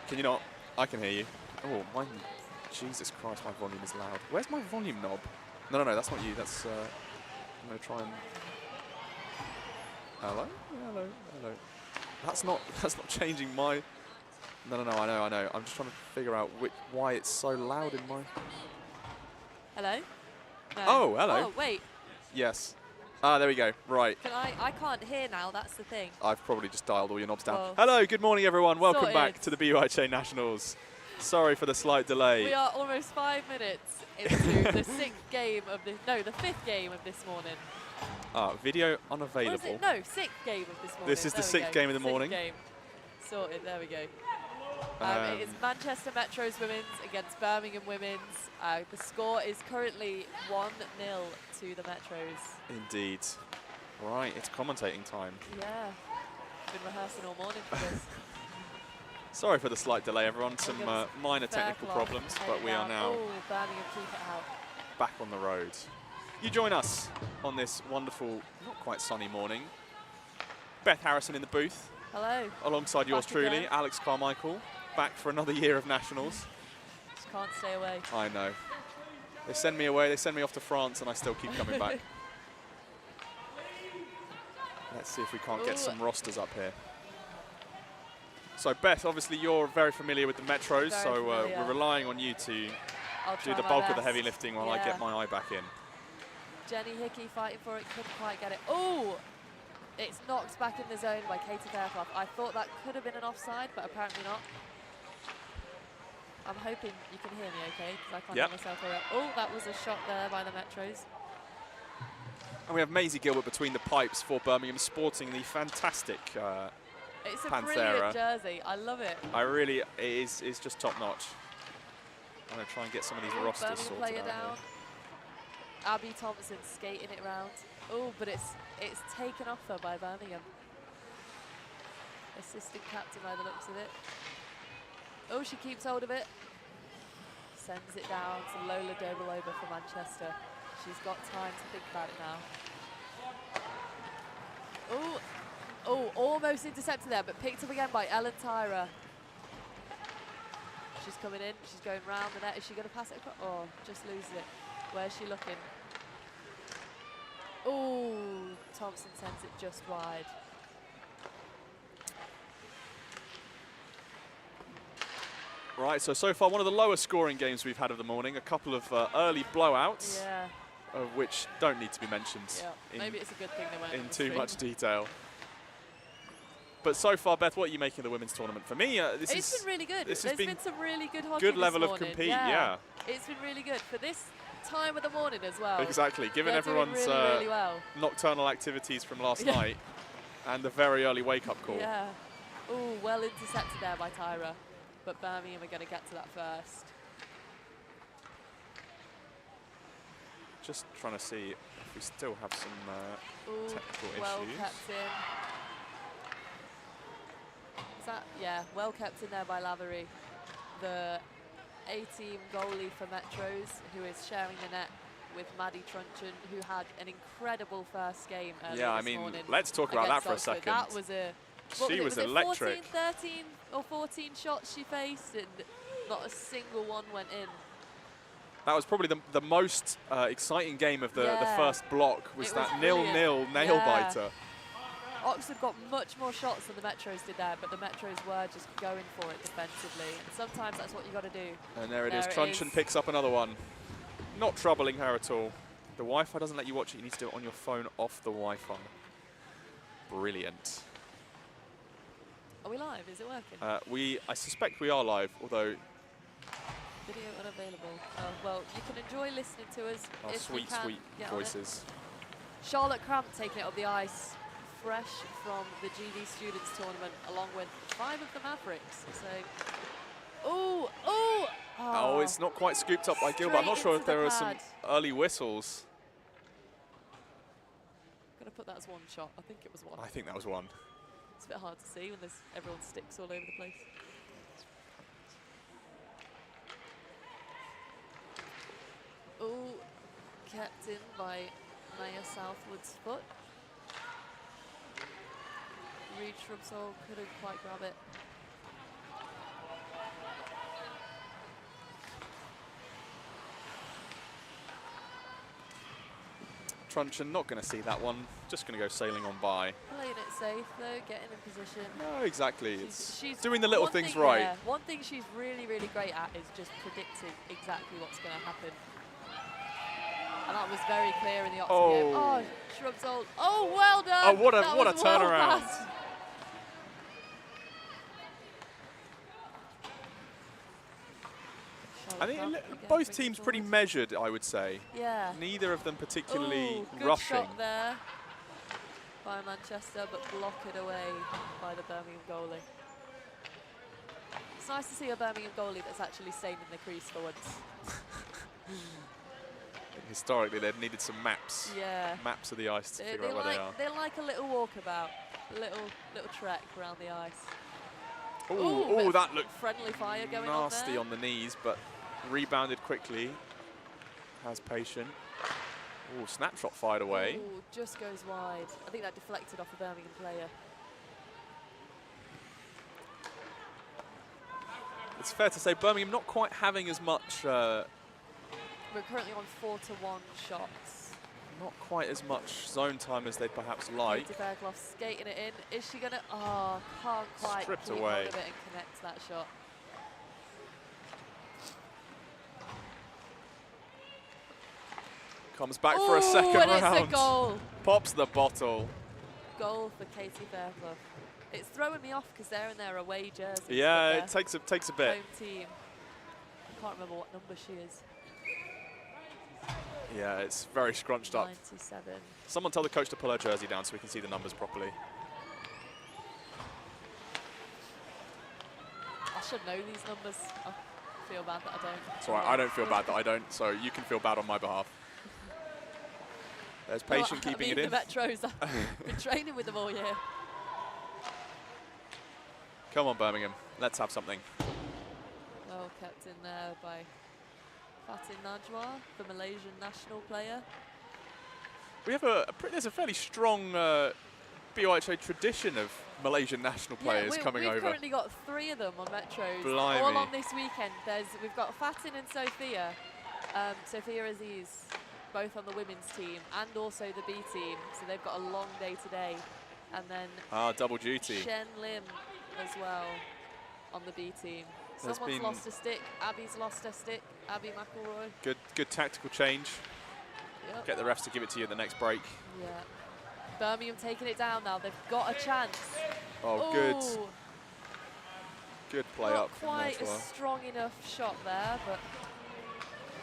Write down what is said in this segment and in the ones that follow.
Can you not? I can hear you. Oh, mine. Jesus Christ, my volume is loud. Where's my volume knob? No, that's not you. That's. I'm gonna try and. Hello. That's not changing my. No. I know. I'm just trying to figure out why it's so loud in my. Hello. No. Oh, hello. Oh, wait. Yes. Ah, there we go. Right. I can't hear now. That's the thing. I've probably just dialed all your knobs down. Oh. Hello. Good morning, everyone. Welcome Sorted. back to the BUIHA Nationals. Sorry for the slight delay. We are almost 5 minutes into the fifth game of this morning. Video unavailable. What is it? No, 6th game of this morning. This is the 6th game of the morning. 6th game. Sorted, there we go. It is Manchester Metro's women's against Birmingham women's. The score is currently 1-0 to the Metros. Indeed. Right, it's commentating time. Yeah, been rehearsing all morning for this. Sorry for the slight delay, everyone. Some minor technical problems, but we are now Birmingham keep it out. back on the road. You join us on this wonderful, not quite sunny morning. Beth Harrison in the booth. Hello. Alongside yours Back truly, again. Alex Carmichael, back for another year of Nationals. Just can't stay away. I know. They send me away, they send me off to France, and I still keep coming back. Let's see if we can't get some rosters up here. So Beth, obviously you're very familiar with the Metros, so we're relying on you to do the bulk of the heavy lifting while I get my eye back in. Jenny Hickey fighting for it, couldn't quite get it. Oh! It's knocked back in the zone by Katie Fairclough. I thought that could have been an offside, but apparently not. I'm hoping you can hear me okay, because I can't hear myself very well. Oh, that was a shot there by the Metros. And we have Maisie Gilbert between the pipes for Birmingham, sporting the fantastic it's a Panthera. Brilliant jersey. I love it. It is just top notch. I'm going to try and get some of these rosters Birmingham sorted player out down. here. Abby Thompson skating it round. Oh, but it's taken off her by Birmingham. Assistant captain by the looks of it. Oh, she keeps hold of it. Sends it down to Lola Dobalova for Manchester. She's got time to think about it now. Oh, almost intercepted there, but picked up again by Ellen Tyra. She's coming in, she's going round the net. Is she going to pass it across? Oh, just loses it. Where's she looking? Oh, Thompson sends it just wide. Right, so far one of the lower scoring games we've had of the morning. A couple of early blowouts, of which don't need to be mentioned maybe it's a good thing they weren't in too much detail. But so far, Beth, what are you making of the women's tournament? For me, it's been really good. There's been some really good hockey good level this of morning. compete, yeah. It's been really good for this time of the morning as well. Exactly, given everyone's really well. nocturnal activities from last night and the very early wake-up call. Yeah. Oh, well intercepted there by Tyra. But Birmingham are going to get to that first. Just trying to see if we still have some technical well issues. Kept in. Is that, well kept in there by Lavery. The A-team goalie for Metros, who is sharing the net with Maddie Truncheon, who had an incredible first game earlier this morning. Let's talk about that for a second. That was she was electric. 13 or 14 shots she faced, and not a single one went in. That was probably the most exciting game of the first block, was that 0-0 nail-biter. Oxford got much more shots than the Metros did there, but the Metros were just going for it defensively. And sometimes that's what you got to do. And there it is. Truncheon picks up another one. Not troubling her at all. The Wi-Fi doesn't let you watch it. You need to do it on your phone off the Wi-Fi. Brilliant. Are we live? Is it working? I suspect we are live, although... Video unavailable. Well, you can enjoy listening to us. Our sweet, sweet voices. Charlotte Cramp taking it up the ice, fresh from the GD Students Tournament, along with 5 of the Mavericks. So, oh, it's not quite scooped up by Gilbert. I'm not sure if there were some early whistles. I'm going to put that as one shot. I think it was one. I think that was one. It's a bit hard to see when there's everyone sticks all over the place. Oh, kept in by Maya Southwood's foot. Reach from Seoul, couldn't quite grab it. Truncheon not going to see that one. Just going to go sailing on by. Playing it safe though, getting in position. No, exactly. She's doing the little things right. Yeah, one thing she's really, really great at is just predicting exactly what's going to happen. And that was very clear in the Oxford game. Oh, shrubs hold. Oh, well done. Oh, what a turnaround. Well, I think both teams pretty measured, I would say. Yeah. Neither of them particularly good rushing. Shot there by Manchester, but blocked away by the Birmingham goalie. It's nice to see a Birmingham goalie that's actually staying in the crease for once. Historically, they'd needed some maps. Yeah. Maps of the ice to figure out where they are. They like a little walkabout, a little trek around the ice. Oh, that looked friendly fire going on there. Nasty on the knees, but rebounded quickly. Has patience. Oh, snapshot fired away. Ooh, just goes wide. I think that deflected off a Birmingham player. It's fair to say Birmingham not quite having as much. We're currently on 4-1 shots. Not quite as much zone time as they'd perhaps like. Katie Fairclough skating it in. Is she gonna? Oh, can't quite Stripped keep away. hold of it and connect that shot. Comes back for a second round. It's a goal. Pops the bottle. Goal for Katie Fairclough. It's throwing me off because they're in their away jerseys. Yeah, it takes a bit. Home team. I can't remember what number she is. Yeah, it's very scrunched up. 97. Someone tell the coach to pull her jersey down so we can see the numbers properly. I should know these numbers. I feel bad that I don't. It's all right, I don't feel bad that I don't, so you can feel bad on my behalf. There's Patient keeping it in. The Metros, I've been training with them all year. Come on, Birmingham, let's have something. Well kept in there by Fatin Najwa, the Malaysian national player. We have there's a fairly strong BUIHA tradition of Malaysian national players coming over. We've currently got 3 of them on Metros. Blimey. All on this weekend. We've got Fatin and Sophia. Sophia Aziz, both on the women's team and also the B team. So they've got a long day today. And then double duty. Shen Lim as well on the B team. There's Someone's lost a stick. Abby's lost a stick. Abby McElroy. Good tactical change. Yep. Get the refs to give it to you at the next break. Yeah. Birmingham taking it down now. They've got a chance. Oh, good. Good play up from Not quite Najwa. a strong enough shot there, but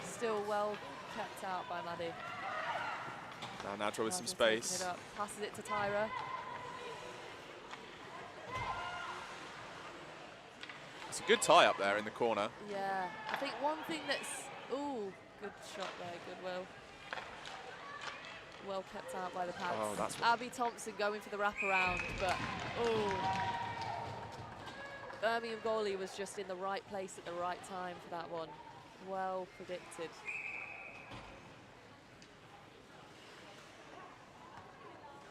still well kept out by Maddie. Now Najwa with some Najwa space. taking it up, passes it to Tyra. It's a good tie up there in the corner. Yeah, I think one thing that's, good shot there, Goodwill. Well kept out by the pads. Oh, that's Abby Thompson going for the wraparound, but Birmingham goalie was just in the right place at the right time for that one. Well predicted.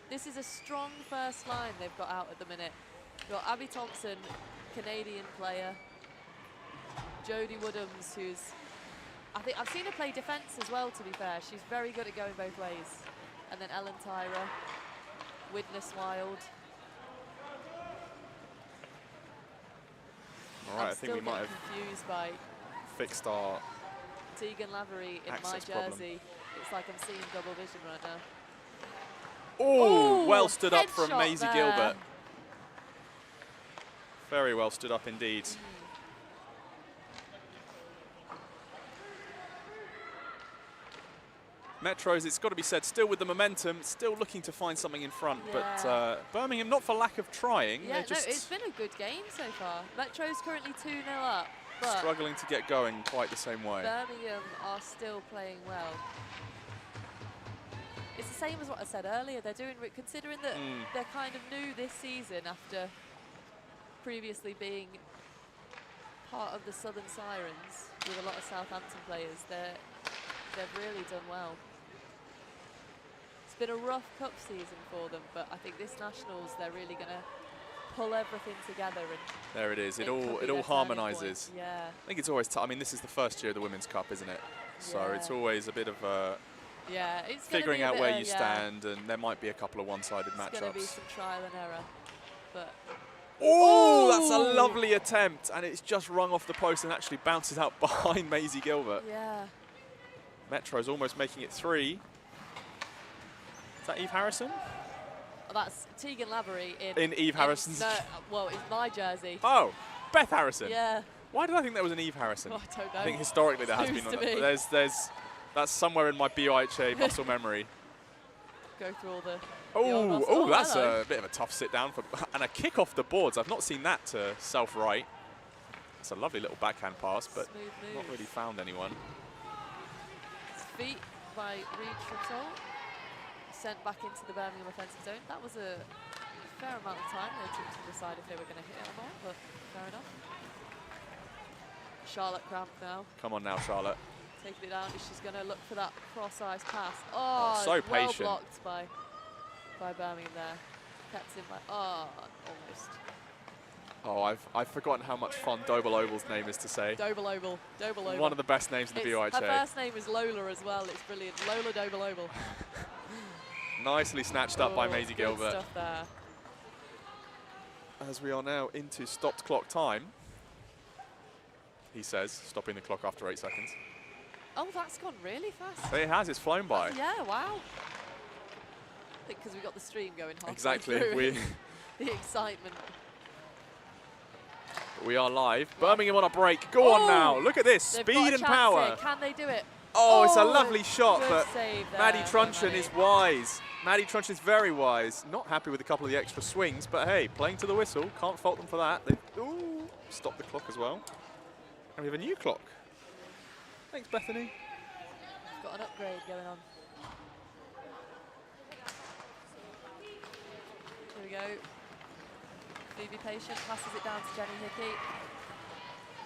This is a strong first line they've got out at the minute. You've got Abby Thompson, Canadian player. Jodie Woodhams, who's, I think I've seen her play defence as well, to be fair. She's very good at going both ways. And then Ellen Tyra, Widnes Wild. All right, I think we might have confused by fixed our Tegan Lavery in my jersey. problem. It's like I'm seeing double vision right now. Oh, well stood up from headshot Maisie there. Gilbert. Very well stood up indeed. Metros, it's got to be said, still with the momentum, still looking to find something in front, but Birmingham, not for lack of trying. Yeah, just it's been a good game so far. Metro's currently 2-0 up, but struggling to get going quite the same way. Birmingham are still playing well. It's the same as what I said earlier. They're doing, considering that they're kind of new this season after previously being part of the Southern Sirens with a lot of Southampton players. They've really done well. It's been a rough cup season for them, but I think this Nationals, they're really going to pull everything together. And there it is. It all harmonises. Yeah. I think it's always tough. I mean, this is the first year of the Women's Cup, isn't it? So it's always a bit of a Yeah, it's figuring out where you stand, and there might be a couple of one-sided matchups. It's going to be some trial and error. But oh, that's a lovely attempt, and it's just rung off the post and actually bounces out behind Maisie Gilbert. Yeah. Metro's almost making it 3. Is that Eve Harrison? Oh, that's Tegan Lavery in Eve Harrison's. No, well, it's my jersey. Oh, Beth Harrison. Yeah. Why did I think there was an Eve Harrison? Oh, I don't know. I think historically there has been one. That's somewhere in my BUIHA muscle memory. Go through all the. Oh, that's hello. A bit of a tough sit down and a kick off the boards. I've not seen that to self-right. It's a lovely little backhand pass, but not really found anyone. Feet by Reed Schutzel, sent back into the Birmingham offensive zone. That was a fair amount of time they took to decide if they were going to hit it or not, but fair enough. Charlotte Cramp now. Come on now, Charlotte. Taking it down. She's going to look for that cross-ice pass. Oh, so well patient. Blocked by Birmingham there. Kept in by, almost. Oh, I've forgotten how much fun Doble Oval's name is to say. Doble Oval. One of the best names in the BUIHA. Her first name is Lola as well. It's brilliant. Lola Doble Oval. Nicely snatched up by Maisie Gilbert. Stuff there. As we are now into stopped clock time, he says, stopping the clock after 8 seconds. Oh, that's gone really fast. It has. It's flown by. Yeah, wow. I think because we got the stream going halfway exactly. through. The excitement. We are live. Birmingham on a break. Go on now. Look at this. Speed and power. Here. Can they do it? Oh, it's a lovely shot, but Maddie Truncheon is wise. Maddie Truncheon is very wise. Not happy with a couple of the extra swings, but hey, playing to the whistle. Can't fault them for that. They stopped the clock as well. And we have a new clock. Thanks, Bethany. We've got an upgrade going on. Here we go. Be patient, passes it down to Jenny Hickey.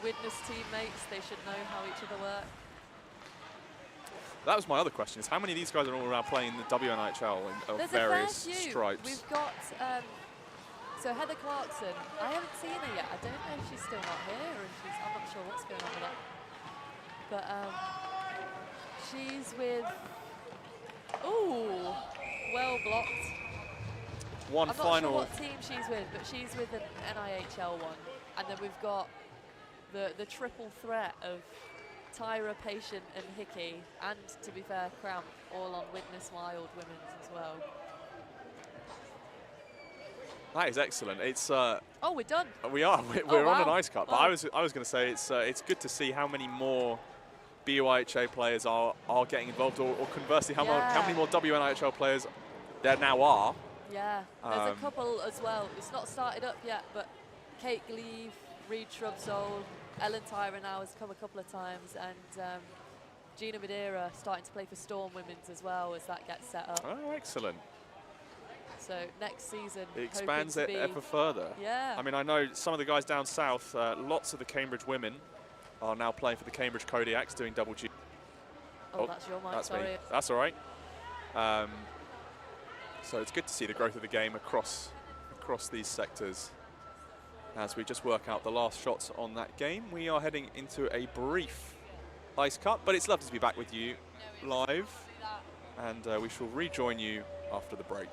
Widnes teammates, they should know how each other work. That was my other question, is how many of these guys are all around playing the WNIHL of various stripes? We've got, so Heather Clarkson, I haven't seen her yet. I don't know if she's still not here or if I'm not sure what's going on with that. But she's with, well blocked. I'm not sure what team she's with, but she's with an NIHL one. And then we've got the triple threat of Tyra, Patient and Hickey, and to be fair, Cramp, all on Widnes Wild Women's as well. That is excellent. It's oh, we're done. We are. We're on an ice cup. But I was going to say it's good to see how many more BUIHA players are getting involved, or conversely, how many more WNIHL players there now are. Yeah, there's a couple as well. It's not started up yet, but Kate Gleave, Reed Shrubsole, Ellen Tyra now has come a couple of times, and Gina Madeira starting to play for Storm Women's as well as that gets set up. Oh, excellent. So next season, it expands it ever further. Yeah. I mean, I know some of the guys down south, lots of the Cambridge women are now playing for the Cambridge Kodiaks, doing double G. Oh, that's your mic, sorry. Me. That's all right. So it's good to see the growth of the game across these sectors. As we just work out the last shots on that game, we are heading into a brief ice cup, but it's lovely to be back with you live, and we shall rejoin you after the break.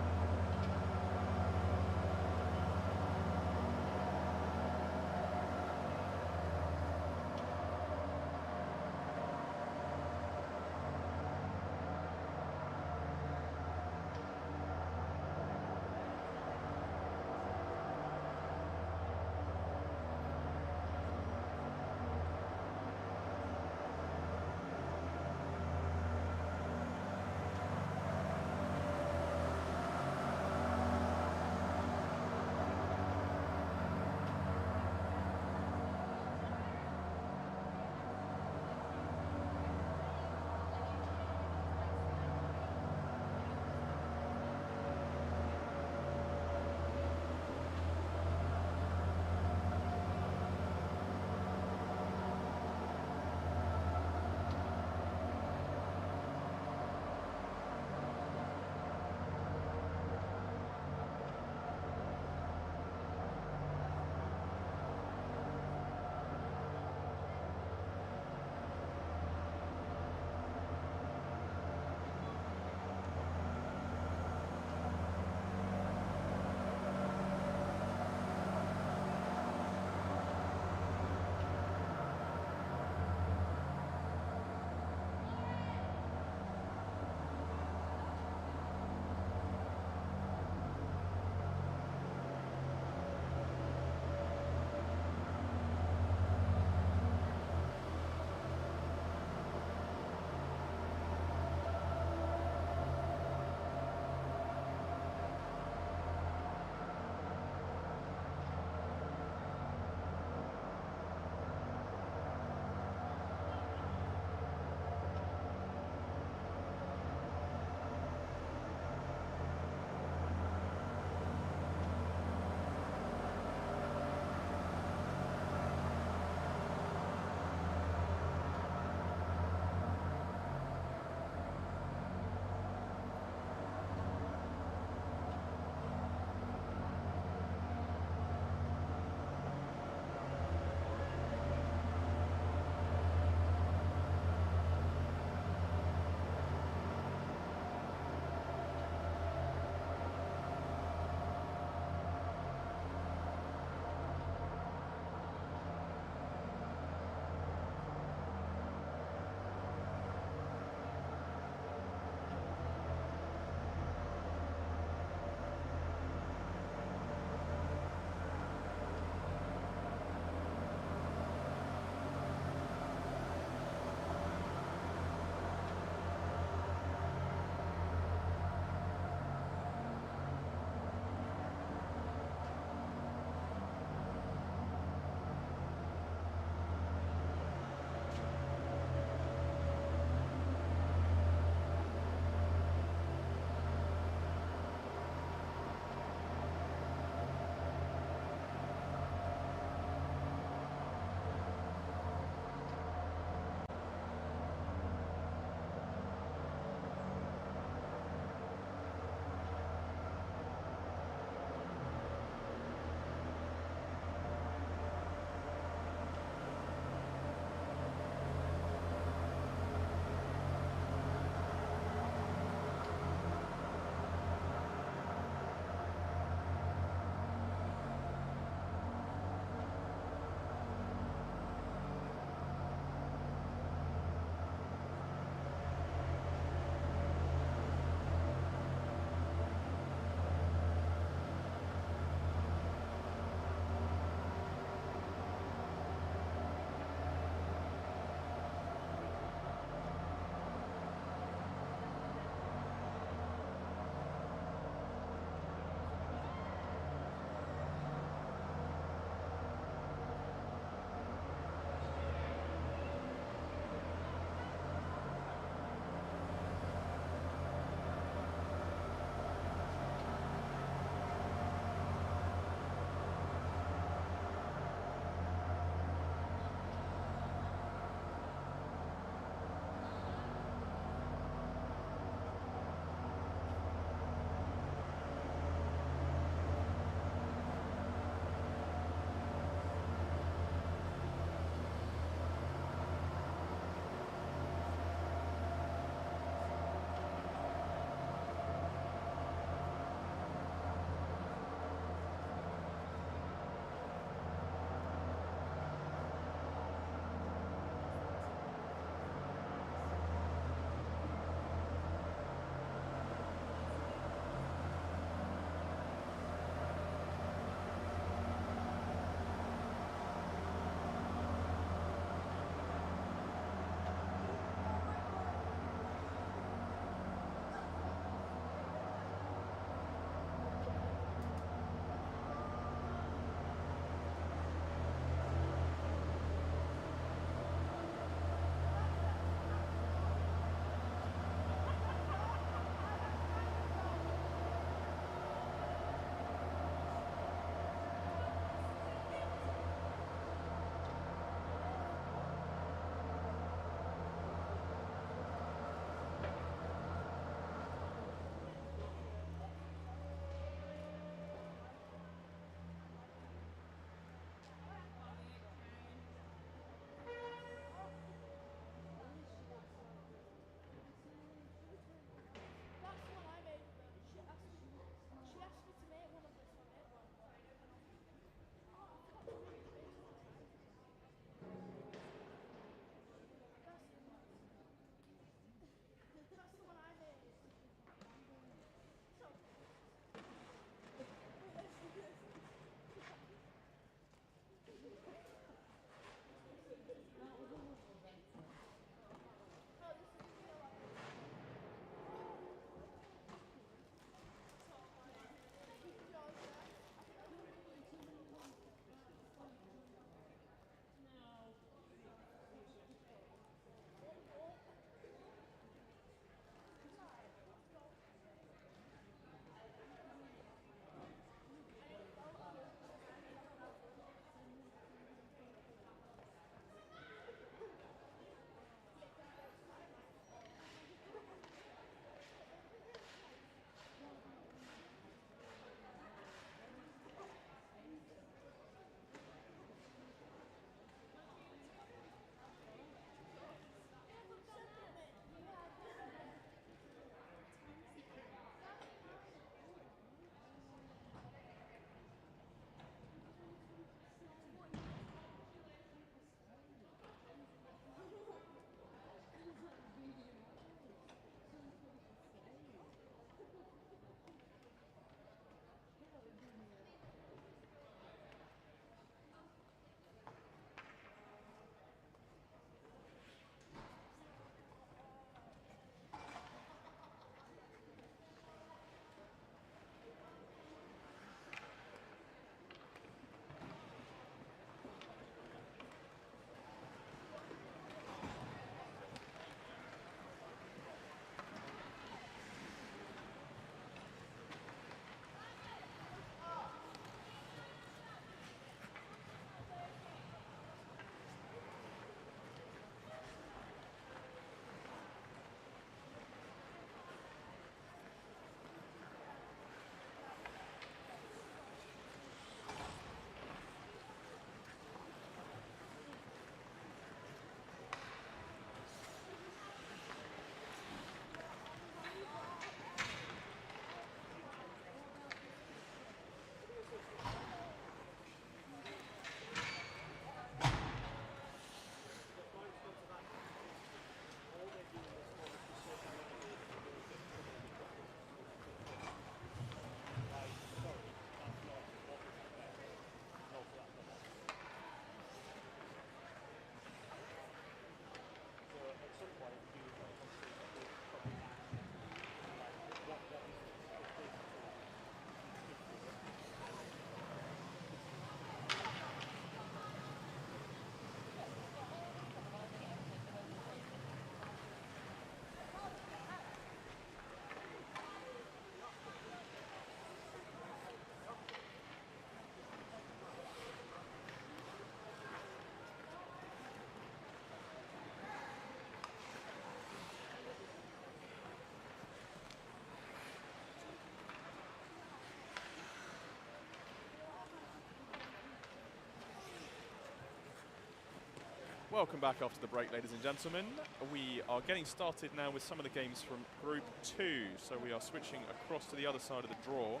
Welcome back after the break, ladies and gentlemen. We are getting started now with some of the games from Group 2. So we are switching across to the other side of the draw.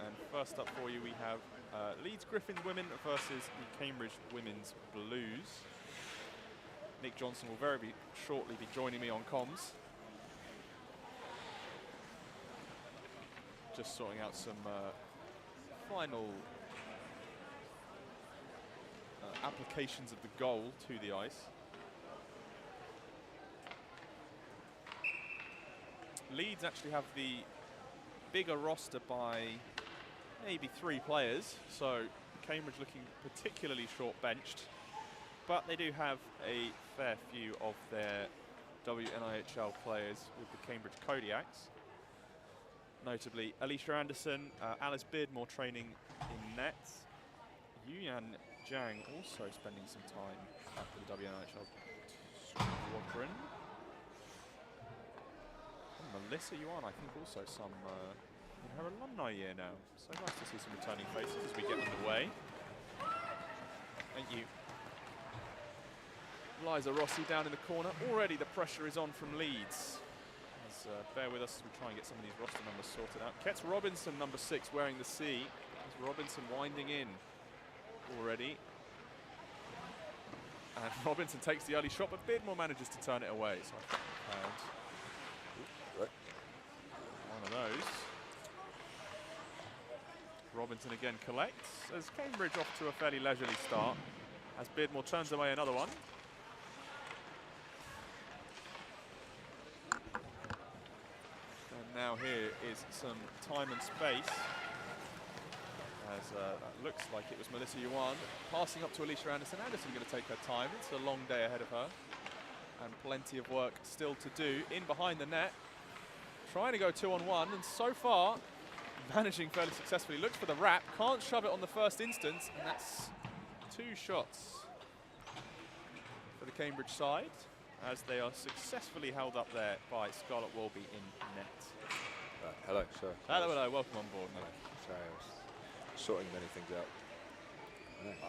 And first up for you, we have Leeds Griffins women versus the Cambridge Women's Blues. Nick Johnson will very shortly be joining me on comms. Just sorting out some final applications of the goal to the ice. Leeds actually have the bigger roster by maybe 3 players, so Cambridge looking particularly short-benched, but they do have a fair few of their WNIHL players with the Cambridge Kodiaks. Notably Alicia Anderson, Alice Beardmore training in nets, Yuyan Zhang also spending some time after the WNIHL squadron. And Melissa Yuan, I think also some in her alumni year now. So nice to see some returning faces as we get underway. Thank you. Liza Rossi down in the corner. Already the pressure is on from Leeds. Bear with us as we try and get some of these roster numbers sorted out. Ketz Robinson, number 6, wearing the C. As Robinson winding in already. And Robinson takes the early shot, but Beardmore manages to turn it away. So I think one of those. Robinson again collects, as Cambridge off to a fairly leisurely start, as Beardmore turns away another one. And now here is some time and space, as that looks like it was Melissa Yuan passing up to Alicia Anderson. Anderson going to take her time. It's a long day ahead of her, and plenty of work still to do. In behind the net, trying to go 2-on-1, and so far managing fairly successfully. Looks for the wrap, can't shove it on the first instance, and that's 2 shots for the Cambridge side, as they are successfully held up there by Scarlett Wolby in net. Hello, sir. Hello, welcome on board. Hello. Sorry, I was sorting many things out.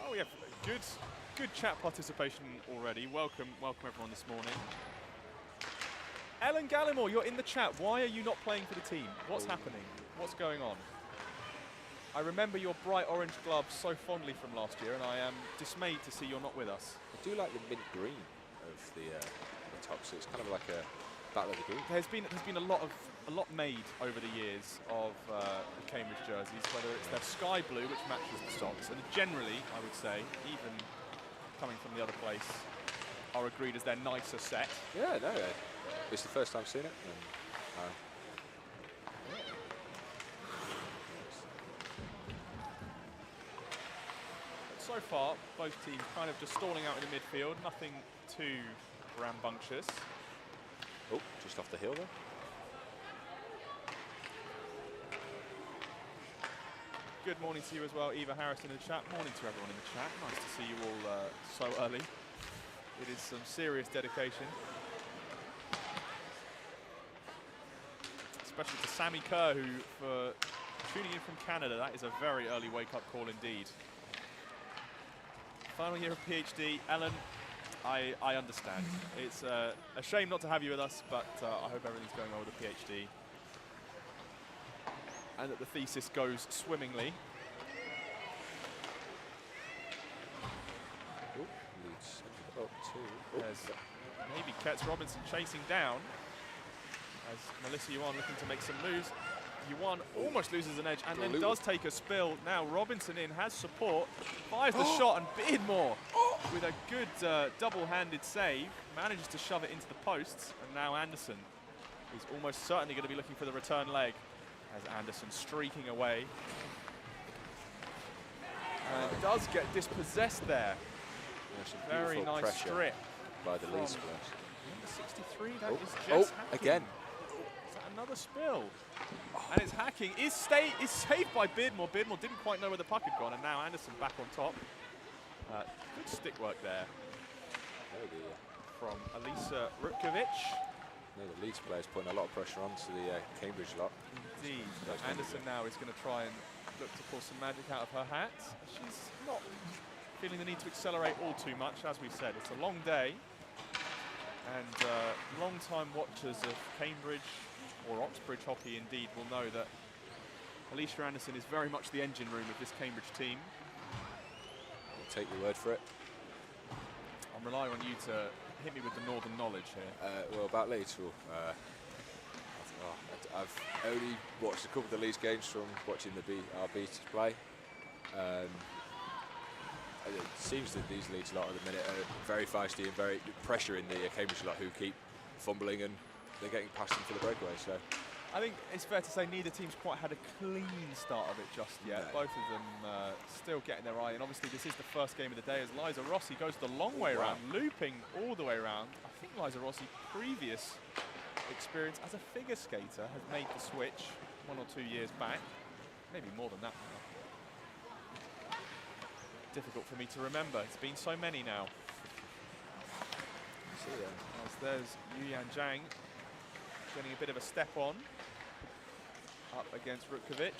Oh, we have good chat participation already. Welcome everyone this morning. Ellen Gallimore, you're in the chat. Why are you not playing for the team? What's happening? What's going on? I remember your bright orange gloves so fondly from last year, and I am dismayed to see you're not with us. I do like the mint green of the top, so it's kind of like a battle of the green. There's been a lot made over the years of the Cambridge jerseys, whether it's their sky blue, which matches the socks, and generally, I would say, even coming from the other place, are agreed as their nicer set. Yeah, no, it's the first time I've seen it. And, so far, both teams kind of just stalling out in the midfield, nothing too rambunctious. Oh, just off the hill there. Good morning to you as well, Eva Harrison in the chat. Morning to everyone in the chat. Nice to see you all so early. It is some serious dedication. Especially to Sammy Kerr, who, for tuning in from Canada, that is a very early wake-up call indeed. Final year of PhD. Ellen, I understand. It's a shame not to have you with us, but I hope everything's going well with the PhD. And that the thesis goes swimmingly. Leeds up to. There's maybe Ketz Robinson chasing down, as Melissa Yuan looking to make some moves. Yuan almost loses an edge and then does take a spill. Now Robinson in, has support, fires the shot, and Beardmore with a good double-handed save manages to shove it into the posts. And now Anderson is almost certainly going to be looking for the return leg, as Anderson streaking away and does get dispossessed there. Yeah, very nice strip by the Leeds players. Number 63, that is just hacking. Again. Is that another spill? And it's hacking, is saved by Beardmore. Beardmore didn't quite know where the puck had gone, and now Anderson back on top. Good stick work there from Elisa Rutkovic. No, the Leeds players putting a lot of pressure onto the Cambridge lot. Indeed. Anderson now is going to try and look to pull some magic out of her hat. She's not feeling the need to accelerate all too much. As we've said, it's a long day, and long-time watchers of Cambridge or Oxbridge hockey indeed will know that Alicia Anderson is very much the engine room of this Cambridge team. I'll take your word for it. I'm relying on you to hit me with the northern knowledge here. Well, about Leeds, I've only watched a couple of the Leeds games from watching the BRB play. It seems that these Leeds lot at the minute are very feisty and very pressuring the Cambridge lot, who keep fumbling, and they're getting past them for the breakaway. So I think it's fair to say neither team's quite had a clean start of it just yet. No. Both of them still getting their eye, and obviously this is the first game of the day as Liza Rossi goes the long way around, looping all the way around. I think Liza Rossi, previous experience as a figure skater, has made the switch 1 or 2 years back, maybe more than that now. Difficult for me to remember, it's been so many now. As there's Yuyan Zhang getting a bit of a step on up against Rutkovic.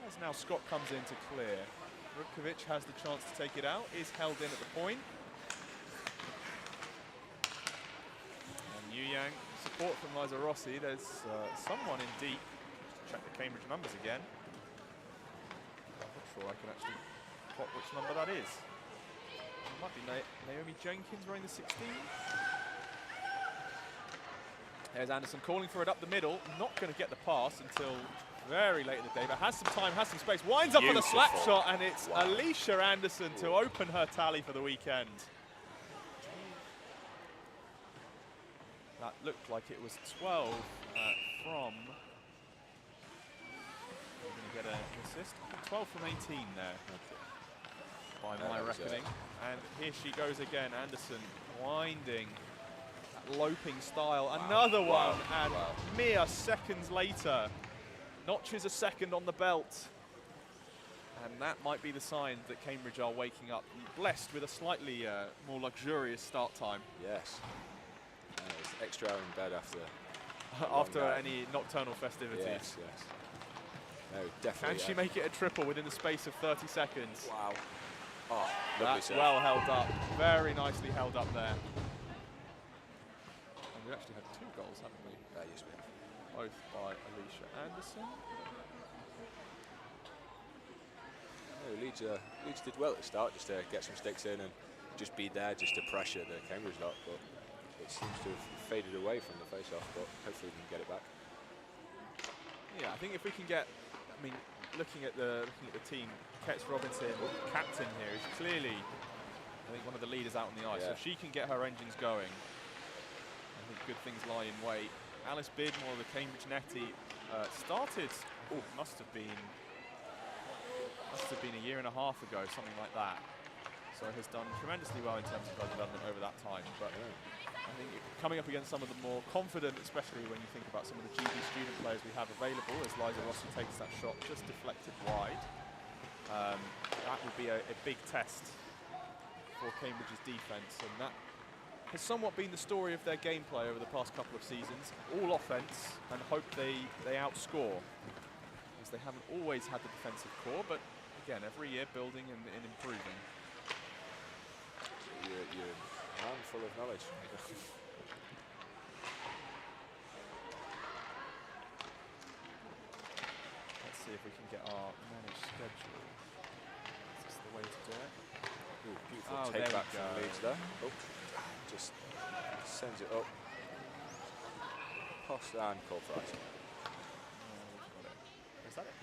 As now Scott comes in to clear. Rutkovic has the chance to take it out, is held in at the point. And Yuyan, support from Liza Rossi. There's someone in deep. Just check the Cambridge numbers again. I'm not sure I can actually plot which number that is. It might be Naomi Jenkins wearing the 16. There's Anderson calling for it up the middle. Not going to get the pass until very late in the day, but has some time, has some space. Winds up on a slap shot, and it's Alicia Anderson to open her tally for the weekend. That looked like it was 12 from... We're going to get an assist. 12 from 18 there, by my reckoning. And here she goes again, Anderson winding. Loping style, another one, and mere seconds later, notches a second on the belt. And that might be the sign that Cambridge are waking up, blessed with a slightly more luxurious start time. Yes. It's extra hour in bed after any nocturnal festivities. Yes, yes. No, definitely. Can she make it a triple within the space of 30 seconds? Wow. Oh, lovely That's serve. well held up, very nicely held up there. We actually had 2 goals, haven't we? Yes, we have. Both by Alicia Anderson. No, Leeds did well at the start, just to get some sticks in and just be there, just to pressure the Cambridge lot. But it seems to have faded away from the face-off. But hopefully we can get it back. Yeah, I think if we can get, I mean, looking at the team, Kets Robinson, captain here, is clearly, I think, one of the leaders out on the ice. So if she can get her engines going, I think good things lie in wait. Alice Beardmore, the Cambridge netty, started, must have been a year and a half ago, something like that. So has done tremendously well in terms of her development over that time. But I think coming up against some of the more confident, especially when you think about some of the GB student players we have available, as Liza Rossi takes that shot just deflected wide, that would be a big test for Cambridge's defence, and that has somewhat been the story of their gameplay over the past couple of seasons. All offence, and hope they outscore, as they haven't always had the defensive core, but again, every year building and improving. You're a man full of knowledge. Let's see if we can get our managed schedule. Is this the way to do it? Ooh, beautiful take back from Leeds there. Oh. Just sends it up. Pass and call for ice. Is that it?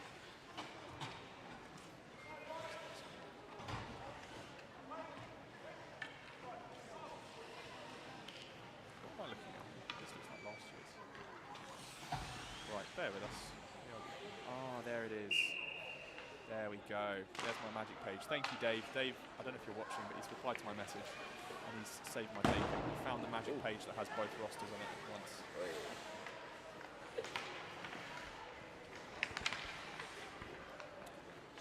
What am I looking at? This looks like last year's. Right, bear with us. Ah, there it is. There we go. There's my magic page. Thank you, Dave. Dave, I don't know if you're watching, but he's replied to my message. And he's saved my date. He found the magic page that has both rosters on it at once.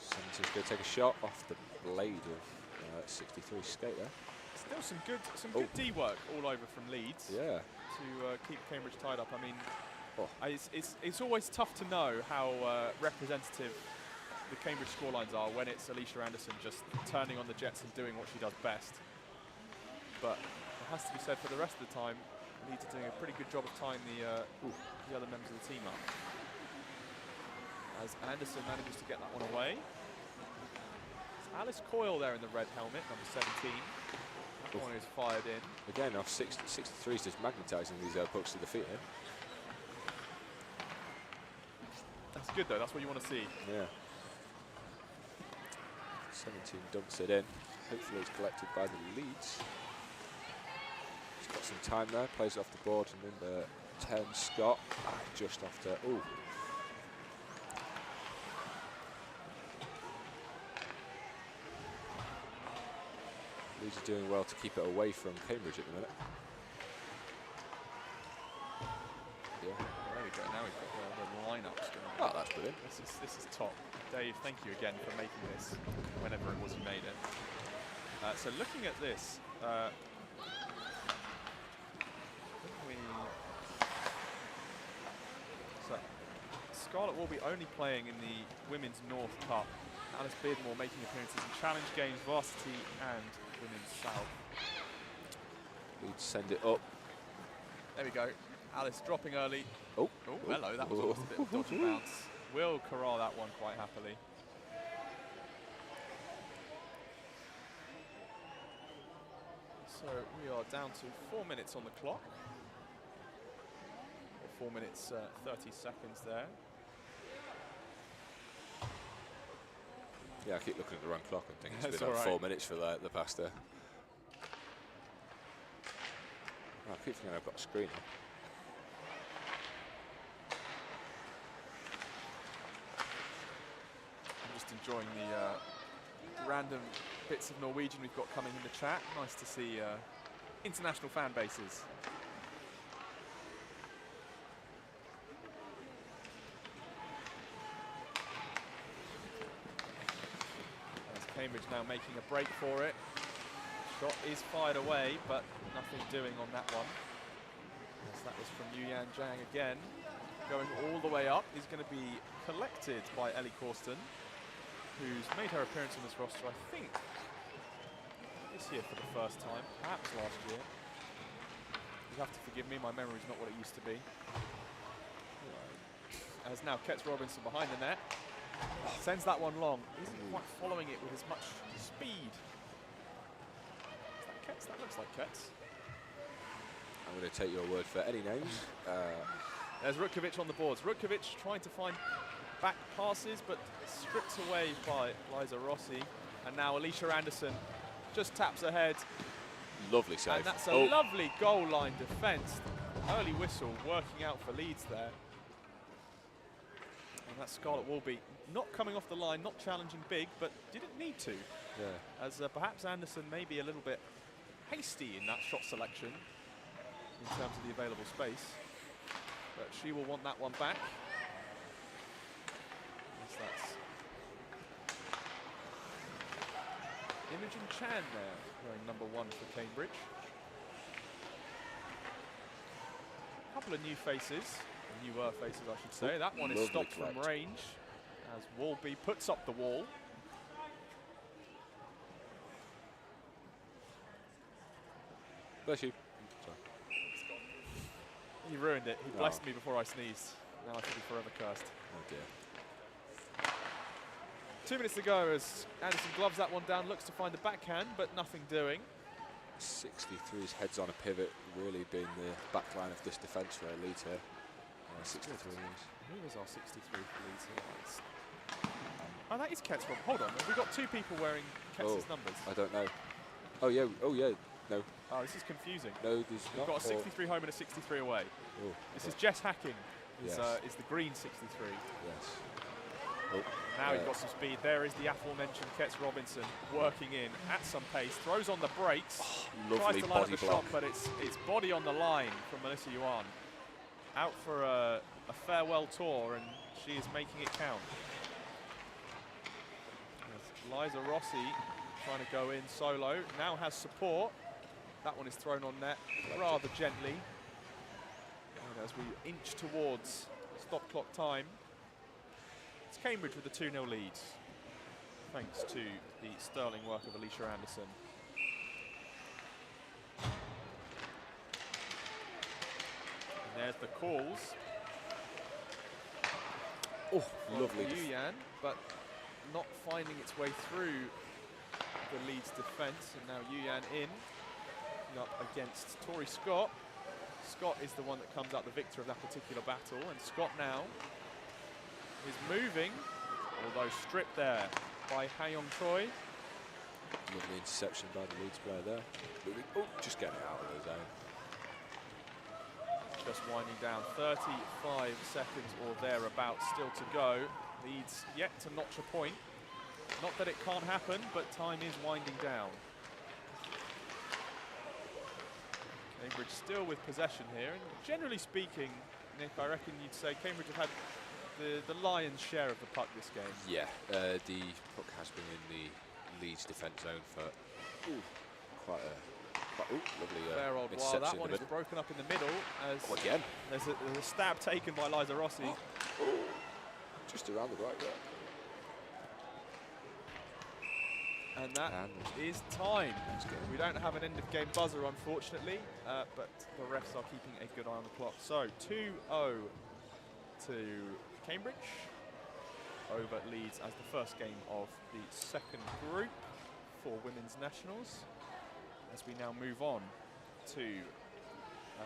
Someone's going to take a shot off the blade of 63 skate there. Still some good D work all over from Leeds. Yeah. To keep Cambridge tied up. I mean, it's always tough to know how representative the Cambridge scorelines are when it's Alicia Anderson just turning on the jets and doing what she does best. But it has to be said, for the rest of the time, Leeds are doing a pretty good job of tying the other members of the team up. As Anderson manages to get that one away. It's Alice Coyle there in the red helmet, number 17. That one is fired in. Again, off 63 is just magnetising these pucks to the feet here. That's good though, that's what you want to see. Yeah. 17 dumps it in. Hopefully it's collected by the Leeds. He's got some time there, plays it off the board, and number 10, Scott, just after, ooh. Leeds are doing well to keep it away from Cambridge at the minute. Yeah. There we go, now we've got the lineups going on. Oh, that's brilliant. This is top. Dave, thank you again for making this whenever it was you made it. So looking at this, so Scarlett will be only playing in the Women's North Cup. Alice Beardmore making appearances in Challenge Games, Varsity and Women's South. Leeds send it up. There we go. Alice dropping early. Oh, hello, that was almost a bit of a dodgy bounce. Will corral that one quite happily. So we are down to 4 minutes on the clock. 4 minutes, 30 seconds there. Yeah, I keep looking at the wrong clock and think it's That's been all like right. 4 minutes for the past there. Oh, I keep thinking I've got a screen on. I'm just enjoying the random bits of Norwegian we've got coming in the chat. Nice to see international fan bases. Cambridge now making a break for it. Shot is fired away, but nothing doing on that one. Yes, that was from Yuyan Zhang again. Going all the way up is going to be collected by Ellie Corsten, who's made her appearance on this roster, I think, this year for the first time, perhaps last year. You have to forgive me, my memory's not what it used to be. As now Ketz Robinson behind the net. Sends that one long. Isn't quite following it with as much speed. Is that Ketz? That looks like Ketz. I'm going to take your word for any names. There's Rutkovic on the boards. Rutkovic trying to find back passes, but stripped away by Liza Rossi. And now Alicia Anderson just taps ahead. Lovely save. And that's a lovely goal line defence. Early whistle working out for Leeds there. And that's Scarlett Wolby. Not coming off the line, not challenging big, but didn't need to. Yeah. As perhaps Anderson may be a little bit hasty in that shot selection in terms of the available space. But she will want that one back. Yes, that's Imogen Chan there, wearing number 1 for Cambridge. A couple of new faces, newer faces I should say. That one is stopped from range as Wolby puts up the wall. Bless you. He ruined it. He blessed me before I sneezed. Now I should be forever cursed. Oh dear. 2 minutes to go as Anderson gloves that one down, looks to find the backhand, but nothing doing. 63's heads on a pivot, really being the back line of this defence for Leeds here. 63 is. Who is our 63 for Leeds here? Oh, that is Ketz. Hold on, have we got 2 people wearing Ketz's numbers? I don't know. Oh yeah, no. Oh, this is confusing. No, there's We've got a 63 home and a 63 away. Oh, this is Jess Hacking, is the green 63. Yes. Oh, now he's got some speed. There is the aforementioned Ketz Robinson working in at some pace, throws on the brakes, lovely tries to line body up the block. shot, but it's body on the line from Melissa Yuan. Out for a farewell tour, and she is making it count. Liza Rossi trying to go in solo, now has support. That one is thrown on net rather gently. And as we inch towards stop clock time, it's Cambridge with the 2-0 lead. thanks to the sterling work of Alicia Anderson. And there's the calls. Oh, lovely. BUIHA, but not finding its way through the Leeds defence. And now BUIHA in, up against Tori Scott. Scott is the one that comes out the victor of that particular battle, and Scott now is moving, although stripped there by Ha-Young Choi. Lovely interception by the Leeds player there. Oh, just getting it out of the zone. Just winding down, 35 seconds or thereabouts still to go. Leeds yet to notch a point. Not that it can't happen, but time is winding down. Cambridge still with possession here, and generally speaking, Nick, I reckon you'd say Cambridge have had the lion's share of the puck this game. Yeah, the puck has been in the Leeds defence zone for quite lovely fair old while. interception. That one is broken up in the middle as again. There's a stab taken by Liza Rossi. Just around the right there. And that is time. We don't have an end-of-game buzzer, unfortunately, but the refs are keeping a good eye on the clock. So 2-0 to Cambridge over Leeds as the first game of the second group for women's nationals. As we now move on to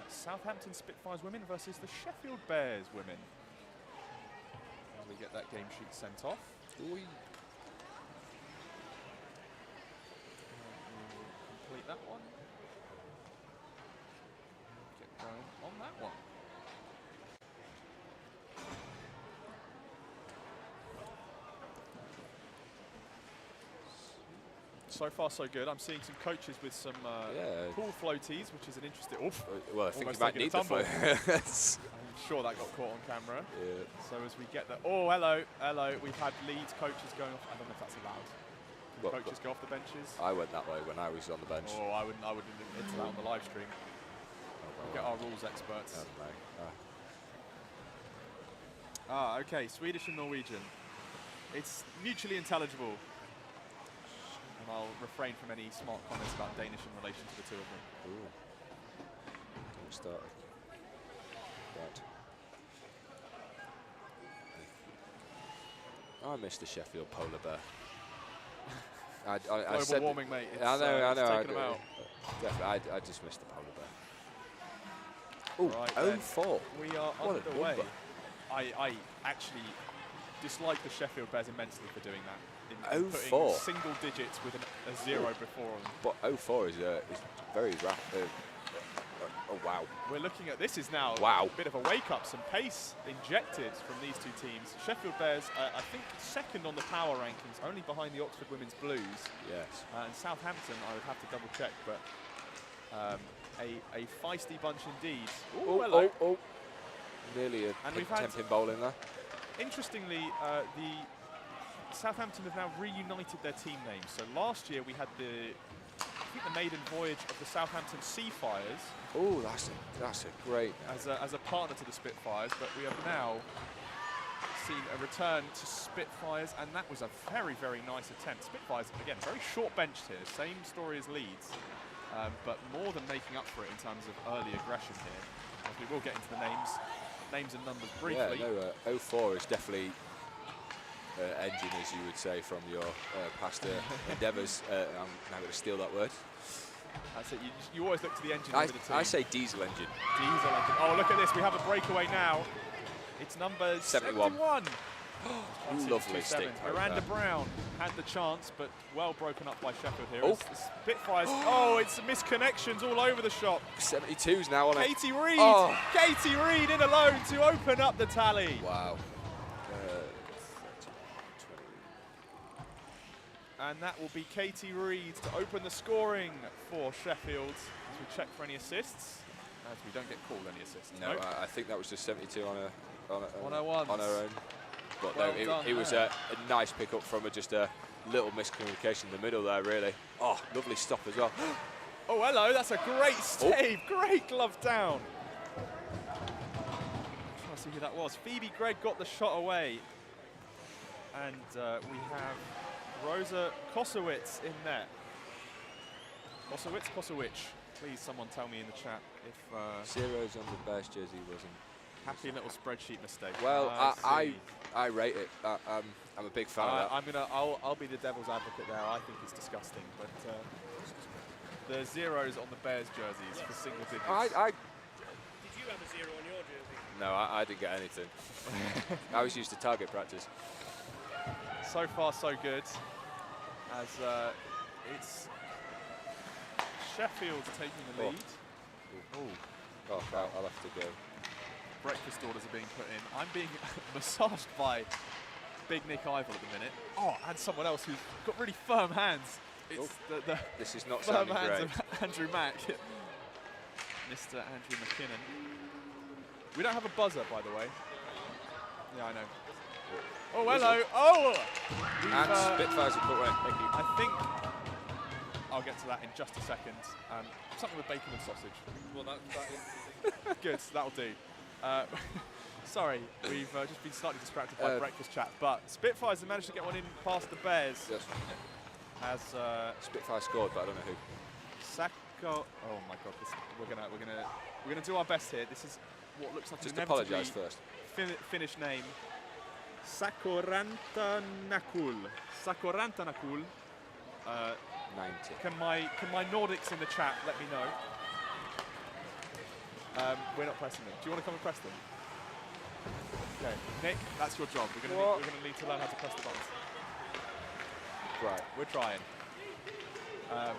Southampton Spitfires women versus the Sheffield Bears women. As we get that game sheet sent off. Complete that one. Get going on that one. So far, so good. I'm seeing some coaches with some pool floaties, which is an interesting. Well, I think you might need the float. I'm sure that got caught on camera. Yeah. So as we get the hello. We've had Leeds coaches going off. I don't know if that's allowed. Coaches go off the benches. I went that way when I was on the bench. Oh, I wouldn't enter that on the live stream. We'll get our rules experts. Okay, Swedish and Norwegian. It's mutually intelligible. And I'll refrain from any smart comments about Danish in relation to the two of them. Ooh. Don't start. Right. I miss the Sheffield polar bear. I said warming, mate. It's, I know. Taken them out. Definitely, I just missed the polar bear. Oh, right, 0-4. We are underway. I actually dislike the Sheffield Bears immensely for doing that. In putting single digits with a 0 before them. But 0-4 is very rapid. Oh, wow. We're looking at this is now a bit of a wake-up, some pace injected from these two teams. Sheffield Bears, I think, second on the power rankings, only behind the Oxford Women's Blues. Yes. And Southampton, I would have to double-check, but a feisty bunch indeed. Hello. Nearly a 10-pin bowl in there. Interestingly, the Southampton have now reunited their team names. So last year we had the maiden voyage of the Southampton Seafires. Oh, that's a great as a partner to the Spitfires, but we have now seen a return to Spitfires, and that was a very, very nice attempt. Spitfires, again, very short benched here, same story as Leeds, but more than making up for it in terms of early aggression here. As we will get into the names and numbers briefly. Yeah, no, 0-4 is definitely engine, as you would say, from your past endeavours. I'm now going to steal that word. That's it. You always look to the engine over the team. I say diesel engine. Diesel engine. Oh, look at this. We have a breakaway now. It's number 71. Lovely stick. Miranda Brown had the chance, but well broken up by Sheffield here. Oh. Spitfires. Oh, it's misconnections all over the shop. 72's now on Katie Reid. Oh. Katie Reid in alone to open up the tally. Wow. And that will be Katie Reid to open the scoring for Sheffield. As we check for any assists, as we don't get called any assists. No, nope. I think that was just 72 on her own. But well no, it was a nice pick up from just a little miscommunication in the middle there, really. Oh, lovely stop as well. Oh, hello, that's a great save. Great glove down. I'm trying to see who that was. Phoebe Gregg got the shot away. And we have Rosa Kosowicz in net. Kosowicz. Please, someone tell me in the chat if zeros on the Bears jersey wasn't. Happy little spreadsheet mistake. Well, I rate it. I'm a big fan of that. I'll be the devil's advocate there. I think it's disgusting, but the zeros on the Bears jerseys for single digits. Did you have a zero on your jersey? No, I didn't get anything. I was used to target practice. So far, so good. As it's Sheffield taking the lead. Oh, I'll have to go. Breakfast orders are being put in. I'm being massaged by Big Nick Ivel at the minute. Oh, and someone else who's got really firm hands. It's the this is not firm sounding hands great. of Andrew Mack. Mr. Andrew McKinnon. We don't have a buzzer, by the way. Yeah, I know. Oh, hello. Oh! And Spitfires have put away. Thank you. I think I'll get to that in just a second. Something with bacon and sausage. Well, that is. Good, that'll do. Sorry, we've just been slightly distracted by breakfast chat, but Spitfires have managed to get one in past the Bears. Yes. As Spitfire scored, but I don't know who. Sacco. Oh my God, we're gonna do our best here. This is what looks like Just an apologise first. Finnish name. Sakorantanakul. 90. Can my Nordics in the chat let me know? We're not pressing them. Do you want to come and press them? Okay, Nick, that's your job. We're going to need to learn how to press the buttons. Right. We're trying. Well,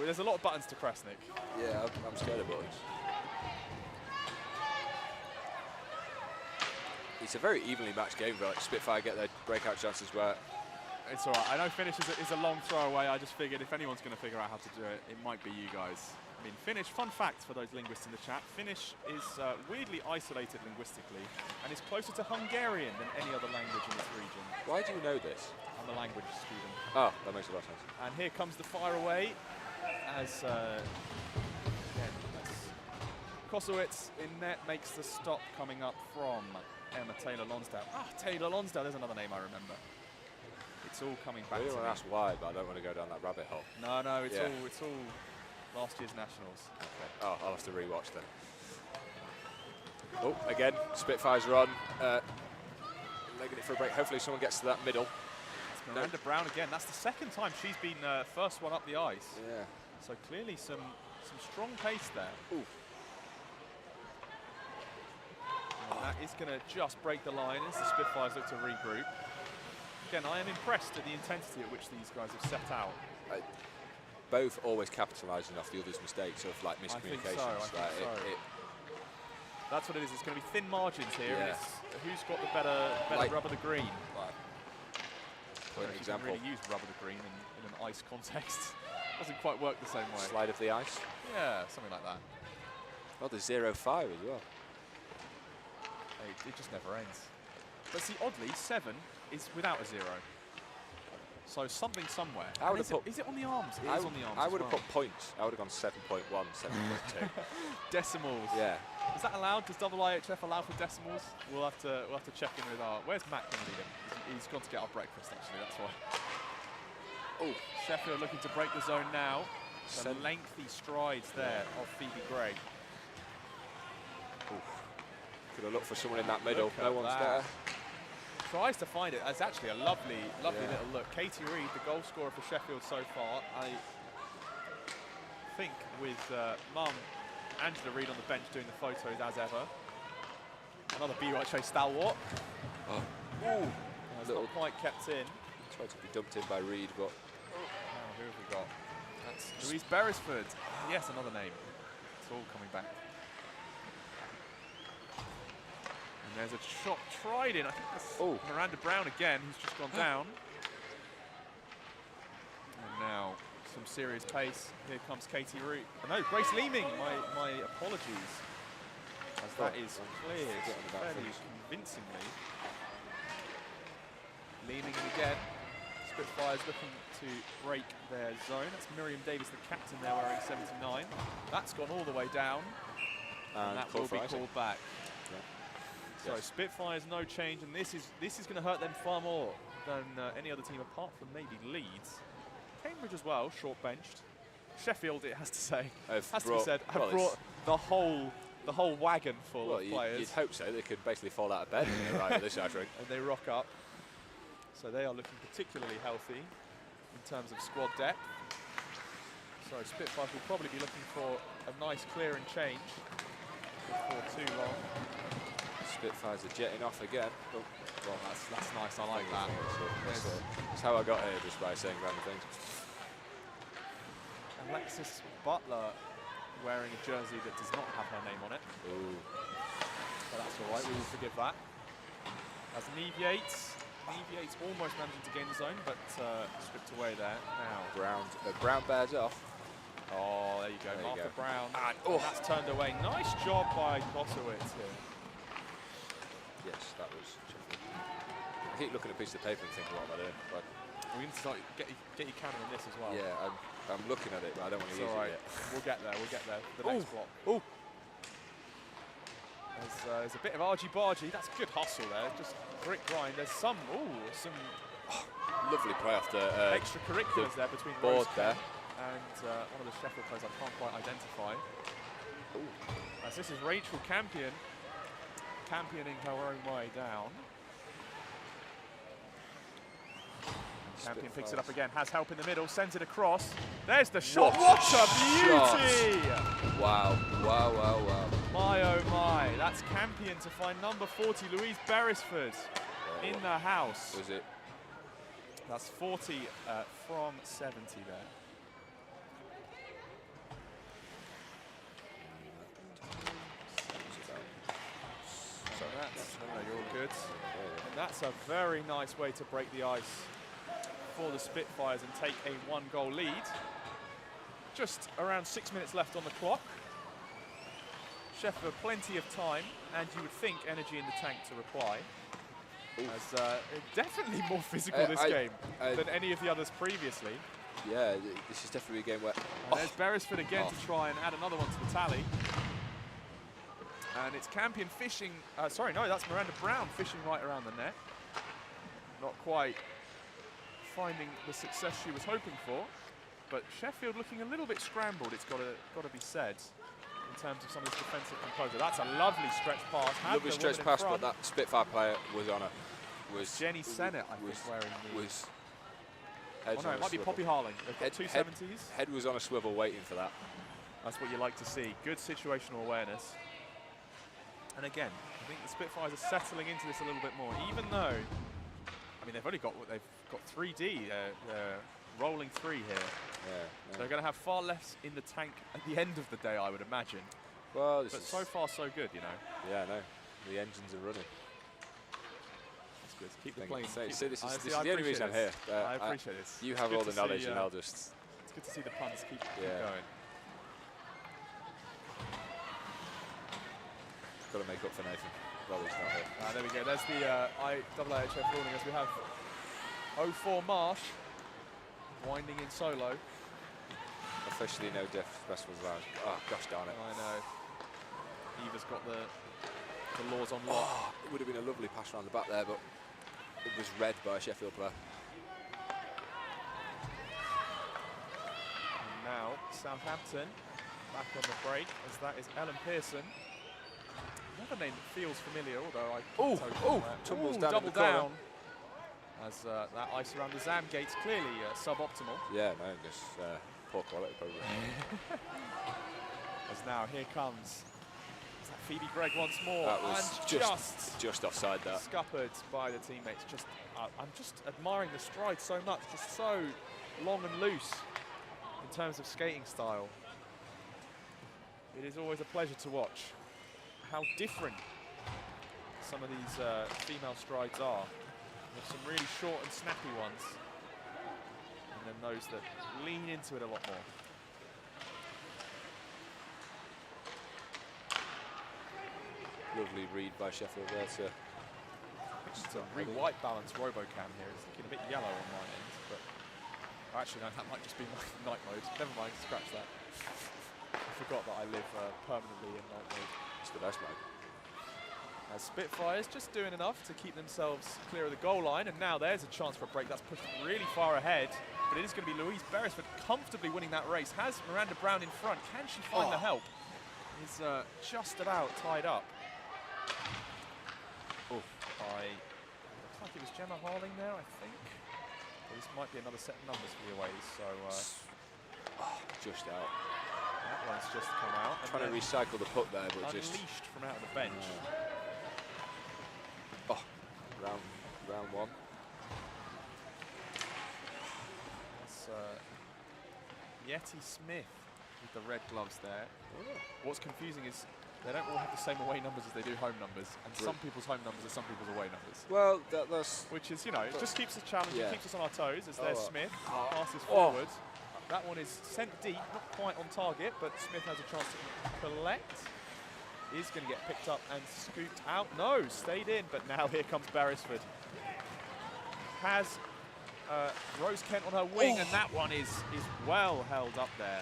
there's a lot of buttons to press, Nick. Yeah, I'm scared of buttons. It's a very evenly matched game, but like Spitfire get their breakout chances where. It's all right. I know Finnish is a long throwaway. I just figured if anyone's going to figure out how to do it, it might be you guys. I mean, Finnish, fun fact for those linguists in the chat, Finnish is weirdly isolated linguistically and is closer to Hungarian than any other language in this region. Why do you know this? I'm a language student. Oh, that makes a lot of sense. And here comes the fire away as again, Kosowicz in net makes the stop coming up from Emma Taylor-Lonsdale. Ah, Taylor-Lonsdale, there's another name I remember. It's all coming back to me. That's why, but I don't want to go down that rabbit hole. No, it's all last year's nationals. Okay. Oh, I'll have to rewatch then. Oh, again, Spitfires are on. Making it for a break. Hopefully someone gets to that middle. It's Miranda Brown again. That's the second time she's been first one up the ice. Yeah. So clearly some strong pace there. Ooh. That is going to just break the line as the Spitfires look to regroup. Again, I am impressed at the intensity at which these guys have set out. Both always capitalising off the other's mistakes of like miscommunications. I think so. That's what it is. It's going to be thin margins here. Yeah. And it's who's got the better rubber the green. For an example, really use rubber the green in an ice context. Doesn't quite work the same way. Slide of the ice. Yeah, something like that. Oh, there's 0-5 as well. It just never ends. But see, oddly, 7 is without a 0. So something somewhere. Is it on the arms? It is on the arms. I would have put points. I would have gone 7.1, 7.2. Decimals. Yeah. Is that allowed? Does IHF allow for decimals? We'll have to check in with our. Where's Matt going to lead him? He's gone to get our breakfast. Actually, that's why. Oh, Sheffield looking to break the zone now. Some lengthy strides there of Phoebe Gray. Could have looked for someone in that middle. No one's there. Tries to find it. It's actually a lovely little look. Katie Reid, the goal scorer for Sheffield so far. I think with Mum, Angela Reid on the bench doing the photos as ever. Another BUIHA stalwart. Oh. It's not quite kept in. Tried to be dumped in by Reid, but. Who have we got? That's Louise Beresford. Yes, another name. It's all coming back. There's a shot tried in. I think that's Miranda Brown again, who's just gone down. And now some serious pace. Here comes Katie Reid. No, Grace Leeming. My apologies. As that is cleared fairly convincingly. Leeming in again. Spitfires looking to break their zone. That's Miriam Davis, the captain there, wearing 79. That's gone all the way down. And that will be called back. So Spitfires no change, and this is going to hurt them far more. than any other team apart from maybe Leeds. Cambridge as well, short-benched. Sheffield, it has to say, have brought the whole wagon full of players. You'd hope so. They could basically fall out of bed when they arrive at this gathering. And they rock up. So they are looking particularly healthy in terms of squad depth. So Spitfires will probably be looking for a nice clear and change before too long. Spitfires are jetting off again. Oh, well, that's nice. I like that. That's how I got here, just by saying random things. Alexis Butler wearing a jersey that does not have her name on it. Ooh. But that's all right. We will forgive that. As Neve Yates almost managing to gain the zone, but stripped away there. Now Brown bears off. Oh, there you go, Martha Brown. And that's turned away. Nice job by Kosowitz here. Yes, that was Sheffield. I keep looking at a piece of paper and thinking, what am I doing? But we need to start get your camera on this as well. Yeah, I'm looking at it, but I don't want to use it yet. We'll get there. The next block. Oh. There's a bit of argy-bargy. That's good hustle there. Just brick grind. There's some lovely play off the extracurriculars there between board Rose there. And one of the Sheffield players I can't quite identify. As this is Rachel championing her own way down. Campion picks it up again, has help in the middle, sends it across. There's the shot. What a beauty! Wow. My oh my, that's Campion to find number 40, Louise Beresford, in the house. Was it? That's 40 from 70 there. You're all good. And that's a very nice way to break the ice for the Spitfires and take a 1-goal lead. Just around 6 minutes left on the clock. Sheffield plenty of time, and you would think energy in the tank to reply. As definitely more physical this game than any of the others previously. Yeah, this is definitely a game where... And there's Beresford again to try and add another one to the tally. And it's Campion fishing, that's Miranda Brown fishing right around the net. Not quite finding the success she was hoping for, but Sheffield looking a little bit scrambled, it's got to be said, in terms of some of this defensive composure. That's a lovely stretch pass. Lovely stretch pass, but that Spitfire player was on Jenny Sennett, I think, wearing the... no, it might be Poppy Harling. They've got 270s. Head was on a swivel waiting for that. That's what you like to see. Good situational awareness. And again, I think the Spitfires are settling into this a little bit more, even though, I mean, they've got 3D, rolling 3 here. Yeah. So they're going to have far less in the tank at the end of the day, I would imagine. Well, but so far, so good, you know. Yeah, no, the engines are running. That's good. Keep the plane. This is the only reason I'm here. I appreciate this. You have all the knowledge, and I'll just. It's good to see the puns keep going. Got to make up for Nathan. Well, he's not here. There we go. There's the IAAHF ruling as we have 04 Marsh winding in solo. Officially no Deaf Festivals Lounge. Oh, gosh darn it. I know. Eva's got the laws on lock. Oh, it would have been a lovely pass around the back there, but it was read by a Sheffield player. And now Southampton back on the break, as that is Ellen Pearson. Another name that feels familiar, although I tumbles down double in the corner. down. As that ice around the Zam gate's clearly suboptimal. Yeah, no, just poor quality probably. As now here comes Phoebe Gregg once more. That was just offside that. Scuppered by the teammates. I'm just admiring the stride so much, just so long and loose in terms of skating style. It is always a pleasure to watch how different some of these female strides are. There's some really short and snappy ones, and then those that lean into it a lot more. Lovely read by Sheffield there to... It's a really white balance RoboCam here. It's looking a bit yellow on my end, but actually no, that might just be my night mode. Never mind, scratch that. I forgot that I live permanently in night mode. It's the best mode. Spitfires just doing enough to keep themselves clear of the goal line, and now there's a chance for a break. That's pushed really far ahead, but it is going to be Louise Beresford comfortably winning that race. Has Miranda Brown in front. Can she find the help? Is just about tied up. Looks like it was Gemma Harling there, I think. Well, this might be another set of numbers for the aways, so... just out. That one's just come out. Trying to recycle the puck there, but just... Unleashed from out of the bench. Round one. That's Yeti Smith with the red gloves there. What's confusing is they don't all have the same away numbers as they do home numbers, and some people's home numbers are some people's away numbers. Well, that's... Which is, you know, it just keeps us challenging, keeps us on our toes, as there's Smith, passes Oh. forward. That one is sent deep, not quite on target, but Smith has a chance to collect. Is going to get picked up and scooped out. No, stayed in, but now here comes Beresford. Has Rose Kent on her wing, and that one is well held up there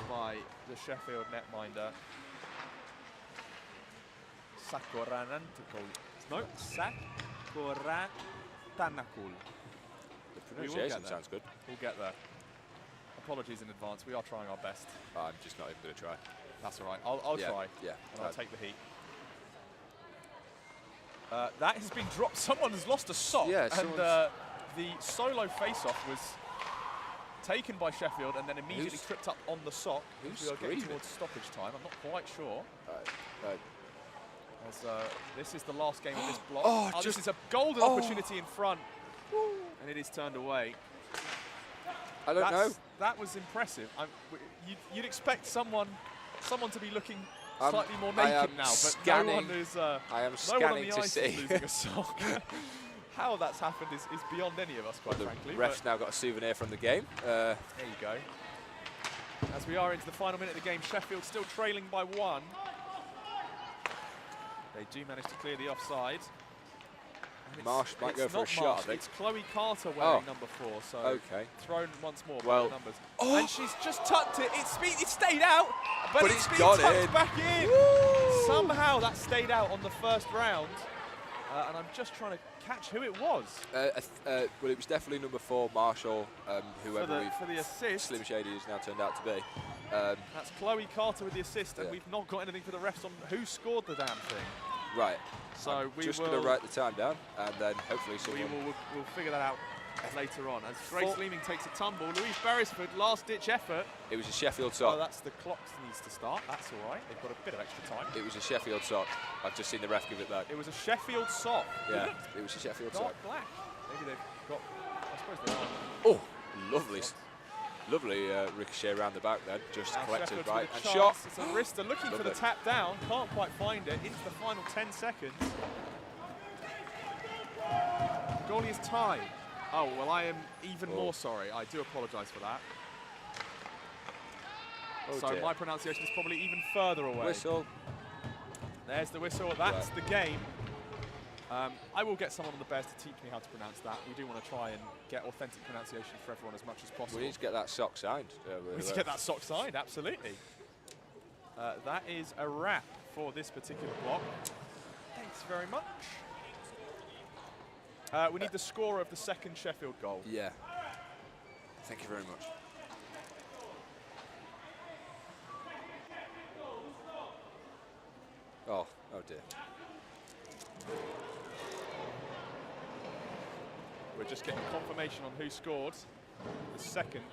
by the Sheffield netminder. Sakoranantikul. No, Sakoratanakul. The pronunciation sounds good. We'll get there. Apologies in advance. We are trying our best. I'm just not even going to try. That's all right. I'll try. Yeah. And I'll take the heat. That has been dropped. Someone has lost a sock. Yeah, and the solo face-off was taken by Sheffield and then immediately tripped up on the sock. Who's We are getting screaming? towards stoppage time. I'm not quite sure. Right. As this is the last game of this block. This is a golden opportunity in front. And it is turned away. I don't know. That was impressive. You'd expect someone to be looking slightly more naked now, but no one is. I am no one on scanning the to ice see. is losing a sock. How that's happened is beyond any of us, quite frankly. The ref's now got a souvenir from the game. There you go. As we are into the final minute of the game, Sheffield still trailing by 1. They do manage to clear the offside. Marsh might go for a shot, I think. It's Chloe Carter wearing number 4, so thrown once more by the numbers. And she's just tucked it. It stayed out, but it's been tucked back in. Woo! Somehow that stayed out on the first round, and I'm just trying to catch who it was. Well, it was definitely number 4, Marshall, whoever for the assist. Slim Shady has now turned out to be. That's Chloe Carter with the assist, and we've not got anything for the refs on who scored the damn thing. Right. So I'm just going to write the time down, and then hopefully someone... We'll figure that out later on. As Grace Leeming takes a tumble, Louise Beresford, last-ditch effort. It was a Sheffield sock. Oh, that's the clock needs to start. That's all right. They've got a bit of extra time. It was a Sheffield sock. I've just seen the ref give it back. It was a Sheffield sock. Yeah, it was a Sheffield sock. Dark black. Maybe they've got... I suppose they are. Oh, lovely ricochet around the back then. Just now collected Sheffield's right with and a shot. It's a wrister looking for the tap down. Can't quite find it. Into the final 10 seconds. Goalie is tied. Oh, well, I am even more sorry. I do apologise for that. So dear. my pronunciation is probably even further away. Whistle. There's the whistle. That's the game. I will get someone on the bears to teach me how to pronounce that. We do want to try and get authentic pronunciation for everyone as much as possible. We need to get that sock signed. We need to get that sock signed, absolutely. That is a wrap for this particular block. Thanks very much. We need the scorer of the second Sheffield goal. Yeah. Thank you very much. Oh dear. We're just getting confirmation on who scored the second.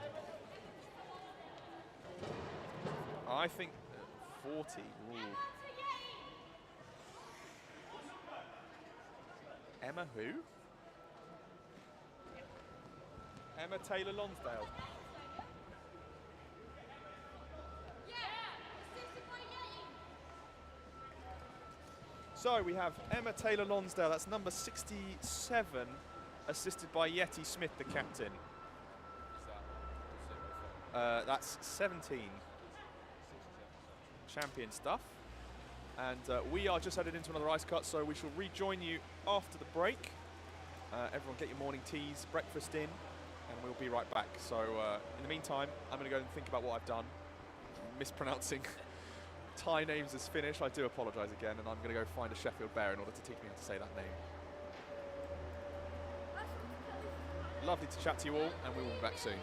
I think 40. Ooh. Emma who? Emma Taylor Lonsdale. So we have Emma Taylor Lonsdale, that's number 67, assisted by Yeti Smith, the captain. That's 17. Champion stuff. And we are just headed into another ice cut, so we shall rejoin you after the break. Everyone get your morning teas, breakfast in, and we'll be right back. So in the meantime, I'm going to go and think about what I've done, mispronouncing Thai names as Finnish, I do apologise again, and I'm going to go find a Sheffield bear in order to teach me how to say that name. Lovely to chat to you all, and we will be back soon.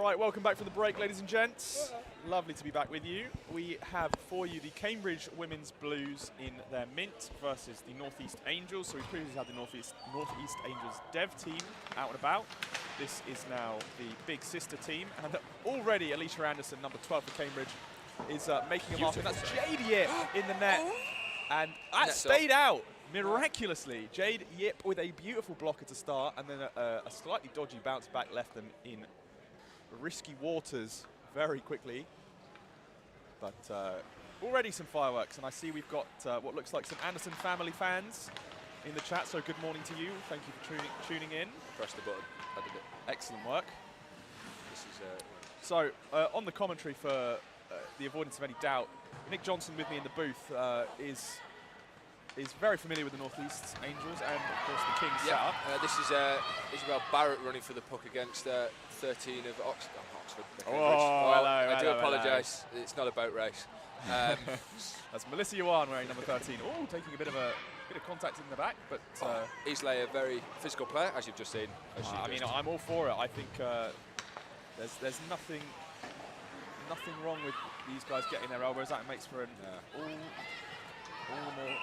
Right, welcome back from the break, ladies and gents. Lovely to be back with you. We have for you the Cambridge Women's Blues in their mint versus the Northeast Angels. So we previously had the Northeast Angels dev team out and about. This is now the big sister team, and already Alicia Anderson, number 12 for Cambridge, is making a mark. And that's Jade Yip in the net, and that stayed out miraculously. Jade Yip with a beautiful blocker to start, and then a slightly dodgy bounce back left them in risky waters very quickly. But already some fireworks, and I see we've got what looks like some Anderson family fans in the chat, so good morning to you. Thank you for tuning in. Press the button. I did it. Excellent work. This is, so on the commentary for the avoidance of any doubt, Nick Johnson with me in the booth is very familiar with the Northeast Angels and of course the Kings setup. This is Isabel Barrett running for the puck against 13 of Oxford. Oh, hello, I do apologise. It's not a boat race. That's Melissa Yuan wearing number 13. Oh, taking a bit of contact in the back, but Islay, a very physical player, as you've just seen. I mean, I'm all for it. I think there's nothing wrong with these guys getting their elbows out. It makes for an all the more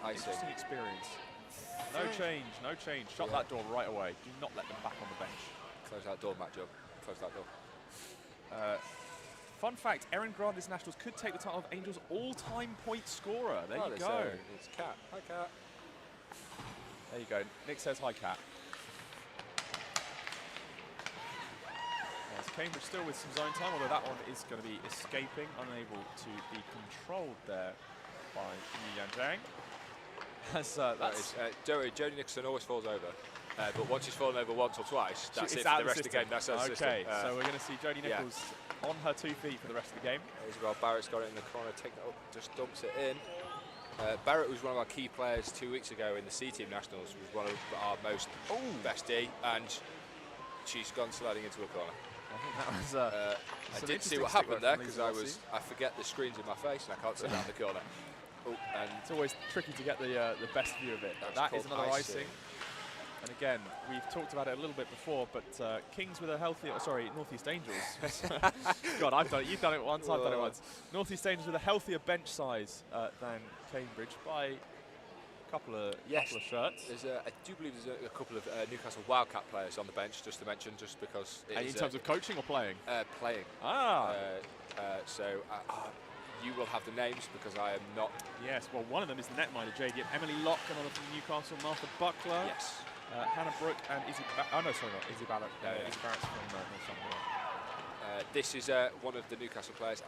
interesting experience. No change. Shut that door right away. Do not let them back on the bench. Close that door, Matt Job. Close that door. Fun fact, Erin Grande's Nationals could take the title of Angels all-time point scorer. There you go. It's Kat. Hi, Kat. There you go. Nick says hi, Kat. Yes, Cambridge still with some zone time, although that one is going to be escaping, unable to be controlled there by Yu Yan Zhang. Jodie Nicholson always falls over. But once she's fallen over once or twice, that's it for the rest of the game. That's her system. Okay, so we're going to see Jodie Nichols on her 2 feet for the rest of the game. Isabel Barrett's got it in the corner, take that up, just dumps it in. Barrett was one of our key players 2 weeks ago in the C-Team Nationals, was one of our most bestie, and she's gone sliding into a corner. I think that was I did see what happened there, because I forget the screen's in my face and I can't see around the corner. Oh, and it's always tricky to get the best view of it. That is another icing. And again, we've talked about it a little bit before, but Kings with a healthier, Northeast Angels. God, I've done it. You've done it once, I've done it once. Northeast Angels with a healthier bench size than Cambridge by a couple of shirts. I do believe there's a couple of Newcastle Wildcat players on the bench, just to mention, just because. In terms of coaching or playing? Playing. You will have the names because I am not. Yes, well, one of them is the netminder, Jade Yip. Emily Locke, another from Newcastle, Martha Buckler. Yes. Hannah Brooke and Izzy Barrett Izzy Barrett's from Northampton. This is one of the Newcastle players.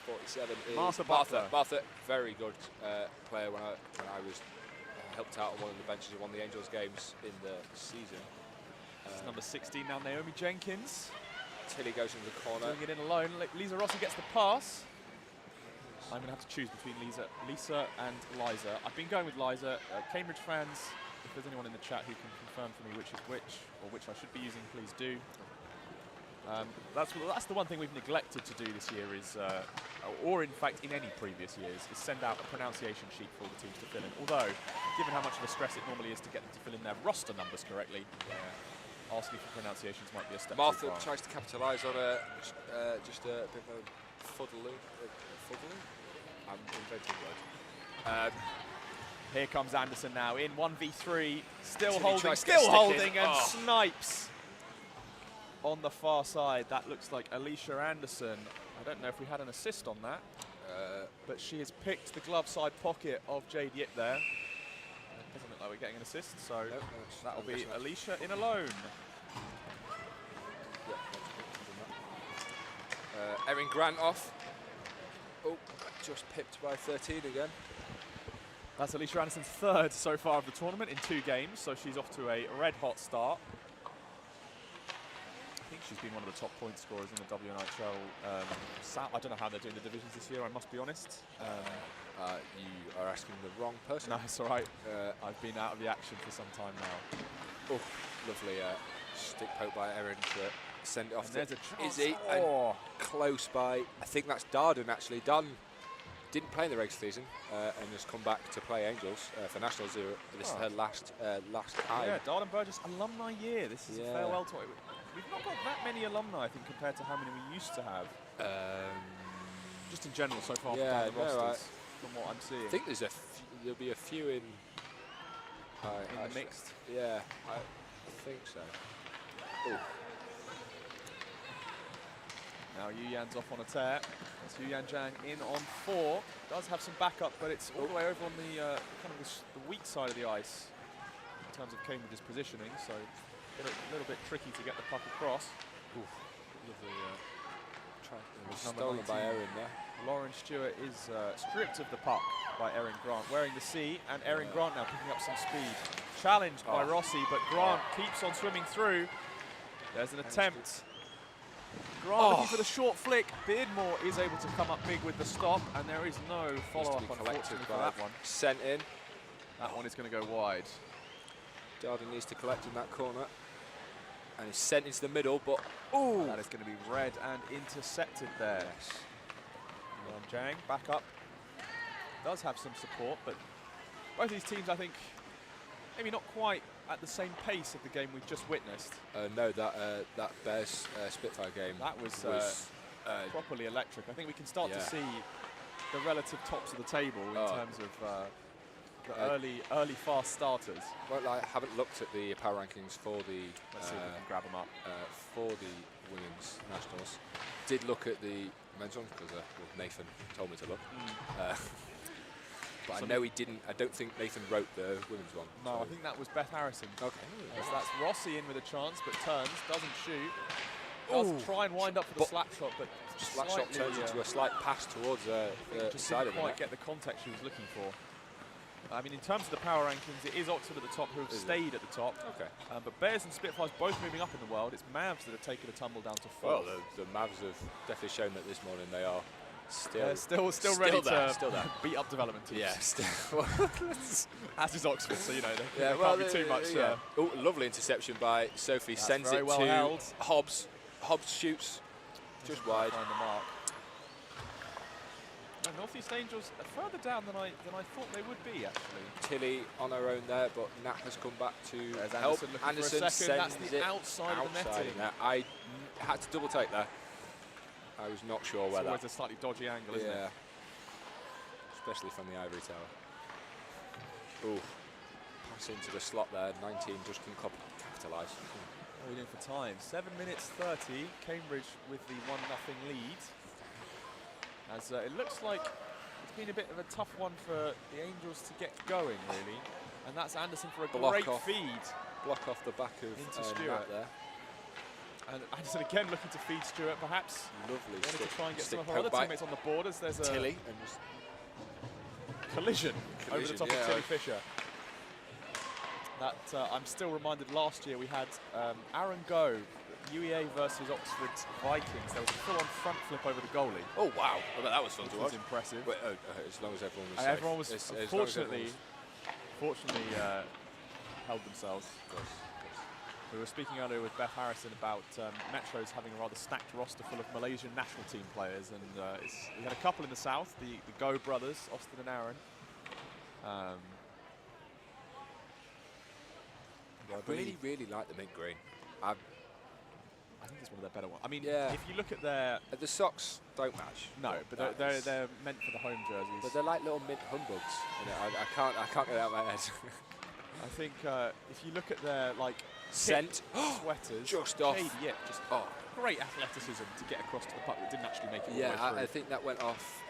47 is Martha Buckler. Martha, very good player when I was helped out on one of the benches of one of the Angels games in the season. Number 16 now, Naomi Jenkins. Tilly goes into the corner. Doing it in alone. Lisa Rossi gets the pass. I'm going to have to choose between Lisa and Liza. I've been going with Liza. Cambridge fans, if there's anyone in the chat who can confirm for me which is which, or which I should be using, please do. That's the one thing we've neglected to do this year is, or in fact in any previous years, is send out a pronunciation sheet for the teams to fill in. Although, given how much of a stress it normally is to get them to fill in their roster numbers correctly, asking for pronunciations might be a step Martha too far. tries to capitalise on just a bit of a fuddling. I'm inventing words. Here comes Anderson now in 1v3, still Tilly holding, and snipes on the far side. That looks like Alicia Anderson. I don't know if we had an assist on that, but she has picked the glove side pocket of Jade Yip there. It doesn't look like we're getting an assist, so that will be Alicia in alone. Erin Grant off. Oh, just pipped by 13 again. That's Alicia Anderson's third so far of the tournament in 2 games, so she's off to a red-hot start. I think she's been one of the top point scorers in the WNHL. I don't know how they're doing the divisions this year, I must be honest. You are asking the wrong person. No, it's all right. I've been out of the action for some time now. Oh, lovely stick poke by Erin to send it off and to there's a chance. Izzy. And close by, I think that's Darden actually. Darden didn't play in the regular season and has come back to play Angels for Nationals. This is her last time. Yeah, Darden Burgess alumni year. This is a farewell tour. We've not got that many alumni, I think, compared to how many we used to have. Just in general so far Yeah, down the rosters, from what I'm seeing. I think there'll be a few in the mixed. Yeah, I think so. Ooh. Now Yu Yan's off on a tear. That's Yu Yan Zhang in on 4. Does have some backup, but it's all the way over on the kind of the weak side of the ice in terms of Cambridge's positioning. So a little bit tricky to get the puck across. Lovely try. Stolen by Erin there. Lauren Stewart is stripped of the puck by Erin Grant, wearing the C, and Erin Grant now picking up some speed. Challenged by Rossi, but Grant keeps on swimming through. There's an attempt. Grant looking for the short flick. Beardmore is able to come up big with the stop, and there is no follow-up, unfortunately, for that one. Sent in. That one is going to go wide. Darden needs to collect in that corner. And he's sent into the middle, but that is going to be read and intercepted there. Yes. Zhang back up. Does have some support, but both these teams, I think, maybe not quite at the same pace of the game we've just witnessed. No, that Bears Spitfire game that was properly electric. I think we can start to see the relative tops of the table in terms of the early fast starters. Well, I haven't looked at the power rankings for the. Let's see if we can grab them up. For the women's nationals. Did look at the men's one because Nathan told me to look. But so I know he didn't. I don't think Nathan wrote the women's one. No, I think that was Beth Harrison. Okay. So that's Rossi in with a chance, but turns, doesn't shoot. Does try and wind up for the slap shot, but slap shot turns into a slight pass towards the just side didn't of quite get the context she was looking for. I mean, in terms of the power rankings, it is Oxford at the top who have stayed at the top. Okay. But Bears and Spitfires both moving up in the world. It's Mavs that have taken a tumble down to 4. Well, the Mavs have definitely shown that this morning they are still ready still to beat up development teams. Yeah, still. As is Oxford, so you know they well, can't be too much. Oh, lovely interception by Sophie. That's sends it well to held. Hobbs. Hobbs shoots just wide. Find the mark. No, North East Angels are further down than I thought they would be, actually. Tilly on her own there, but Nat has come back to help. Anderson for a second. That's the outside of the netting. I had to double take there. I was not sure where that. It's always a slightly dodgy angle, isn't it? Especially from the ivory tower. Ooh, pass into the slot there. 19 just couldn't capitalise. What are we doing for time? 7 minutes 30. Cambridge with the 1-0 lead. As it looks like it's been a bit of a tough one for the Angels to get going, really. And that's Anderson for a great feed. Block off the back of into Stewart there. And Anderson again looking to feed Stewart, perhaps. Lovely. Wanted to try and get some of our other teammates on the borders. There's a Tilly. collision over the top of Tilly Fisher. That I'm still reminded last year we had Aaron Go, UEA versus Oxford Vikings. There was a full-on front flip over the goalie. Oh wow! I bet that was fun to watch. It was impressive. Wait, as long as everyone was safe. Everyone was fortunately held themselves. We were speaking earlier with Beth Harrison about Metros having a rather stacked roster full of Malaysian national team players, and we had a couple in the south, the Go brothers, Austin and Aaron. I really like the mint green. I think it's one of their better ones. I mean, yeah. If you look at their... The socks don't match. No, but they're meant for the home jerseys. But they're like little mint humbugs. You know, I can't get it out of my head. I think if you look at their scent sweaters, just off. Just great athleticism to get across to the puck that didn't actually make it all the way through. I think that went off.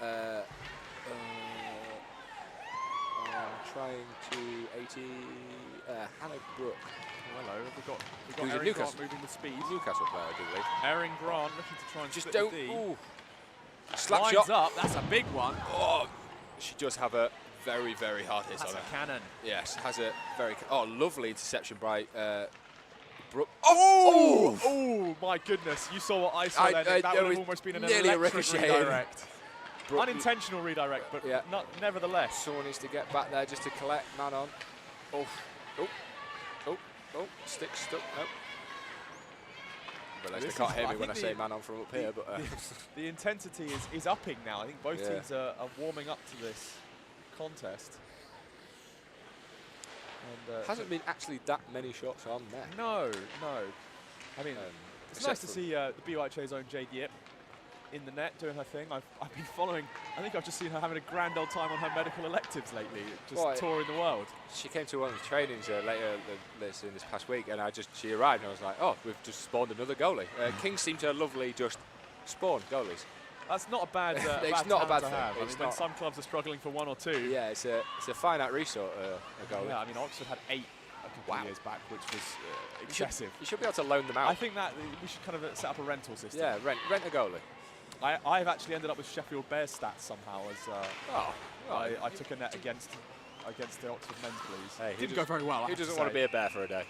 Trying to 80. Hannah Brooke. Hello, we've got Erin Grant moving the speed. Newcastle player, I do believe. Erin Grant looking to try and just split don't. the D. Ooh. Slap Lines shot up. That's a big one. Oh, she does have a very, very hard hit on her. That's a cannon. Yes, has a very. Lovely interception by Brooke. Oh, my goodness! You saw what I saw there. That would have almost been an electric redirect. Unintentional redirect, but nevertheless. Someone needs to get back there just to collect. Man on. Stick stuck. Nope. Well, they can't hear me when I say man on from up here, but the intensity is upping now. I think both teams are warming up to this contest. And hasn't been actually that many shots on net. No. I mean, It's nice to see the BUIHA's own Jade Yip in the net doing her thing. I've been following, I think I've just seen her having a grand old time on her medical electives lately, just touring the world. She came to one of the trainings later in this past week, and she arrived and I was like, oh, we've just spawned another goalie. Kings seem to lovely just spawn goalies. That's not a bad it's not a bad thing. I mean, when some clubs are struggling for 1 or 2. Yeah, it's a finite resource, a goalie. Yeah, I mean, Oxford had 8 a couple of years back, which was excessive. You should be able to loan them out. I think that we should kind of set up a rental system. Yeah, rent a goalie. I've actually ended up with Sheffield Bears stats somehow as I took a net against the Oxford men's Blues. Hey, didn't go very well. Who doesn't want to be a Bear for a day?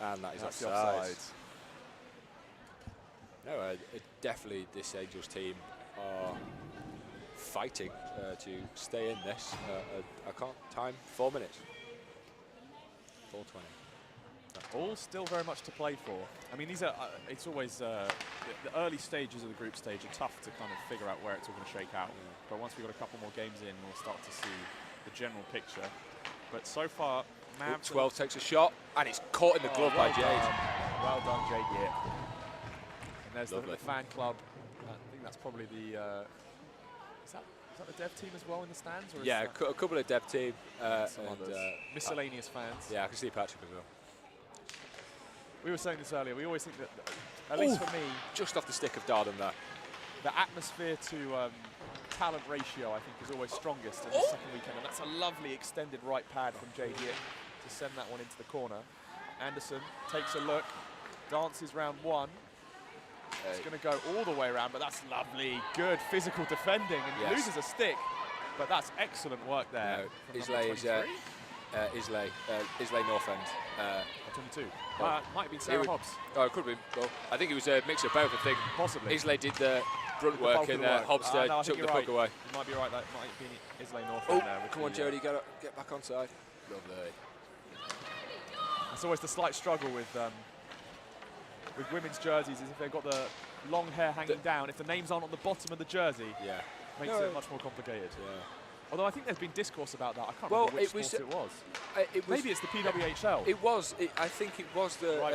And that is offside. No, definitely this Angels team are fighting to stay in this. I can't time 4 minutes. 4:20. All still very much to play for. I mean, these are. It's always the early stages of the group stage are tough to kind of figure out where it's all going to shake out. Yeah. But once we've got a couple more games in, we'll start to see the general picture. But so far, 12 takes a shot, and it's caught in the glove by Jade. Well done, Jade. Yeah. And there's the fan club. I think that's probably the. Is that the dev team as well in the stands? Or yeah, a couple of dev team and miscellaneous fans. Yeah, I can see Patrick as well. We were saying this earlier. We always think that, at least for me, just off the stick of Darden there. The atmosphere to talent ratio, I think, is always strongest in the second weekend, and that's a lovely extended right pad from Jade Yip to send that one into the corner. Anderson takes a look, dances round 1. It's going to go all the way around, but that's lovely, good physical defending, and he loses a stick, but that's excellent work there. No, Islay North End. 22. Might have been Sarah Hobbs. Oh, it could have been. Well, I think it was a mix of both. I think possibly Islay did the brunt work and Hobbs took the puck away. You might be right. That might have been Islay North End there. Come on, Jody, get back on side. Lovely. It's always the slight struggle with women's jerseys is if they've got the long hair hanging down. If the names aren't on the bottom of the jersey, makes it much more complicated. Yeah. Although I think there's been discourse about that. I can't remember which sport it was. Maybe it's the PWHL. It was. I think it was the. Right,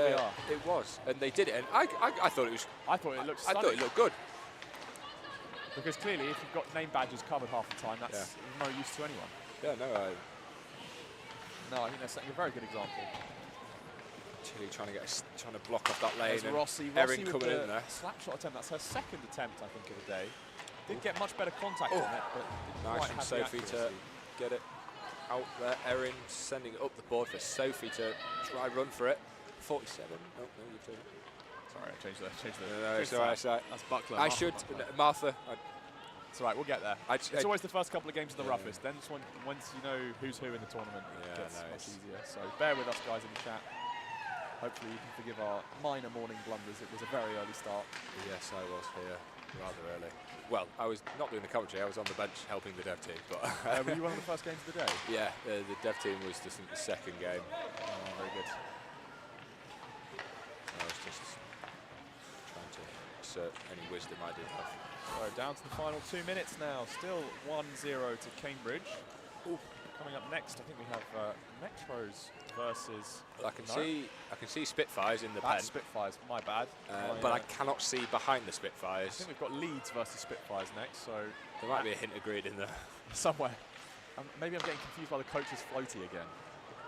it was, and they did it. And I thought it was. I thought it looked stunning. I thought it looked good. Because clearly, if you've got name badges covered half the time, that's no use to anyone. Yeah, no. No, I think they're setting a very good example. Chile trying to block off that lane. There's Rossi Erin coming in there. Slap shot attempt. That's her second attempt, I think, of the day. Did get much better contact on it, but nice from Sophie to get it out there. Erin sending it up the board for Sophie to try run for it. 47. Oh, no, you've done it. Sorry, I changed the. No, it's all right. That's Buckler. Martha. It's all right, we'll get there. It's always the first couple of games of the roughest. Then once you know who's who in the tournament, it gets much easier. So bear with us, guys, in the chat. Hopefully you can forgive our minor morning blunders. It was a very early start. Yes, I was here rather early. Well, I was not doing the commentary. I was on the bench helping the dev team. But were you one of the first games of the day? Yeah, the dev team was just the second game. Oh, very good. I was just trying to assert any wisdom I did have. So down to the final 2 minutes now. Still 1-0 to Cambridge. Ooh. Coming up next, I think we have Metros versus. Well, I can see Spitfires in the pen. Spitfires, my bad. But I cannot see behind the Spitfires. I think we've got Leeds versus Spitfires next, so there might be a hint of green in there somewhere. Maybe I'm getting confused by the coach's floaty again.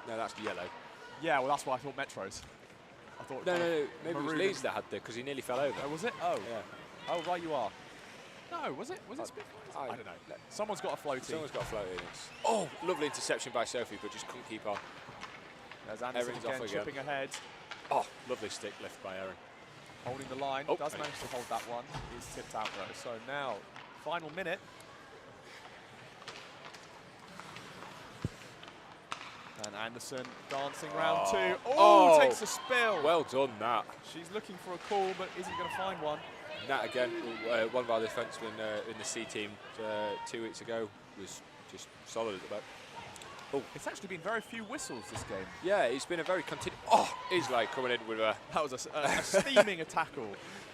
No, that's yellow. Yeah, well, that's why I thought Metros. I thought no, maybe it was Leeds that had the because he nearly fell over. Oh, was it? Oh, yeah. Oh, right, you are. No, was it? Was it Spitfires? I don't know. Someone's got a floaty. Someone's got a floaty. Oh, lovely interception by Sophie, but just couldn't keep on. There's Anderson again, chipping ahead. Oh, lovely stick lift by Erin. Holding the line. Does manage to hold that one. Is tipped out though. So now, final minute. And Anderson dancing round 2. Oh, takes a spill. Well done, Nat. She's looking for a call, but isn't going to find one. Nat again, one of our defensemen in the C team 2 weeks ago, was just solid at the back. Oh, it's actually been very few whistles this game. Yeah, it's been a very continued. Oh, Islay coming in with a. That was a steaming tackle.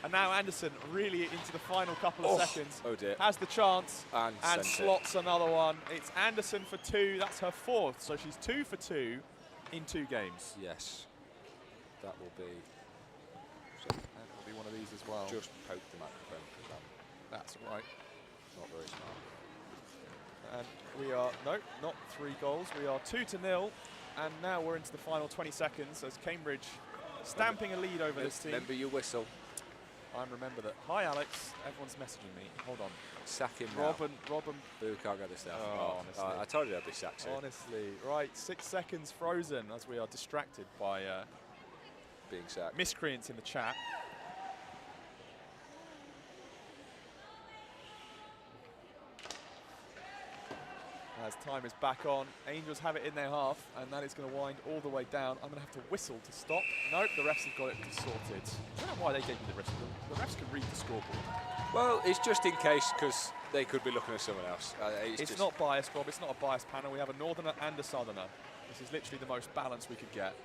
And now Anderson really into the final couple of seconds. Oh dear. Has the chance and slots another one. It's Anderson for 2. That's her 4th. So she's 2 for 2 in 2 games. Yes. That will be. That will be one one of these as well. Just poke the microphone because That's right. not very smart. And we are, no, not 3 goals. We are 2-0. And now we're into the final 20 seconds as Cambridge stamping a lead over this team. Remember your whistle. I remember that. Hi, Alex. Everyone's messaging me. Hold on. Sack him Rob now. and Boo can't get this down. honestly. I told you I'd be sacked soon. Honestly. Right, 6 seconds frozen as we are distracted by Being sacked. miscreants in the chat. As time is back on, Angels have it in their half, and that is going to wind all the way down. I'm going to have to whistle to stop. Nope, the refs have got it sorted. I don't know why they gave me the whistle. The refs can read the scoreboard. Well, it's just in case, because they could be looking at someone else. It's not biased, Rob. It's not a biased panel. We have a northerner and a southerner. This is literally the most balanced we could get.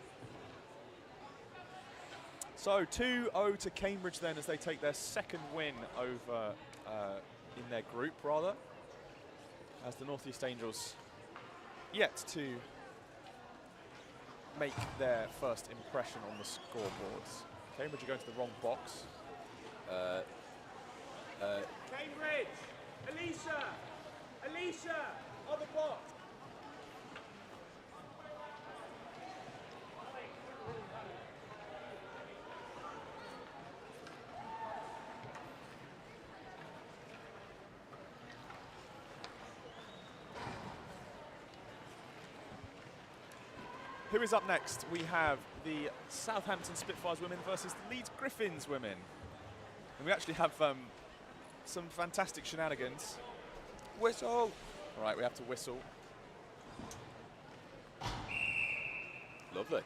So 2-0 to Cambridge then as they take their second win over in their group, rather. As the North East Angels yet to make their first impression on the scoreboards. Cambridge are going to the wrong box. Cambridge! Alicia! On the box! Who is up next? We have the Southampton Spitfires women versus the Leeds Griffins women. And we actually have some fantastic shenanigans. Whistle! All right, we have to whistle. Lovely.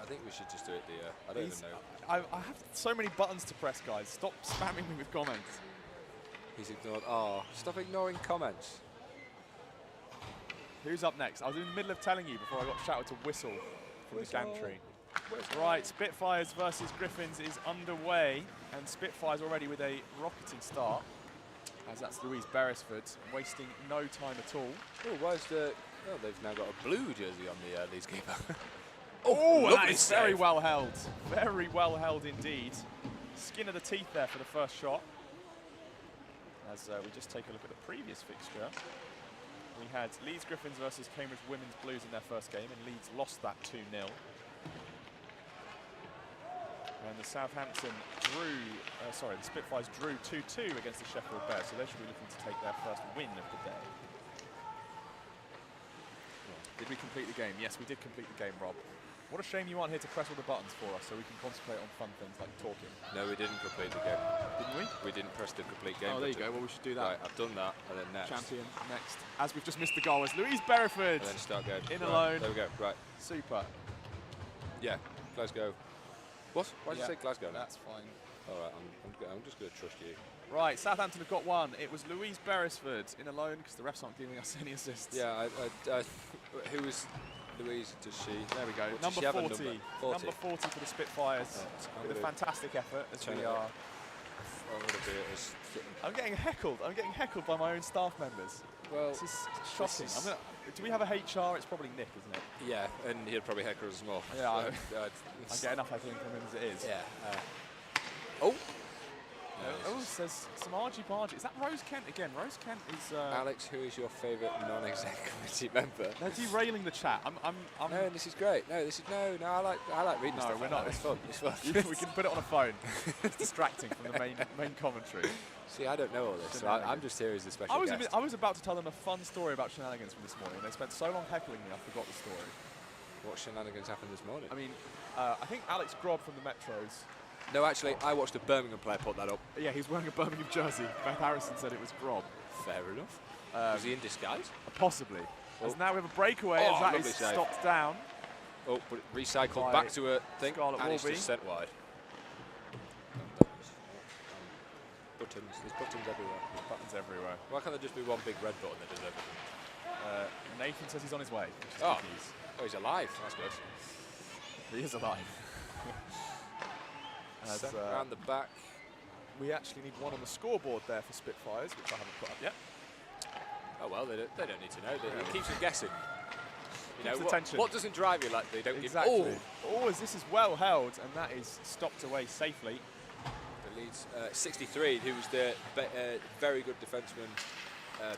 I think we should just do it the, I don't even know. I have so many buttons to press, guys. Stop spamming me with comments. He's ignored. Oh, stop ignoring comments. Who's up next? I was in the middle of telling you before I got shouted to whistle from the gantry. Right, Spitfires versus Griffins is underway, and Spitfires already with a rocketing start, as that's Louise Beresford, wasting no time at all. Oh, why's the... Oh, they've now got a blue jersey on the Leeds keeper. Oh, that is save. very well held. Very well held indeed. Skin of the teeth there for the first shot. As we just take a look at the previous fixture. We had Leeds Griffins versus Cambridge Women's Blues in their first game, and Leeds lost that 2-0. And the Southampton drew, the Spitfires drew 2-2 against the Sheffield Bears, so they should be looking to take their first win of the day. Did we complete the game? Yes, we did complete the game, Rob. What a shame you aren't here to press all the buttons for us so we can concentrate on fun things like talking. No, we didn't complete the game. Didn't we? We didn't press the complete game. Oh, there you go. Well, we should do that. Right, I've done that, and then next. Champion next. As we've just missed the goal, is Louise Bereford. And then start going. In right, alone. There we go. Right. Super. Yeah. Glasgow. What? Why did you say Glasgow now? That's fine. All right. I'm just going to trust you. Right. Southampton have got one. It was Louise Beresford in alone because the refs aren't giving us any assists. Yeah. Who is Louise? Does she? There we go. Does Number she have a 40. number? Number 40 for the Spitfires. With a fantastic effort as we are. I'm getting heckled. I'm getting heckled by my own staff members. Well, this is shocking. Do we have a HR? It's probably Nick, isn't it? Yeah, and he'd probably heckle us more. Yeah, So, I get enough heckling from him as it is. Yeah. Oh. Oh, it says some argy-bargy. Is that Rose Kent again? Rose Kent is... Alex, who is your favourite non-exec committee member? They're derailing the chat. No, this is great. No, I like reading stuff. No, we're not. It's fun. It's fun. We can put it on a phone. It's distracting from the main commentary. See, I don't know all this, so I'm just here as the special guest. I was about to tell them a fun story about shenanigans from this morning. They spent so long heckling me, I forgot the story. What shenanigans happened this morning? I mean, I think Alex Grob from the Metros. No, actually, I watched a Birmingham player put that up. Yeah, he's wearing a Birmingham jersey. Beth Harrison said it was Grob. Fair enough. Was he in disguise? Possibly. Oh. As now we have a breakaway as that is stopped down. Oh, but it recycled back to a thing, and it's just sent wide. Buttons. There's buttons everywhere. There's buttons everywhere. Why can't there just be one big red button that does everything? Nathan says he's on his way. Which is good news. Oh, he's alive. That's good. He is alive. Around the back. We actually need one on the scoreboard there for Spitfires, which I haven't put up yet. Oh well, they don't need to know. It keeps them guessing. You know, attention. what doesn't drive you like they don't Exactly. give. Oh, as this is well held, and that is stopped away safely. The Leeds 63, who was the very good defenseman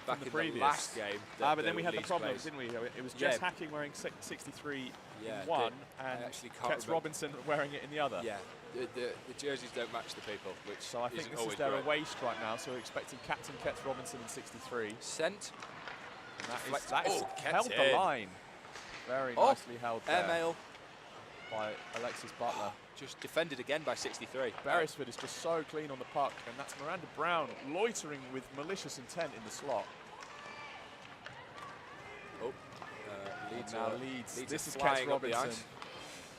back in the last game. But then we had Leeds the problem, played. didn't we? It was Jess Hacking wearing 63 in one, and actually Ketz Robinson wearing it in the other. Yeah, the jerseys don't match the people, which So I think this is always their great. away strike now, so we're expecting Captain Ketz Robinson in 63. Sent. That is held the line. Very nicely held there Airmail. by Alexis Butler. Just defended again by 63. Beresford is just so clean on the puck, and that's Miranda Brown loitering with malicious intent in the slot. Oh, Leeds. Now Leeds. This is Ketz flying up the Robinson.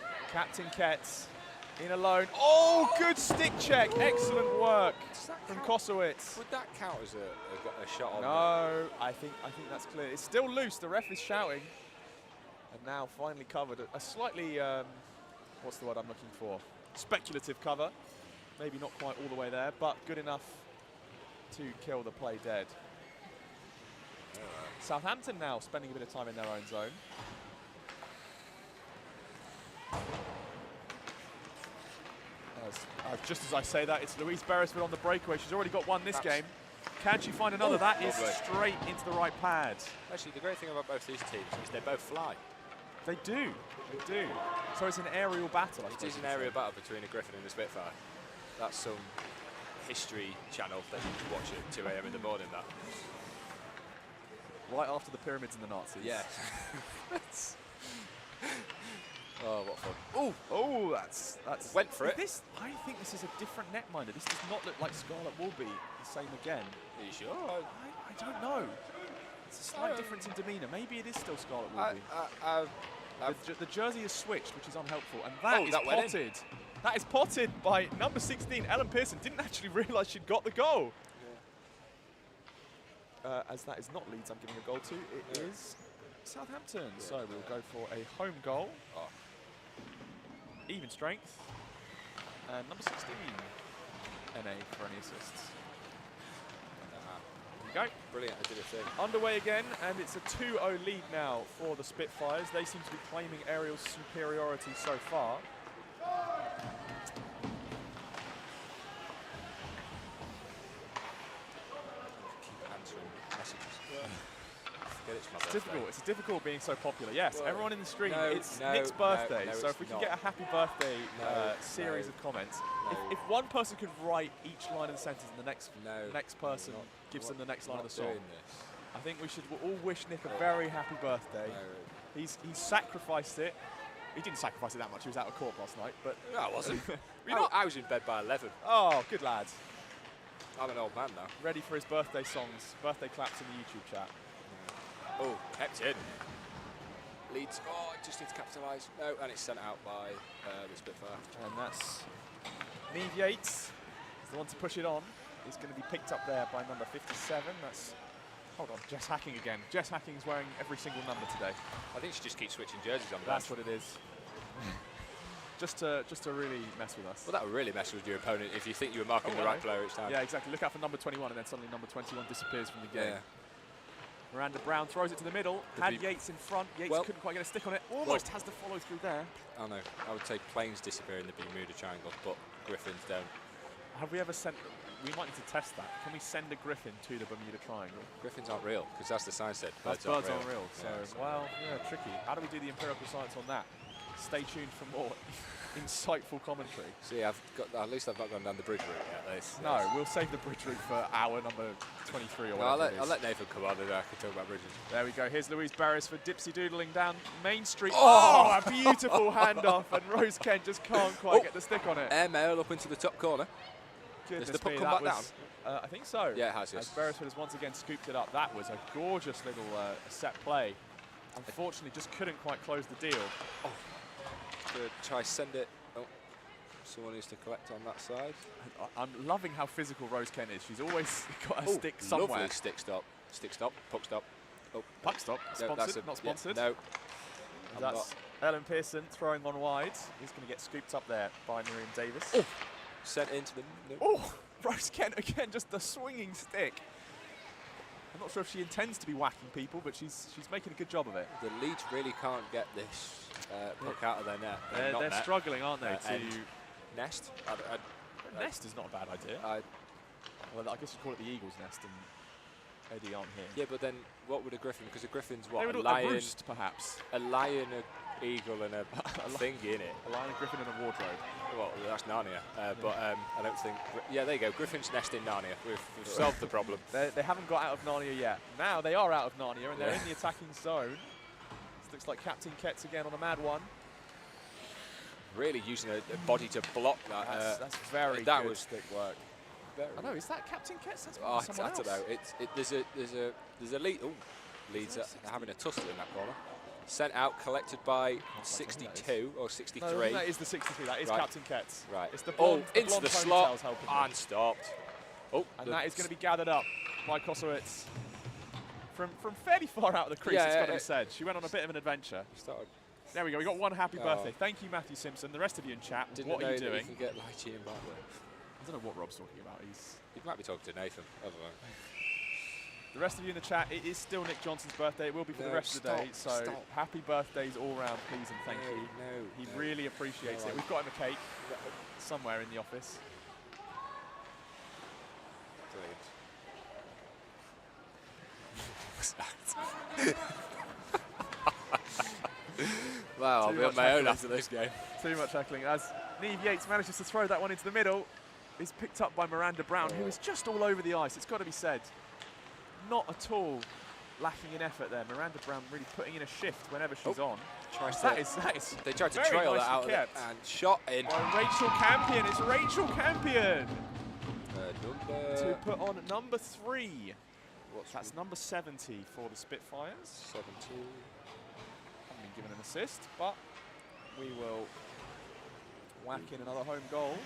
ice. Captain Ketz in alone. Oh, good stick check. Excellent work from Kosowitz. Would that count as a shot on? No, I think that's clear. It's still loose. The ref is shouting. And now finally covered. A slightly, what's the word I'm looking for? Speculative cover. Maybe not quite all the way there, but good enough to kill the play dead. Southampton now spending a bit of time in their own zone. Just as I say that, it's Louise Beresford on the breakaway. She's already got one this game. Can she find another? That is straight into the right pad. Actually, the great thing about both these teams is they both fly. They do. They do. So it's an aerial battle. It is an aerial battle between a Griffin and a Spitfire. That's some history channel that you can watch at 2 AM in the morning. That. Right after the pyramids and the Nazis. Yeah. Oh, what fun. Oh, that's went for it. I think this is a different netminder. This does not look like Scarlet will be the same again. Are you sure? I don't know. It's a slight difference in demeanour. Maybe it is still Scarlet will be. The jersey is switched, which is unhelpful, and that is potted. That is potted by number 16, Ellen Pearson. Didn't actually realise she'd got the goal. Yeah. As that is not Leeds I'm giving a goal to, it is Southampton. Yeah. So we'll go for a home goal. Even strength. And number 16, NA for any assists. There we go. Brilliant, I did a thing. Underway again, and it's a 2-0 lead now for the Spitfires. They seem to be claiming aerial superiority so far. Keep answering messages. It's difficult. It's difficult being so popular. Yes, everyone in the stream. It's Nick's birthday, so if we can get a happy birthday series of comments. If one person could write each line of the sentence, and the next person gives them the next line of the song. I think we should all wish Nick a very happy birthday. He's sacrificed it. He didn't sacrifice it that much. He was out of court last night, but no, I wasn't. I was in bed by 11. Oh, good lad. I'm an old man now. Ready for his birthday songs, birthday claps in the YouTube chat. Oh, kept in. Leeds. Oh, it just needs to capitalise. No, and it's sent out by the Spitfire. And that's Neve Yates. Is the one to push it on. Is going to be picked up there by number 57. That's. Hold on, Jess Hacking again. Jess Hacking's wearing every single number today. I think she just keeps switching jerseys on. That's what it is. just to really mess with us. Well, that would really mess with your opponent if you think you were marking the right player each time. Yeah, exactly. Look out for number 21, and then suddenly number 21 disappears from the game. Yeah. Miranda Brown throws it to the middle. Had Yates in front. Yates couldn't quite get a stick on it. Almost has the follow through there. I know. I would say planes disappear in the Bermuda Triangle, but Griffins don't. Have we ever sent? We might need to test that. Can we send a Griffin to the Bermuda Triangle? Griffins aren't real, because that's the sign said. Birds aren't real. So, tricky. How do we do the empirical science on that? Stay tuned for more insightful commentary. See, at least I've not gone down the bridge route yet. No, we'll save the bridge route for hour number 23 or whatever. I'll let Nathan come on and I can talk about bridges. There we go. Here's Louise Beresford dipsy doodling down Main Street. Oh, a beautiful handoff, and Rose Kent just can't quite get the stick on it. Airmail up into the top corner. Goodness Does the puck me, come back down? I think so. Yeah, it has. Yes. As Beresford has once again scooped it up. That was a gorgeous little set play. Unfortunately, just couldn't quite close the deal. Oh. To try send it. Oh, someone needs to collect on that side. I'm loving how physical Rose Kent is. She's always got a stick somewhere. Lovely stick stop, puck stop. Oh, puck stop. Sponsored, not sponsored. Yeah, no. That's Ellen Pearson throwing one wide. He's going to get scooped up there by Miriam Davis. Oh. Sent into the. Oh, Rose Kent again, just the swinging stick. I'm not sure if she intends to be whacking people, but she's making a good job of it. The Leeds really can't get this puck out of their net. They're struggling, aren't they, to nest? nest is not a bad idea. Well, I guess you'd call it the Eagle's nest, and Eddie aren't here. Yeah, but then what would a griffin? Because a griffin's what? They would A lion, a roost, perhaps. a lion, a eagle, and a thingy in it. A lion, a griffin, and a wardrobe. Well, that's Narnia. But I don't think. Yeah, there you go. Griffin's nest in Narnia. We've solved the problem. They haven't got out of Narnia yet. Now they are out of Narnia, and they're in the attacking zone. This looks like Captain Ketz again on a mad one. Really using a body to block that. That's very that good was stick work. I know. Is that Captain Ketz? That's someone else. I don't know. There's a lead. Oh, Leeds are having a tussle in that corner. Sent out, collected by 62 or 63. No, that is the 63. That is Captain Ketz. Right. It's the blonde, into the slot and stopped. Oh, and that is going to be gathered up by Kosowitz from fairly far out of the crease. It's got to be said. She went on a bit of an adventure. There we go. We got one happy birthday. Thank you, Matthew Simpson. The rest of you in chat. What are you doing? You can get Lighty in back there. I don't know what Rob's talking about. He might be talking to Nathan. I don't know. The rest of you in the chat, it is still Nick Johnson's birthday. It will be for the rest of the day. So happy birthdays all round, please, and thank you. He really appreciates it. We've got him a cake somewhere in the office. Brilliant. Wow, I'll be on my own after this game. Too much heckling. As Neve Yates manages to throw that one into the middle, is picked up by Miranda Brown, who is just all over the ice. It's got to be said. Not at all lacking in effort there. Miranda Brown really putting in a shift whenever she's on. They tried to trail that out and shot in. Rachel Campion. It's Rachel Campion to put on number 3. That's number 70 for the Spitfires. 70. Haven't been given an assist, but we will whack in another home goal.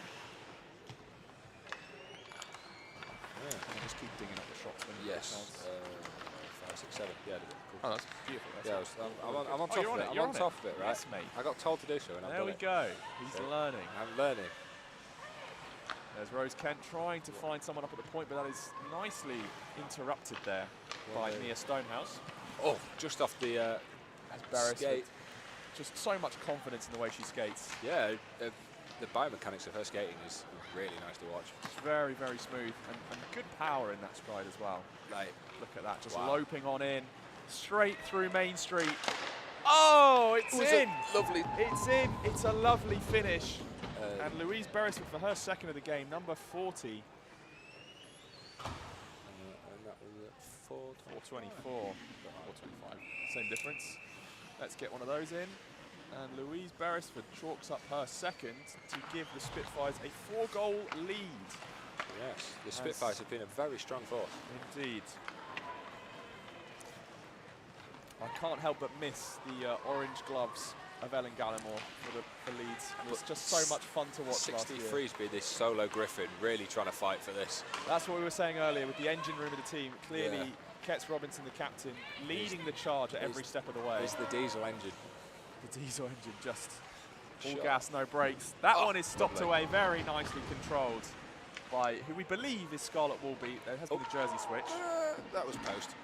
And just keep dinging up the shots when you 5, 6, 7. Yeah, cool. Oh, that's beautiful. That's I'm on top of it. I'm on top of it, right? Yes, mate. I got told to do so, and I've done it. There we go. He's learning. I'm learning. There's Rose Kent trying to find someone up at the point, but that is nicely interrupted there by Mia Stonehouse. Oh, just off the skate. Just so much confidence in the way she skates. Yeah, the biomechanics of her skating is really nice to watch. It's very, very smooth and good power in that stride as well. Like, look at that, just loping on in, straight through Main Street. Oh, it's in! Lovely. It's in. It's a lovely finish. And Louise Beresford for her second of the game, number 40. And that was 424. 425. Same difference. Let's get one of those in. And Louise Beresford chalks up her second to give the Spitfires a 4-goal lead. Yes, the Spitfires have been a very strong force. Indeed. I can't help but miss the orange gloves of Ellen Gallimore for Leeds. It was just so much fun to watch last year. 63's been this solo Griffin really trying to fight for this. That's what we were saying earlier with the engine room of the team. Clearly, Ketz Robinson, the captain, leading the charge at every step of the way. It's the diesel engine. The diesel engine, just all gas, no brakes. That one is stopped away, very nicely controlled by who we believe is Scarlett Wolby. There has been a jersey switch. That was post.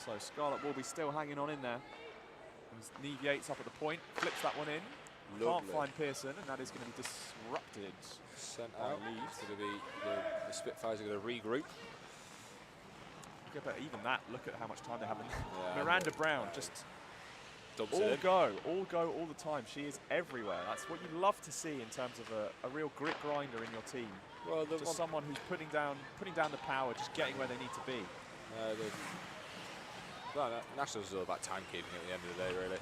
So Scarlett Wolby still hanging on in there. Neve Yates up at the point, flips that one in. Can't find Pearson, and that is going to be disrupted. Sent out. It's going to be the Spitfires are going to regroup. Yeah, but even that, look at how much time they have. Miranda Brown just dumps all go all the time. She is everywhere. That's what you love to see in terms of a real grit grinder in your team. Well, just someone who's putting down the power, just getting where they need to be. Nationals is all about timekeeping at the end of the day, really.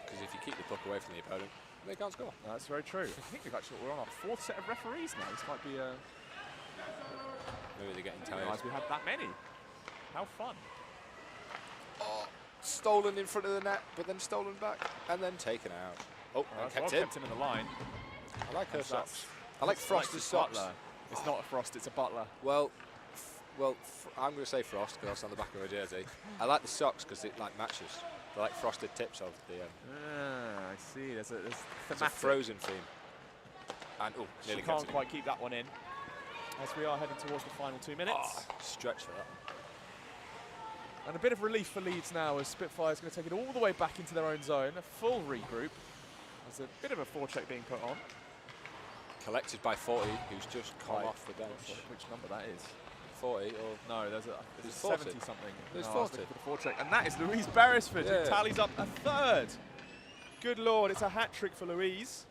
Because if you keep the puck away from the opponent, they can't score. That's very true. I think we're on our 4th set of referees now. This might be a... Maybe they're getting I tired. didn't realise we had that many. How fun. Oh, stolen in front of the net, but then stolen back, and then taken out. Oh, kept in I like her socks. I like Frost's socks. Butler. It's not a Frost, it's a Butler. Well, I'm going to say Frost because that's on the back of her jersey. I like the socks because it matches. They're like frosted tips of the. I see. There's a frozen theme. And she can't quite keep that one in. as we are heading towards the final 2 minutes. Oh, stretch for that. And a bit of relief for Leeds now as Spitfire's going to take it all the way back into their own zone. A full regroup. There's a bit of a forecheck being put on. Collected by 40, who's just come off the bench. Which number that is? 40 or no, there's a 40. 70 something. There's no, 40. For the forecheck, and that is Louise Beresford Yeah. who tallies up a third. Good lord, it's a hat trick for Louise,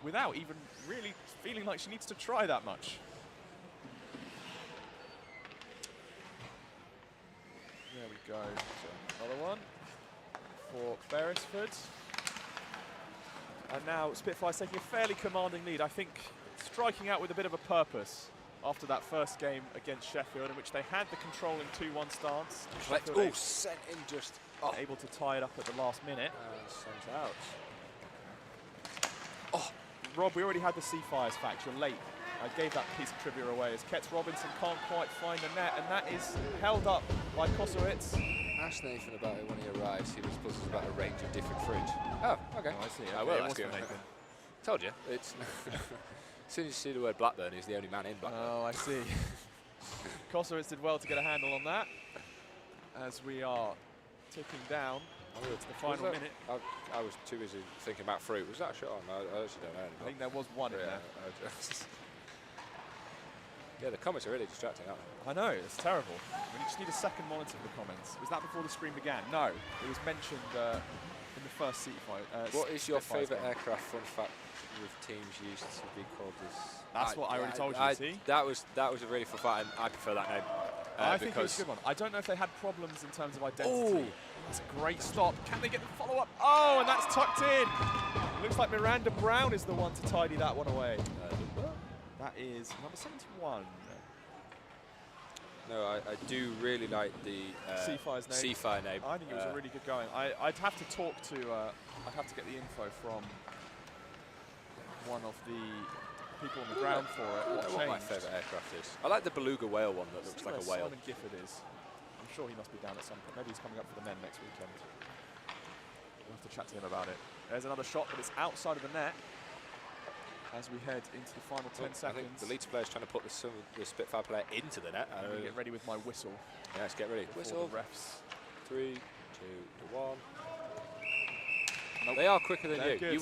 without even really feeling like she needs to try that much. There we go. So another one for Beresford. And now Spitfire's taking a fairly commanding lead. I think striking out with a bit of a purpose after that first game against Sheffield, in which they had the controlling 2-1 stance. Oh, sent in just... Oh. Able to tie it up at the last minute. Sent out. Oh, Rob, we already had the Seafires fact. You're late. I gave that piece of trivia away as Ketz Robinson can't quite find the net, and that is held up by Kosowitz. Asked Nathan about it when he arrives. He was buzzing about a range of different fruit. Oh, okay. Oh, I see. I Okay, will it ask was you. for Nathan. Told you. It's as soon as you see the word Blackburn, he's the only man in Blackburn. Oh, I see. Kosowitz did well to get a handle on that as we are ticking down to the final minute. I was too busy thinking about fruit. Was that a shot on? I actually don't know. I think there was one in there. Yeah, the comments are really distracting, aren't they? I know, it's terrible. We just need a second monitor for the comments. Was that before the screen began? No, it was mentioned in the first seat fight. What is your favourite aircraft fun fact with teams used to be called as? That's what I already told you, see? That was a really fun fact, and I prefer that name. I think it was a good one. I don't know if they had problems in terms of identity. Oh, that's a great stop. Can they get the follow-up? Oh, and that's tucked in. Looks like Miranda Brown is the one to tidy that one away. That is number 71. No, I do really like the Seafire's name. Seafire name. I think it was a really good going. I'd have to talk to, I'd have to get the info from one of the people on the ground for it. What my favourite aircraft is. I like the beluga whale one that looks like a whale. Simon Gifford is. I'm sure he must be down at some point. Maybe he's coming up for the men next weekend. We'll have to chat to him about it. There's another shot, but it's outside of the net as we head into the final 10 seconds. I think the Leeds player's trying to put the Spitfire player into the net. I'm going to get ready with my whistle. Yes, get ready. Whistle. The refs. 3, 2, 1. Nope. They are quicker than you. Good,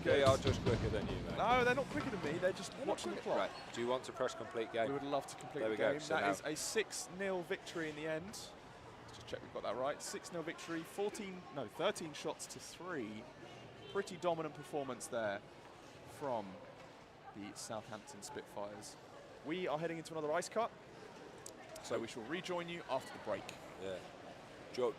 They are just quicker than you, mate. No, they're not quicker than me. They're just watching the clock. Right. Do you want to press complete game? We would love to complete the game. So that is a 6-0 victory in the end. Let's just check we've got that right. 6-0 victory. 13 shots to 3. Pretty dominant performance there from the Southampton Spitfires. We are heading into another ice cut, so we shall rejoin you after the break. Yeah. Joe.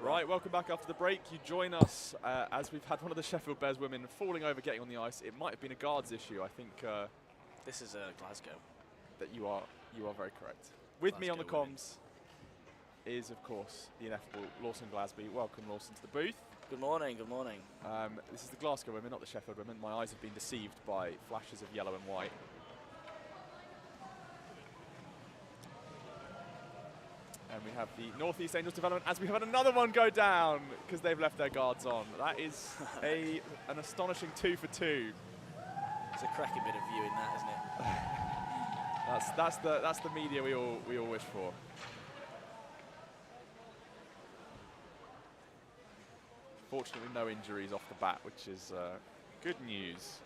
Right, welcome back after the break. You join us as we've had one of the Sheffield Bears women falling over, getting on the ice. It might have been a guards issue. I think this is Glasgow. That you are very correct. With me on the women. comms is, of course, the ineffable Lawson Glasby. Welcome, Lawson, to the booth. Good morning. Good morning. This is the Glasgow women, not the Sheffield women. My eyes have been deceived by flashes of yellow and white. And we have the North East Angels development as we have had another one go down because they've left their guards on. That is an astonishing 2 for 2. It's a cracking bit of viewing that, isn't it? That's the media we all wish for. Fortunately, no injuries off the bat, which is good news.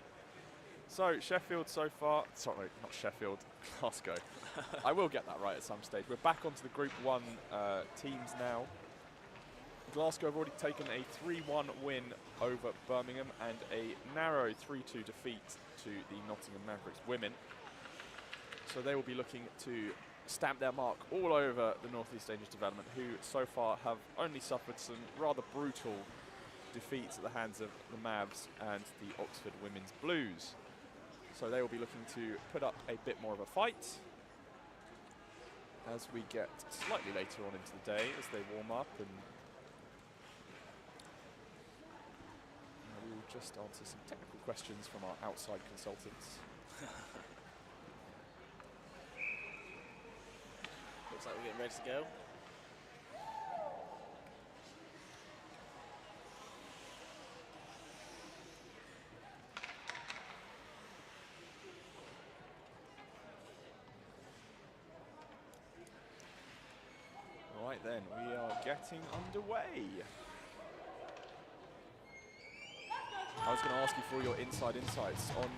So Sheffield so far, sorry, not Sheffield, Glasgow. I will get that right at some stage. We're back onto the Group 1 teams now. Glasgow have already taken a 3-1 win over Birmingham and a narrow 3-2 defeat to the Nottingham Mavericks women. So they will be looking to stamp their mark all over the North East Angels development, who so far have only suffered some rather brutal defeats at the hands of the Mavs and the Oxford Women's Blues. So they will be looking to put up a bit more of a fight as we get slightly later on into the day as they warm up, and we will just answer some technical questions from our outside consultants. Looks like we're getting ready to go. Right then, we are getting underway. I was going to ask you for your inside insights on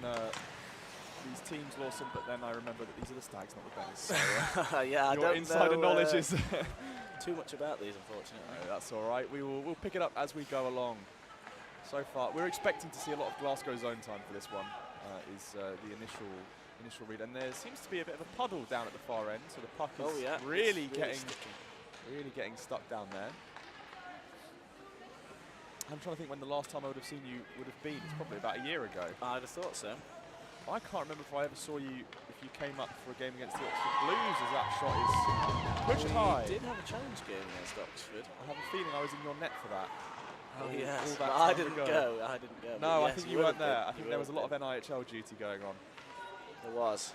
these teams, Lawson, but then I remember that these are the Stags, not the Bears. So, yeah, I your don't insider know, knowledge is too much about these, unfortunately. No, that's all right. We'll pick it up as we go along. So far, we're expecting to see a lot of Glasgow zone time for this one. Is the initial read, and there seems to be a bit of a puddle down at the far end. So the puck is really getting stuck down there. I'm trying to think when the last time I would have seen you would have been. It's probably about a year ago. I'd have thought so. I can't remember if I ever saw you, if you came up for a game against the Oxford Blues as that shot is pushed high. We did have a challenge game against Oxford. I have a feeling I was in your net for that. Oh yes, that I didn't go. No, yes, I think you weren't there. I think there was a lot of NIHL duty going on. There was.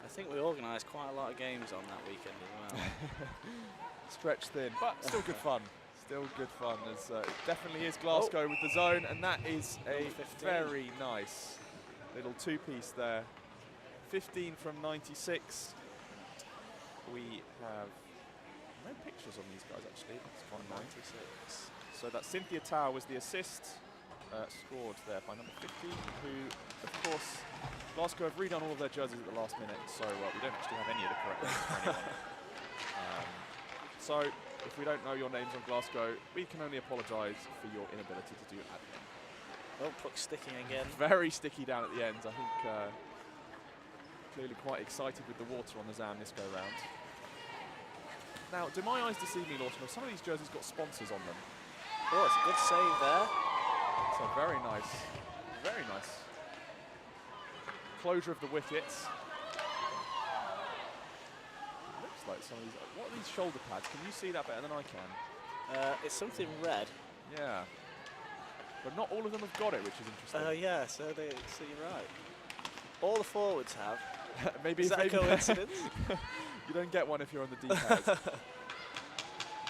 I think we organised quite a lot of games on that weekend as well. Stretched thin, but still good fun. Still good fun, as it definitely is Glasgow with the zone, and that is a very nice little two-piece there. 15 from 96. We have no pictures on these guys, actually. That's quite 96. So that Cynthia Tower was the assist scored there by number 15, who, of course, Glasgow have redone all of their jerseys at the last minute, so we don't actually have any of the correct names for anyone. So if we don't know your names on Glasgow, we can only apologise for your inability to do admin. Oh, puck's sticking again. Very sticky down at the ends. I think clearly quite excited with the water on the Zam this go round. Now, do my eyes deceive me, Lawson? Some of these jerseys got sponsors on them. Oh, it's a good save there. So very nice closure of the wickets. Looks like some of these. What are these shoulder pads? Can you see that better than I can? It's something red. Yeah, but not all of them have got it, which is interesting. Yeah, so you're right. All the forwards have. Maybe is that a coincidence? You don't get one if you're on the D-pad.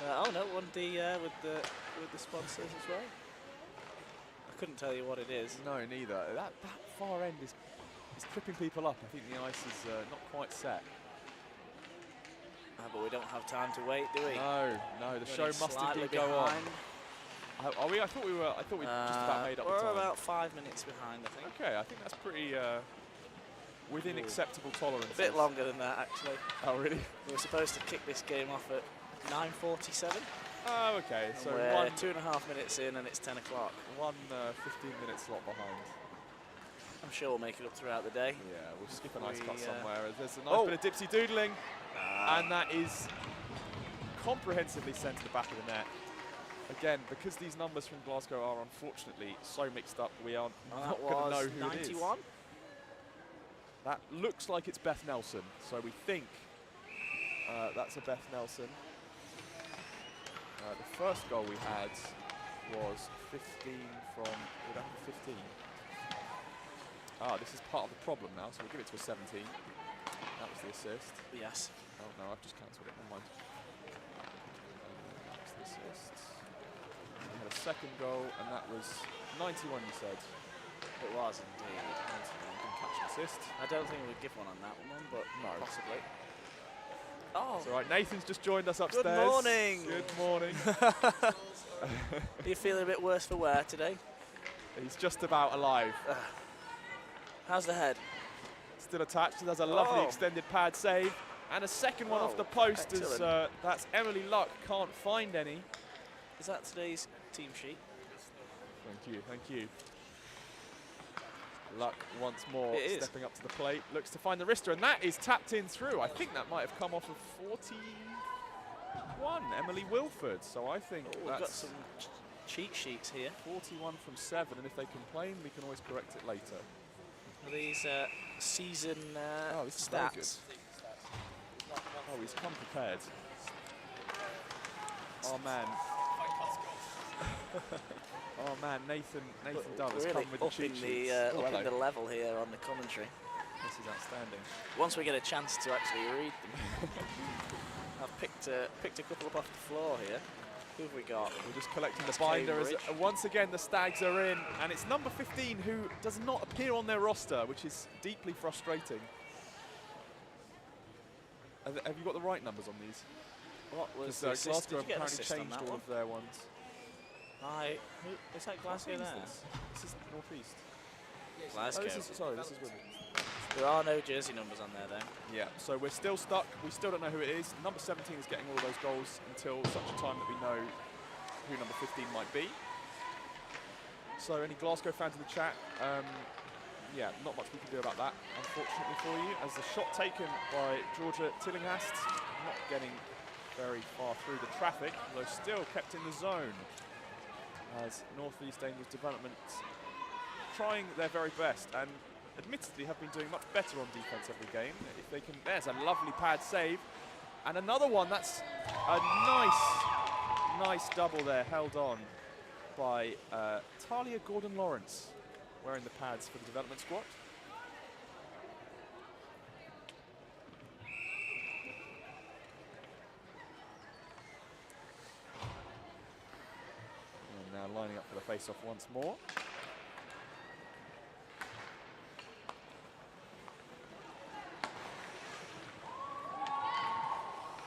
Oh no, 1D with the sponsors as well. I couldn't tell you what it is. No, neither. That far end is tripping people up. I think the ice is not quite set. But we don't have time to wait, do we? No. The show must indeed go on. Are we? I thought we just about made up the time. We're about 5 minutes behind, I think. Okay, I think that's pretty within acceptable tolerance. A bit longer than that, actually. Oh, really? We were supposed to kick this game off at 9:47. Oh, okay. And so we're 2.5 minutes in, and it's 10 o'clock. One 15-minute slot behind. I'm sure we'll make it up throughout the day. Yeah, we'll skip an ice cut somewhere. There's a nice bit of dipsy doodling, and that is comprehensively sent to the back of the net. Again, because these numbers from Glasgow are unfortunately so mixed up, we are Well, not that going to know was who it is. 91. That looks like it's Beth Nelson, so we think that's a Beth Nelson. The first goal we had was 15 from, we'd have 15. Ah, this is part of the problem now, so we'll give it to a 17. That was the assist. Yes. Oh no, I've just cancelled it, never mind. That was the assist. We had a second goal, and that was 91, you said. It was indeed. Didn't catch an assist. I don't think we'd give one on that one, but No. possibly. Oh, It's all right, Nathan's just joined us upstairs. good morning. Good morning. Are you feeling a bit worse for wear today? He's just about alive. How's the head? Still attached, and there's a lovely Oh. extended pad save. And a second one off Oh, the post as excellent. that's Emily Luck, can't find any. Is that today's team sheet? Thank you, thank you. Luck once more It is. stepping up to the plate, looks to find the wrister, and that is tapped in through. I think that might have come off of 41, Emily Wilford. So I think Oh, we've got that's some cheat sheets here. 41 from 7, and if they complain, we can always correct it later. Are these season This is very good. stats? Oh, he's come prepared. Oh man, Nathan Dove has Really come with the cheat upping sheets. the, Oh, upping hello. the level here on the commentary. This is outstanding. Once we get a chance to actually read them. I've picked a couple up off the floor here. Who have we got? We're just collecting the That's binder as Cambridge. once again the Stags are in, and it's number 15 who does not appear on their roster, which is deeply frustrating. Have you got the right numbers on these? What was Because the assist? Glasgow Did have you get an apparently assist on changed that all one? of their ones. Is that Glasgow What there? is this? This is Northeast. Glasgow. Oh, sorry, this is Wimbledon. There are no jersey numbers on there then. Yeah, so we're still stuck. We still don't know who it is. Number 17 is getting all of those goals until such a time that we know who number 15 might be. So any Glasgow fans in the chat, yeah, not much we can do about that, unfortunately for you, as the shot taken by Georgia Tillinghast, not getting very far through the traffic, though still kept in the zone, as North East Angels Development trying their very best, and admittedly have been doing much better on defence every game. If they can, there's a lovely pad save, and another one. That's a nice double there, held on by Talia Gordon-Lawrence, wearing the pads for the development squad. And now lining up for the face-off once more.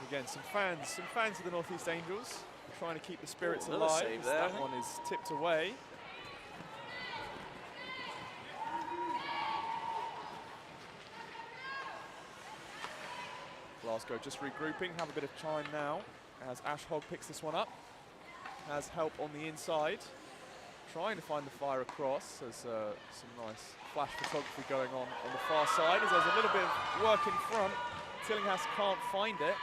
Again, some fans of the North East Angels trying to keep the spirits another alive. save As there, I that think. one is tipped away. Glasgow just regrouping, have a bit of time now as Ash Hogg picks this one up. Has help on the inside, trying to find the fire across. There's some nice flash photography going on the far side as there's a little bit of work in front. Tillinghast can't find it.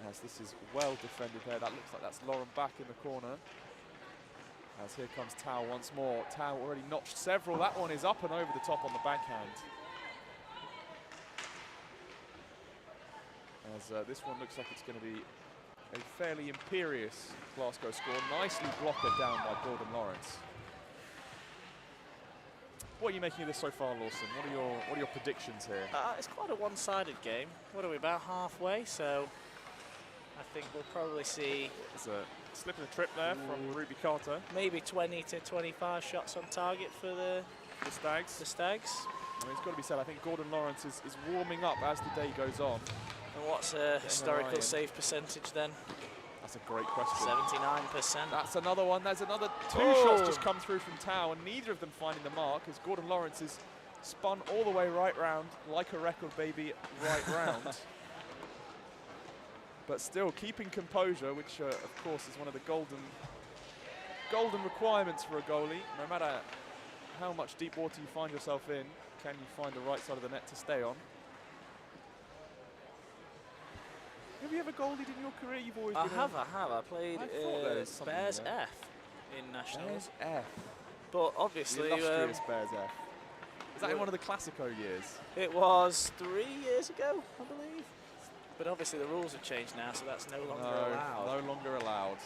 As this is well defended there. That looks like that's Lauren back in the corner. As here comes Tao once more. Tao already notched several. That one is up and over the top on the backhand. As this one looks like it's going to be a fairly imperious Glasgow score. Nicely blockered down by Gordon Lawrence. What are you making of this so far, Lawson? What are your predictions here? It's quite a one-sided game. What are we, about halfway? So I think we'll probably see There's a slip and a trip there from Ruby Carter. maybe 20 to 25 shots on target for the Stags. Stags. I mean, it's got to be said, I think Gordon Lawrence is warming up as the day goes on. And what's a historical save percentage then? That's a great question. 79%. That's another one. There's another two Oh. shots just come through from Tao, and neither of them finding the mark as Gordon Lawrence is spun all the way right round, like a record baby, right round. But still keeping composure, which of course is one of the golden requirements for a goalie. No matter how much deep water you find yourself in, can you find the right side of the net to stay on? Have you ever goalied in your career? You've always I been have. I played I thought there was something Bears there. F in Nationals. Bears F. But obviously, The illustrious Bears F. Was that in well- one of the Classico years? it was 3 years ago, I believe. But obviously the rules have changed now, so that's no longer allowed. No longer allowed.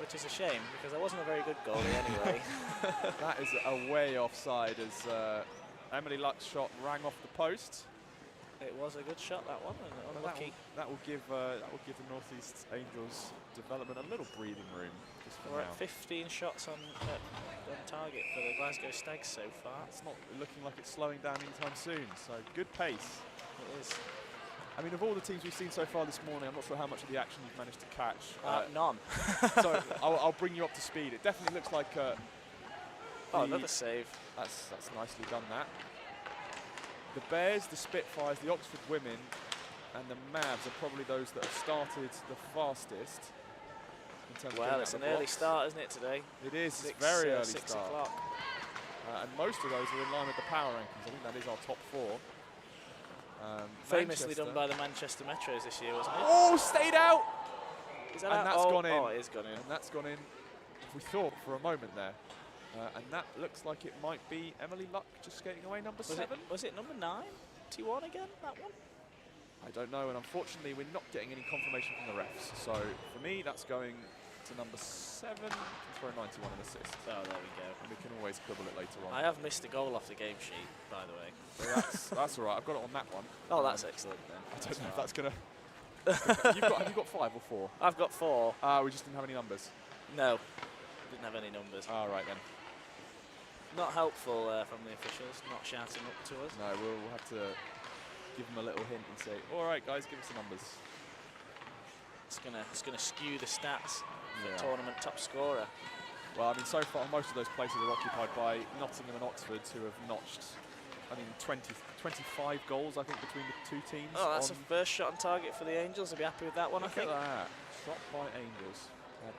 Which is a shame, because I wasn't a very good goalie anyway. That is a way offside as Emily Luck's shot rang off the post. It was a good shot, that one, and But unlucky. that will give the Northeast Angels development a little breathing room just for We're now. at 15 shots on target for the Glasgow Stags so far. It's not looking like it's slowing down anytime soon, so good pace. It is. I mean, of all the teams we've seen so far this morning, I'm not sure how much of the action you've managed to catch. None. So I'll bring you up to speed. It definitely looks like Another save. That's nicely done, that. The Bears, the Spitfires, the Oxford women, and the Mavs are probably those that have started the fastest. In terms of Well, getting it's out an the early blocks. start, isn't it, today? It is. It's very early 6 start. o'clock. And most of those are in line with the power rankings. I think that is our top 4. Famously done Manchester. by the Manchester Metros this year, wasn't it? Oh, stayed out! Is that And out? that's gone in. Oh, it is gone in. And that's gone in, we thought, for a moment there. And that looks like it might be Emily Luck just skating away, number 7. Was it number 9? T1 again, that one? I don't know, and unfortunately we're not getting any confirmation from the refs. So for me, that's going to number 7 for a 91 and assist. Oh, there we go. And we can always quibble it later on. I have missed a goal off the game sheet, by the way. So that's all right. I've got it on that one. Oh, that's excellent then. I don't know if that's gonna. Have you got 5 or 4? I've got 4. We just didn't have any numbers. No, didn't have any numbers. All right then. Not helpful from the officials, not shouting up to us. No, we'll have to give them a little hint and say, all right, guys, give us the numbers. It's gonna skew the stats for Yeah. tournament top scorer. Well, I mean, so far most of those places are occupied by Nottingham and Oxford, who have notched, 25 goals, I think, between the two teams. Oh, that's a first shot on target for the Angels. I'll be happy with that one, I Look think. at that. Shot by Angels.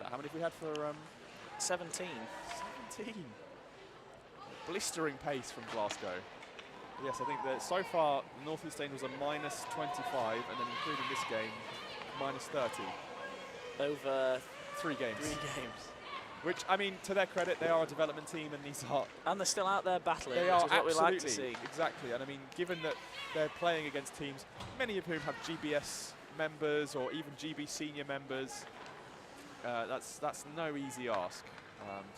How many have we had for 17. 17? Blistering pace from Glasgow. Yes, I think that so far the North East Angels are minus 25, and then including this game, minus 30. Over 3 games. 3 games. Which, I mean, to their credit, they are a development team, and these are... And they're still out there battling, They which are is what we absolutely, like to see. exactly. And I mean, given that they're playing against teams, many of whom have GBS members or even GB senior members, that's no easy ask.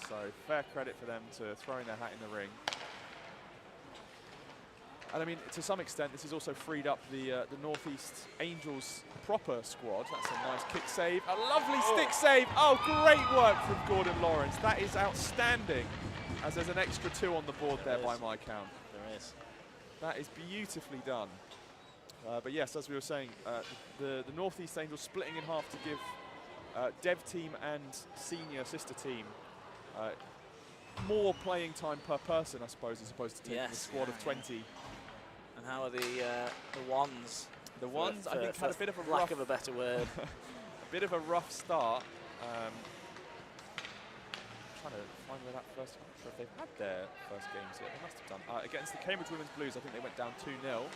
So fair credit for them to throwing their hat in the ring. And I mean, to some extent, this has also freed up the Northeast Angels proper squad. That's a nice kick save, a lovely stick save. Oh, great work from Gordon Lawrence. That is outstanding, as there's an extra 2 on the board there by my count. There is. That is beautifully done. But yes, as we were saying, the Northeast Angels splitting in half to give dev team and senior sister team more playing time per person, I suppose, as opposed to taking a squad of 20. And how are the ones? The ones, I think, had a bit of a lack rough, of a better word. a bit of a rough start. Trying to find where that first. I'm not sure if they've had their first games yet. They must have done. Against the Cambridge Women's Blues, I think they went down 2-0.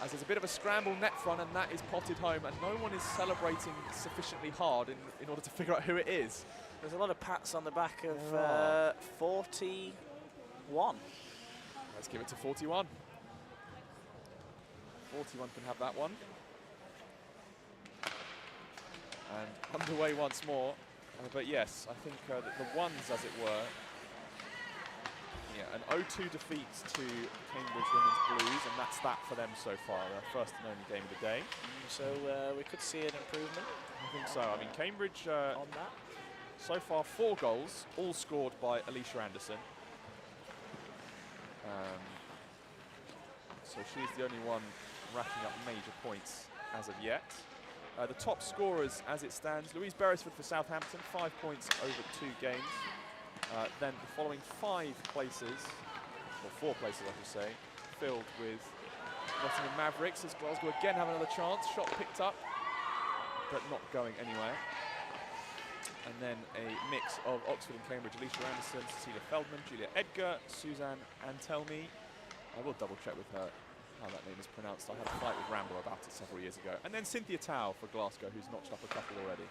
As there's a bit of a scramble net front, and that is potted home, and no one is celebrating sufficiently hard in order to figure out who it is. There's a lot of pats on the back of 41. Let's give it to 41. 41 can have that one. And underway once more. But yes, I think the ones, as it were. Yeah, an 0-2 defeat to Cambridge Women's Blues, and that's that for them so far, their first and only game of the day. So we could see an improvement. I think so. I mean, Cambridge, on that. so far 4 goals, all scored by Alicia Anderson. So she's the only one racking up major points as of yet. The top scorers as it stands, Louise Beresford for Southampton, 5 points over 2 games. Then the following 5 places, or 4 places I should say, filled with Nottingham Mavericks, as Glasgow again have another chance. Shot picked up, but not going anywhere. And then a mix of Oxford and Cambridge, Alicia Anderson, Cecilia Feldman, Julia Edgar, Suzanne Antelmi. I will double check with her how that name is pronounced. I had a fight with Rambo about it several years ago. And then Cynthia Tao for Glasgow, who's notched up a couple already.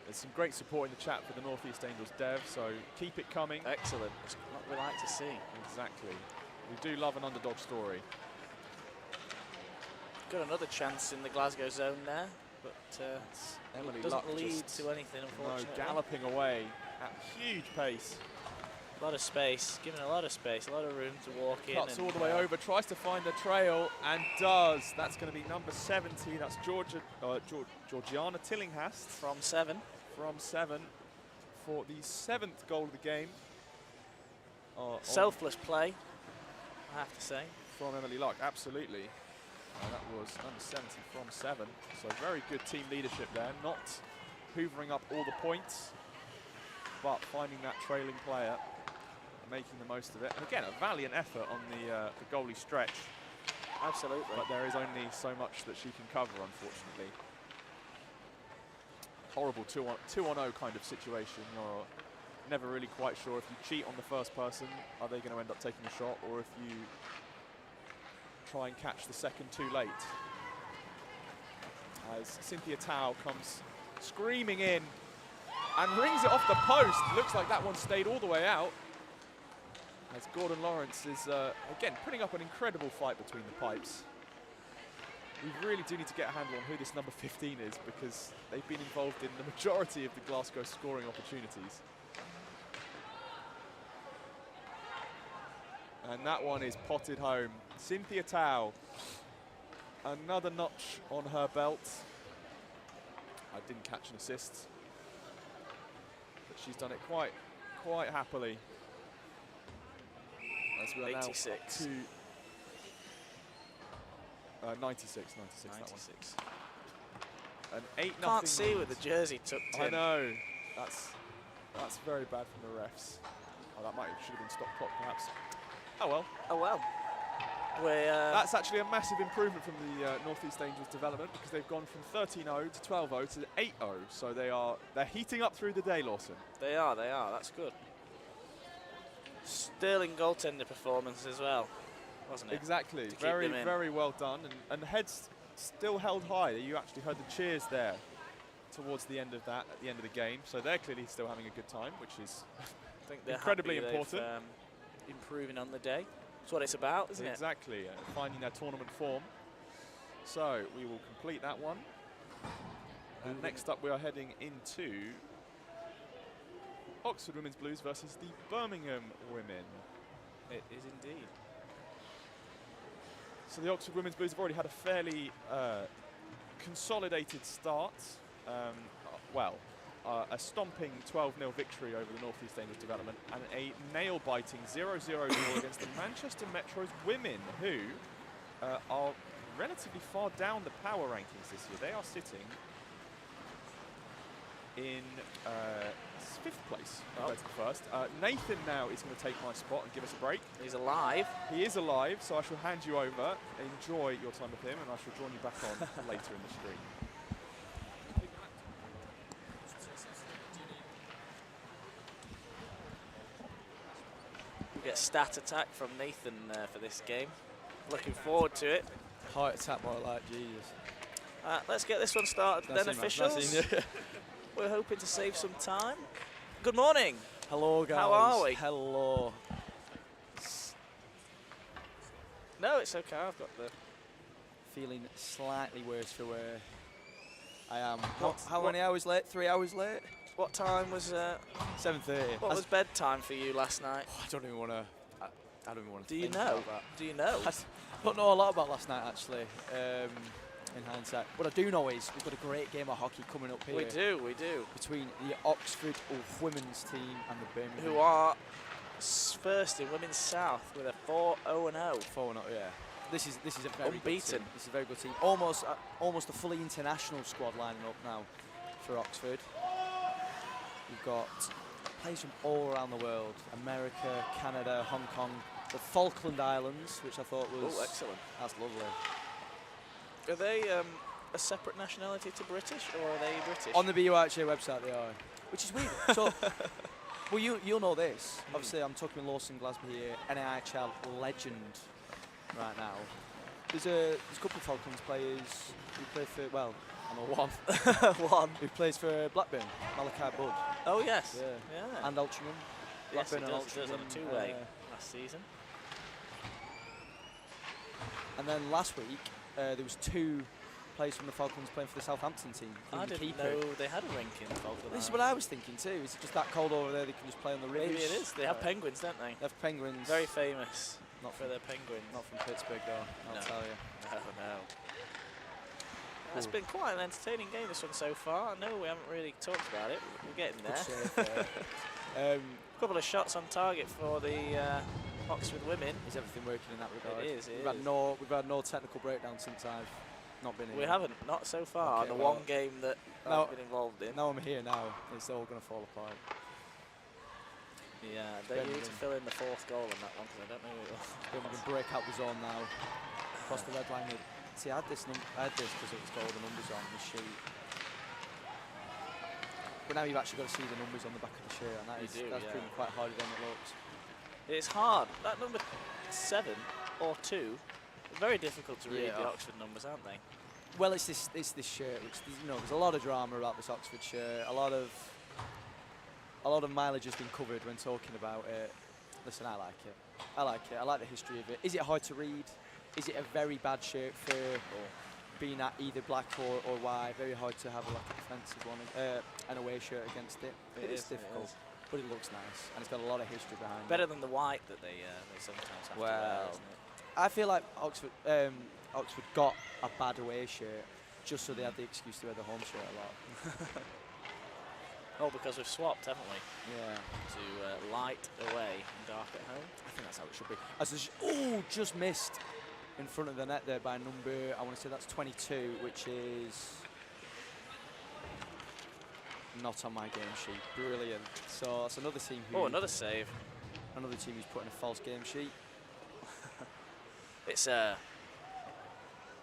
There's some great support in the chat for the North East Angels dev, so keep it coming. Excellent. It's what we like to see. Exactly. We do love an underdog story. Got another chance in the Glasgow zone there, but Emily it doesn't Luck lead to anything, unfortunately. No, galloping away at huge pace. A lot of space, given a lot of space, a lot of room to walk in. Cuts all the way over, tries to find the trail, and does. That's going to be number 70. That's Georgiana Tillinghast. From 7. From 7 for the 7th goal of the game. Selfless play, I have to say. From Emily Luck, absolutely. That was number 70 from 7. So very good team leadership there. Not hoovering up all the points, but finding that trailing player, making the most of it. And again, a valiant effort on the goalie stretch. Absolutely. But there is only so much that she can cover, unfortunately. Horrible 2-on-0 kind of situation. You're never really quite sure if you cheat on the first person, are they going to end up taking a shot, or if you try and catch the second too late. As Cynthia Tao comes screaming in and rings it off the post. Looks like that one stayed all the way out. As Gordon Lawrence is, again, putting up an incredible fight between the pipes. We really do need to get a handle on who this number 15 is, because they've been involved in the majority of the Glasgow scoring opportunities. And that one is potted home. Cynthia Tao, another notch on her belt. I didn't catch an assist, but she's done it quite happily. As we are 86. Now to 96. 96. An 8-0. Can't see with the jersey tucked in. I know. That's very bad from the refs. Oh, that should have been stopped clock, perhaps. Oh well. Oh well. That's actually a massive improvement from the North East Angels development, because they've gone from 13-0 to 12-0 to 8-0. So they're heating up through the day, Lawson. They are. That's good. Sterling goaltender performance as well, wasn't it? Exactly. Very well done. And heads still held high. You actually heard the cheers there towards the end of that, at the end of the game. So they're clearly still having a good time, which is incredibly important. Improving on the day. That's what it's about, isn't it? Exactly. Finding their tournament form. So we will complete that one. And next up, we are heading into Oxford Women's Blues versus the Birmingham Women. It is indeed. So the Oxford Women's Blues have already had a fairly consolidated start. A stomping 12-0 victory over the North East Angels development, and a nail-biting 0-0 draw against the Manchester Metro's women, who are relatively far down the power rankings this year. They are sitting in 5th place compared to the first. Nathan now is going to take my spot and give us a break. He's alive. He is alive, so I shall hand you over. Enjoy your time with him, and I shall join you back on later in the stream. Get stat attack from Nathan for this game. Looking forward to it. Heart attack more like Jesus. Let's get this one started. Then officials. We're hoping to save some time. Good morning. Hello guys. How are we? Hello. No, it's okay. I've got the feeling slightly worse for where I am. How many hours late? 3 hours late? What time was 7:30. What was bedtime for you last night? I don't even want to. I don't even want to. Do you know? Do you know? I don't know a lot about last night actually. In hindsight, what I do know is we've got a great game of hockey coming up here. We do. Between the Oxford women's team and the Birmingham. Who are first in Women's South with a 4-0-0. 4-0, yeah. This is a very unbeaten. Good team. This is a very good team. Almost a fully international squad lining up now for Oxford. We've got players from all around the world: America, Canada, Hong Kong, the Falkland Islands, which I thought was excellent. That's lovely. Are they a separate nationality to British, or are they British? On the BUIHA website, they are. which is weird. So, well, you'll know this. Obviously, I'm talking Lawson Glasgow here, NIHL legend right now. There's a couple of Falcons players who play for, well, I know one. One. Who plays for Blackburn, Malachi Budd. Oh, yes. Yeah. And Altrincham. Yes, Blackburn it and does on a Altrincham, two-way last season. And then last week, there was 2 players from the Falcons playing for the Southampton team. I didn't know they had a rink in Falkland. This is what I was thinking too. Is it just that cold over there they can just play on the rivers? Maybe it is. They have penguins, don't they? They have penguins. Very famous. Not for their penguins. Not from Pittsburgh though, I'll tell you. No. It's been quite an entertaining game, this one so far. I know we haven't really talked about it. We're getting there. A couple of shots on target for the Oxford women. Is everything working in that regard? It is. We've had no technical breakdown since I've not been here. We haven't, not so far. Okay, the one game that I've been involved in. Now I'm here now, it's all going to fall apart. Yeah, they need to fill in the 4th goal on that one because I don't know who it was. We can break out the zone now. Across the red line. See, I had this because it was got all the numbers on the sheet. But now you've actually got to see the numbers on the back of the shirt, and that's proving quite harder than it looks. It's hard. That number 7 or 2, very difficult to read the Oxford numbers, aren't they? Well, it's this shirt, which there's a lot of drama about this Oxford shirt. A lot of mileage has been covered when talking about it. Listen, I like it. I like the history of it. Is it hard to read? Is it a very bad shirt for being at either black or white? Very hard to have a defensive one, an away shirt against it. It is difficult, but it looks nice, and it's got a lot of history behind it. Better than the white that they sometimes have to wear, isn't it? I feel like Oxford got a bad away shirt just so they had the excuse to wear the home shirt a lot. Oh, because we've swapped, haven't we? Yeah. To light away and dark at home. I think that's how it should be. Just missed in front of the net there by number, I want to say that's 22, which is not on my game sheet. Brilliant. So that's another team who... Oh, another save. Another team who's put in a false game sheet. It's a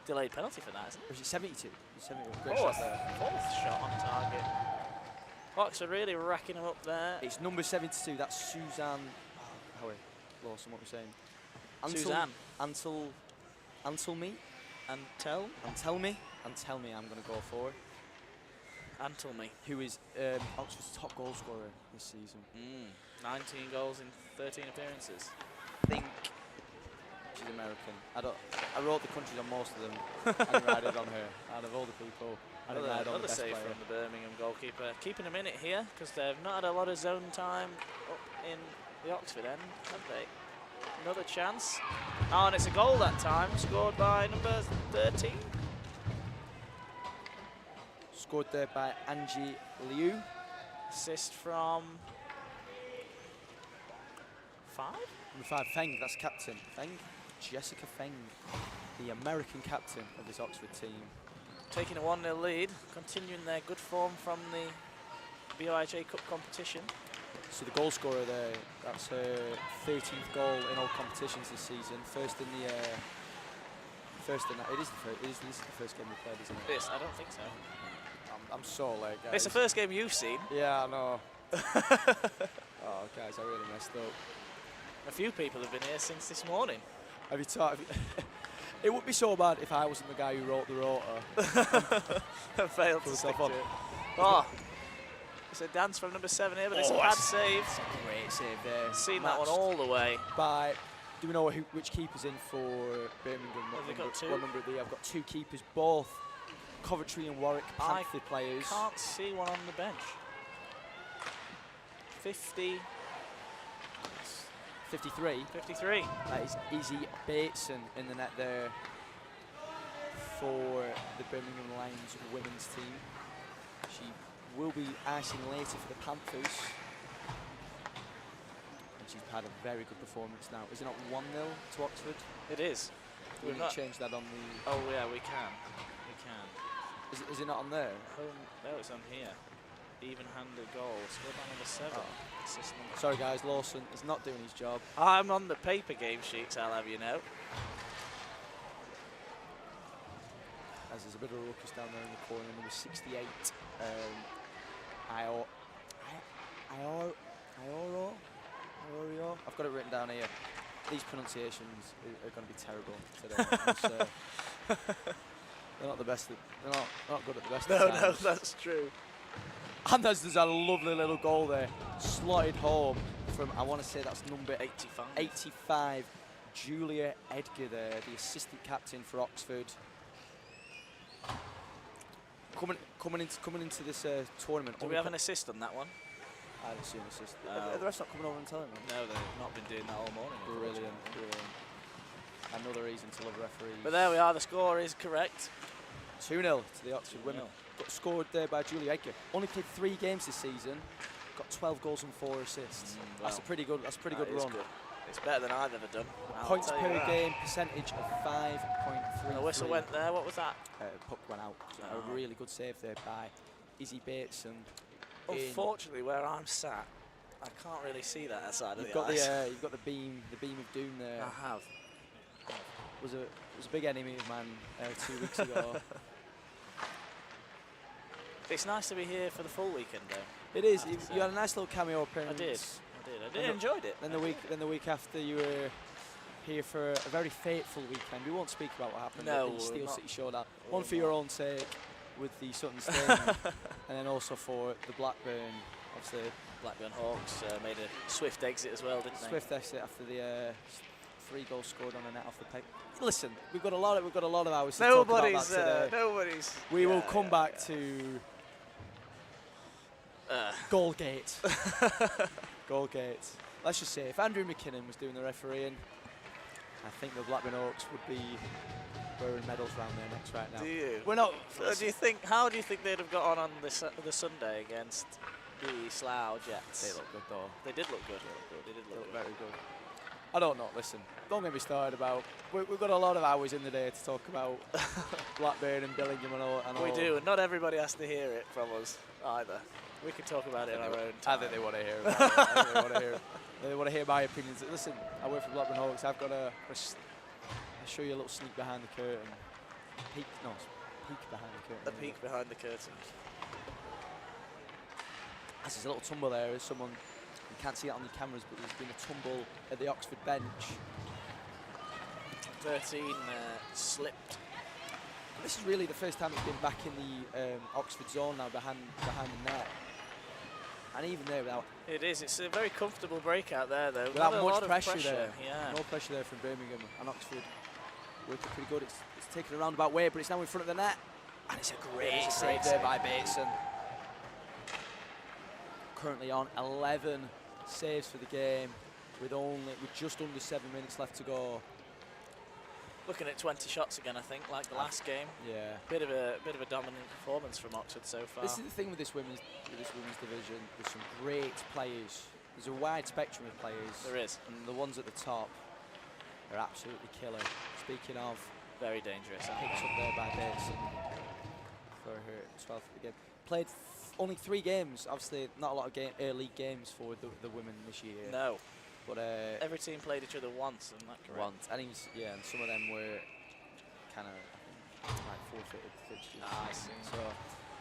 delayed penalty for that, isn't it? Or is it 72? 72. Great shot there. 4th shot on target. Oxford really racking them up there. It's number 72. That's Suzanne. Oh, wait. Lawson, what we're saying. Suzanne. Antelme. I'm going to go for. Antelme. Who is Oxford's top goal scorer this season. 19 goals in 13 appearances. I think she's American. I wrote the countries on most of them. I didn't write it on her. Out of all the people, another save from the Birmingham goalkeeper. Keeping a minute here because they've not had a lot of zone time up in the Oxford end, have they? Another chance. Oh, and it's a goal that time, scored by number 13. Scored there by Angie Liu. Assist from 5? Number 5, Feng, that's captain. Feng, Jessica Feng, the American captain of this Oxford team. Taking a 1-0 lead, continuing their good form from the BUIHA Cup competition. So the goal scorer there, that's her 13th goal in all competitions this season. First in the it is the first game we played, isn't it? Yes, I don't think so. I'm so late, guys. It's the first game you've seen. Yeah, I know. Oh, guys, I really messed up. A few people have been here since this morning. Have you taught? It would be so bad if I wasn't the guy who wrote the rota. And failed to stick to it. Oh, it's a dance from number 7 here, but it's a bad save. It's a great save there. Seen that one all the way. By, do we know which keeper's in for Birmingham? Have they got 2? What number I've got 2 keepers, both Coventry and Warwick Panther players. Can't see one on the bench. 53. 53. That is Izzy Bateson in the net there for the Birmingham Lions women's team. She will be icing later for the Panthers. And she's had a very good performance now. Is it not 1-0 to Oxford? It is. We've not changed that on the... Oh yeah, we can. We can. Is it not on there? No, it's on here. Even-handed goal. Scored by number 7. Oh. Sorry guys, Lawson is not doing his job. I'm on the paper game sheets, I'll have you know. As there's a bit of a ruckus down there in the corner, number 68. Iorio. I've got it written down here. These pronunciations are going to be terrible today. They're not the best. They're not good at the best. No, that's true. And there's a lovely little goal there, slotted home from, I want to say that's number 85, Julia Edgar there, the assistant captain for Oxford. Coming into this tournament. Do we have an assist on that one? I didn't see an assist. The rest not coming over and telling them? No, they've not been doing that all morning. Brilliant. Another reason to love referees. But there we are, the score is correct. 2-0 to the Oxford women. Got scored there by Julie Edgar. Only played 3 games this season. Got 12 goals and 4 assists. That's a pretty good. That's a pretty good run. Good. It's better than I've ever done. Points per game percentage of 5.3. The whistle went there. What was that? Puck went out. A really good save there by Izzy Bateson. Unfortunately, where I'm sat, I can't really see that outside of the ice. You've got the beam of doom there. I have. Was a big enemy of mine 2 weeks ago. It's nice to be here for the full weekend, though. It is. You had a nice little cameo appearance. I did. Enjoyed it. Then the week after, you were here for a very fateful weekend. We won't speak about what happened at the Steel City Showdown. One for your own sake with the Sutton Stain, and then also for the Blackburn. Obviously, Blackburn Hawks made a swift exit as well, didn't they? Swift exit after the 3 goals scored on a net off the pipe. Listen, we've got a lot of hours to talk about that today. We will come back to Goalgate. Goalgate. Let's just say, if Andrew McKinnon was doing the refereeing, I think the Blackburn Hawks would be wearing medals around their necks right now. Do you? We're not. How do you think they'd have got on the Sunday against the Slough Jets? They look good though. They did look good. They did look very good. I don't know. Listen, don't get me started about. We've got a lot of hours in the day to talk about Blackburn and Birmingham and all. We do, and not everybody has to hear it from us either. We can talk about it in our own time. I think they want to hear about it. They want to hear my opinions. Listen, I work for Blackburn Hawks. I've got to show you a little sneak behind the curtain. Peek behind the curtain. A peek behind the curtain. There's a little tumble there. There's someone, you can't see it on the cameras, but there's been a tumble at the Oxford bench. 13 slipped. This is really the first time it's been back in the Oxford zone now, behind the net. And even there without... It is. It's a very comfortable breakout there, though. Without much pressure there. Yeah. No pressure there from Birmingham. And Oxford working pretty good. It's taken a roundabout way, but it's now in front of the net. And it's a great save there by Bateson. Currently on 11 saves for the game with just under 7 minutes left to go. Looking at 20 shots again, I think, like the last game. Yeah. Bit of a dominant performance from Oxford so far. This is the thing with this women's division. There's some great players. There's a wide spectrum of players. There is. And the ones at the top are absolutely killer. Speaking of, very dangerous. Picked up there by Bateson for her 12th of the game. Played only 3 games. Obviously, not a lot of league games for the women this year. No. But every team played each other once, and that correct? Once, and and some of them were kind of like forfeited fixtures. I see. So,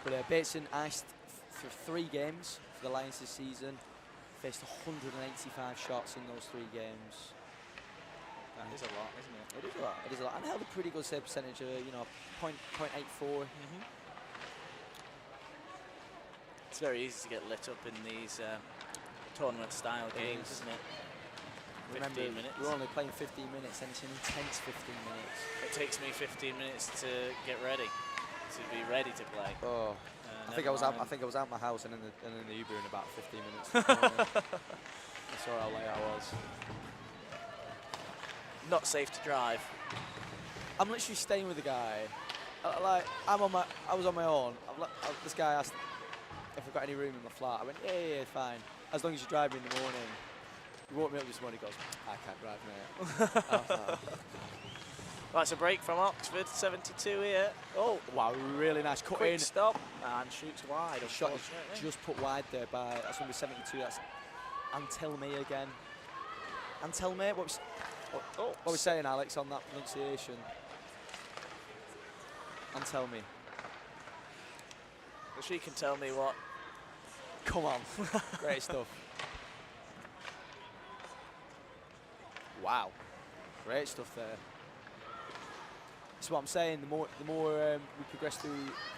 but Bateson iced for 3 games for the Lions this season. Faced 185 shots in those 3 games. That is a lot, isn't it? It is a lot. It is a lot, and held a pretty good save percentage. .84. It's very easy to get lit up in these tournament-style games, isn't it? Remember, 15 minutes. we're only playing 15 minutes, and it's an intense 15 minutes. It takes me 15 minutes to get ready, to be ready to play. Oh, I think I was out my house and in the Uber in about 15 minutes. I saw how late I was. Not safe to drive. I'm literally staying with the guy. I was on my own. This guy asked if I've got any room in my flat. I went, yeah, fine. As long as you drive me in the morning. He woke me up this morning, he goes, I can't drive, mate. Right, it's a break from Oxford, 72 here. Oh, wow, really nice cut quick in. Stop, and shoots wide. Shot just put wide there by, that's number 72, that's Antelme again. Antelme, what are we saying, Alex, on that pronunciation? Antelme. Well, she can tell me what Come on. Great stuff. Wow. Great stuff there. That's what I'm saying. The more we progress through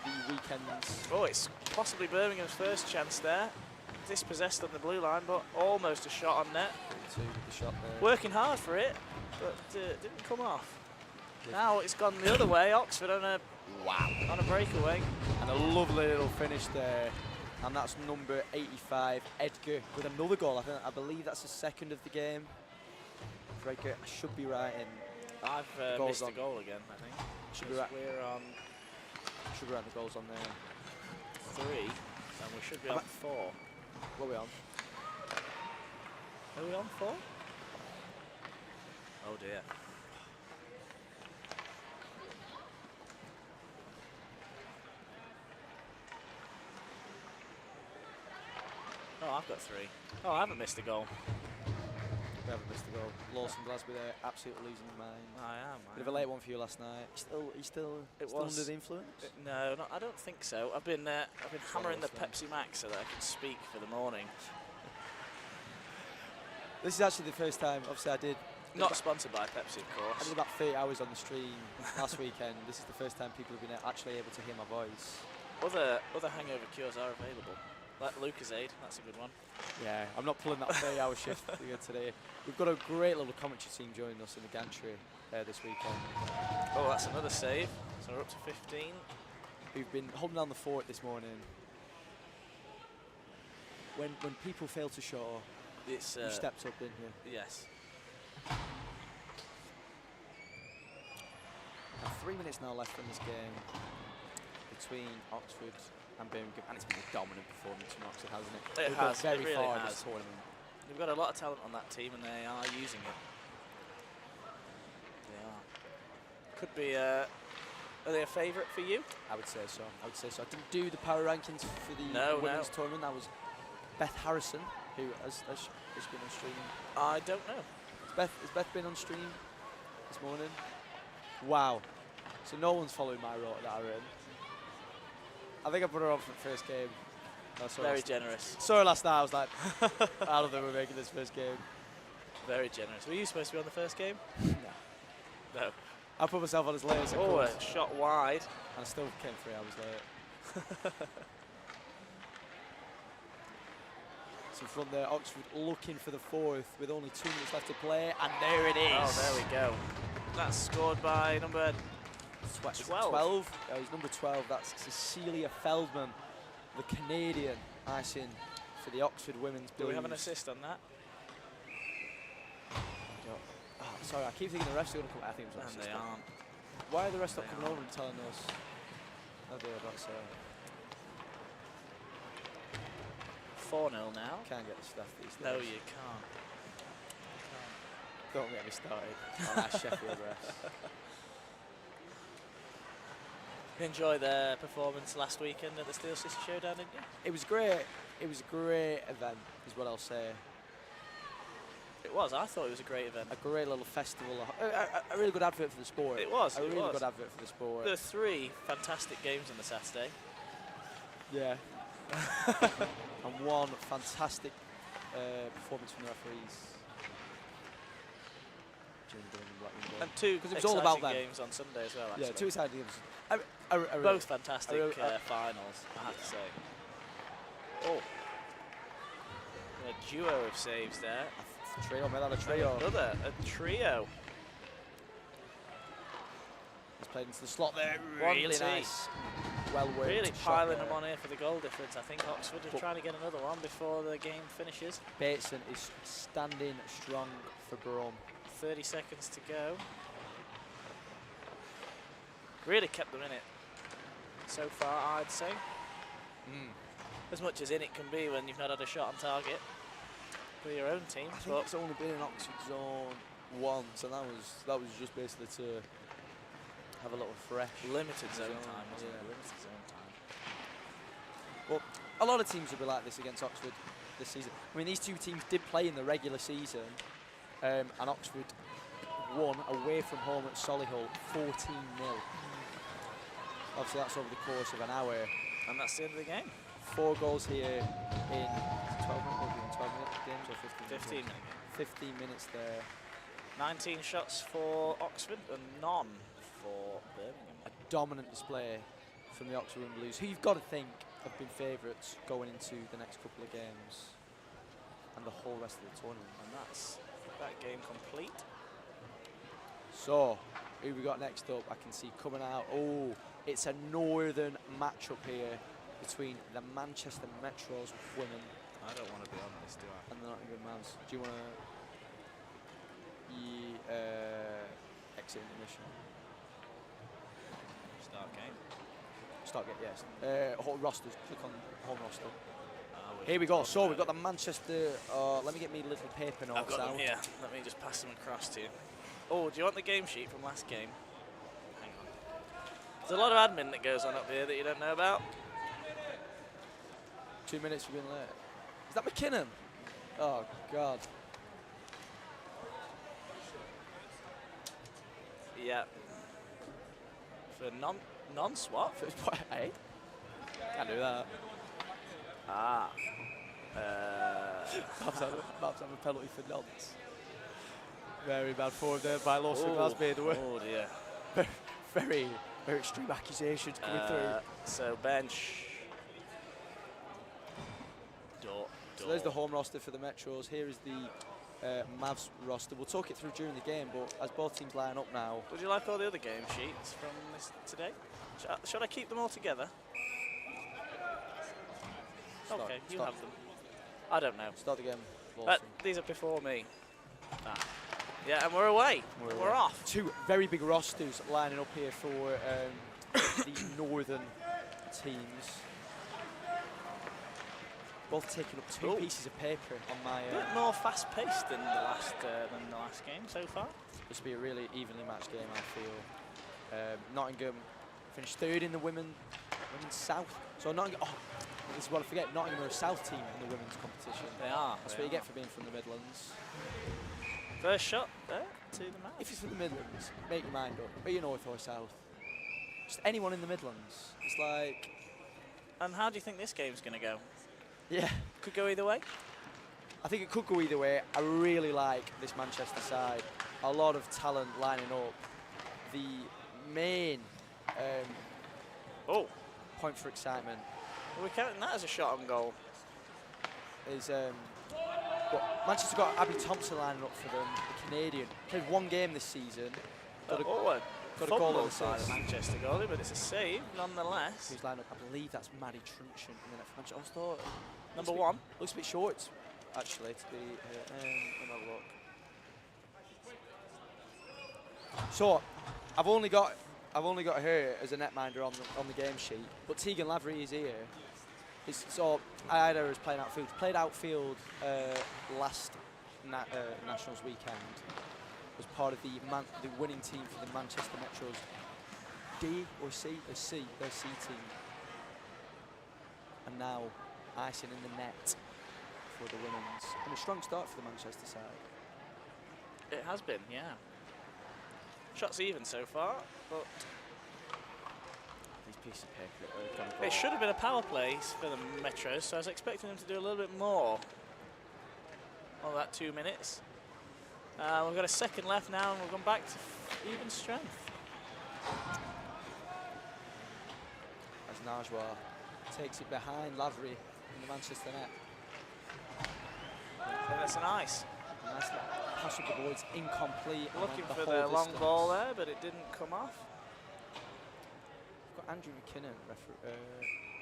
the weekends. Oh, it's possibly Birmingham's first chance there. Dispossessed on the blue line, but almost a shot on net. 2 with the shot there. Working hard for it, but didn't come off. Now it's gone the other way. Oxford on a breakaway. And a lovely little finish there. And that's number 85, Edgar, with another goal. I believe that's the second of the game. For Edgar, I should be right in. I've missed a goal again, I think. Should be right. We're on Should be right. The goals on there. 3, and we should be on 4. What are we on? Are we on 4? Oh dear. Oh, I've got 3. Oh, I haven't missed a goal. We haven't missed the goal. Lawson Glasgow there, absolutely losing his mind. I am. Bit of a late one for you last night. You still under the influence? No, I don't think so. I've been hammering the Pepsi Max so that I can speak for the morning. This is actually the first time, obviously I did. Not sponsored by Pepsi, of course. I did about 30 hours on the stream last weekend. This is the first time people have been actually able to hear my voice. Other hangover cures are available. Like Lucozade, that's a good one. Yeah, I'm not pulling that 30-hour shift again today. We've got a great little commentary team joining us in the gantry this weekend. Oh, that's another save. So we're up to 15. Who've been holding down the fort this morning. When people fail to show, you stepped up, didn't you? Yes. Now 3 minutes now left in this game between Oxford and Birmingham, and it's been a dominant performance from Oxford, hasn't it? It has. Very It really far in has. this tournament. They've got a lot of talent on that team, and they are using it. They are. Could be. Are they a favourite for you? I would say so. I didn't do the power rankings for the women's tournament. That was Beth Harrison, who has been on stream. I don't know. Has Beth been on stream this morning? Wow. So no one's following my rota that I ran. I think I put her on for the first game. Very generous. Saw her last night. I was like, I don't think we're making this first game. Very generous. Were you supposed to be on the first game? No. No. I put myself on as late as I could. Oh, a shot wide. And I still came 3 hours late. So in front there, Oxford looking for the fourth with only 2 minutes left to play, and there it is. Oh, there we go. That's scored by number 12. He's number 12. That's Cecilia Feldman, the Canadian, icing for the Oxford women's Blues. Do we have an assist on that? Oh, sorry, I keep thinking the refs are going to come. I think it was an And assist. they aren't. Why are the refs not coming over and telling us? Oh dear, that's 4-0 now. Can't get the stuff these days. No, you can't. Don't get me started on our Sheffield refs. You enjoyed their performance last weekend at the Steel City Showdown, didn't you? It was great. It was a great event, is what I'll say. It was. I thought it was a great event. A great little festival. A really good advert for the sport. It was. A really good advert for the sport. There were 3 fantastic games on the Saturday. Yeah. And 1 fantastic performance from the referees. And 2 because it was all about them. games on Sunday as well. Actually. Yeah, 2 exciting games. Both fantastic finals, I have to say. Oh, a duo of saves there. Trio, made that a trio. A trio. He's played into the slot there. One Really tee. nice. Well worked. Really shot piling there. them on here for the goal difference. I think Oxford are trying to get another one before the game finishes. Bateson is standing strong for Brum. 30 seconds to go. Really kept them in it so far, I'd say. As much as in it can be when you've not had a shot on target for your own team. I think it's only been in Oxford zone once, and that was just basically to have a little fresh. Limited zone time, wasn't it? Limited zone time. Well, a lot of teams will be like this against Oxford this season. I mean, these 2 teams did play in the regular season, and Oxford won away from home at Solihull 14-0. Obviously, that's over the course of an hour. And that's the end of the game. 4 goals here in 12 minute games or 15 minutes? 15 minutes there. 19 shots for Oxford and none for Birmingham. A dominant display from the Oxford Wind Blues, who you've got to think have been favourites going into the next couple of games and the whole rest of the tournament. And that's that game complete. So, who we got next up? I can see coming out. Oh, it's a northern matchup here between the Manchester Metros women. I don't want to be on this, do I? And the Nottingham Mavs. Do you want to exit intermission? Start game. Start game, yes. Whole rosters. Click on home roster. Here we go. So we've got the Manchester. Let me get me little paper notes I've got out. them here. Let me just pass them across to you. Oh, do you want the game sheet from last game? Hang on. There's a lot of admin that goes on up here that you don't know about. 2 minutes we've been late. Is that McKinnon? Oh, God. Yeah. For non-swap? Hey? Can't do that. Ah. Babs have a penalty for nonce. Very bad forward there by Lawson Glasgow. Oh, dear. Very extreme accusations coming through. So bench. So there's the home roster for the Metros. Here is the Mavs roster. We'll talk it through during the game, but as both teams line up now. Would you like all the other game sheets from this today? Should I keep them all together? Okay, you have them. I don't know. Start the game. These are before me. Yeah, and we're away. We're off. 2 very big rosters lining up here for the northern teams. Both taking up 2 pieces of paper on my. A bit more fast-paced than the last game so far. This will be a really evenly matched game, I feel. Nottingham finished 3rd in the women's South. So Nottingham. Oh, this is what I forget. Nottingham are a South team in the women's competition. They are. That's what you get for being from the Midlands. First shot there to the match. If you're from the Midlands, make your mind up. Are you North or South? Just anyone in the Midlands. It's like. And how do you think this game's going to go? Yeah. Could go either way? I think it could go either way. I really like this Manchester side. A lot of talent lining up. The main point for excitement. Are we counting that as a shot on goal? Is Manchester got Abby Thompson lining up for them, the Canadian. Played 1 game this season. Got a goal on the side of Manchester goalie, but it's a save nonetheless. Who's lined up? I believe that's Maddie Truncheon in the net for Manchester. Also, number 1. Looks a bit short, actually, to be. Let me have a look. So, I've only got her as a netminder on the game sheet, but Tegan Lavery is here. So I had her as playing outfield. Played outfield last Nationals weekend. Was part of the winning team for the Manchester Metros D or C? Their C team. And now icing in the net for the women's. And a strong start for the Manchester side. It has been, yeah. Shots even so far, but these pieces of paper. It should have been a power play for the Metros, so I was expecting them to do a little bit more on that 2 minutes. We've got a second left now, and we've gone back to even strength. As Najwa takes it behind Lavery in the Manchester net. And that's a nice pass up the boards, incomplete. Looking for the long ball there, but it didn't come off. We've got Andrew McKinnon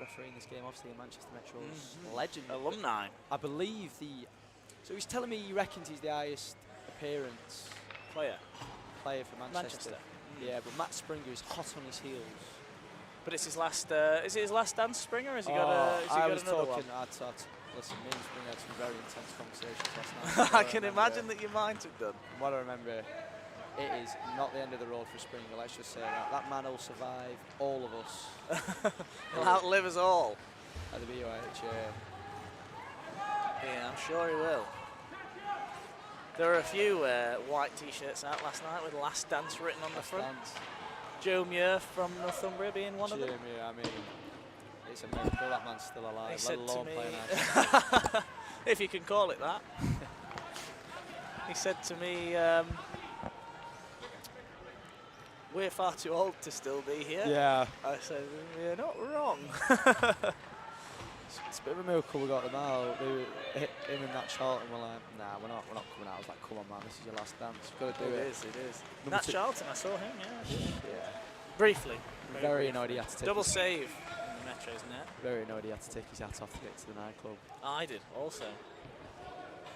refereeing this game, obviously a Manchester Metros legend. Alumni. I believe so he's telling me he reckons he's the highest appearance player for Manchester. Yeah, but Matt Springer is hot on his heels. But it's his last. Is it his last dance, Springer? Or has he got another one? Listen, me and Springer had some very intense conversations last night. I can imagine that you might have done. What I remember, it is not the end of the road for Springer. Let's just say that that man will survive all of us. He'll outlive us all. At the BUIHA. Yeah, I'm sure he will. There were a few white T-shirts out last night with "Last Dance" written on the front. Joe Muir from Northumbria being one of them. Joe Muir, I mean, it's a miracle that man's still alive, He said let to alone me, playing if you can call it that, he said to me, we're far too old to still be here. Yeah. I said, you're not wrong. It's a bit of a miracle we got them out. Him and Nat Charlton were like, nah, we're not coming out. I was like, come on, man, this is your last dance. You've got to do it. It is. Nat Charlton, I saw him, yeah. Yeah. Briefly. Very annoyed he had to take double save in the Metro's net. Very annoyed he had to take his hat off to get to the nightclub. I did also.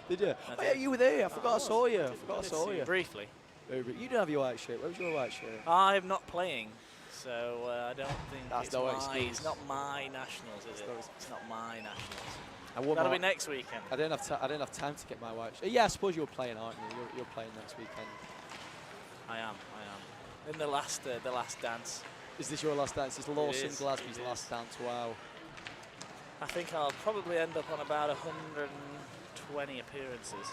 Did you? Oh, yeah, you were there. I forgot I saw you. I saw you. Briefly. You didn't have your white shirt. Where was your white shirt? I'm not playing, so I don't think That's no excuse. It's not my nationals, is it? It's not my nationals. That'll be next weekend. I didn't have time to get my white shirt. Yeah, I suppose you're playing, aren't you? You're playing next weekend. I am. In the last dance. Is this your last dance? Is Lawson Glasby's last dance? Wow. I think I'll probably end up on about 120 appearances.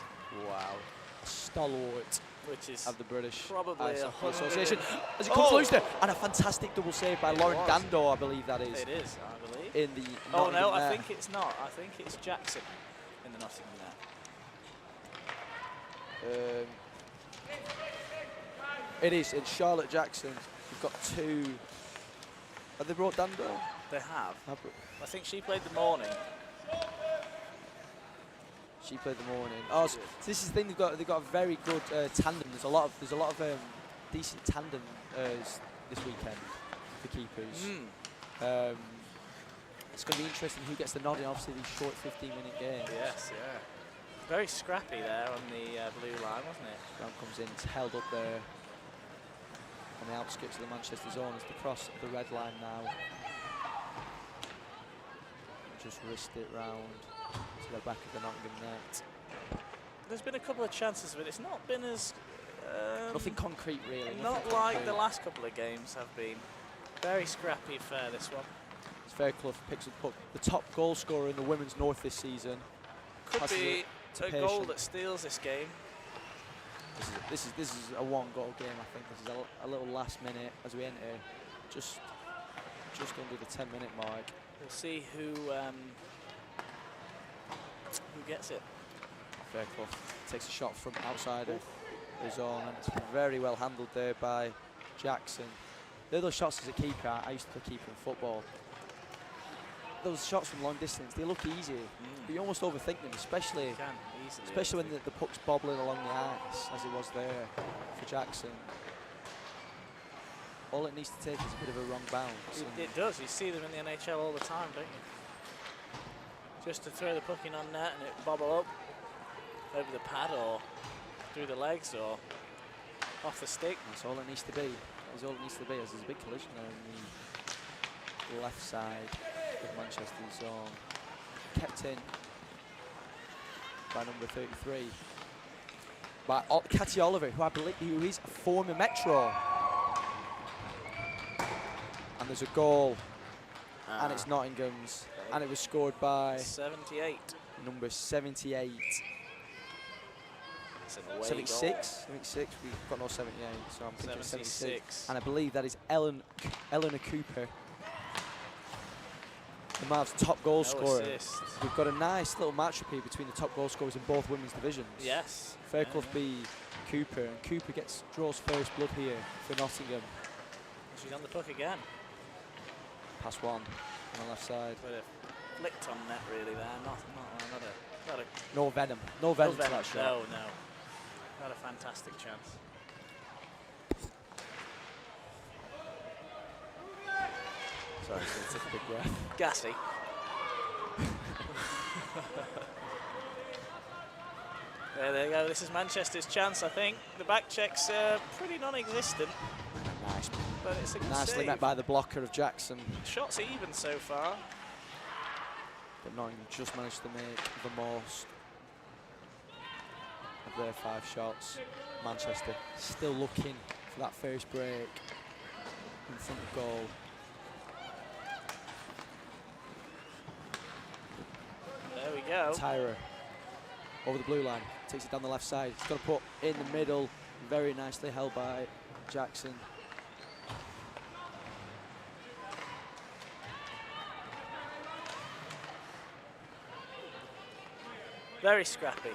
Wow. Stalwart. Which is of the British probably Ice a Hockey Association. As it comes loose there, and a fantastic double save by Lauren Dando, I believe that is. It is, I believe. In the no, net. I think it's not. I think it's Jackson in the Nottingham net. It is. It's Charlotte Jackson. We've got two. Have they brought Dando? They have. I think she played the morning. She played the morning. Oh, so this is the thing. They've got a very good tandem. There's a lot of decent tandem this weekend for keepers. It's going to be interesting who gets the nod in obviously these short 15-minute games. Yes, yeah. Very scrappy there on the blue line, wasn't it? Brown comes in, it's held up there on the outskirts of the Manchester zone as they cross the red line now. Just wrist it round to the back of the Nottingham net. There's been a couple of chances, but it's not been as... nothing concrete, really. Not like the last couple of games have been. Very scrappy affair, this one. It's Fairclough picks up the puck. The top goal scorer in the Women's North this season. Could be a goal that steals this game. This is a one-goal game, I think. This is a little last minute as we enter just under the 10-minute mark. We'll see who gets it. Fairclough takes a shot from outside of the zone, and it's very well handled there by Jackson. They're those shots as a keeper. I used to play keeper in football. Those shots from long distance, they look easy, but you almost overthink them, especially when the puck's bobbling along the ice, as it was there for Jackson. All it needs to take is a bit of a wrong bounce. It does. You see them in the NHL all the time, don't you? Just to throw the puck in on net and it bobble up over the pad or through the legs or off the stick. That's all it needs to be. That's all it needs to be. As there's a big collision there on the left side of Manchester's zone. Kept in by number 33 by Cathy Oliver, who is a former Metro. And there's a goal, and it's Nottingham's, and it was scored by 78. Number 78. It's an away 76. 76. We've got no 78, so I'm thinking 76. And I believe that is Eleanor Cooper, the Mavs' top goal scorer. Assist. We've got a nice little matchup here between the top goal scorers in both women's divisions. Yes. Fairclough v Cooper, and Cooper draws first blood here for Nottingham. She's on the puck again. Pass one on the left side. But flicked on net really there. Not a No venom. No venom to that shot. No. Not a fantastic chance. Sorry, so take a big breath. Gassy. There you go. This is Manchester's chance, I think. The back check's pretty non-existent. Nice. But it's a good Nicely save. met by the blocker of Jackson. Shots even so far. But Nottingham just managed to make the most of their 5 shots. Manchester still looking for that first break in front of goal. There we go. Tyra over the blue line, takes it down the left side. He's got to put in the middle, very nicely held by Jackson. Very scrappy.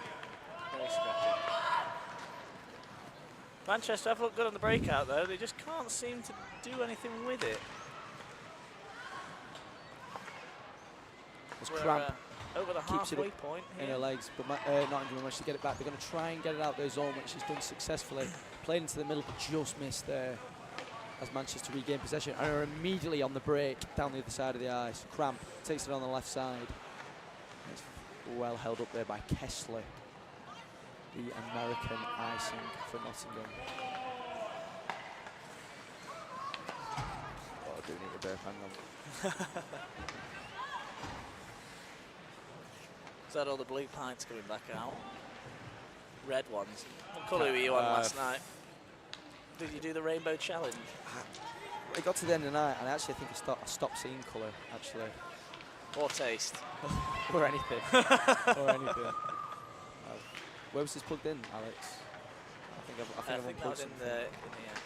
Very scrappy. Manchester have looked good on the breakout though. They just can't seem to do anything with it. It's Cramp. Over the Keeps it halfway up point in here. her legs, but Nottingham managed to get it back. They're going to try and get it out their zone, which she's done successfully. Played into the middle, but just missed there as Manchester regain possession. And are immediately on the break down the other side of the ice. Cramp takes it on the left side. It's well held up there by Kessler, the American icing for Nottingham. Oh, I do need a burp, hang on. Is that all the blue pints coming back out? Red ones. What colour were you on last night? Did you do the rainbow challenge? It got to the end of the night, and I actually think I stopped seeing colour, actually. Or taste? Or anything. Or anything. Where was this plugged in, Alex? I think that was in the end.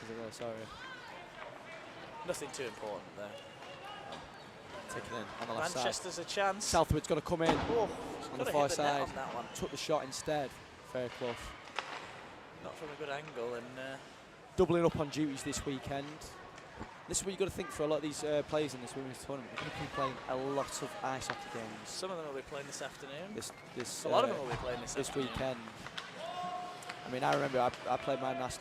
Is it there? Sorry. Nothing too important there. Take it in on the left side. Manchester's a chance. Southwood's got to come in on the far side. On that one. Took the shot instead. Fairclough. Not from a good angle and doubling up on duties this weekend. This is what you've got to think for a lot of these players in this women's tournament. They're going to be playing a lot of ice hockey games. Some of them will be playing this afternoon. A lot of them will be playing this afternoon. Weekend. I mean, I remember I played my last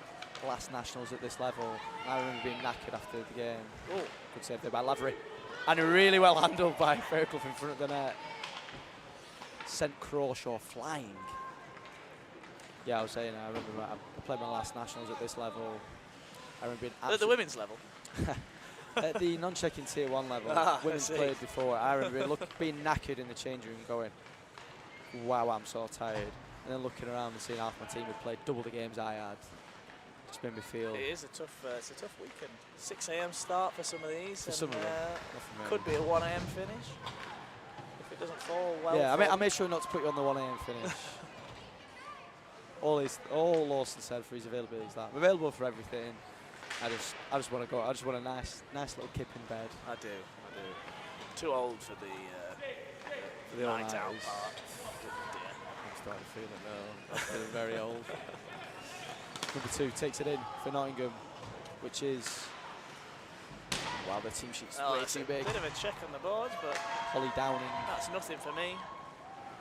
nationals at this level. I remember being knackered after the game. Oh, good save there by Lavery. And really well handled by Fairclough in front of the net. Sent Crawshaw flying. Yeah, I was saying, I remember I played my last nationals at this level. I remember being at the women's level? At the non-checking tier 1 level. Women's played before. I remember being knackered in the change room going, wow, I'm so tired. And then looking around and seeing half my team had played double the games I had. Just made me feel... It is a tough, it's a tough weekend. 6 a.m. start for some of these. For some of them. Could be a 1 a.m. finish. If it doesn't fall well. Yeah, I made sure not to put you on the 1 a.m. finish. all Lawson said for his availability is that I'm available for everything. I just want to go. I just want a nice little kip in bed. I do. Too old for the night out part. I'm starting to feel it now. I'm feeling very old. Number 2 takes it in for Nottingham, which is wow. Their team sheet's way too big. Bit of a check on the board, but Holly Downing. That's nothing for me.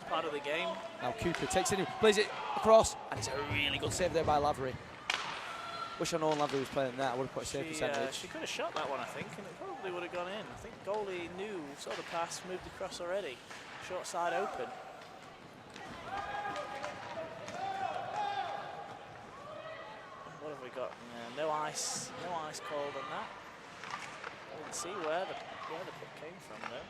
It's part of the game. Now Cooper takes it in, plays it across, and it's a really good save there by Lavery. Wish I known Lavery was playing that. I would have put a safe percentage. She could have shot that one, I think, and it probably would have gone in. I think goalie knew, saw the pass, moved across already. Short side open. What have we got? No ice called on that. I didn't see where the puck came from though.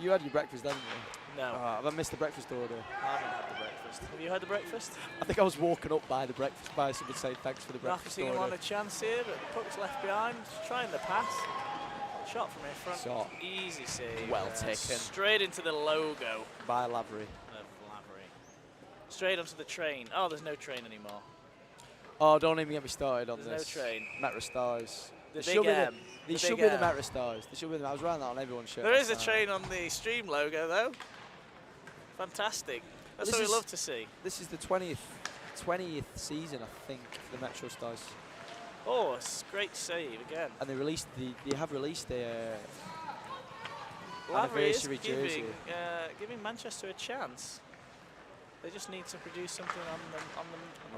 You had your breakfast, haven't you? No. Have I missed the breakfast order? I haven't had the breakfast. Have you had the breakfast? I think I was woken up by the breakfast, by someone saying thanks for the breakfast order. Nottingham on a chance here, but the puck's left behind. Trying the pass. Shot from in front. Shot. Easy save. Well taken. Straight into the logo. By Lavery. Of Lavery. Straight onto the train. Oh, there's no train anymore. Oh, don't even get me started on there's this. No train. Metro Stars. The big M. They should be the Metro Stars. They should be the. I was writing that on everyone's shirt. There is a train on the Stream logo though. Fantastic. That's what we love to see. This is the 20th season, I think, for the Metro Stars. Oh, it's a great save again. And they released they have released a Lavery is anniversary jersey. Giving Manchester a chance. They just need to produce something on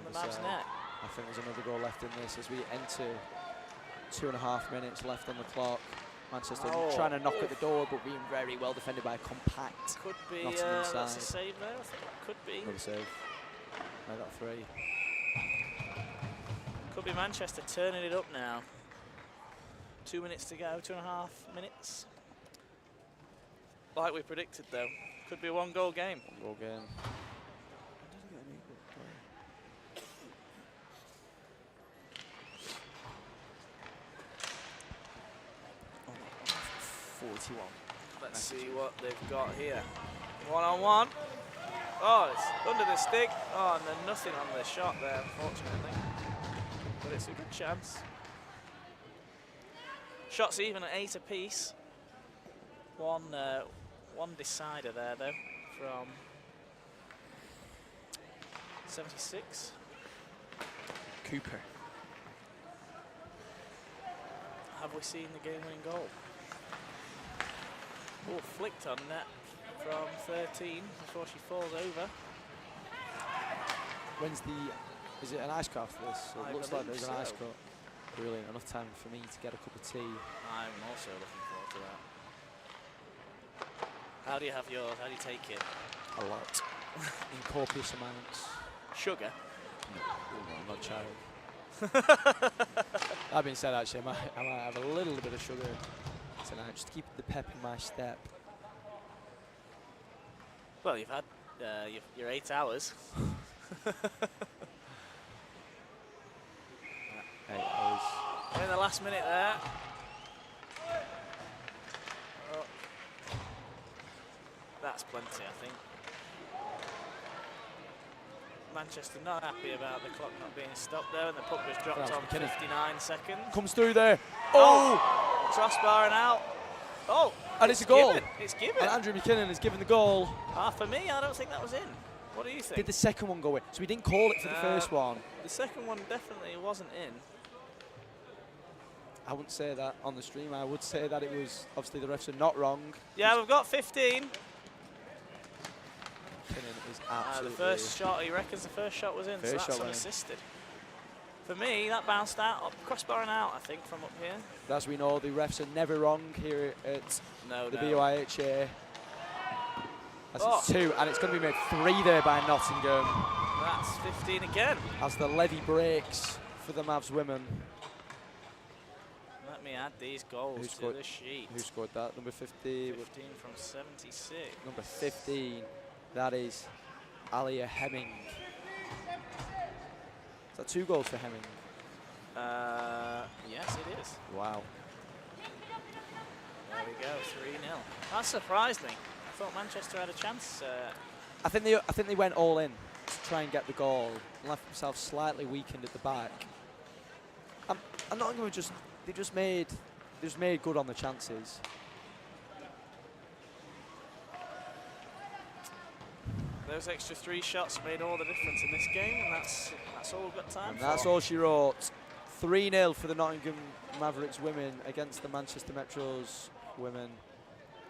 the Mavs net. I think there's another goal left in this as we enter 2.5 minutes left on the clock. Manchester trying to knock at the door, but being very well defended by a compact. Could be that's a save there. Could be. Another save. I got 3. Could be Manchester turning it up now. 2 minutes to go. 2.5 minutes. Like we predicted, though. Could be a 1-goal game. 1-goal game. Let's see what they've got here. 1-on-1. Oh, it's under the stick. Oh, and then nothing on the shot there, unfortunately. But it's a good chance. Shots even at 8 apiece. One decider there, though, from 76. Cooper. Have we seen the game-winning goal? Oh, flicked on net from 13 before she falls over. When's the... Is it an ice cut after this? So I it looks like believe there's an ice so. cut. Brilliant. Enough time for me to get a cup of tea. I'm also looking forward to that. How do you have yours? How do you take it? A lot. In copious amounts. Sugar? No, I'm not a child. That being said, actually, I might have a little bit of sugar tonight, just to keep the pep in my step. Well, you've had your 8 hours. 8 hours. In the last minute there. Oh. That's plenty, I think. Manchester not happy about the clock not being stopped there, and the puck was dropped on 59 seconds. Comes through there. Oh! Crossbar and out. Oh! And it's a goal. Given. It's given. And Andrew McKinnon has given the goal. For me, I don't think that was in. What do you think? Did the second one go in? So we didn't call it for the first one. The second one definitely wasn't in. I wouldn't say that on the stream. I would say that it was, obviously the refs are not wrong. Yeah, we've got 15. McKinnon is absolutely... The first shot, he reckons the first shot was in, so that's unassisted. For me, that bounced out, crossbar and out, I think, from up here. As we know, the refs are never wrong here at the BUIHA. That's 2, and it's going to be made 3 there by Nottingham. That's 15 again. As the levy breaks for the Mavs women. Let me add these goals to the sheet. Who scored that? Number 50. 15 from 76. Number 15. That is Alia Hemming. Is that 2 goals for Hemming? Yes, it is. Wow. There we go, 3-0. That surprised me. I thought Manchester had a chance. I think they went all in to try and get the goal, and left themselves slightly weakened at the back. I'm not going to they just made good on the chances. Those extra 3 shots made all the difference in this game, and that's all we've got time And for. that's all she wrote. 3-0 for the Nottingham Mavericks women against the Manchester Metros women.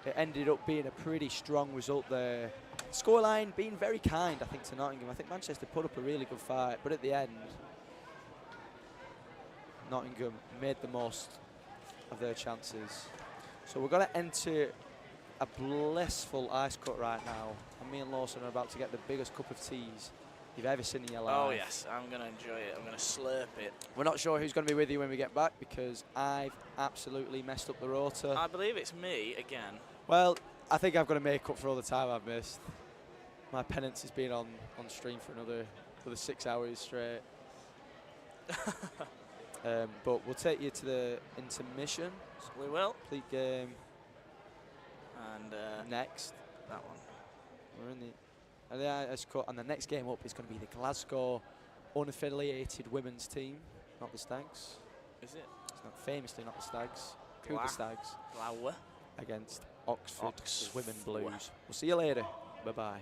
It ended up being a pretty strong result there. Scoreline being very kind, I think, to Nottingham. I think Manchester put up a really good fight, but at the end, Nottingham made the most of their chances. So we're going to enter a blissful ice cut right now. And me and Lawson are about to get the biggest cup of teas you've ever seen in your life. Oh yes, I'm going to enjoy it. I'm going to slurp it. We're not sure who's going to be with you when we get back because I've absolutely messed up the rota. I believe it's me again. Well, I think I've got to make up for all the time I've missed. My penance has been on stream for another 6 hours straight. But we'll take you to the intermission. We will. Complete game. And next. that one. We're in the and the next game up is going to be the Glasgow unaffiliated women's team, not the Stags. Is it? It's not famously not the Stags. Who are the Stags? Glower. Against Oxford Women Oxford. Blues. We'll see you later. Bye-bye.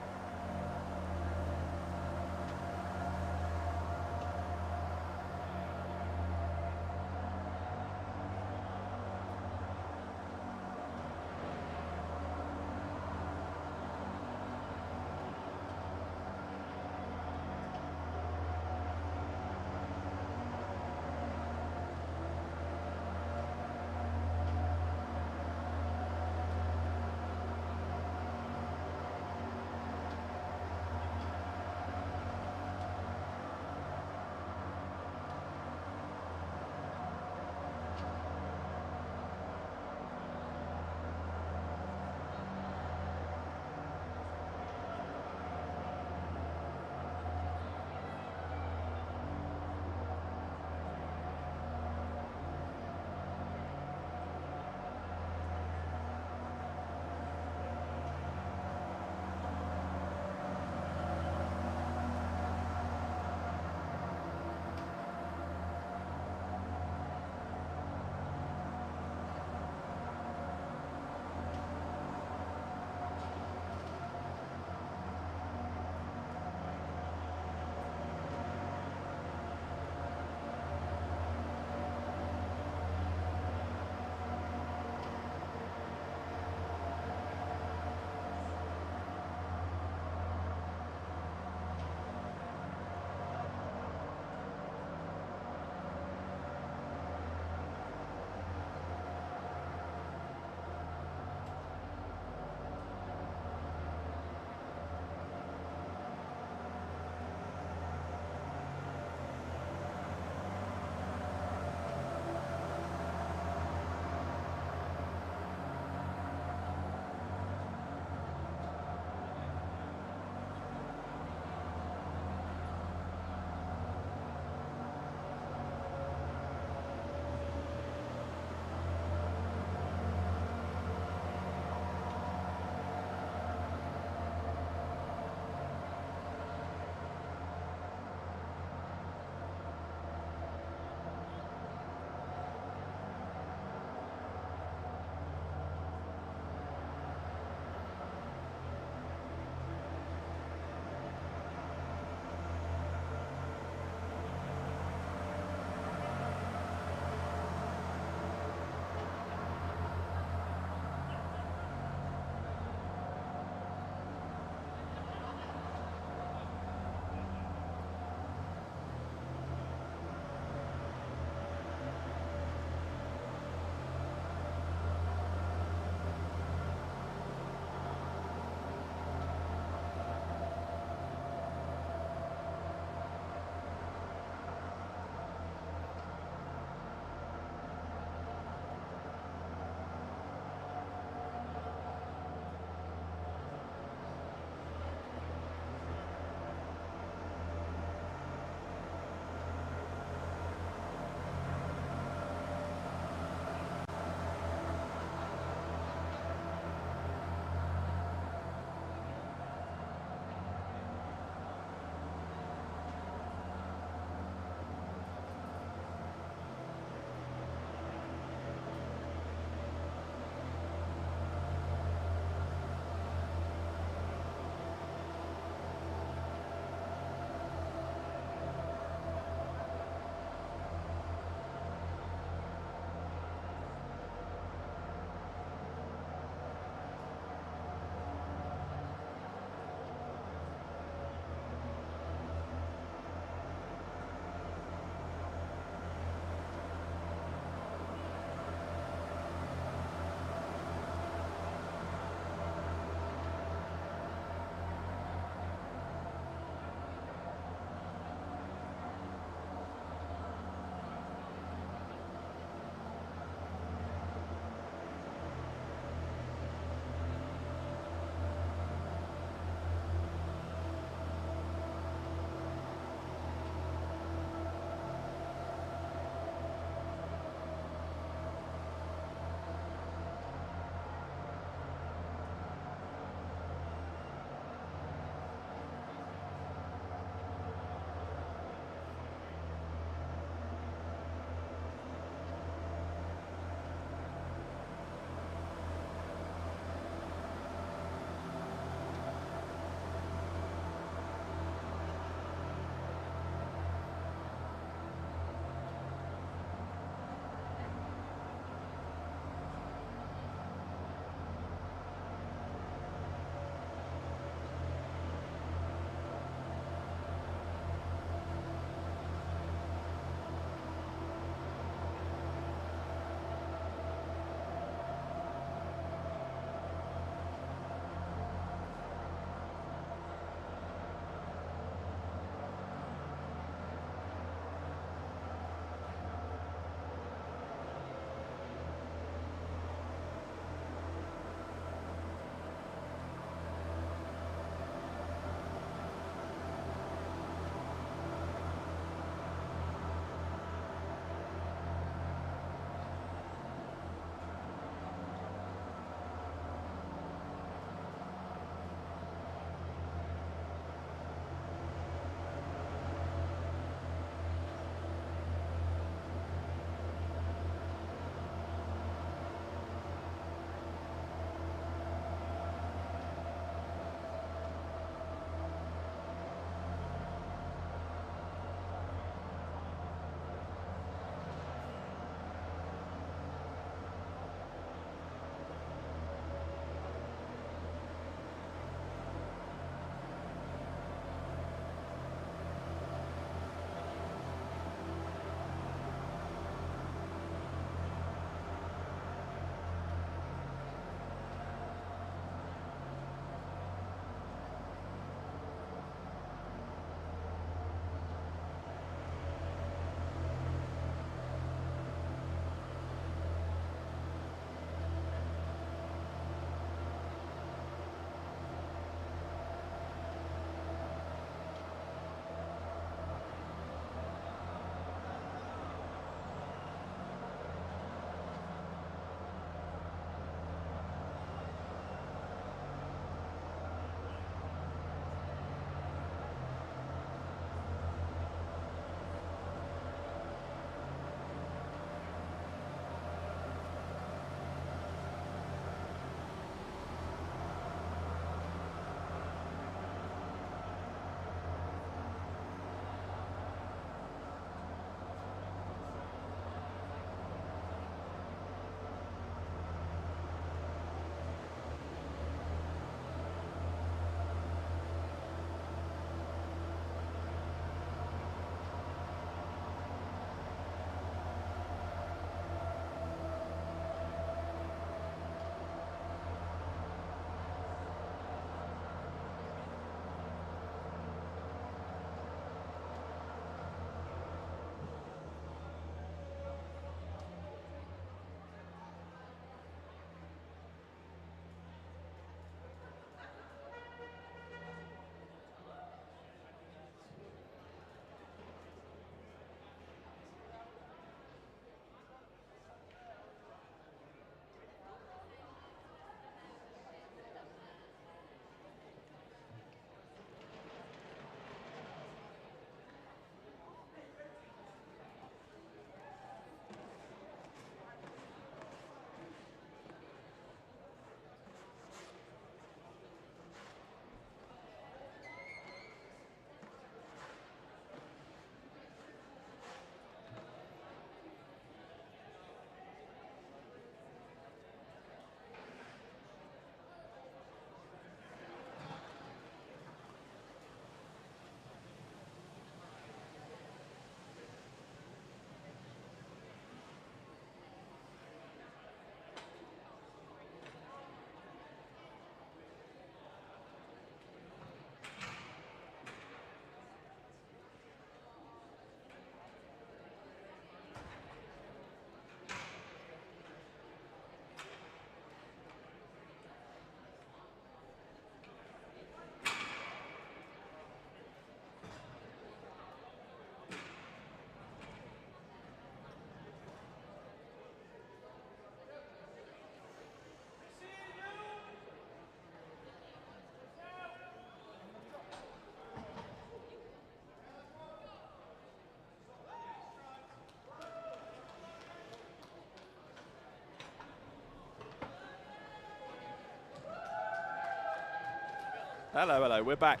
Hello, hello, we're back.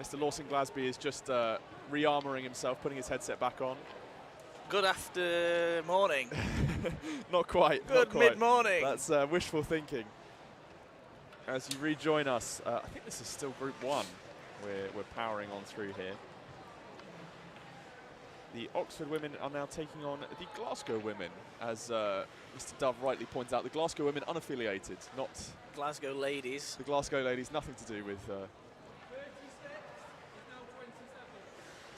Mr. Lawson Glasby is just re-armouring himself, putting his headset back on. Good after morning. Not quite. Good mid-morning. That's wishful thinking. As you rejoin us, I think this is still Group 1. We're powering on through here. The Oxford women are now taking on the Glasgow women, as Mr. Dove rightly points out. The Glasgow women unaffiliated, not Glasgow ladies. the Glasgow ladies. Nothing to do with.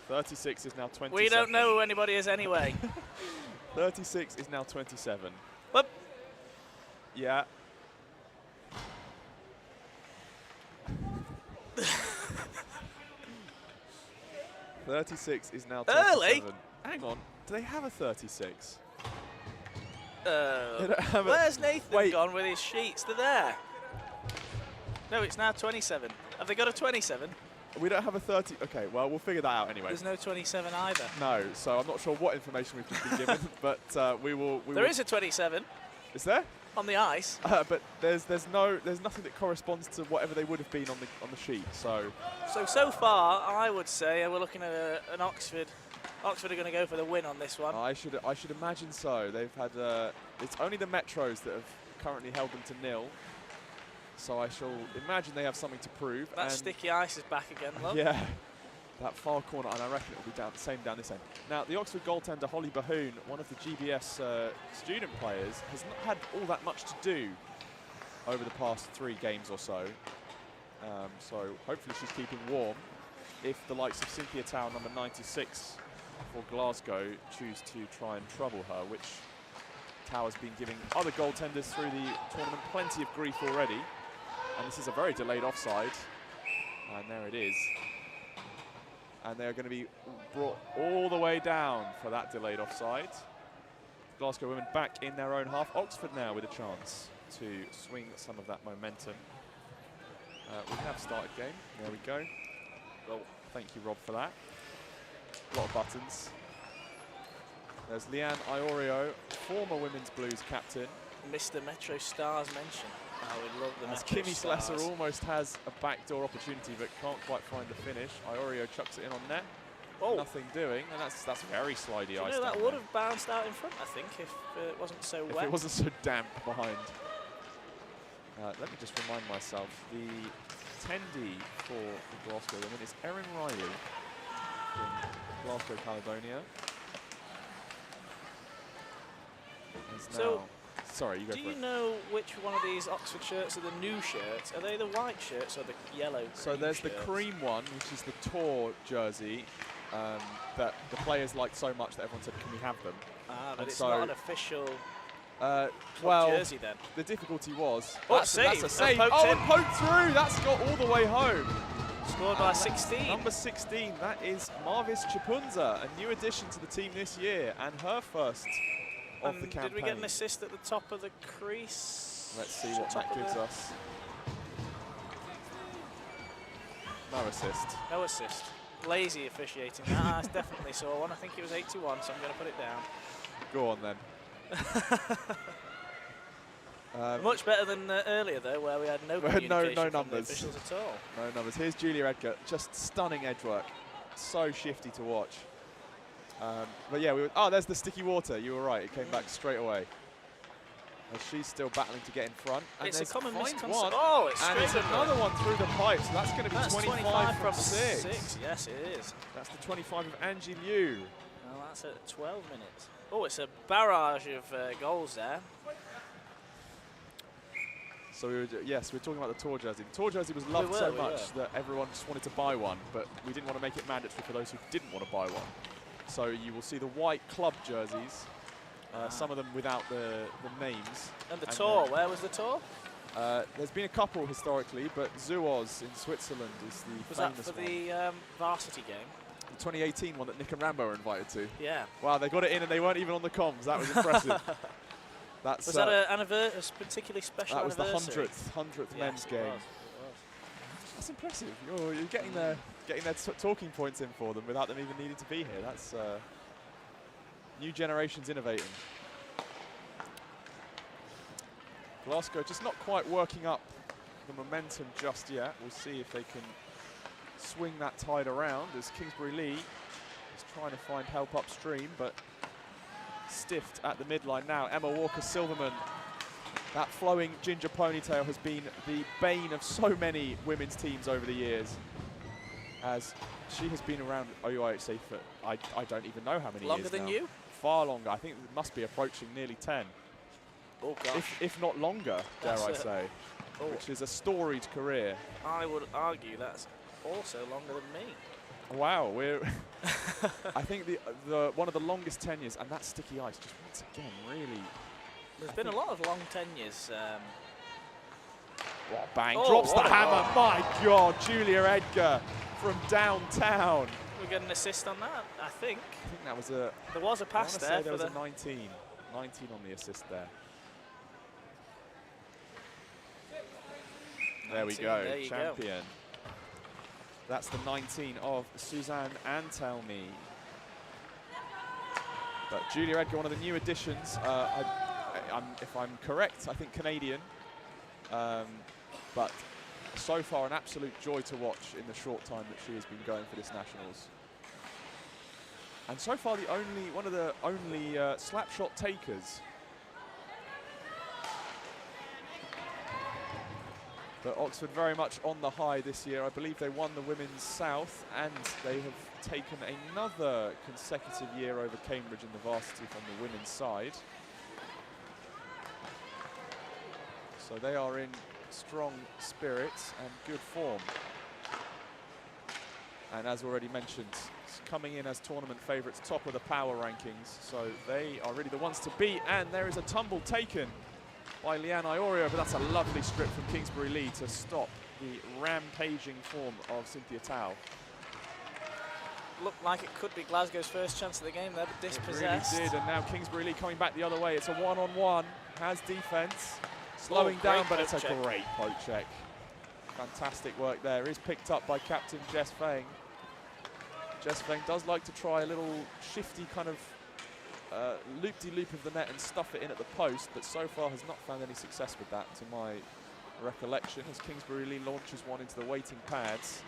36 is now 27. We don't know who anybody is anyway. 36 is now 27. Whoop. Yeah. $36 is now 27. Early? Hang on. Do they have a 36? Where's Nathan gone with his sheets? They're there. No, it's now 27. Have they got a 27? We don't have a 30. Okay, well, we'll figure that out anyway. There's no 27 either. No, so I'm not sure what information we've just been given, but we will. There is a 27. Is there? On the ice. But there's nothing that corresponds to whatever they would have been on the sheet. So far, I would say we're looking at an Oxford. Oxford are going to go for the win on this one. I should imagine so. They've had it's only the Metros that have currently held them to 0. So I shall imagine they have something to prove. That sticky ice is back again, look. Yeah, that far corner, and I reckon it'll be same down this end. Now, the Oxford goaltender, Holly Bahoon, one of the GBS student players, has not had all that much to do over the past 3 games or so. So hopefully she's keeping warm. If the likes of Cynthia Tower, number 96 for Glasgow, choose to try and trouble her, which Tower's been giving other goaltenders through the tournament plenty of grief already. And this is a very delayed offside. And there it is. And they're going to be brought all the way down for that delayed offside. Glasgow women back in their own half. Oxford now with a chance to swing some of that momentum. We have started game. There we go. Well, thank you, Rob, for that. A lot of buttons. There's Leanne Iorio, former Women's Blues captain. Mr. Metro Stars mention. Oh, we love the As Metro Kimmy Stars. Slesser almost has a backdoor opportunity but can't quite find the finish. Iorio chucks it in on net. Oh. Nothing doing, and that's very slidey ice. That would have bounced out in front, I think, if it wasn't so wet. If it wasn't so damp behind. Let me just remind myself, the attendee for the Glasgow women is Erin Riley from Glasgow, Caledonia. So, sorry, you go for it. Do you know which one of these Oxford shirts are the new shirts? Are they the white shirts or the yellow? So there's the cream one, which is the tour jersey that the players liked so much that everyone said, can we have them? Ah, but and it's so, not an official well, jersey then. The difficulty was... That's a save. And poked through! That's got all the way home. Scored by 16. Number 16, that is Marvis Chipunza, a new addition to the team this year, and her first of the campaign. Did we get an assist at the top of the crease? Let's see what that gives us. No assist. No assist. Lazy officiating. I definitely saw one. I think it was 81, so I'm going to put it down. Go on then. Much better than earlier, though, where we had no communication no from numbers. the officials at all. No numbers. Here's Julia Edgar, just stunning edge work. So shifty to watch. But yeah, there's the sticky water. You were right. It came back straight away. As she's still battling to get in front. And it's a common misconception. Oh, it's and there's another one through the pipe. So that's going to be 25 from 6. Yes, it is. That's the 25 of Angie Liu. Well, that's at 12 minutes. Oh, it's a barrage of goals there. So we're talking about the tour jersey. The tour jersey was loved so much that everyone just wanted to buy one, but we didn't want to make it mandatory for those who didn't want to buy one. So you will see the white club jerseys, some of them without the names. And the tour, where was the tour? There's been a couple historically, but Zuoz in Switzerland is the famous one. Was that for the varsity game? The 2018 one that Nick and Rambo were invited to. Yeah. Wow, they got it in and they weren't even on the comms. That was impressive. Was that a particularly special anniversary? That was the 100th men's game. It was. That's impressive. You're getting their talking points in for them without them even needing to be here. That's new generations innovating. Glasgow just not quite working up the momentum just yet. We'll see if they can swing that tide around as Kingsbury Lee is trying to find help upstream, but stiffed at the midline now. Emma Walker-Silverman, that flowing ginger ponytail has been the bane of so many women's teams over the years, as she has been around OUIHC for, I don't even know how many Longer years than now. you? Far longer. I think it must be approaching nearly 10. Oh, gosh. If not longer, dare I say, which is a storied career. I would argue that's also longer than me. Wow, we're I think the one of the longest tenures, and that sticky ice just once again really. There's been a lot of long tenures. What bang! Oh, Drops the what a hammer. goal. My God, Julia Edgar from downtown. We get an assist on that, I think. I think that was a. There was a pass there. There for was the a 19 on the assist there. There we go, there you champion. Go. That's the 19 of Suzanne Antelme. But Julia Edgar, one of the new additions. If I'm correct, I think Canadian. But so far, an absolute joy to watch in the short time that she has been going for this nationals. And so far, one of the only slap shot takers. But Oxford very much on the high this year. I believe they won the Women's South, and they have taken another consecutive year over Cambridge in the varsity from the women's side. So they are in strong spirits and good form. And as already mentioned, coming in as tournament favourites, top of the power rankings. So they are really the ones to beat. And there is a tumble taken by Leanne Iorio, but that's a lovely strip from Kingsbury Lee to stop the rampaging form of Cynthia Tao. Looked like it could be Glasgow's first chance of the game there, but dispossessed. It really did, and now Kingsbury Lee coming back the other way. It's a one-on-one, has defence, slowing Oh, down, but great it's a poke check. great poke check. Fantastic work there. Is picked up by captain Jess Feng. Jess Feng does like to try a little shifty kind of loop-de-loop of the net and stuff it in at the post, but so far has not found any success with that, to my recollection, as Kingsbury Lee launches one into the waiting pads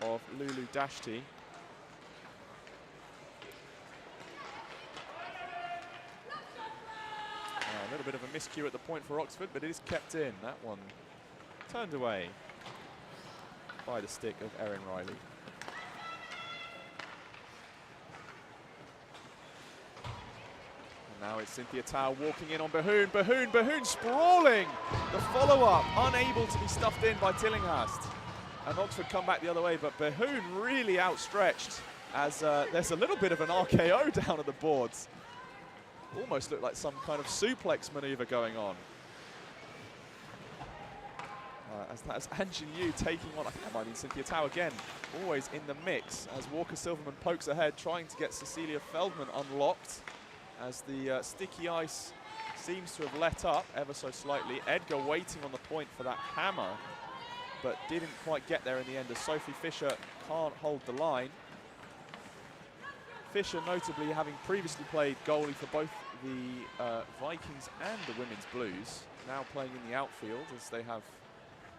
of Lulu Dashti. A little bit of a miscue at the point for Oxford, but it is kept in. That one turned away by the stick of Erin Riley. And now it's Cynthia Tao walking in on Behoon. Behoon sprawling! The follow-up, unable to be stuffed in by Tillinghast. And Oxford come back the other way, but Behoon really outstretched as there's a little bit of an RKO down at the boards. Almost looked like some kind of suplex maneuver going on. As that's Anjin Yu taking on, I think that might be Cynthia Tao again, always in the mix as Walker-Silverman pokes ahead, trying to get Cecilia Feldman unlocked as the sticky ice seems to have let up ever so slightly. Edgar waiting on the point for that hammer, but didn't quite get there in the end as Sophie Fisher can't hold the line. Fisher notably having previously played goalie for both the Vikings and the Women's Blues, now playing in the outfield as they have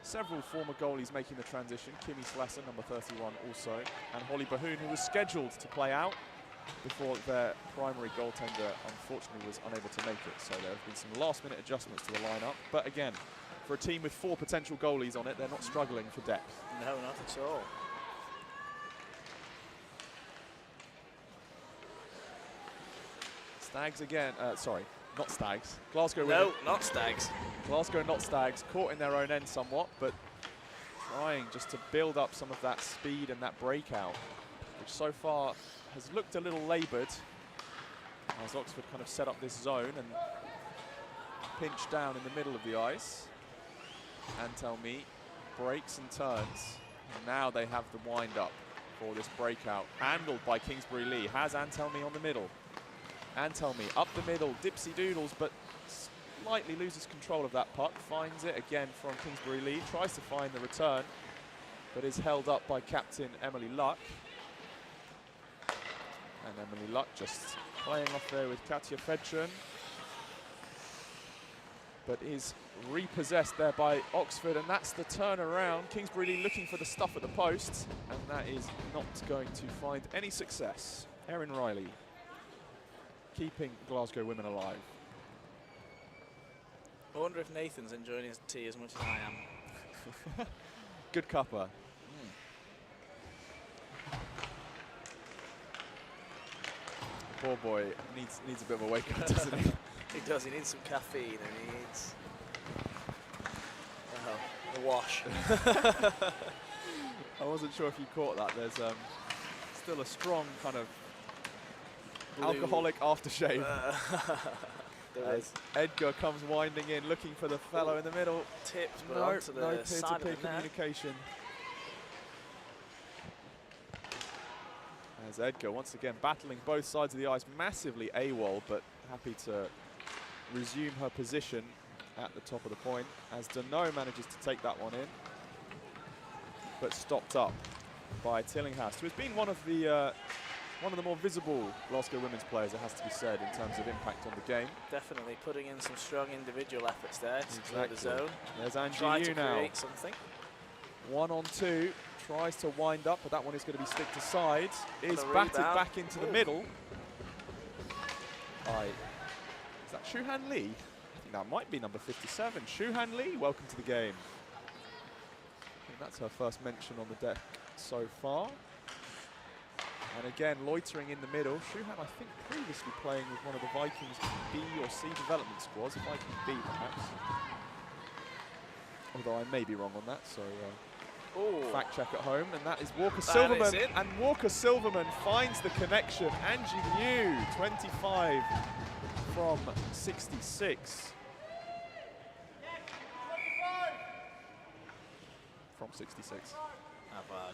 several former goalies making the transition. Kimmy Slasser, number 31 also, and Holly Behoon, who was scheduled to play out before their primary goaltender unfortunately was unable to make it. So there have been some last-minute adjustments to the lineup. But again, for a team with 4 potential goalies on it, they're not struggling for depth. No, not at all. Stags again, sorry, not Stags. Glasgow No, women. not Stags. Glasgow, not Stags, caught in their own end somewhat, but trying just to build up some of that speed and that breakout, which so far has looked a little laboured as Oxford kind of set up this zone and pinch down in the middle of the ice. Antelme breaks and turns, and now they have the wind up for this breakout, handled by Kingsbury Lee. Has Antelme on the middle. Antelme up the middle, dipsy doodles, but slightly loses control of that puck. Finds it again from Kingsbury Lee, tries to find the return, but is held up by captain Emily Luck. And Emily Luck just playing off there with Katja Fedchen, but is repossessed there by Oxford, and that's the turnaround. Kingsbury looking for the stuff at the posts, and that is not going to find any success. Erin Riley keeping Glasgow women alive. I wonder if Nathan's enjoying his tea as much as I am. Good cuppa. The poor boy needs a bit of a wake up, doesn't he? He does. He needs some caffeine and he needs a wash. I wasn't sure if you caught that. There's still a strong kind of alcoholic aftershave. As Edgar comes winding in, looking for the fellow in the middle. Tipped, but no, onto the no side peer-to-peer of the net. communication. As Edgar once again battling both sides of the ice, massively AWOL, but happy to resume her position at the top of the point. As Deneau manages to take that one in, but stopped up by Tillinghast, who has been one of the more visible Glasgow women's players, it has to be said, in terms of impact on the game. Definitely putting in some strong individual efforts there to clear the zone. There's Angie Try to Yu now. create something. 1 on 2, tries to wind up, but that one is going to be stick to side. Is And a batted rebound. back into the middle. Is that Shuhan Lee? I think that might be number 57. Shuhan Lee, welcome to the game. I think that's her first mention on the deck so far. And again, loitering in the middle. Shuhan, I think, previously playing with one of the Vikings B or C development squads, Viking B perhaps. Although I may be wrong on that, so fact check at home. And that is Walker Silverman. And Walker Silverman finds the connection. Angie Liu, 25 from 66. From 66.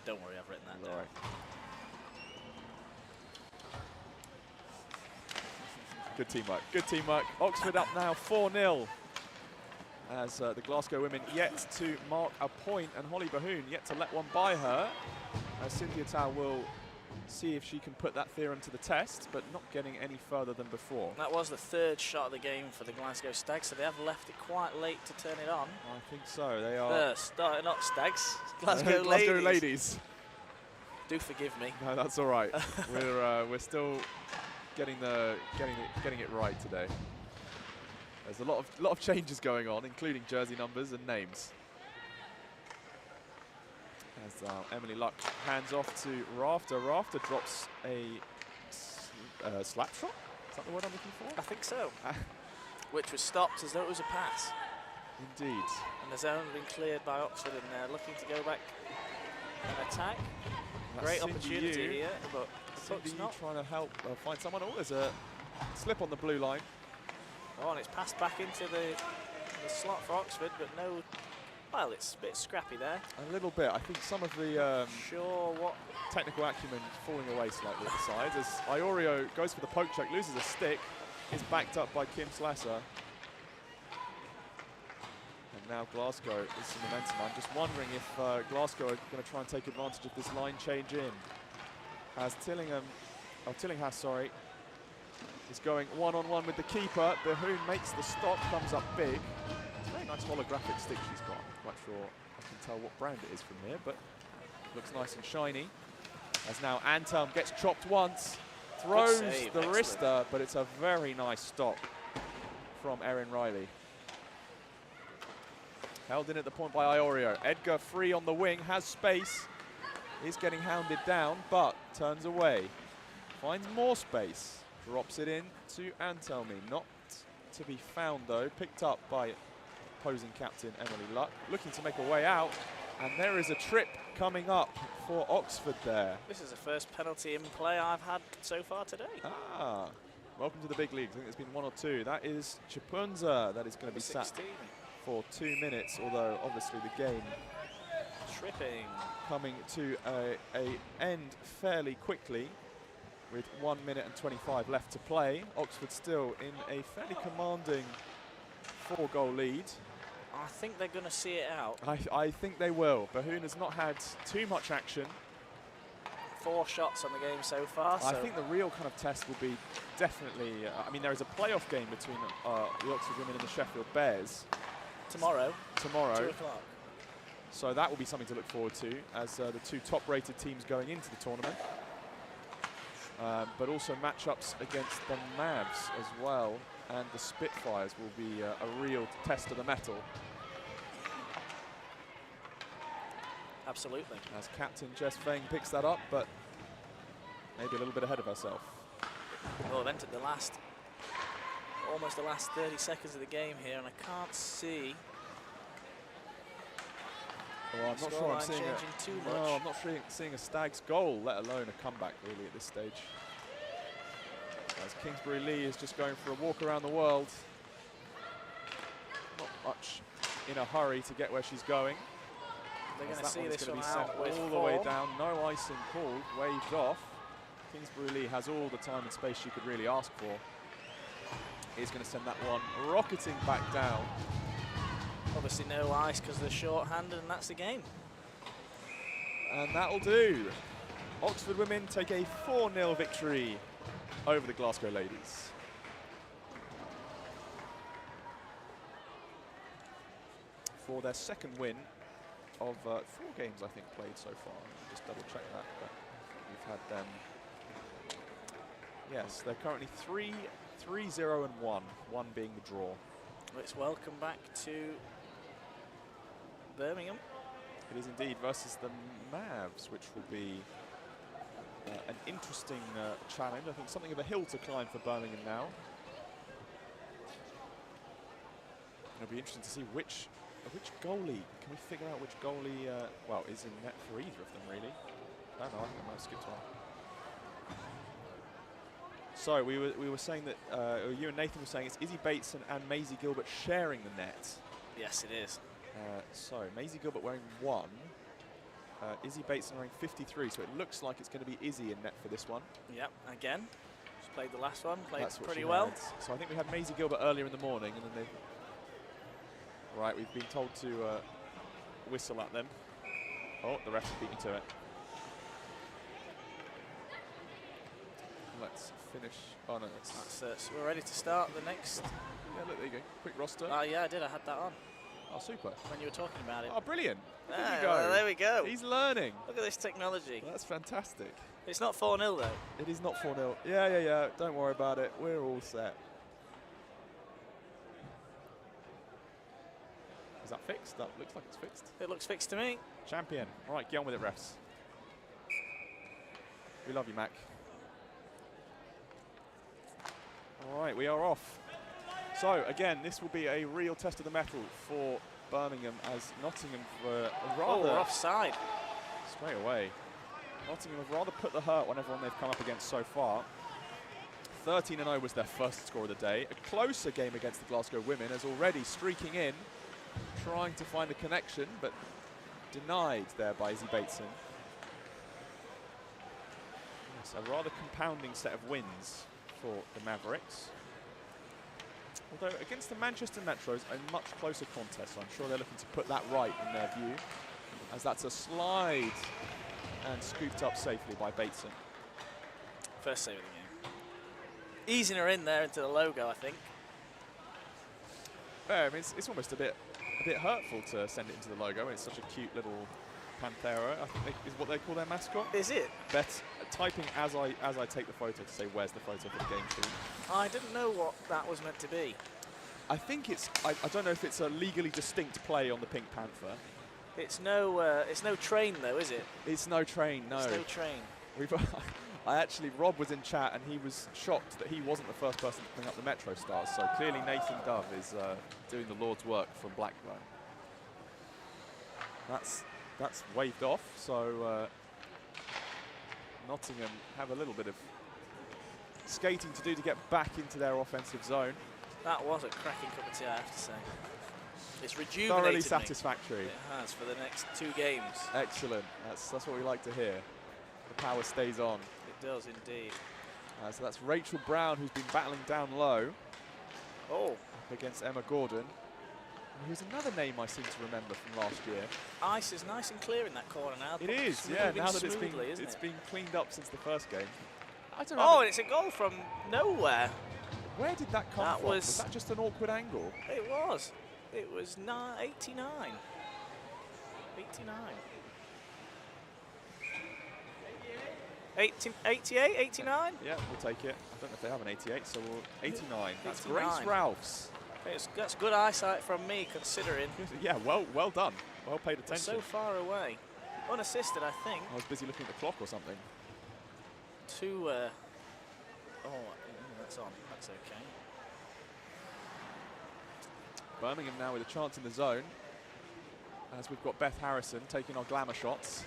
Don't worry, I've written that down. Right. Good teamwork, good teamwork. Oxford up now 4-0 as the Glasgow women yet to mark a point, and Holly Bahoon yet to let one by her. Cynthia Tao will see if she can put that theorem to the test, but not getting any further than before. That was the third shot of the game for the Glasgow Stags, so they have left it quite late to turn it on. I think so, they are. Not Stags, Glasgow ladies. Do forgive me. No, that's all right. We're still getting it right today. There's a lot of changes going on, including jersey numbers and names. As Emily Luck hands off to Rafter. Rafter drops a slap shot. Is that the word I'm looking for? I think so. Which was stopped as though it was a pass. Indeed. And the zone been cleared by Oxford, and they're looking to go back and attack. That's Great Cindy opportunity Yu. here, but Cindy Yu not. trying to help find someone. Oh, there's a slip on the blue line. Oh, and it's passed back into the slot for Oxford, but no. Well, it's a bit scrappy there. A little bit. I think some of the Sure what technical acumen falling away slightly at the sides as Iorio goes for the poke check, loses a stick, is backed up by Kim Slasser. And now Glasgow is some momentum. I'm just wondering if Glasgow are going to try and take advantage of this line change in. As Tillinghast, sorry, is going one-on-one with the keeper. Bahoon makes the stop, comes up big. It's a very nice holographic stick she's got. I'm quite sure I can tell what brand it is from here, but looks nice and shiny. As now Antelm gets chopped once, throws save, the excellent. wrister, but it's a very nice stop from Erin Riley. Held in at the point by Iorio. Edgar free on the wing, has space, is getting hounded down, but turns away. Finds more space, drops it in to Antelmi. Not to be found though, picked up by opposing captain Emily Luck. Looking to make a way out, and there is a trip coming up for Oxford there. This is the first penalty in play I've had so far today. Ah, welcome to the big leagues. I think there's been 1 or 2. That is Chipunza that is going to be sat 16. for 2 minutes, although obviously the game Tripping. coming to a end fairly quickly with 1 minute and 25 left to play. Oxford still in a fairly commanding 4-goal lead. I think they're going to see it out. I think they will. Bahoon has not had too much action. 4 shots on the game so far. I think the real kind of test will be definitely, I mean, there is a playoff game between the Oxford women and the Sheffield Bears. Tomorrow. 2 o'clock. So that will be something to look forward to as the 2 top-rated teams going into the tournament. But also matchups against the Mavs as well, and the Spitfires will be a real test of the mettle. Absolutely. As captain Jess Feng picks that up, but maybe a little bit ahead of herself. Oh, I've entered almost the last 30 seconds of the game here, and I can't see. Well, I'm not sure I'm seeing too much. No, I'm not seeing a Stags goal, let alone a comeback really at this stage. As Kingsbury Lee is just going for a walk around the world. Not much in a hurry to get where she's going. They're going to see this one one sent out with all the way down. No icing called, waved off. Kingsbury Lee has all the time and space she could really ask for. He's going to send that one rocketing back down. Obviously no ice because they're short-handed, and that's the game. And that'll do. Oxford women take a 4-0 victory over the Glasgow ladies. For their second win of 4 games, I think, played so far. Just double check that. But we've had them. Yes, they're currently 3-0 and 1. 1 being the draw. Let's welcome back to Birmingham. It is indeed versus the Mavs, which will be an interesting challenge. I think something of a hill to climb for Birmingham now. It'll be interesting to see which goalie. Can we figure out which goalie, well, is in net for either of them, really? I don't know, I think I might have skipped one. So we were saying that, you and Nathan were saying it's Izzy Bateson and Maisie Gilbert sharing the net. Yes, it is. So Maisie Gilbert wearing 1. Izzy Bateson wearing 53, so it looks like it's going to be Izzy in net for this one. Yep, again. She's played the last one, played pretty she well. had. So I think we had Maisie Gilbert earlier in the morning, and then they've... Right, we've been told to whistle at them. Oh, the ref's beat me to it. Let's finish. Oh no, That's it. So we're ready to start the next. Yeah, look, there you go. Quick roster. Oh yeah, I did. I had that on Oh, super. when you were talking about it. Oh, brilliant. There Ah, you go. well, there we go. He's learning. Look at this technology. That's fantastic. It's not 4-0 though. It is not 4-0. Yeah. Don't worry about it. We're all set. Is that fixed? That looks like it's fixed. It looks fixed to me. Champion. All right, get on with it, refs. We love you, Mac. All right, we are off. So, again, this will be a real test of the mettle for Birmingham as Nottingham were rather... we're offside. Straight away. Nottingham have rather put the hurt on everyone they've come up against so far. 13-0 was their first score of the day. A closer game against the Glasgow women as already streaking in, trying to find a connection, but denied there by Izzy Bateson. Yes, a rather compounding set of wins for the Mavericks. Although against the Manchester Metros, a much closer contest, so I'm sure they're looking to put that right in their view, as that's a slide and scooped up safely by Bateson. First save of the game. Easing her in there into the logo, I think. Yeah, I mean, it's almost a bit hurtful to send it into the logo. It's such a cute little Panthera, I think is what they call their mascot. Is it? Typing as I take the photo to say where's the photo for the game sheet. I didn't know what that was meant to be. I think it's, I don't know if it's a legally distinct play on the Pink Panther. It's no train though, is it? It's no train, no. It's no train. Rob was in chat and he was shocked that he wasn't the first person to bring up the Metro Stars, so clearly Nathan Dove is doing the Lord's work from Blackburn. That's waved off, so Nottingham have a little bit of skating to do to get back into their offensive zone. That was a cracking cup of tea, I have to say. It's rejuvenated Thoroughly me. satisfactory. It has for the next 2 games. Excellent. That's what we like to hear. The power stays on. It does indeed. So that's Rachel Brown, who's been battling down low. Oh. Up against Emma Gordon. And here's another name I seem to remember from last year. Ice is nice and clear in that corner now. It is, yeah. Now that it's been cleaned up since the first game. I don't know. Oh, and it's a goal from nowhere. Where did that come from? Was that just an awkward angle? It was. It was 89. 89. 88, 89? Yeah, we'll take it. I don't know if they have an 88, so we'll 89. That's 89. Grace Ralphs. That's good eyesight from me, considering. Yeah, well done. Well paid attention. So far away. Unassisted, I think. I was busy looking at the clock or something. Oh, that's on. That's okay. Birmingham now with a chance in the zone, as we've got Beth Harrison taking our glamour shots.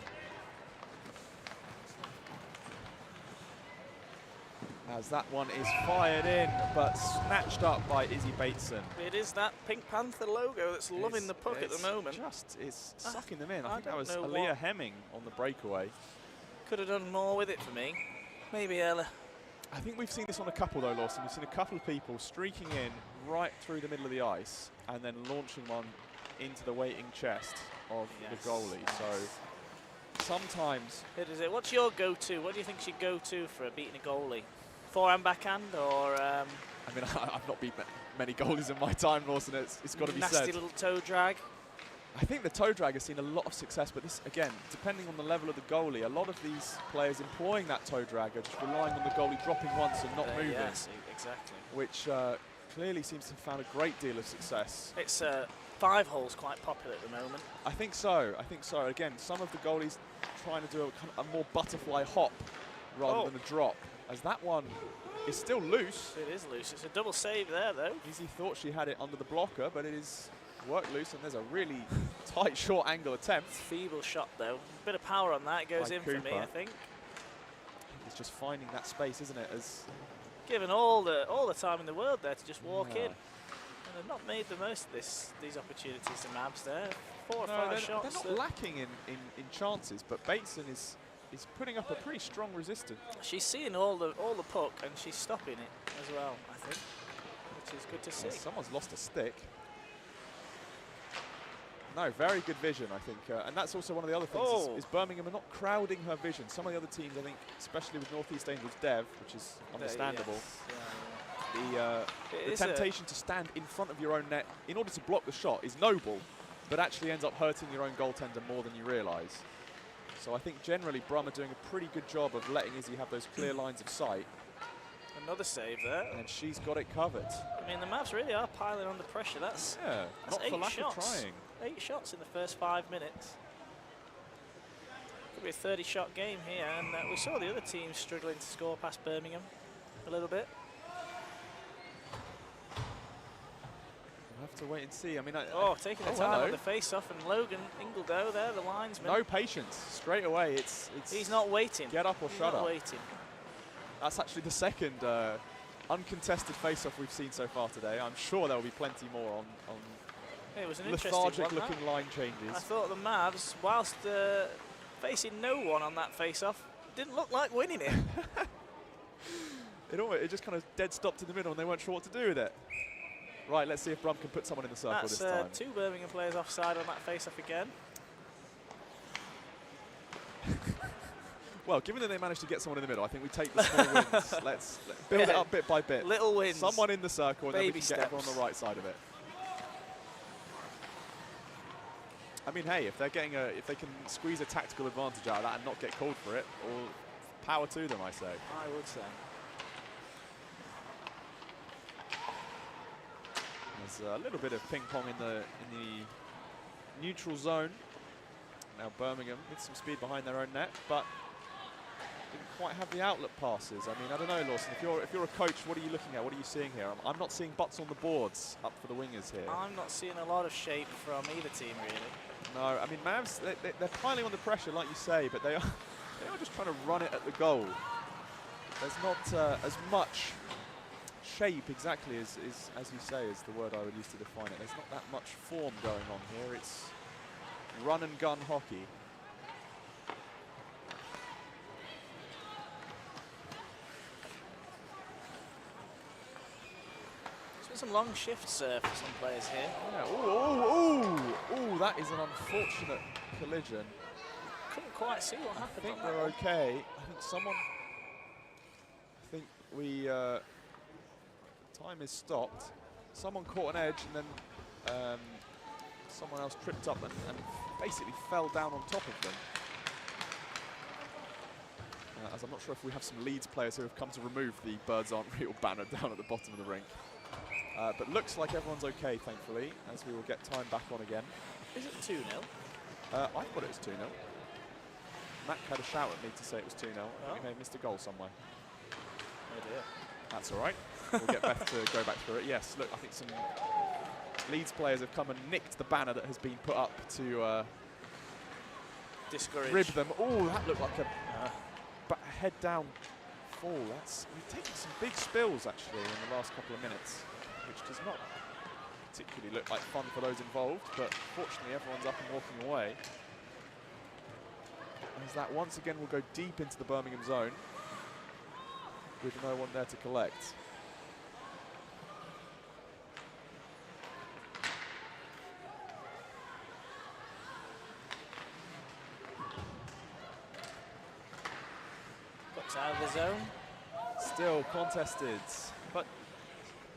As that one is fired in, but snatched up by Izzy Bateson. It is that Pink Panther logo that's loving the puck at the moment. It's sucking them in. I think that don't was know Aaliyah what. Hemming on the breakaway. Could have done more with it for me. Maybe Ella. I think we've seen this on a couple though, Lawson. We've seen a couple of people streaking in right through the middle of the ice and then launching one into the waiting chest of the goalie. So sometimes... What's your go-to? What do you think she'd go to for beating a goalie? Forehand, backhand, or... I mean, I've not beat many goalies in my time, Lawson. It's got to be said. Nasty little toe drag. I think the toe drag has seen a lot of success, but this, again, depending on the level of the goalie, a lot of these players employing that toe drag are just relying on the goalie dropping once and not moving. Yes, exactly. Which clearly seems to have found a great deal of success. It's 5-hole's quite popular at the moment. I think so. Again, some of the goalies trying to do a more butterfly hop rather than a drop, as that one is still loose. It is loose. It's a double save there, though. Izzy thought she had it under the blocker, but it is worked loose, and there's a really tight, short angle attempt. Feeble shot, though. Bit of power on that. It goes in for me, I think. It's just finding that space, isn't it? As given all the time in the world there to just walk in. And they've not made the most of these opportunities, the Mavs there. 4 or 5 shots. They're not lacking in chances, but Bateson is putting up a pretty strong resistance. She's seeing all the puck and she's stopping it as well, I think, which is good to see. Well, someone's lost a stick. No, very good vision, I think. And that's also one of the other things is Birmingham are not crowding her vision. Some of the other teams, I think, especially with North East Angels Dev, which is understandable, the temptation to stand in front of your own net in order to block the shot is noble, but actually ends up hurting your own goaltender more than you realise. So I think generally Brum are doing a pretty good job of letting Izzy have those clear lines of sight. Another save there. And she's got it covered. I mean, the Mavs really are piling on the pressure. That's not for 8 lack shots. of trying. 8 shots in the first 5 minutes. Could be a 30-shot game here, and we saw the other teams struggling to score past Birmingham a little bit. We'll have to wait and see. I mean, taking the time on the face-off, and Logan Ingledow there, the linesman. No patience. Straight away, it's he's not waiting. Get up or shut up. Waiting. That's actually the second uncontested face-off we've seen so far today. I'm sure there will be plenty more on it was an lethargic-looking line changes. I thought the Mavs, whilst facing no one on that face-off, didn't look like winning it. It just kind of dead stopped in the middle, and they weren't sure what to do with it. Right, let's see if Brum can put someone in the circle this time. 2 Birmingham players offside on that face-off again. Well, given that they managed to get someone in the middle, I think we take the small wins. Let's build it up bit by bit. Little wins. Someone in the circle, and then we can steps. get everyone on the right side of it. I mean, hey, if they can squeeze a tactical advantage out of that and not get called for it, or power to them, I say. I would say. There's a little bit of ping pong in the neutral zone. Now Birmingham with some speed behind their own net, but didn't quite have the outlet passes. I mean, I don't know, Lawson. If you're a coach, what are you looking at? What are you seeing here? I'm not seeing butts on the boards up for the wingers here. I'm not seeing a lot of shape from either team, really. No, I mean, Mavs, they're piling on the pressure, like you say, but they are just trying to run it at the goal. There's not as much shape exactly as you say is the word I would use to define it. There's not that much form going on here. It's run and gun hockey. Some long shifts for some players here. Yeah. Ooh, that is an unfortunate collision. Couldn't quite see what happened. I think they're okay. I think we time is stopped. Someone caught an edge, and then someone else tripped up and basically fell down on top of them. As I'm not sure if we have some Leeds players who have come to remove the Birds Aren't Real banner down at the bottom of the rink. But looks like everyone's okay, thankfully, as we will get time back on again. Is it 2-0? I thought it was 2-0. Mac had a shout at me to say it was 2-0. Oh. I may have missed a goal somewhere. Oh dear. That's all right. We'll get Beth to go back through it. Yes, look, I think some Leeds players have come and nicked the banner that has been put up to discourage. Rib them. Oh, that looked like a head down fall. We've taken some big spills actually in the last couple of minutes, which does not particularly look like fun for those involved, but fortunately everyone's up and walking away. As that once again will go deep into the Birmingham zone with no one there to collect. Puts out of the zone. Still contested, but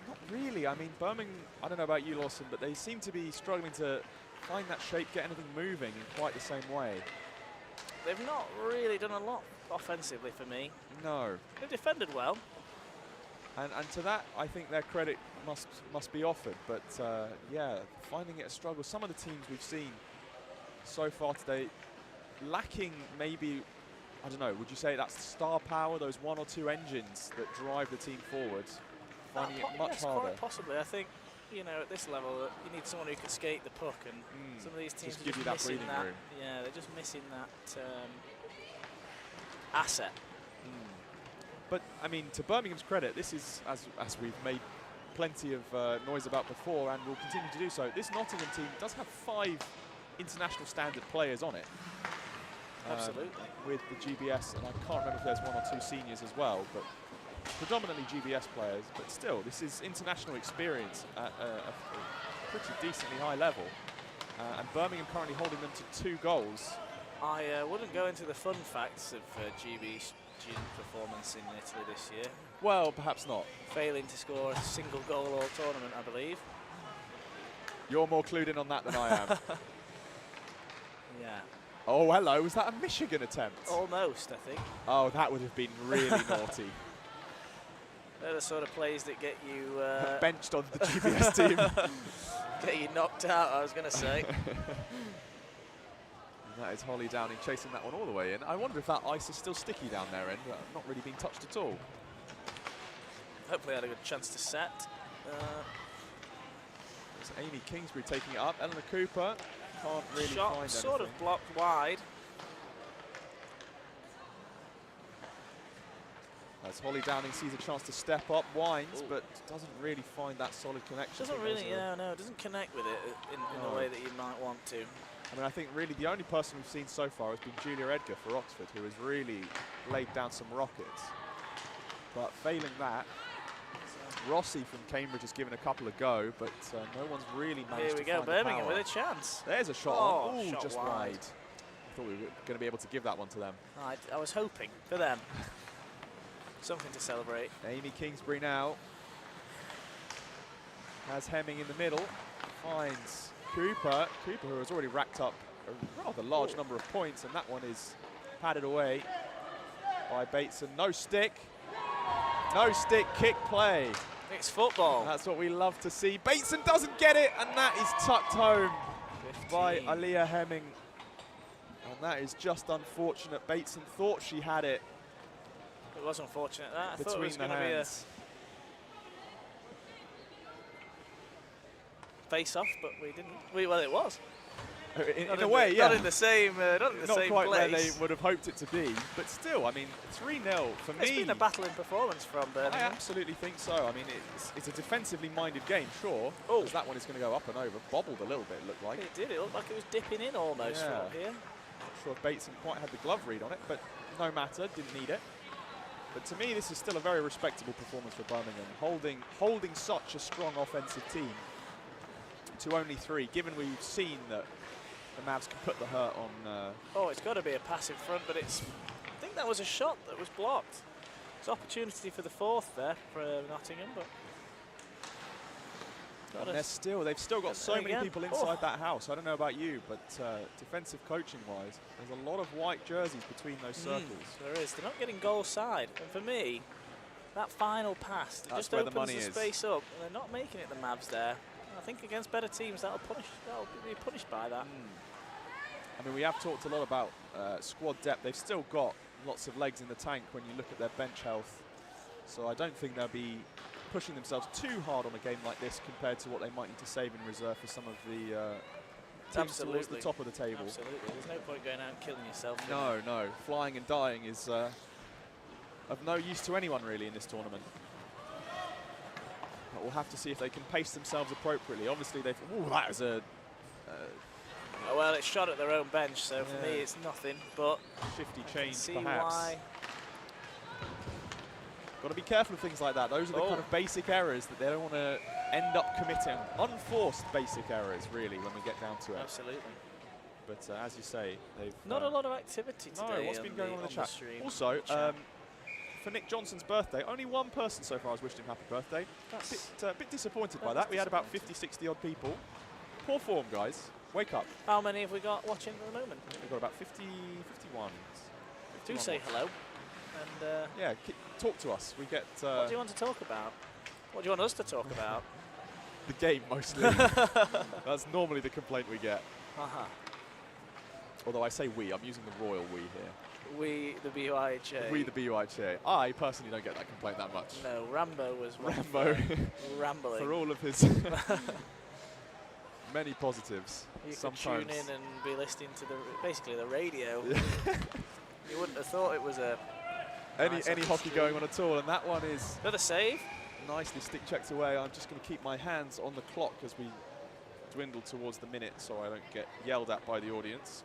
not really. I mean, Birmingham, I don't know about you, Lawson, but they seem to be struggling to find that shape, get anything moving in quite the same way. They've not really done a lot offensively for me. No. They've defended well. And to that, I think their credit must be offered. But yeah, finding it a struggle. Some of the teams we've seen so far today, lacking maybe, I don't know, would you say that's star power, those one or two engines that drive the team forward, finding it much harder? Quite possibly. I think, you know, at this level, you need someone who can skate the puck, and some of these teams just are give you that missing breathing room. Yeah, they're just missing that asset. But, I mean, to Birmingham's credit, this is, as we've made plenty of noise about before and will continue to do so, this Nottingham team does have 5 international standard players on it. Absolutely. With the GBS, and I can't remember if there's 1 or 2 seniors as well, but predominantly GBS players. But still, this is international experience at a pretty decently high level. And Birmingham currently holding them to 2 goals. I wouldn't go into the fun facts of GB's student performance in Italy this year. Well, perhaps not. Failing to score a single goal all tournament, I believe. You're more clued in on that than I am. Yeah. Oh, hello. Was that a Michigan attempt? Almost, I think. Oh, that would have been really naughty. They're the sort of plays that get you... benched on the GBS team. Get you knocked out, I was going to say. And that is Holly Downing chasing that one all the way in. I wonder if that ice is still sticky down their end. Not really being touched at all. Hopefully had a good chance to set. It's Amy Kingsbury taking it up. Eleanor Cooper can't really Shot find sort anything. of blocked wide. As Holly Downing sees a chance to step up, winds, but doesn't really find that solid connection. Doesn't really, no, doesn't connect with it in the way that you might want to. I mean, I think really the only person we've seen so far has been Julia Edgar for Oxford, who has really laid down some rockets. But failing that, Rossi from Cambridge has given a couple a go, but no one's really managed to Here we go, find the Birmingham power. with a chance. There's a shot on. Ooh, shot just wide. wide. I thought we were going to be able to give that one to them. I was hoping for them. Something to celebrate. Amy Kingsbury now has Hemming in the middle, finds Cooper. Cooper, who has already racked up a rather large number of points, and that one is padded away by Bateson. No stick kick play. It's football. That's what we love to see. Bateson doesn't get it, and that is tucked home 15. by Aliyah Hemming. And that is just unfortunate. Bateson thought she had it. It was unfortunate that. I thought it Between was the going to be a hands. face-off, but we didn't. Well, it was. In a way, yeah. Not in the same, not in the Not same quite place. where they would have hoped it to be, but still, I mean, 3-0 for me. It's been a battling performance from I Birmingham. absolutely think so. I mean, it's a defensively minded game, sure. Oh. Because that one is going to go up and over. Bobbled a little bit, it looked like. It did. It looked like it was dipping in almost Yeah. from here. Not sure if Bateson quite had the glove read on it, but no matter, didn't need it. But to me, this is still a very respectable performance for Birmingham, holding such a strong offensive team to only 3, given we've seen that the Mavs can put the hurt on... Oh, it's got to be a passive front, but it's... I think that was a shot that was blocked. It's opportunity for the 4th there for Nottingham, but... They've still got so many again. people inside that house. I don't know about you, but defensive coaching-wise, there's a lot of white jerseys between those circles. There is. They're not getting goal side. And for me, that final pass, it just opens the space up. And they're not making it the Mavs there. I think against better teams, that'll be punished by that. I mean, we have talked a lot about squad depth. They've still got lots of legs in the tank when you look at their bench health. So I don't think they'll be pushing themselves too hard on a game like this compared to what they might need to save in reserve for some of the teams towards the top of the table. Absolutely. There's no point going out and killing yourself. No. Flying and dying is of no use to anyone really in this tournament. But we'll have to see if they can pace themselves appropriately. Obviously, they've... Ooh, that was a... well, it's shot at their own bench, so for me it's nothing, but... Shifty change, see perhaps. Why. Got to be careful of things like that. Those are the kind of basic errors that they don't want to end up committing. Unforced basic errors, really, when we get down to it. Absolutely. But as you say, they've... Not a lot of activity today. No, what's been going on in the chat? Also, for Nick Johnson's birthday, only one person so far has wished him happy birthday. A bit disappointed by that. We had about 50, 60 odd people. Poor form, guys. Wake up. How many have we got watching at the moment? We've got about 50, 51. Do say hello. And yeah, talk to us. We get... what do you want to talk about? What do you want us to talk about? The game, mostly. That's normally the complaint we get. Although I say we, I'm using the royal we here. We, the BUIHA. We, the BUIHA. I personally don't get that complaint that much. No, Rambo was rambling. For all of his many positives. You sometimes. Could tune in and be listening to basically the radio. You wouldn't have thought it was a... Any hockey going on at all, and that one is... Another save. Nicely stick checked away. I'm just going to keep my hands on the clock as we dwindle towards the minute so I don't get yelled at by the audience.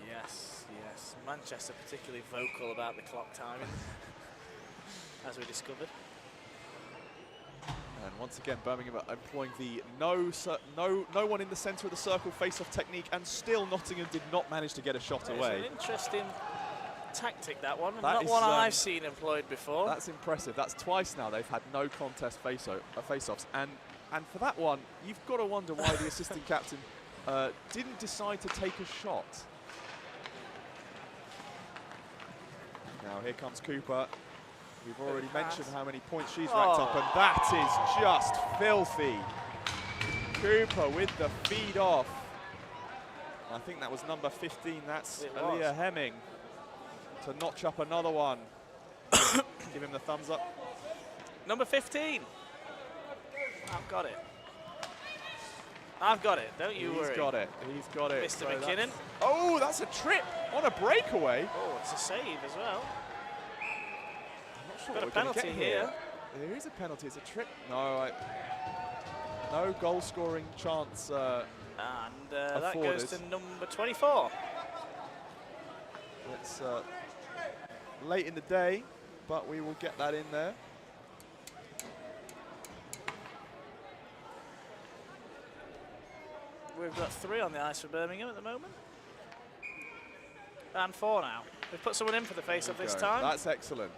Yes. Manchester particularly vocal about the clock timing, as we discovered. And once again, Birmingham employing the no one in the centre of the circle face-off technique, and still Nottingham did not manage to get a shot away. It's an interesting tactic, that one. That not one I've seen employed before. That's impressive. That's twice now they've had no contest face-offs, and for that one, you've got to wonder why the assistant captain didn't decide to take a shot. Now here comes Cooper. We've already mentioned how many points she's racked up, and that is just filthy. Cooper with the feed off. I think that was number 15. That's Aaliyah Hemming to notch up another one. Give him the thumbs up. Number 15. I've got it. Don't you worry. He's got it. Mr. So McKinnon. Oh, that's a trip on a breakaway. Oh, it's a save as well. I'm not sure got a what we're gonna penalty get here. There is a penalty. It's a trip. No, no goal-scoring chance. And that goes to number 24. It's late in the day, but we will get that in there. We've got 3 on the ice for Birmingham at the moment. And 4 now. They've put someone in for the face-off this time. That's excellent.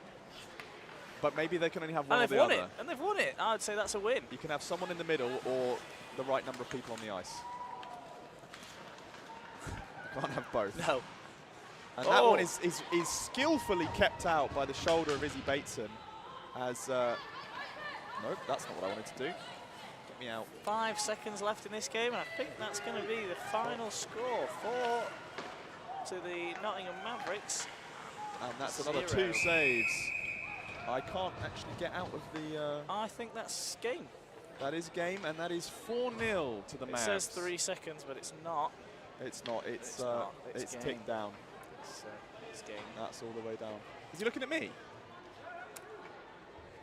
But maybe they can only have one or or the the other. And they've won it. I would say that's a win. You can have someone in the middle or the right number of people on the ice. You can't have both. No. And that one is skillfully kept out by the shoulder of Izzy Bateson. As nope, that's not what I wanted to do. Get me out. 5 seconds left in this game, and I think that's going to be the final score. 4 to the Nottingham Mavericks. And that's another 2 saves. I can't actually get out of the... I think that's game. That is game, and that is 4-0 to the Mavs. It says 3 seconds, but it's not. It's not. It's It's ticked down. It's game. That's all the way down. Is he looking at me?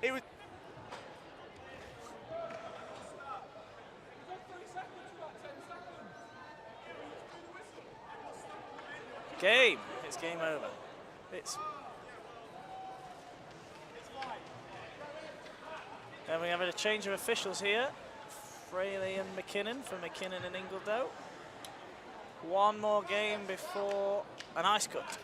It was... Game. It's game over. And we have a change of officials here. Fraley and McKinnon for McKinnon and Ingledow. One more game before an ice cut.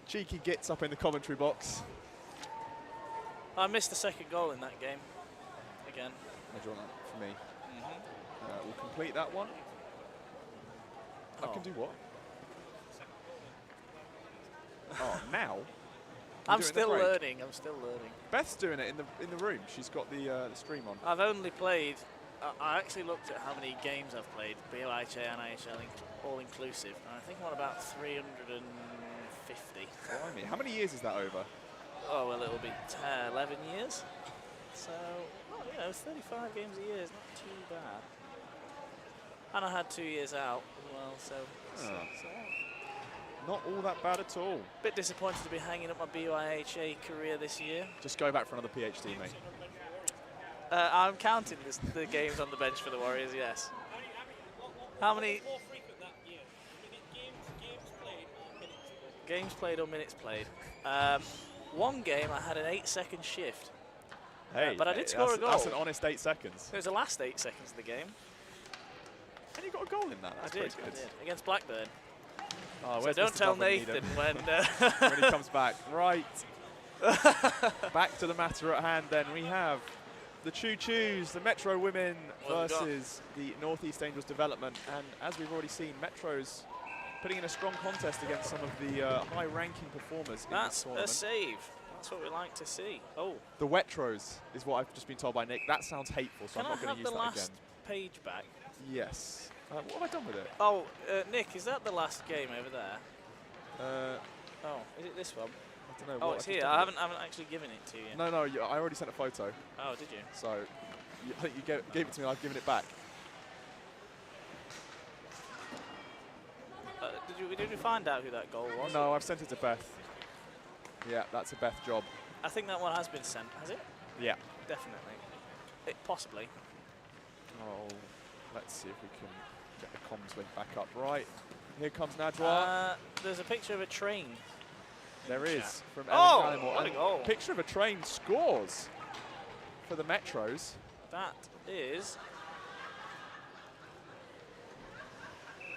cheeky gits up in the commentary box. I missed the second goal in that game. Again. I draw that for me. We'll complete that one. I can do what? Oh, now? I'm still learning. I'm still learning. Beth's doing it in the room. She's got the stream on. I've only played. I actually looked at how many games I've played, BUIHA and IHL all inclusive, and I think I'm on about 350. Blimey. How many years is that over? Oh well, it'll be 11 years. So, you know, 35 games a year is not too bad. And I had 2 years out as well, so. Not all that bad at all. Bit disappointed to be hanging up my BUIHA career this year. Just go back for another PhD, mate. I'm counting the games on the bench for the Warriors, yes. How many? Games played or minutes played. One game I had an 8-second shift. Hey, but I did score a goal. That's an honest 8 seconds. It was the last 8 seconds of the game. And you got a goal in that. That's I did, against Blackburn. Oh, so don't tell Nathan when when he comes back. Right. Back to the matter at hand then. We have the Choo-Choos, the Metro women versus the North East Angels development. And as we've already seen, Metro's putting in a strong contest against some of the high-ranking performers in this tournament. That's a save. That's what we like to see. Oh. The Wetros is what I've just been told by Nick. That sounds hateful, so I'm not going to use that again. Can I have the last page back? Yes. What have I done with it? Oh, Nick, is that the last game over there? Oh, is it this one? I don't know. Oh, it's here. I haven't actually given it to you. No, I already sent a photo. Oh, did you? So, I think you gave it to me and I've given it back. Did we find out who that goal was? No, I've sent it to Beth. Yeah, that's a Beth job. I think that one has been sent, has it? Yeah. Definitely. Possibly. Oh, let's see if we can get the comms link back up. Right, here comes Najwa. There's a picture of a train. There is, from Ellen Gallimore. What a goal. Picture of a train scores for the Metros. That is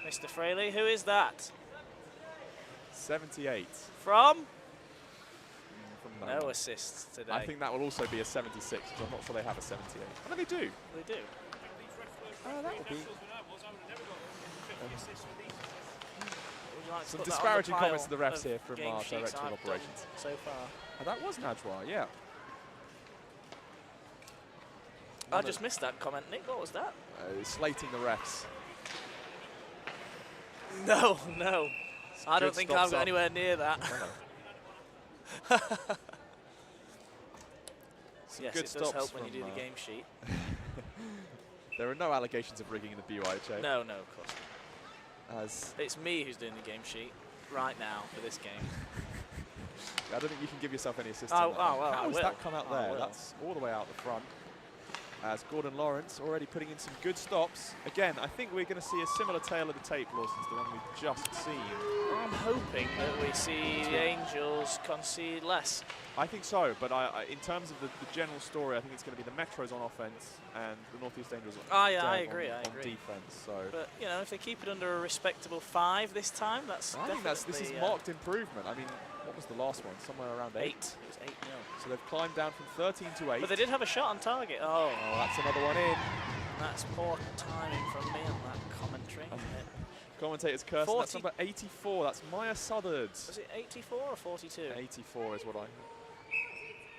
Mr. Fraley. Who is that? 78. From no one. Assists today. I think that will also be a 76, because I'm not sure they have a 78. Oh, no, they do. They do. That will be. Like some disparaging comments to the refs here from our Director of Operations. So far. Oh, that was Najwa, yeah. I just missed that comment, Nick. What was that? Slating the refs. No. I don't think I'm anywhere near that. Yes, it does help when you do the game sheet. There are no allegations of rigging in the BUIHA. No, of course not. It's me who's doing the game sheet right now for this game. I don't think you can give yourself any assistance. Well, how has that come out there? That's all the way out the front. As Gordon Lawrence already putting in some good stops. Again, I think we're going to see a similar tale of the tape, Lawson, to the one we've just seen. I'm hoping that we see the Angels concede less. I think so, but in terms of the general story, I think it's going to be the Metros on offense and the North East Angels I agree. on defense. So. But, you know, if they keep it under a respectable 5 this time, that's this is marked improvement. I mean, what was the last one? Somewhere around 8. It was 8-0. So they've climbed down from 13 to 8. But they did have a shot on target. Oh, that's another one in. That's poor timing from me on that commentary. Commentator's curse. That's number 84. That's Maya Southards. Was it 84 or 42? 84 is what I heard.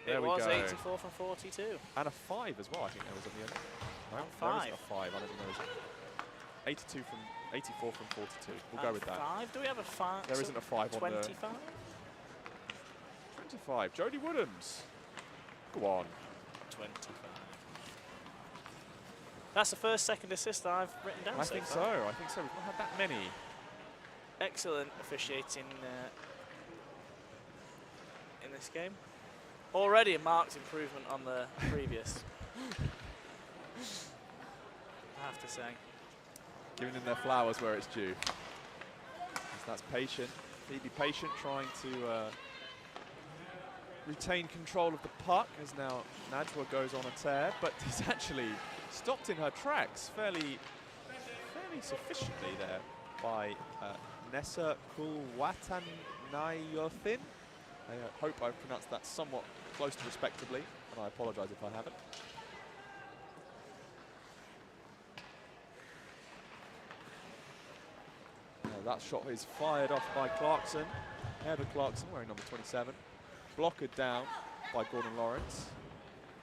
There we go. 84 from 42. And a 5 as well, I think there was at the end. No, 5. There is a 5. I don't know. 84 from 42. We'll go with that. 5? Do we have a 5? There isn't a 5 on the... 25? 25. Jodie Woodhams. Go on. 25. That's the first second assist I've written down. I think so. We've not had that many. Excellent officiating in this game. Already a marked improvement on the previous. I have to say. Giving them their flowers where it's due. That's patient. Phoebe Patient trying to retain control of the puck as now Najwa goes on a tear, but he's actually stopped in her tracks fairly sufficiently there by Nessa Kulwatanayothin. I hope I've pronounced that somewhat close to respectably, and I apologise if I haven't. That shot is fired off by Clarkson. Heather Clarkson, wearing number 27. Blocked down by Gordon Lawrence,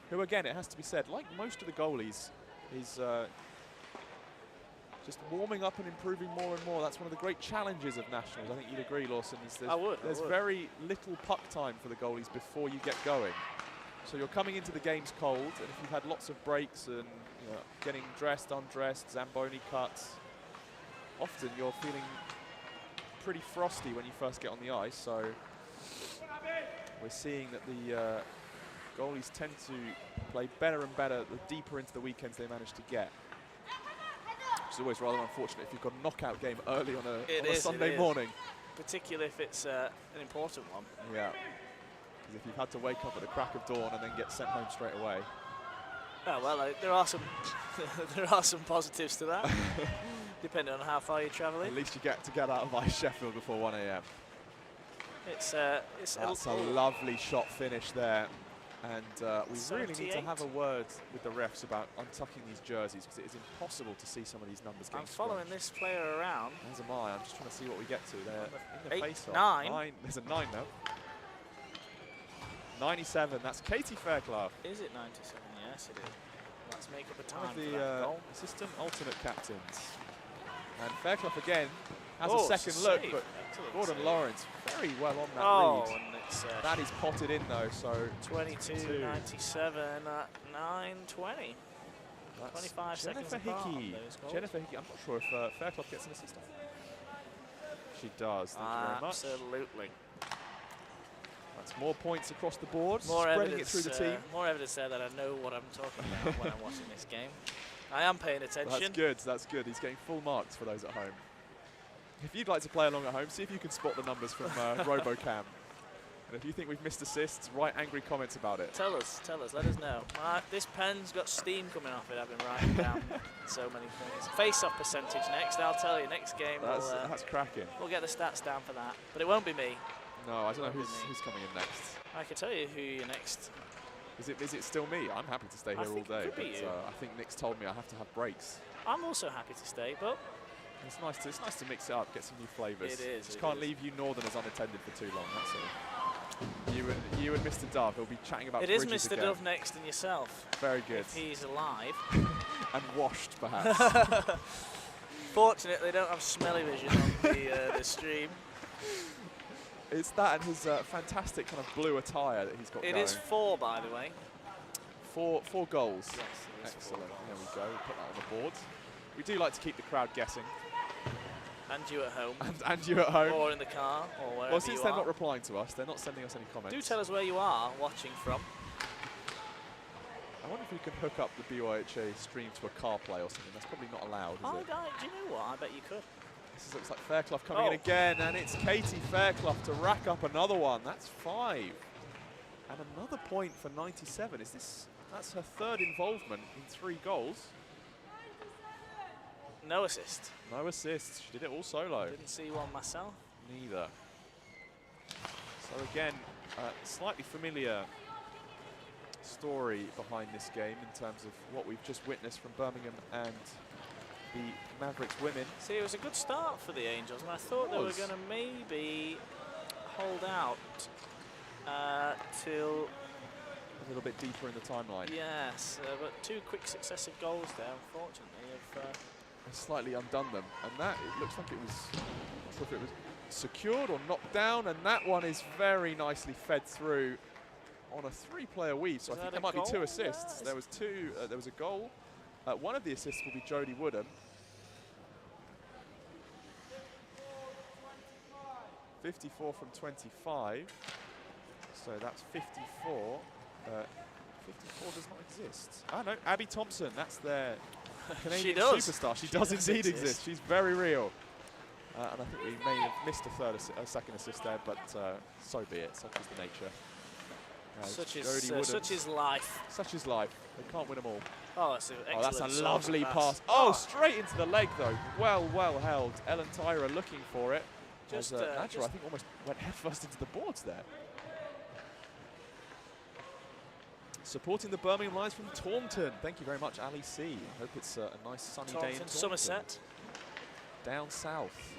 who, again, it has to be said, like most of the goalies, is just warming up and improving more and more. That's one of the great challenges of Nationals. I think you'd agree, Lawson. There's very little puck time for the goalies before you get going. So you're coming into the games cold, and if you've had lots of breaks and getting dressed, undressed, Zamboni cuts, often you're feeling pretty frosty when you first get on the ice. So we're seeing that the goalies tend to play better and better the deeper into the weekends they manage to get. Which is always rather unfortunate if you've got a knockout game early on a Sunday morning. Particularly if it's an important one. Yeah. Because if you've had to wake up at the crack of dawn and then get sent home straight away. Oh, well, there are some there are some positives to that, depending on how far you're travelling. At least you get to get out of Sheffield before 1 a.m. That's a lovely shot finish there. And we really need to have a word with the refs about untucking these jerseys, because it is impossible to see some of these numbers getting I'm following this player around. As am I. I'm just trying to see what we get to there. In the 8, face-off. 9. There's a 9 now. 97. That's Katie Fairclough. Is it 97? Yes, it is. Let's make up a time One of for the that goal. assistant alternate captains. And Fairclough again has a second save. look, but Excellent Gordon save. Lawrence very well on that read. And it's That is potted in though, so 22-97 at 9:20. 25 seconds Jennifer apart on Hickey. those goals. Jennifer Hickey. I'm not sure if Fairclough gets an assist. She does. Thank you very much. Absolutely. That's more points across the board, More spreading evidence, it through the team. More evidence there that I know what I'm talking about when I'm watching this game. I am paying attention. That's good. That's good. He's getting full marks for those at home. If you'd like to play along at home, see if you can spot the numbers from RoboCam. And if you think we've missed assists, write angry comments about it. Tell us, let us know. This pen's got steam coming off it. I've been writing down so many things. Face-off percentage next. I'll tell you, next game that's cracking. We'll get the stats down for that. But it won't be me. No, I don't know who's coming in next. I can tell you who you're next. Is it still me? I'm happy to stay here all day. It could be you. I think Nick's told me I have to have breaks. I'm also happy to stay, but it's nice to mix it up, get some new flavours. It is. Just can't leave you Northerners unattended for too long. That's all. You and Mr. Dove. He'll be chatting about. It is Bridges Mr. again. Dove next and yourself. Very good. If he's alive. And washed, perhaps. Fortunately, they don't have smelly vision on the stream. It's that and his fantastic kind of blue attire that he's got going. It is 4, by the way. Four goals. Yes, excellent. There we go. We'll put that on the board. We do like to keep the crowd guessing. And you at home. And you at home. Or in the car, or wherever Well, since you they're are. not replying to us, they're not sending us any comments. Do tell us where you are watching from. I wonder if we can hook up the BUIHA stream to a CarPlay or something. That's probably not allowed, is it? Do you know what? I bet you could. This looks like Fairclough coming in again, and it's Katie Fairclough to rack up another one. That's 5. And another point for 97. That's her 3rd involvement in 3 goals. No assist. No assists. She did it all solo. Didn't see one myself. Neither. So again, slightly familiar story behind this game in terms of what we've just witnessed from Birmingham and the Mavericks women. See, it was a good start for the Angels, and I thought they were going to maybe hold out till a little bit deeper in the timeline. Yes, but 2 quick successive goals there, unfortunately, have slightly undone them, and that it looks like it was. I'm not sure if it was secured or knocked down, and that one is very nicely fed through on a 3-player weave. So I think there might be 2 assists. There was 2. There was a goal. One of the assists will be Jodie Woodham. 54 from 25. So that's 54. 54 does not exist. Oh no, Abby Thompson. That's their Canadian superstar. She does indeed exist. She's very real. And I think we may have missed a second assist there, but so be it. Such is the nature. Such is life. Such is life. They can't win them all. Oh, that's an excellent that's a lovely pass. Oh, straight into the leg though. Well held. Ellen Tyra looking for it. Just, Natural, I think, almost went headfirst into the boards there. Supporting the Birmingham Lions from Taunton. Thank you very much, Ali C. Hope it's a nice sunny day in Taunton. Somerset. Down south,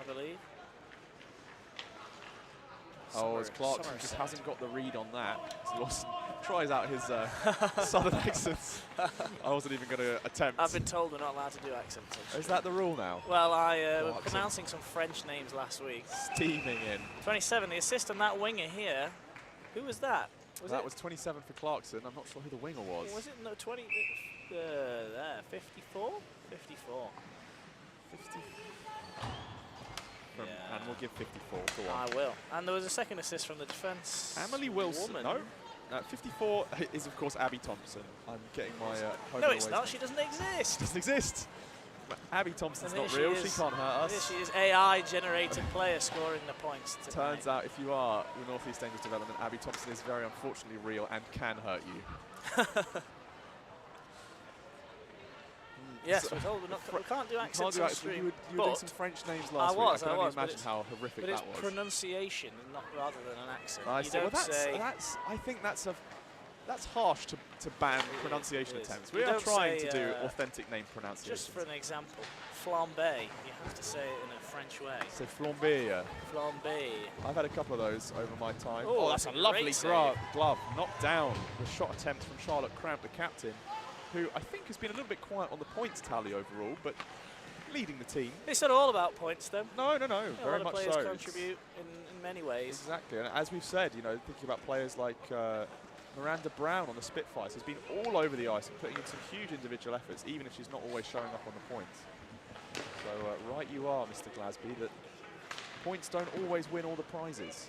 I believe. Oh, as Clarkson just hasn't got the read on that. As Lawson tries out his southern accents. I wasn't even going to attempt. I've been told we're not allowed to do accents. Is that the rule now? Well, I was pronouncing some French names last week. Steaming in. 27, the assist on that winger here. Who was that? That was 27 for Clarkson. I'm not sure who the winger was. Was it? No, 20. There, 54? 54. 50. Yeah. And we'll give 54 to one. I will. And there was a second assist from the defence. Emily Wilson. Woman. No. 54 is, of course, Abby Thompson. I'm getting my home No, it's not. She doesn't exist. She doesn't exist. Abby Thompson's not real. She can't hurt us. She is AI-generated player scoring the points tonight. Turns out, if you are the North East Angels development, Abby Thompson is very unfortunately real and can hurt you. Yes, we're told we can't do accents on stream. You were doing some French names last week. I can only imagine how horrific that was. But it's pronunciation, not rather than an accent. I think that's harsh to ban pronunciation attempts. We are trying to do authentic name pronunciation. Just for an example, flambe, you have to say it in a French way. So flambe. Flambe. I've had a couple of those over my time. Oh, that's a lovely glove. Knocked down. The shot attempt from Charlotte Cramp, the captain, who I think has been a little bit quiet on the points tally overall, but leading the team. It's not all about points, though. No, very much so. Players contribute in many ways. Exactly, and as we've said, thinking about players like Miranda Brown on the Spitfires has been all over the ice and putting in some huge individual efforts, even if she's not always showing up on the points. So right you are, Mr. Glasby, that points don't always win all the prizes.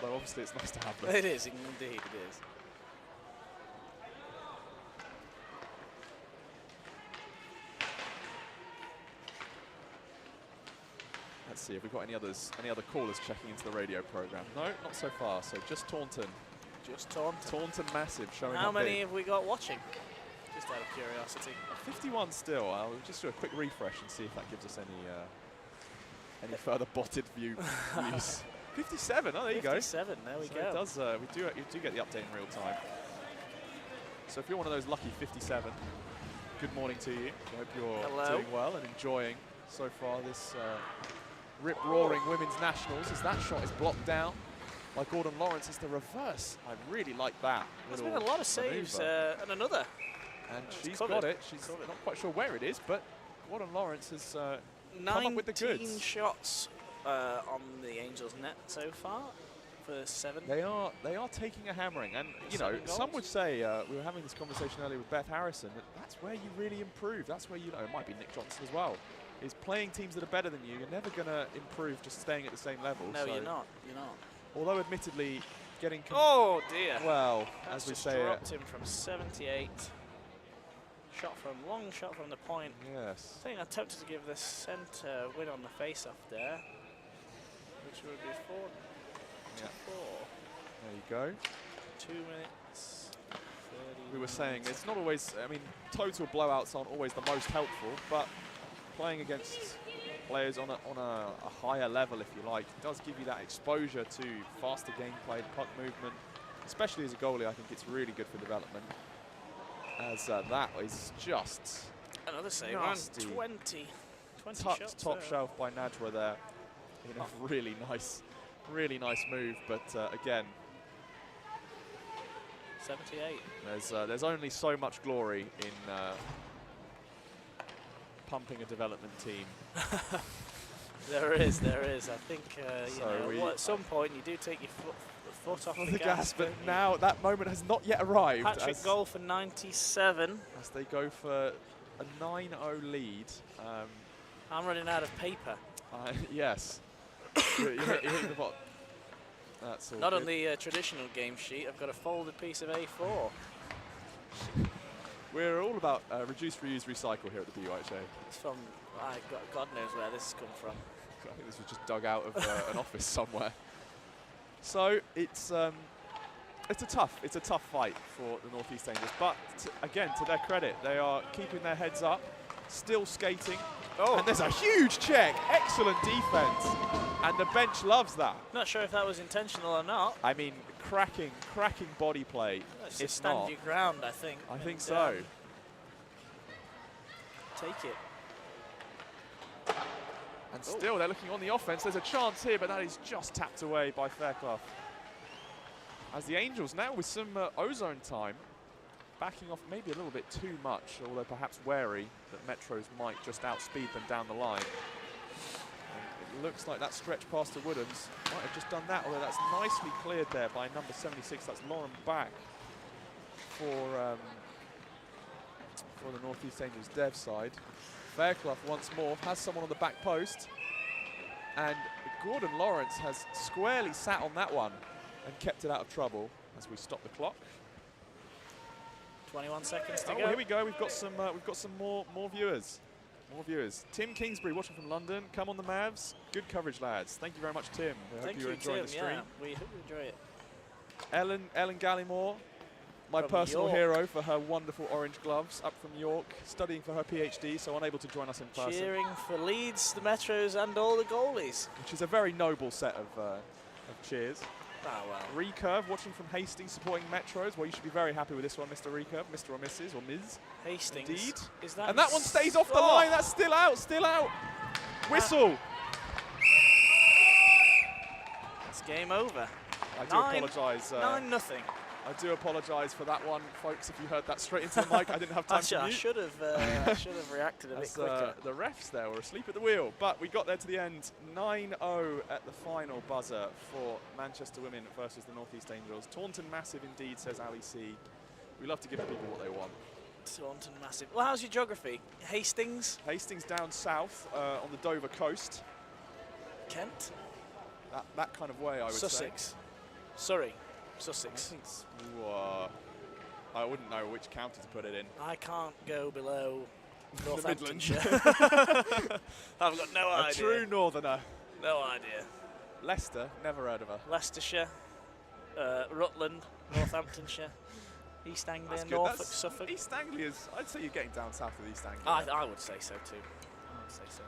Though obviously it's nice to have them. It is, indeed it is. Let's see if we've got any other callers checking into the radio program. No, not so far. So just Taunton. Just Taunton. Taunton massive showing up. How many have we got watching? Just out of curiosity. 51 still. I'll just do a quick refresh and see if that gives us any further botted views. 57. Oh, there you go. 57. There we go. It does. We do get the update in real time. So if you're one of those lucky 57, good morning to you. I hope you're doing well and enjoying so far this rip-roaring women's nationals. As that shot is blocked down by Gordon Lawrence. It's the reverse. I really like that. There's been a lot of saves and another. And she's got it. She's not quite sure where it is, but Gordon Lawrence has come up with the goods. 19 shots on the Angels' net so far for 7. They are taking a hammering, and some would say we were having this conversation earlier with Beth Harrison that that's where you really improve. That's where it might be Nick Johnson as well. Is playing teams that are better than you. You're never going to improve just staying at the same level. No, you're not. You're not. Although admittedly getting... Oh, dear. Well, that's as we say... dropped him from 78. Long shot from the point. Yes. I think I attempted to give the centre win on the face-off there, which would be 4 to 4. There you go. 2 minutes. 30 we were saying it's not always... total blowouts aren't always the most helpful, but playing against players on a higher level, if you like, does give you that exposure to faster gameplay, puck movement. Especially as a goalie, I think it's really good for development. As that is just another save. Nasty. 20 tucked shots top there. shelf by Najwa there. A really nice move, but again, 78. There's only so much glory in pumping a development team. There is. I think at some point you do take your foot off the gas. But now that moment has not yet arrived. Hat-trick goal for 97. As they go for a 9-0 lead. I'm running out of paper. Yes. you're hitting the bottom. That's all Not good. on the traditional game sheet. I've got a folded piece of A4. We're all about reduce, reuse, recycle here at the BUIHA. It's from, God knows where this has come from. I think this was just dug out of an office somewhere. So it's a tough fight for the North East Angels. But again, to their credit, they are keeping their heads up. still skating. Oh. And there's a huge check. Excellent defense. And the bench loves that. Not sure if that was intentional or not. I mean, cracking body play. It's If stand not, your ground, I think. I think and, so. Take it. And still, they're looking on the offense. There's a chance here, but that is just tapped away by Fairclough. As the Angels now with some ozone time, backing off maybe a little bit too much, although perhaps wary that Metros might just outspeed them down the line. And it looks like that stretch past to Woodhams might have just done that, although that's nicely cleared there by number 76. That's Lauren Back for the North East Angels dev side. Fairclough once more has someone on the back post, and Gordon Lawrence has squarely sat on that one and kept it out of trouble as we stop the clock. 21 seconds to Oh, go. here we go. We've got some more viewers. More viewers. Tim Kingsbury watching from London. Come on the Mavs. Good coverage, lads. Thank you very much, Tim. I hope you're enjoying Tim, the stream. yeah, we hope you enjoy it. Ellen Gallimore, my From personal York. hero for her wonderful orange gloves, up from York, studying for her PhD, so unable to join us in person. Cheering for Leeds, the Metros, and all the goalies. Which is a very noble set of cheers. Ah, well. Recurve watching from Hastings, supporting Metros. Well, you should be very happy with this one, Mr. Recurve, Mr. or Mrs. or Ms. Hastings. Indeed. Is that And that one stays off the line. That's still out, still out. Whistle. It's game over. I do apologise. 9-0. I do apologise for that one, folks. If you heard that straight into the mic, I didn't have time to I mute. should have reacted a bit quicker. The refs there were asleep at the wheel, but we got there to the end. 9-0 at the final buzzer for Manchester Women versus the North East Angels. Taunton massive indeed, says Ali C. We love to give people what they want. Taunton massive. Well, how's your geography? Hastings? Hastings down south on the Dover coast. Kent? That kind of way, I would say. Sussex? Surrey? Sussex? I wouldn't know which county to put it in. I can't go below The Northamptonshire. I've got no idea. A true northerner. No idea. Leicester, never heard of her. Leicestershire, Rutland, Northamptonshire, East Anglia, Norfolk, Suffolk. East Anglia's, I'd say you're getting down south of East Anglia. I would say so too. I would say so.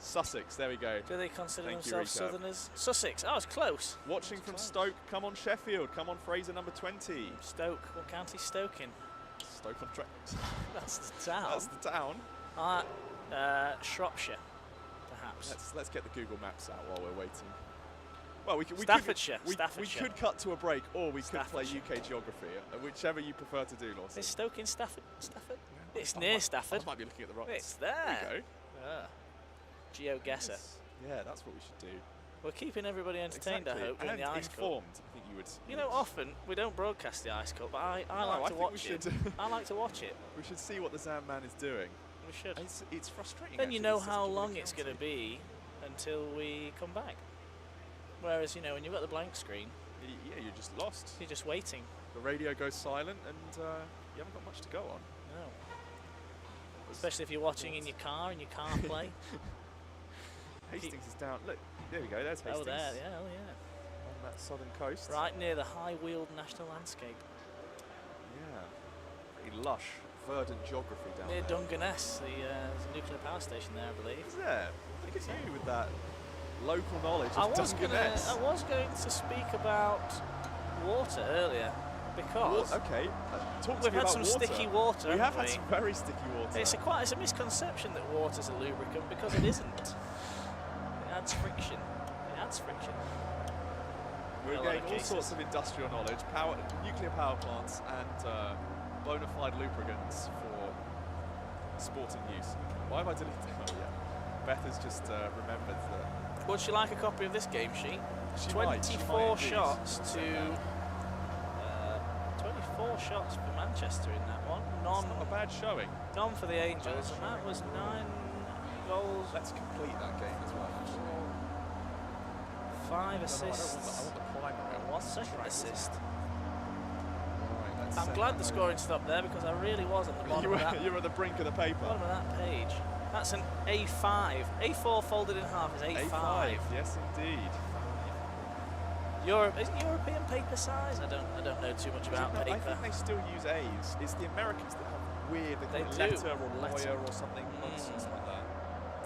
Sussex, there we go. Do they consider Thank you, themselves Recap. Southerners? Sussex, oh, it's close. Watching from Stoke, come on Sheffield, come on Fraser number 20. Stoke, what county's Stoke in? Stoke on Trent. That's the town. That's the town. Shropshire, perhaps. Let's get the Google Maps out while we're waiting. Well, we Staffordshire. We Staffordshire. could cut to a break, or we could play Staffordshire. UK geography, whichever you prefer to do, Lawson. Is Stoke in Stafford? Stafford? Yeah, It's near Stafford. I might be looking at the right. It's there. There you go. GeoGuessr. Yes. Yeah, that's what we should do. We're keeping everybody entertained, Exactly. I hope, during And the Ice Cup. informed, I think you would. You know, often we don't broadcast the Ice Cup, but I No, like I to think watch we it. should. I like to watch it. We should see what the Zam man is doing. We should. It's frustrating. Then you actually, know this how system long really it's counts going to it. be until we come back. Whereas, you know, when you've got the blank screen, Yeah, you're just lost. you're just waiting. The radio goes silent, and you haven't got much to go on. No. Especially if you're watching in your car and you can't play. Hastings is down. Look, there we go. There's Hastings. Oh, there, yeah, oh, yeah. On that southern coast. Right near the high-wheeled national landscape. Yeah. Pretty lush, verdant geography down Near there. Dungeness, there's a nuclear power station there, I believe. Is there? Look at you with that local knowledge I of was Dungeness. going to speak about water earlier because Okay, talk to we've me had about some water. sticky water. We have haven't had some very sticky water. It's a misconception that water's a lubricant because it isn't. It adds friction. It adds friction. We're in a lot getting of all cases. sorts of industrial knowledge, nuclear power plants, and bona fide lubricants for sporting use. Why have I deleted that? Oh, yeah. Beth has just remembered that. Would you like a copy of this game sheet? She 24 might indeed. shots to 24 shots for Manchester in that one. It's not a bad showing. None for the Angels, and that was 9 goals, Let's complete that game as well. Actually. 5 I assists, want the primary. I want 1 the second strike. assist. Right, let's I'm set glad that the over. scoring stopped there because I really was at the bottom of that. You were at the brink of the paper. Bottom of that page. That's an A5. A4 folded in half is A5. A5, yes indeed. Isn't European paper size? I don't know too much about I paper. think they still use A's. It's the Americans that have weird. They call it do. letter or lawyer or something, nonsense like that.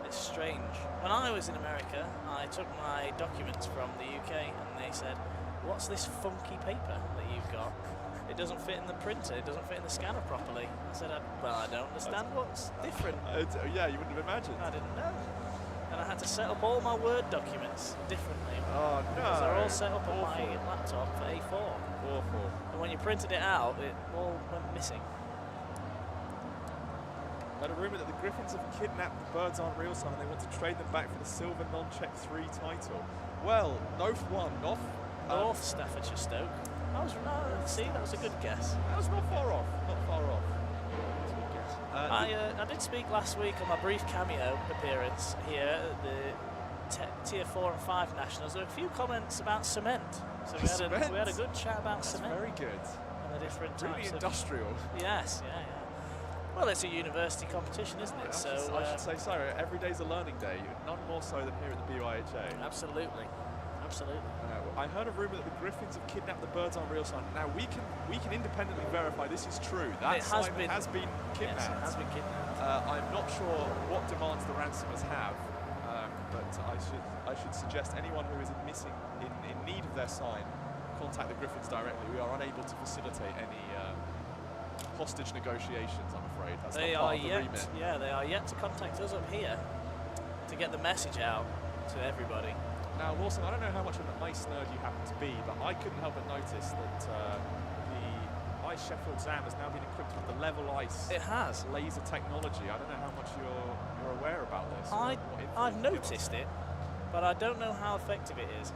It's strange. When I was in America, I took my documents from the UK and they said, what's this funky paper that you've got? It doesn't fit in the printer, it doesn't fit in the scanner properly. I said, well, I don't understand what's different. Yeah, you wouldn't have imagined. I didn't know. And I had to set up all my Word documents differently. Oh, no. Because they're all set up on my laptop for A4. Awful. And when you printed it out, it all went missing. I had a rumour that the Griffins have kidnapped the Birds Aren't Real sign and they want to trade them back for the silver non-check 3 title. Well, North won. North Staffordshire Stoke. See, that was a good guess. That was not far off. Not far off. I did speak last week on my brief cameo appearance here at the Tier 4 and 5 Nationals. There were a few comments about cement. So we had a good chat about cement. Very good. And the different types really industrial. Yes, yeah. Well, it's a university competition, isn't it? I should say so. Every day's a learning day. None more so than here at the BUIHA. Absolutely. I heard a rumour that the Griffins have kidnapped the Birds Aren't Real sign. Now we can independently verify this is true. That sign has been kidnapped. Yes, it has been kidnapped. I'm not sure what demands the ransomers have, but I should suggest anyone who is in need of their sign, contact the Griffins directly. We are unable to facilitate any hostage negotiations, I'm afraid. That's not part of the remit. Yeah, they are yet to contact us up here to get the message out to everybody. Now, Lawson, I don't know how much of an ice nerd you happen to be, but I couldn't help but notice that the Ice Sheffield Zam has now been equipped with the level ice. It has. Laser technology. I don't know how much you're aware about this. I've noticed it, but I don't know how effective it is.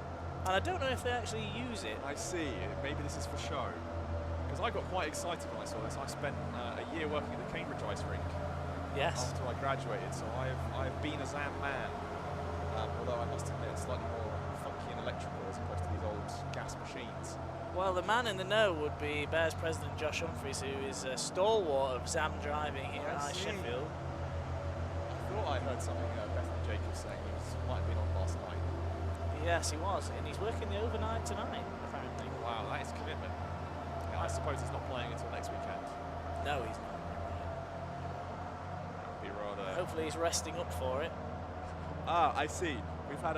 And I don't know if they actually use it. I see. Maybe this is for show. Because I got quite excited when I saw this. I spent a year working at the Cambridge ice rink. Yes. After I graduated, so I've been a Zam man. Although I must admit, it's slightly more funky and electrical as opposed to these old gas machines. Well, the man in the know would be Bears president Josh Humphreys, who is a stalwart of Zam driving here at Ice Sheffield. I thought I heard something Bethany Jacobs saying he might have been on last night. Yes, he was, and he's working the overnight tonight, apparently. Wow, that is commitment. Yeah, I suppose he's not playing until next weekend. No, he's not. That would be rather... Hopefully he's resting up for it. Ah, I see. We've had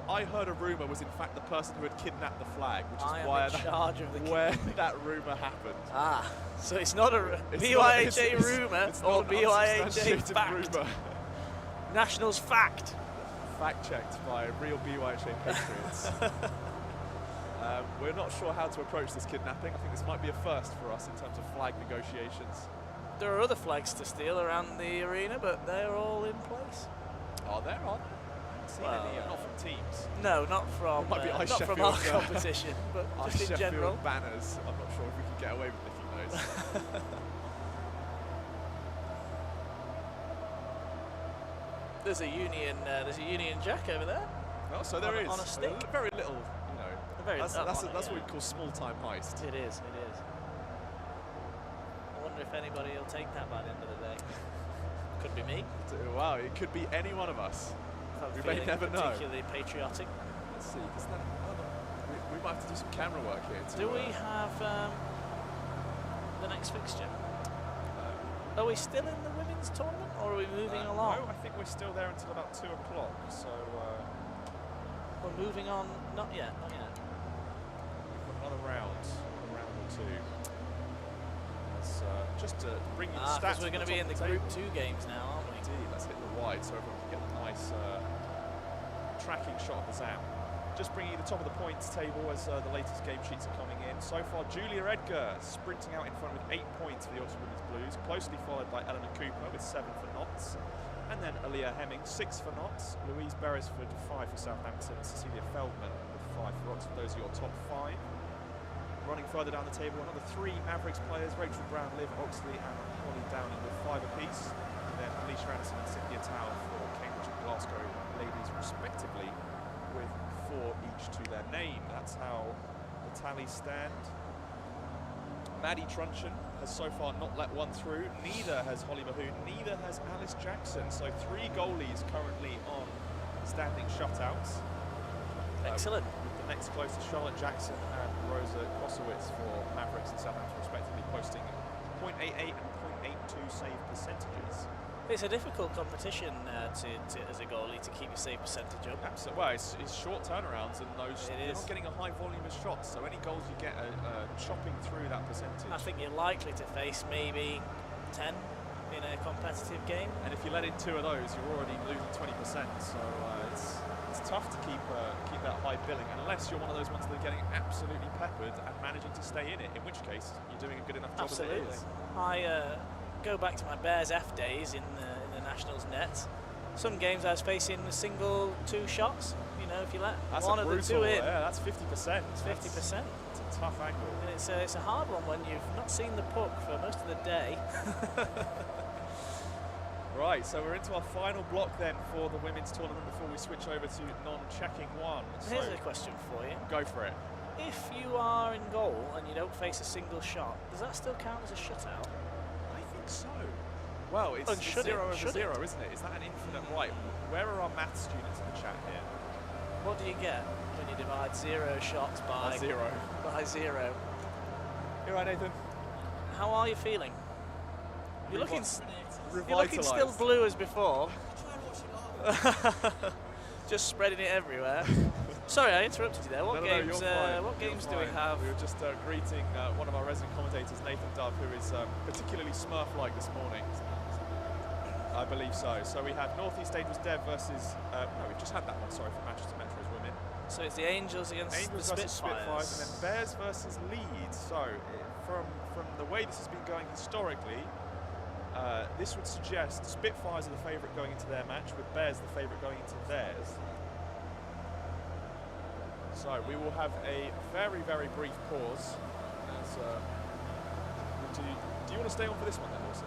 I heard a rumour was in fact the person who had kidnapped the flag, which is where that rumour happened. Ah, so it's not a BUIHA rumour or BUIHA fact. Nationals fact. Fact checked by real BUIHA patriots. We're not sure how to approach this kidnapping. I think this might be a first for us in terms of flag negotiations. There are other flags to steal around the arena, but they're all in place. Are there? I haven't seen any, not from teams. No, not from our competition, but just in general. Banners. I'm not sure if we can get away with licking those. There's a Union Jack over there. Oh, so there is. On a stick. Very little, you know. That's what we call small-time heist. It is. I wonder if anybody will take that by the end of the day. Could be me. Wow, it could be any one of us. We may never know. Particularly patriotic. Let's see. We might have to do some camera work here. Do we have the next fixture? Are we still in the women's tournament, or are we moving along? No, I think we're still there until about 2 o'clock. So we're moving on. Not yet. We've got another round or two. Just to bring you the stats. We're going to be in the Group 2 games now, aren't we? Indeed. Let's hit the wide so everyone can get the nice tracking shot of the Zam. Just bringing you the top of the points table as the latest game sheets are coming in. So far, Julia Edgar sprinting out in front with 8 points for the Oxford Women's Blues, closely followed by Eleanor Cooper with 7 for Notts. And then Aaliyah Hemming, 6 for Notts, Louise Beresford, 5 for Southampton, Cecilia Feldman with 5 for Oxford. Those are your top 5. Running further down the table, another 3 Mavericks players, Rachel Brown, Liv Oxley and Holly Downing with 5 apiece. And then Alicia Anderson and Cynthia Tower for Cambridge and Glasgow ladies respectively with 4 each to their name. That's how the tallies stand. Maddie Truncheon has so far not let one through, neither has Holly Mahoon, neither has Alice Jackson. So 3 goalies currently on standing shutouts. Excellent. The next closest, Charlotte Jackson and Rosa Kosowitz for Mavericks and Southampton respectively, posting .88 and 8.2 save percentages. It's a difficult competition as a goalie to keep your save percentage up. Absolutely. Well, it's short turnarounds, and you're is. not getting a high volume of shots, so any goals you get are chopping through that percentage. I think you're likely to face maybe 10 in a competitive game. And if you let in 2 of those, you're already losing 20%. So it's tough to keep that high billing, unless you're one of those ones that are getting absolutely peppered and managing to stay in it, in which case you're doing a good enough job as it is. I go back to my Bears F days in the Nationals net. Some games I was facing a single 2 shots. You know, if you let that's one of the 2 in, yeah, that's 50%. It's 50%. It's a tough angle. And it's a hard one when you've not seen the puck for most of the day. Right, so we're into our final block then for the women's tournament before we switch over to non-checking one. Here's a question for you. Go for it. If you are in goal and you don't face a single shot, does that still count as a shutout? I think so. Well, it's 0 over 0, isn't it? Is that an infinite right? Where are our maths students in the chat here? What do you get when you divide 0 shots by 0? By 0. You're right, Nathan. How are you feeling? You're looking Revitalised. still blue as before. Just spreading it everywhere. Sorry, I interrupted you there. What games do we have? We were just greeting one of our resident commentators, Nathan Dove, who is particularly Smurf-like this morning. I believe so. So we have North East Angels Dev versus... no, we've just had that one, sorry, for Manchester Metro's women. So it's the Angels against Angels the versus Spitfires. And then Bears versus Leeds. So from the way this has been going historically, this would suggest Spitfires are the favourite going into their match, with Bears the favourite going into theirs. So we will have a very, very brief pause. As, do you want to stay on for this one then, also?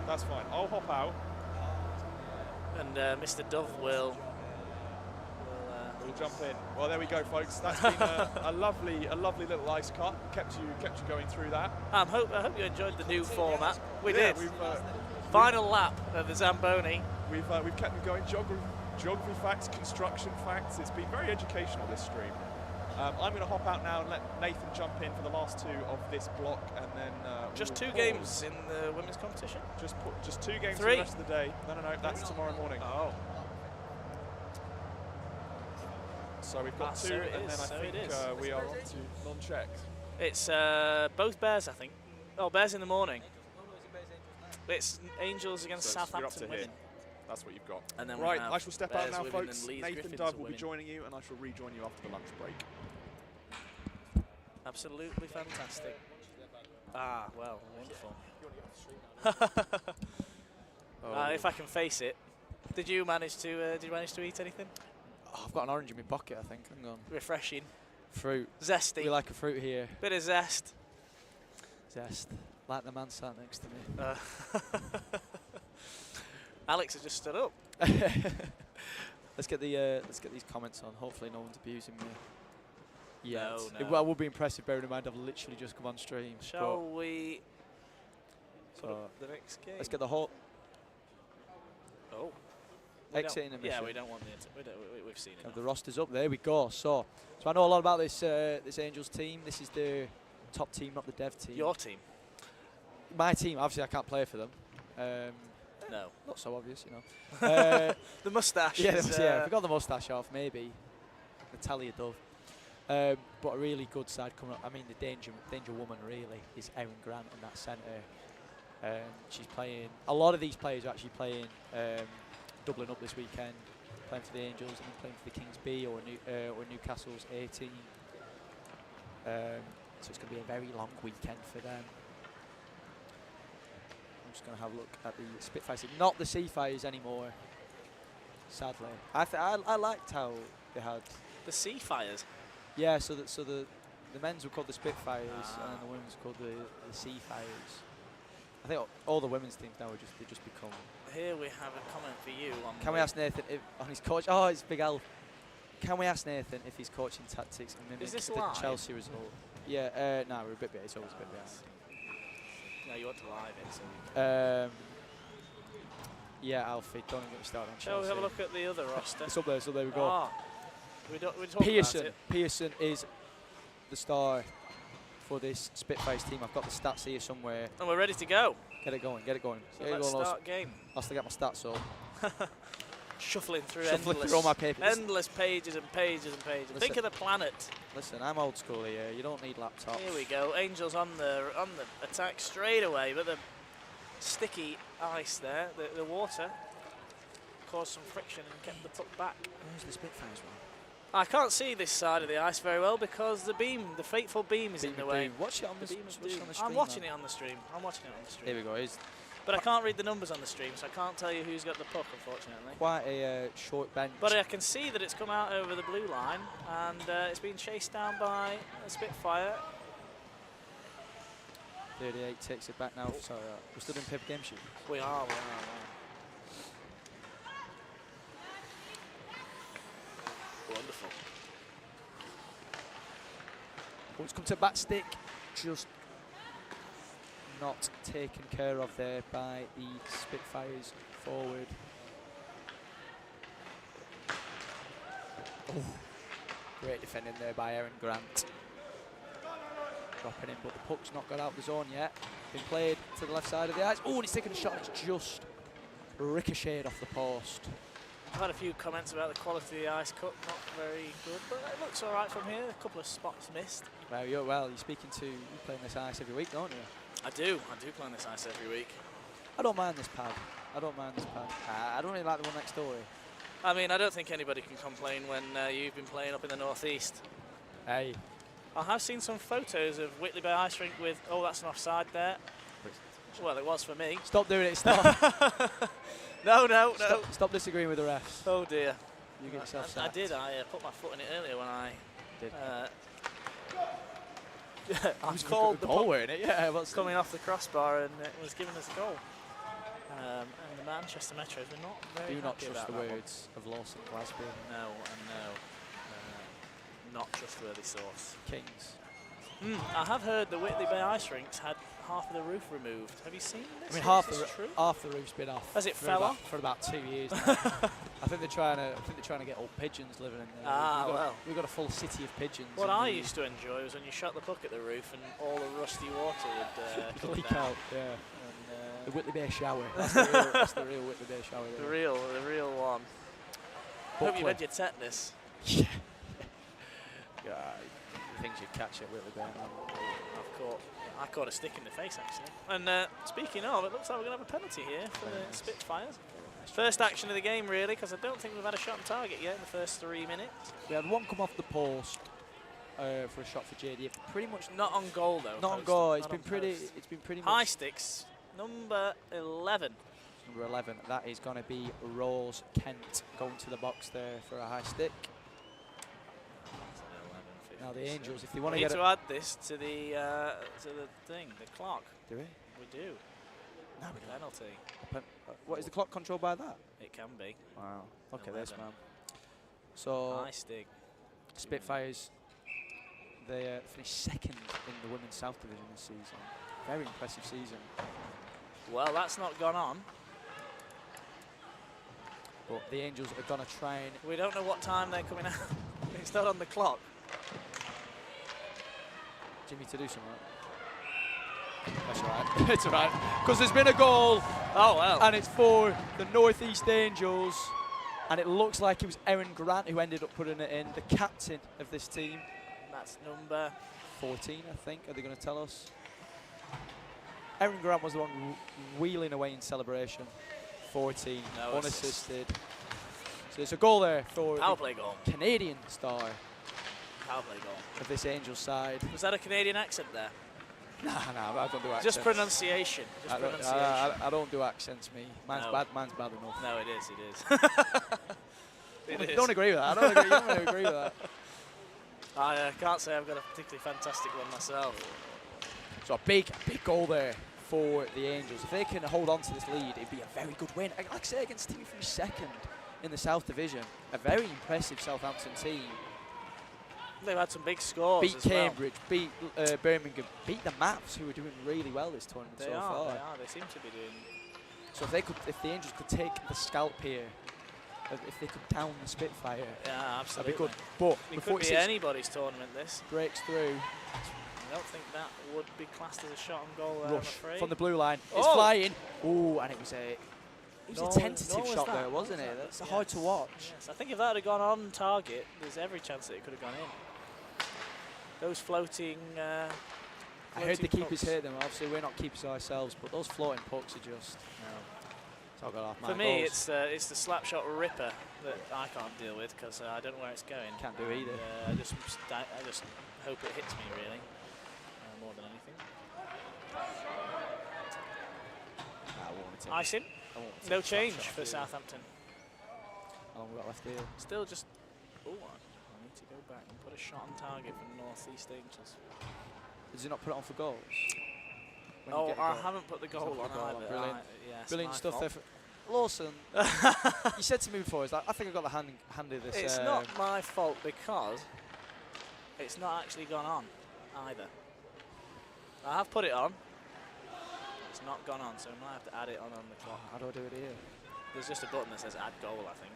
That's fine. I'll hop out. And Mr. Dove will jump in. Well, there we go, folks. That's been a lovely little ice cut. Kept you going through that. I hope you enjoyed the new format. We did. Final lap of the Zamboni. We've kept them going. Geography facts, construction facts. It's been very educational, this stream. I'm going to hop out now and let Nathan jump in for the last 2 of this block, and then just 2 games in the women's competition. Just 2 games 3 for the rest of the day. No, that's tomorrow morning. Oh. So we've got 2, and then I think we are on to non-checks. It's both Bears, I think. Oh, Bears in the morning. It's Angels against Southampton women. That's what you've got. And then right, I shall step out now, folks. Nathan Griffins Dove will be joining you, and I shall rejoin you after the lunch break. Absolutely fantastic. Ah, well, wonderful. If I can face it. Did you manage to eat anything? Oh, I've got an orange in my pocket, I think. Hang on. Refreshing. Fruit. Zesty. We like a fruit here. Bit of zest. Zest. Like the man sat next to me. Alex has just stood up. Let's get these comments on. Hopefully no one's abusing me. Yeah. No. Well, would be impressive, bearing in mind I've literally just come on stream. Shall we put up the next game? Let's get the whole... Oh. Exit intermission. Yeah, we don't want we've seen it. The roster's up. There we go. So I know a lot about this this Angels team. This is the top team, not the dev team. Your team? My team. Obviously, I can't play for them. No. Not so obvious, you know. The moustache. Yeah, if we got the moustache off, maybe. Natalia Dove. But a really good side coming up. I mean, the danger woman really is Erin Grant in that centre. She's playing. A lot of these players are actually playing, doubling up this weekend, playing for the Angels and playing for the Kings B or Newcastle's A team. So it's going to be a very long weekend for them. I'm just going to have a look at the Spitfires. Not the Seafires anymore, sadly. I liked how they had the Seafires. Yeah, so the men's were called the Spitfires and then the women's were called the Seafires. I think all the women's teams now they just become. Here we have a comment for you. Can we ask Nathan on his coach? Oh, it's Big Al. Can we ask Nathan if his coaching tactics and mimic the Chelsea result? Yeah, no, we're a bit behind. It's always a bit behind. No, you want to live it. So yeah, Alfie, don't even get me started on Chelsea. Shall we have a look at the other roster? It's up there, so there we go. We talk Pearson. about it. Pearson is the star for this Spitfires team. I've got the stats here somewhere. And we're ready to go. Get it going, get it going. So let's start game. Has to get my stats up. Shuffling through all my papers. endless pages and pages and pages. Listen. Think of the planet. Listen, I'm old school here. You don't need laptops. Here we go. Angels on the attack straight away, but the sticky ice there, the water, caused some friction and kept the puck back. Where's the Spitfires one? I can't see this side of the ice very well because the beam, the fateful beam, is in the way. Watch it on the, Beam of watch it doom. on the stream. I'm watching it on the stream. I'm watching it on the stream. Here we go. It's But I can't read the numbers on the stream, so I can't tell you who's got the puck, unfortunately. quite a short bench. But I can see that it's come out over the blue line, and it's been chased down by a Spitfire. 38 takes it back now. Sorry, we're still doing paper game shoot. We are. Wonderful. Oh, it's come to back stick. Just not taken care of there by the Spitfires forward. Oh, great defending there by Aaron Grant. Dropping in, but the puck's not got out of the zone yet. Been played to the left side of the ice. Oh, and he's taking a shot. It's just ricocheted off the post. I've had a few comments about the quality of the ice cut, not very good, but it looks all right from here. A couple of spots missed. Well, you're speaking to, you playing this ice every week, don't you? I do play on this ice every week. I don't mind this pad. I don't really like the one next door. I mean, I don't think anybody can complain when you've been playing up in the northeast. Hey. I have seen some photos of Whitley Bay Ice Rink with, oh, that's an offside there. Well, it was for me. Stop doing it, stop. No. Stop disagreeing with the refs. Oh dear. You get yourself I sacked. did. I put my foot in it earlier when I did. I was called the goal, weren't it? Yeah, what's coming off the crossbar, and it was giving us a goal. And the Manchester Metros were not very Do not happy trust about the that words of Lawson Glasgow. one. No. Not trustworthy source. Kings. I have heard the Whitley Bay Ice Rinks had half of the roof removed. Have you seen this? I mean, Is this true? half the roof's been off. Has it for fell about, off? for about 2 years now. I think they're trying to get old pigeons living in there. We've got a full city of pigeons. What I used to enjoy was when you shot the puck at the roof and all the rusty water would come leak down. out. Yeah. And, The Whitley Bay shower. That's the real Whitley Bay shower. the real one. Hope you've had your tetanus. Yeah. Things you'd catch at Whitley Bay. I caught a stick in the face, actually. And speaking of, it looks like we're going to have a penalty here for the Spitfires. First action of the game, really, because I don't think we've had a shot on target yet in the first 3 minutes. We had one come off the post for a shot for JD. Pretty much Not on goal, though. not on goal. It's been pretty much High sticks, number 11. number 11. That is going to be Rose Kent going to the box there for a high stick. Now the Angels, if they want we to need get to add this to the thing, the clock. do we? We do. No, we don't. Penalty. What is the clock controlled by that? It can be. Wow. Look at this, 11. man. So High stick. Spitfires, they finished second in the Women's South Division this season. Very impressive season. Well, that's not gone on. But the Angels are going to try and... We don't know what time they're coming out. It's not on the clock. Jimmy to do something. That's all right. It's all right. Because there's been a goal. Oh, well. And it's for the Northeast Angels. And it looks like it was Aaron Grant who ended up putting it in, the captain of this team. That's number 14, I think. Are they going to tell us? Aaron Grant was the one wheeling away in celebration. 14, No unassisted. So there's a goal there for power play goal. the Canadian star Power play goal. of this Angels side. Was that a Canadian accent there? Nah, I don't do accents. Just pronunciation. Just pronunciation. I don't do accents, me. Mine's No. bad. Mine's bad enough. No, it is. It is. Don't agree with that. I don't agree with that. I can't say I've got a particularly fantastic one myself. So a big goal there for the Angels. If they can hold on to this lead, it'd be a very good win. Like I say, against a team from second in the South Division, a very impressive Southampton team. They've had some big scores. Beat as Cambridge, beat Birmingham, beat the Mavs, who are doing really well this tournament They so are. far. They are. They seem to be doing. So if the Angels could take the scalp here, if they could down the Spitfire, Yeah, absolutely. that'd be good. But It before could be anybody's tournament. This. breaks through, I don't think that would be classed as a shot on goal there, I'm Rush afraid. from the blue line. It's Oh! flying. Ooh, and it was a Nor- tentative nor was shot that. there, wasn't Nor it? was That's that. hard to Yes. watch. Yes, I think if that had gone on target, there's every chance that it could have gone in. Those floating. I heard the floating keepers pucks. hit them. Obviously, we're not keepers ourselves, but those floating pucks are just. It's not going off my For me, goals. it's the slap shot ripper that I can't deal with because I don't know where it's going. Can't do either. I just hope it hits me really, more than anything. I won't take Icing, I won't take no a slap change shot for here. Southampton. How long we got left here? Still just. Oh, I need to go back and put a shot on target for North East Angels. Did you not put it on for goals? When you Oh, get a I goal? haven't put the It's not goal put on the goal on, either. brilliant. Yes, Brilliant my stuff fault. there. Lawson, you said to me before, is like, I think I got the hand of this. It's not my fault because it's not actually gone on either. I have put it on. It's not gone on, so I might have to add it on the clock. How do I do it here? There's just a button that says add goal, I think.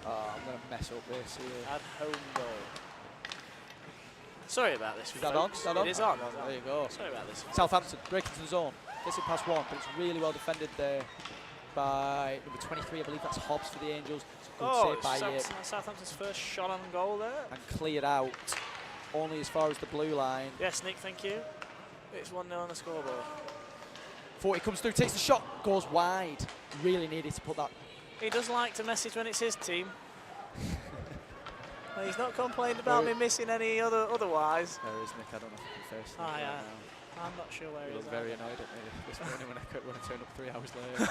Oh, I'm going to mess up this here. Add home goal. Sorry about this. Is that on? folks. Is that on? It is on. There you go. Sorry about this. Southampton breaking to the zone. Gets it past one, but it's really well defended there by number 23. I believe that's Hobbs for the Angels. It's a good save by Southampton's first shot on goal there. and cleared out only as far as the blue line. Yes, Nick, thank you. It's 1-0 on the scoreboard. 40 comes through, takes the shot, goes wide. Really needed to put that. He does like to message when it's his team. Well, he's not complained about me missing any otherwise. There is Nick, I don't know if I can face Ah, right yeah. now. I'm not sure where He he is. looked very annoyed at me this morning when I turned up 3 hours later.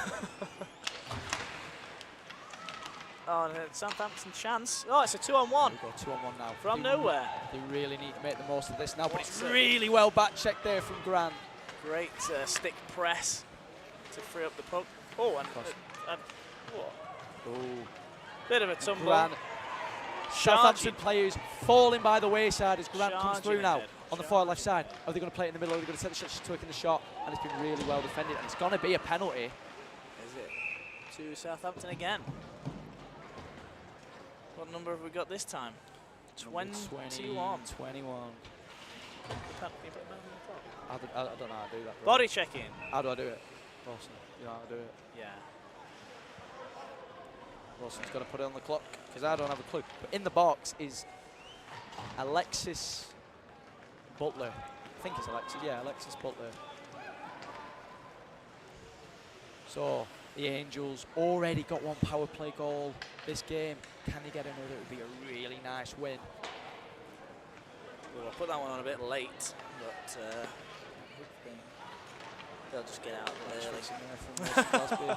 Oh, and a Southampton chance. Oh, it's a 2-on-1 We've got 2-on-1 now. from nowhere. They really need to make the most of this now, but it's What's it? really well back checked there from Grant. Great stick press to free up the puck. Oh, and what? Oh, Bit of a tumble. Grant. Southampton players falling by the wayside as Grant comes Charging through now ahead. on the far left side. Are they going to play it in the middle? Are they going to take the shot? She's taking the shot, and it's been really well defended. And it's going to be a penalty. Is it? To Southampton again. What number have we got this time? 21. 21. I don't know how to do that. Bro. Body checking. How do I do it? Lawson, you know how to do it. Yeah. Lawson's got to put it on the clock because I don't have a clue. But in the box is Alexis Butler. I think it's Alexis. Yeah, Alexis Butler. So the Angels already got one power play goal this game. Can they get another? It would be a really nice win. Well, I put that one on a bit late, but they'll just get out early.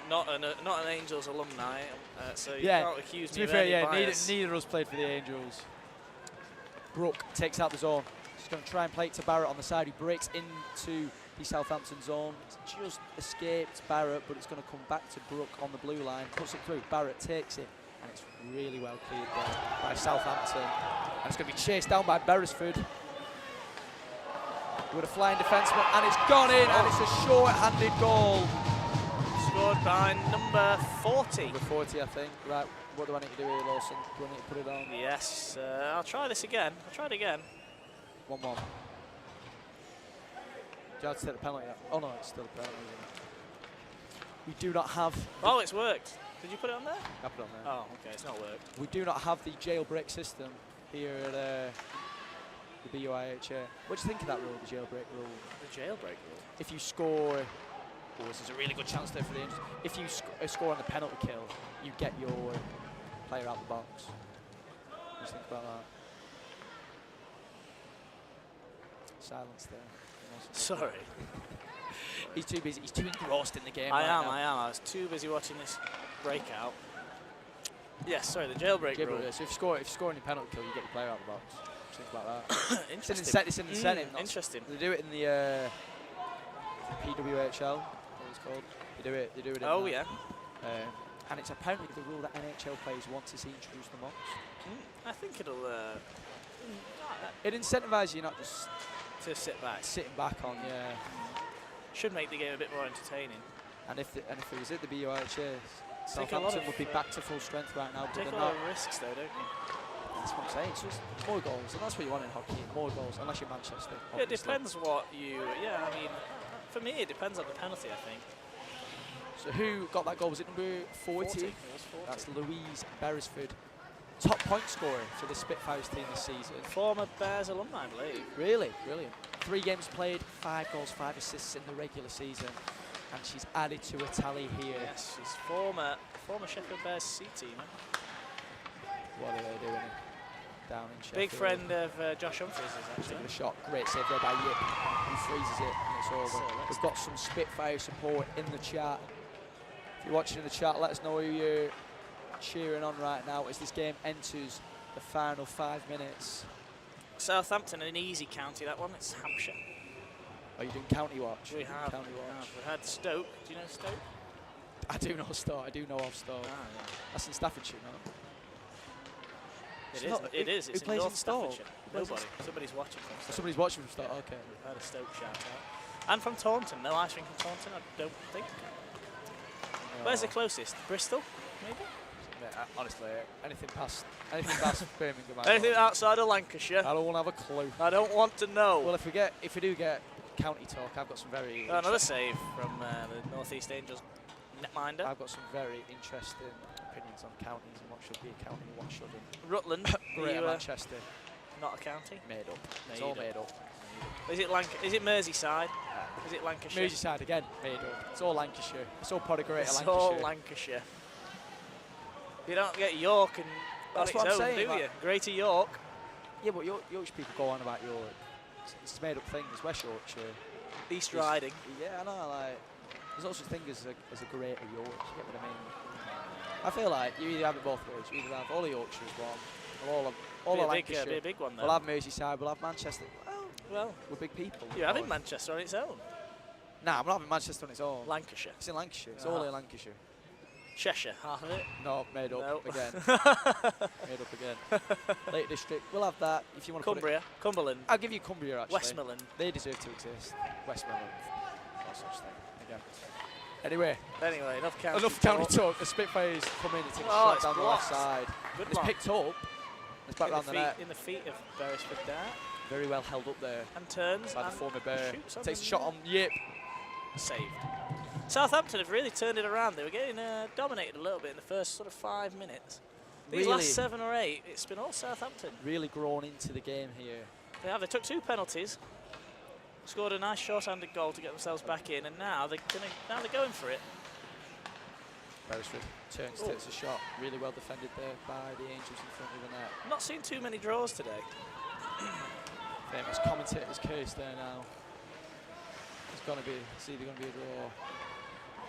Not an Angels alumni, so you can't accuse me of any bias. Neither of us played for the Angels. Brooke takes out the zone. She's going to try and play it to Barrett on the side. He breaks into the Southampton zone. It's just escaped Barrett, but it's going to come back to Brooke on the blue line. Puts it through. Barrett takes it, and it's really well cleared there by Southampton. And it's going to be chased down by Beresford with a flying defenseman, and it's gone in, and it's a short-handed goal. Scored by number 40. Number 40, I think. Right, what do I need to do here, Lawson? Do I need to put it on? Yes, I'll try this again. I'll try it again. 1-1. Do you have to take the penalty out? Oh no, it's still a penalty. We do not have... Oh, it's worked. Did you put it on there? I put it on there. Oh, okay, it's not worked. We do not have the jailbreak system here at the BUIHA. What do you think of that rule, the jailbreak rule? The jailbreak rule? If you score... Oh, this is a really good chance there for the Angels. If you score on the penalty kill, you get your player out the box. What do you think about that? Silence there. Sorry. He's too busy. He's too engrossed in the game. I am. I was too busy watching this breakout. Yes, sorry, the jailbreak rule. So if you score on your penalty kill, you get your player out the box. What do you think about that? Interesting. It's in the incentive. Interesting. They do it in the PWHL. What it's called. They do it. Oh yeah. And it's apparently the rule that NHL players want to see introduced the box. I think it'll. It incentivises you not just to sit back. Sitting back on, yeah. Should make the game a bit more entertaining. And if it was at the BUIHA, Southampton would be back to full strength right now. Take a lot of risks though, don't you? That's what I'm saying. It's just more goals, and that's what you want in hockey. More goals, unless you're Manchester. It depends what you. Yeah, I mean, for me, it depends on the penalty. I think. So who got that goal? Was it number 40? 40. It was 40. That's Louise Beresford. Top point scorer for the Spitfires team this season. Former Bears alumni, I believe. Really, brilliant. 3 games played, 5 goals, 5 assists in the regular season, and she's added to a tally here. Yes, she's former Sheffield Bears C team. What are they doing down in Sheffield? Big friend of Josh Humphries, actually. Taking a shot, great save there by Yip. He freezes it, and it's over. We've got some Spitfire support in the chat. If you're watching in the chat, let us know who you're cheering on right now as this game enters the final 5 minutes. Southampton, an easy county, that one. It's Hampshire. Are you doing county watch? We have. County watch. We had Stoke. Do you know Stoke? I do know Stoke. I do know of Stoke. Ah, yeah. That's in Staffordshire, no? It is. It's who in plays North in Stoke? Staffordshire. Nobody. Somebody's watching from Stoke. Somebody's watching from Stoke. Okay. We've had a Stoke shout out. And from Taunton. No ice rink from Taunton, I don't think. Where's the closest? Bristol, maybe? Yeah, honestly, anything past Birmingham. Anything outside of Lancashire? I don't want to have a clue. I don't want to know. Well, if we do get county talk, I've got some very. Another save from the North East Angels netminder. I've got some very interesting opinions on counties and what should be a county and what shouldn't. Rutland, Greater Manchester. Not a county. Made up. It's all made up. Is it Merseyside? Is it Lancashire? Merseyside again, made up. It's all Lancashire. It's all part of Greater It's Lancashire. all Lancashire. You don't get York and That's on what its I'm own, saying, do like- you? Greater York. Yeah, but Yorkshire people go on about York. It's a made up thing. There's West Yorkshire. East Riding. Yeah, I know. Like, there's no such thing as a Greater York. You get what I mean? I feel like you either have it both ways. You either have all of Yorkshire as one, or all of Lancashire. Be a big one, though. We'll have Merseyside. We'll have Manchester. Well, we're big people. You're having Manchester on its own. Nah, I'm not having Manchester on its own. Lancashire. It's in Lancashire. It's all in Lancashire. Cheshire, half of it. No, made up again. Made up again. Lake District. We'll have that if you want to. Cumbria, Cumberland. I'll give you Cumbria actually. Westmoreland. They deserve to exist. Westmoreland. No such thing. Again. Anyway, enough county talk. The Spitfires come in and take a shot down the left side. Good It's picked up. It's back round the net. In the feet of Beresford there. Very well held up there. And turns. By the former Bear. Takes a shot shot on Yip. Saved. Southampton have really turned it around. They were getting dominated a little bit in the first sort of 5 minutes. These last 7 or 8, it's been all Southampton. Really grown into the game here. They have. They took 2 penalties, scored a nice short-handed goal to get themselves back in, and now they're going for it. Beresford turns, takes a shot. Really well defended there by the Angels in front of the net. Not seen too many draws today. Famous commentator's curse there now. It's either going to be a draw.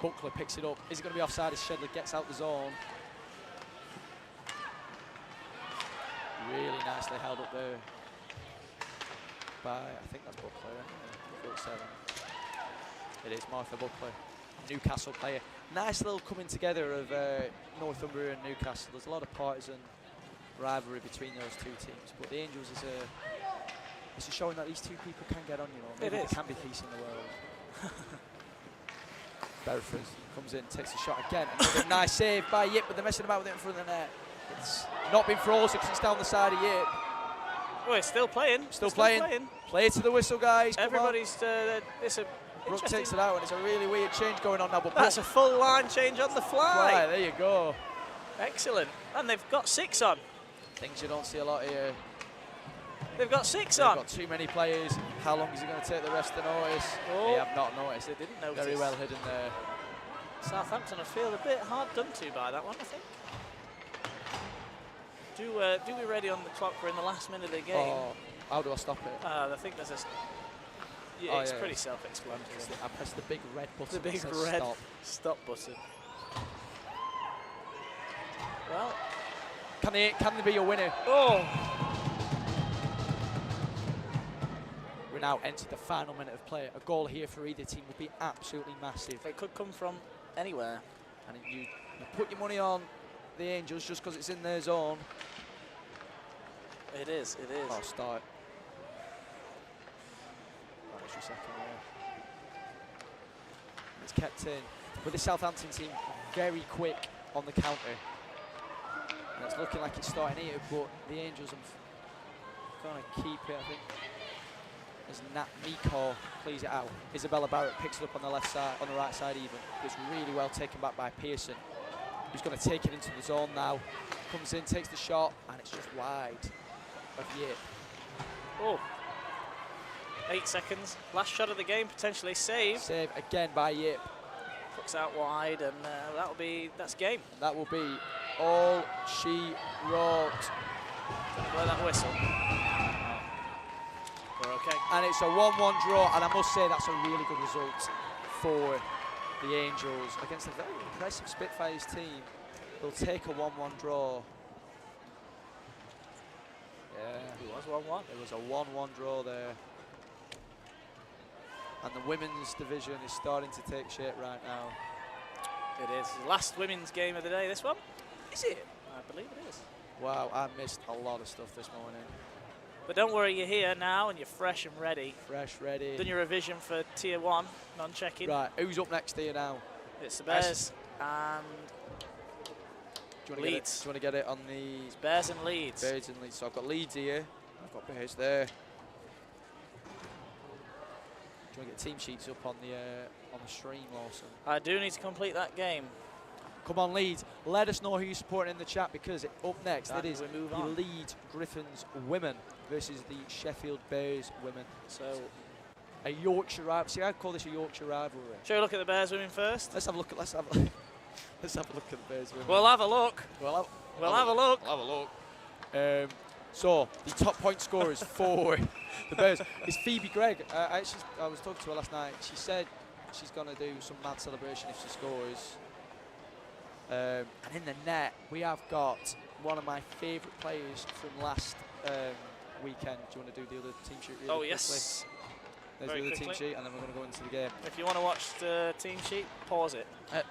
Buckler picks it up. Is it going to be offside as Shedler gets out the zone? Really nicely held up there by, I think that's Buckler, field 7. It is Martha Buckler, Newcastle player. Nice little coming together of Northumbria and Newcastle. There's a lot of partisan rivalry between those two teams, but the Angels is a showing that these two people can get on, you know. Maybe there can be peace in the world. Beresford comes in, takes a shot again. Another nice save by Yip, but they're messing about with it in front of the net. It's not been frozen because it's down the side of Yip. Well, it's still playing. Still playing. Play to the whistle, guys. Everybody's. It's a. Brooke takes it out, and it's a really weird change going on now. But that's a full line change on the fly. There you go. Excellent. And they've got 6 on. Things you don't see a lot here. They've got 6 They've on. got too many players. How long is it going to take the rest to notice? Oh. They have not noticed. They didn't notice. Very well hidden there. Southampton, I feel a bit hard done to by that one, I think. Do we ready on the clock? We're in the last minute of the game. Oh, how do I stop it? I think there's a... Yeah, it's pretty self-explanatory. I press the big red button. The big red stop button. Well... Can they be your winner? Oh! We now enter the final minute of play. A goal here for either team would be absolutely massive. It could come from anywhere. And you put your money on the Angels just because it's in their zone. It is. Oh, start. That was your second there. It's kept in. But the Southampton team very quick on the counter. It's looking like it's starting here, but the Angels are going to keep it, I think. As Nat Miko plays it out. Isabella Barrett picks it up on the left side, on the right side even. It's really well taken back by Pearson. He's going to take it into the zone now. Comes in, takes the shot, and it's just wide of Yip. Oh. 8 seconds. Last shot of the game, potentially saved. Save again by Yip. Puts out wide, and that's game. That will be all she wrote. Blow that whistle. We're okay. And it's a 1-1 draw, and I must say that's a really good result for the Angels against a very impressive Spitfires team. They'll take a 1-1 draw. Yeah, It was 1-1. it was a 1-1 draw there. And the women's division is starting to take shape right now. It is. The last women's game of the day, this one. Is it? I believe it is. Wow, I missed a lot of stuff this morning. But don't worry, you're here now and you're fresh and ready. Fresh, ready. Done your revision for Tier 1, non-checking. Right, who's up next here now? It's the Bears and Do you Leeds. want to get it on the It's Bears and Leeds. Bears and Leeds? So I've got Leeds here. I've got Bears there. Do you want to get team sheets up on the stream, Lawson? I do need to complete that game. Come on, Leeds. Let us know who you're supporting in the chat, because up next it is we move the on. Leeds Griffins women versus the Sheffield Bears women. So, A Yorkshire rivalry. See, I'd call this a Yorkshire rivalry. shall we look at the Bears women first? Let's have a look at the Bears women. We'll have a look. We'll have a look. I'll have a look. So the top point scorers for the Bears is Phoebe Gregg. I was talking to her last night. She said she's going to do some mad celebration if she scores. And in the net, we have got one of my favourite players from last weekend. Do you want to do the other team sheet really quickly? Yes. There's Very the other team quickly. sheet, and then we're going to go into the game. If you want to watch the team sheet, pause it. One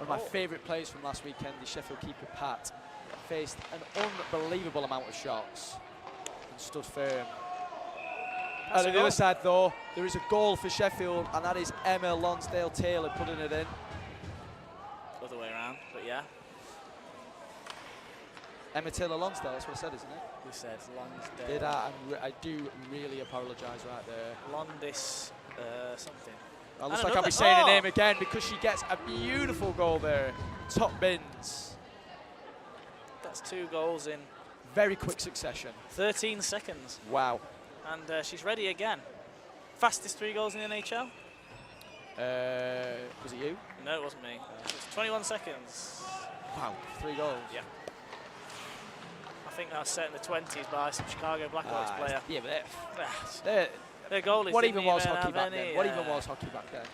of my favourite players from last weekend, the Sheffield keeper Pat, faced an unbelievable amount of shots and stood firm. That's And a on the goal. other side, though, there is a goal for Sheffield, and that is Emma Lonsdale-Taylor putting it in. Other way around, but yeah. Emma Taylor Lonsdale, that's what I said, isn't it? We said Lonsdale. Did I? I do really apologise right there. Londis something. It looks And like I'll be another- saying her oh! name again, because she gets a beautiful goal there. Top bins. That's 2 goals in Very quick succession. 13 seconds. Wow. And she's ready again. Fastest 3 goals in the NHL? Was it you? No, it wasn't me. It's 21 seconds. Wow. 3 goals. Yeah. I think that was set in the 20s by some Chicago Blackhawks player. Yeah, but Ah, they're, their goalies what didn't even was even hockey have back any, then? What even was hockey back then?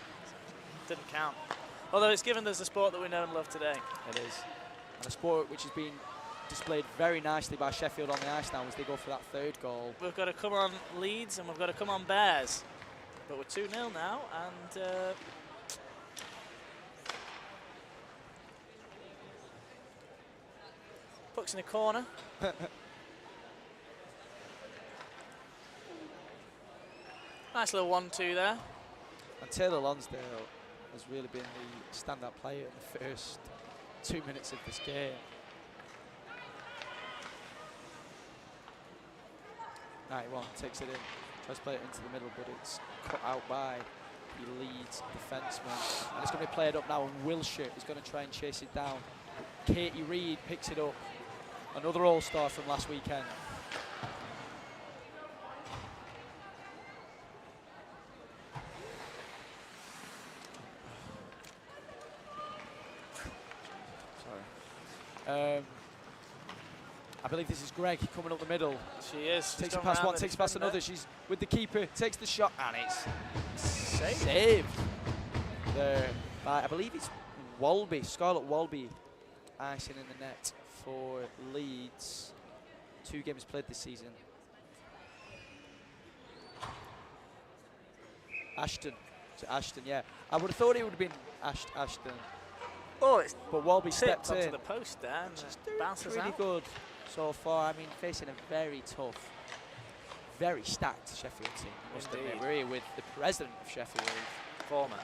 Didn't count. Although it's given us the sport that we know and love today. It is. And a sport which has been displayed very nicely by Sheffield on the ice now as they go for that 3rd goal. We've got to come on Leeds and we've got to come on Bears. But we're 2-0 now, and puck's in the corner. Nice little 1-2 there. And Taylor Lonsdale has really been the standout player in the first 2 minutes of this game. 91 takes it in, tries to play it into the middle, but it's cut out by the Leeds defenseman. And it's going to be played up now, and Wilshire is going to try and chase it down. But Katie Reid picks it up, another all-star from last weekend. I believe this is Greg coming up the middle. She is. Takes it past one, takes it past another. She's with the keeper, takes the shot, and it's saved. There by, I believe it's Walby, Scarlett Walby, icing in the net for Leeds. 2 games played this season. Ashton, yeah. I would have thought it would have been Ashton, Oh, it's but Walby tipped stepped onto in. the post there and She's doing bounces pretty out. good so far. I mean, facing a very tough, very stacked Sheffield team. You must admit. Indeed. We're here with the president of Sheffield. Former.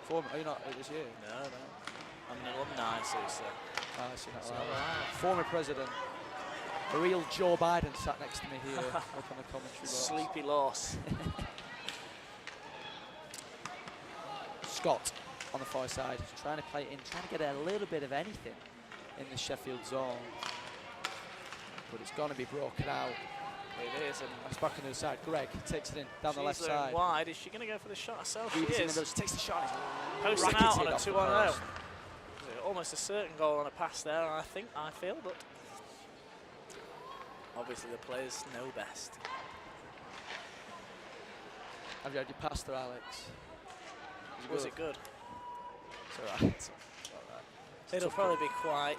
Former, are you not this year? No. I'm an alumni, so it's It's not allowed. Former president, the real Joe Biden, sat next to me here up on the commentary box. Sleepy loss. Scott on the far side, trying to play it in, trying to get a little bit of anything in the Sheffield zone. But it's going to be broken out. It is. And it's back on the other side. Greg takes it in down the left side. Wide. Is she going to go for the shot herself? She is. is. She takes the shot. Posting out on a 2-on-0. Almost a certain goal on a pass there, I feel, but obviously the players know best. Have you had your pass there, Alex? Was it good? It's all right. It'll probably be quite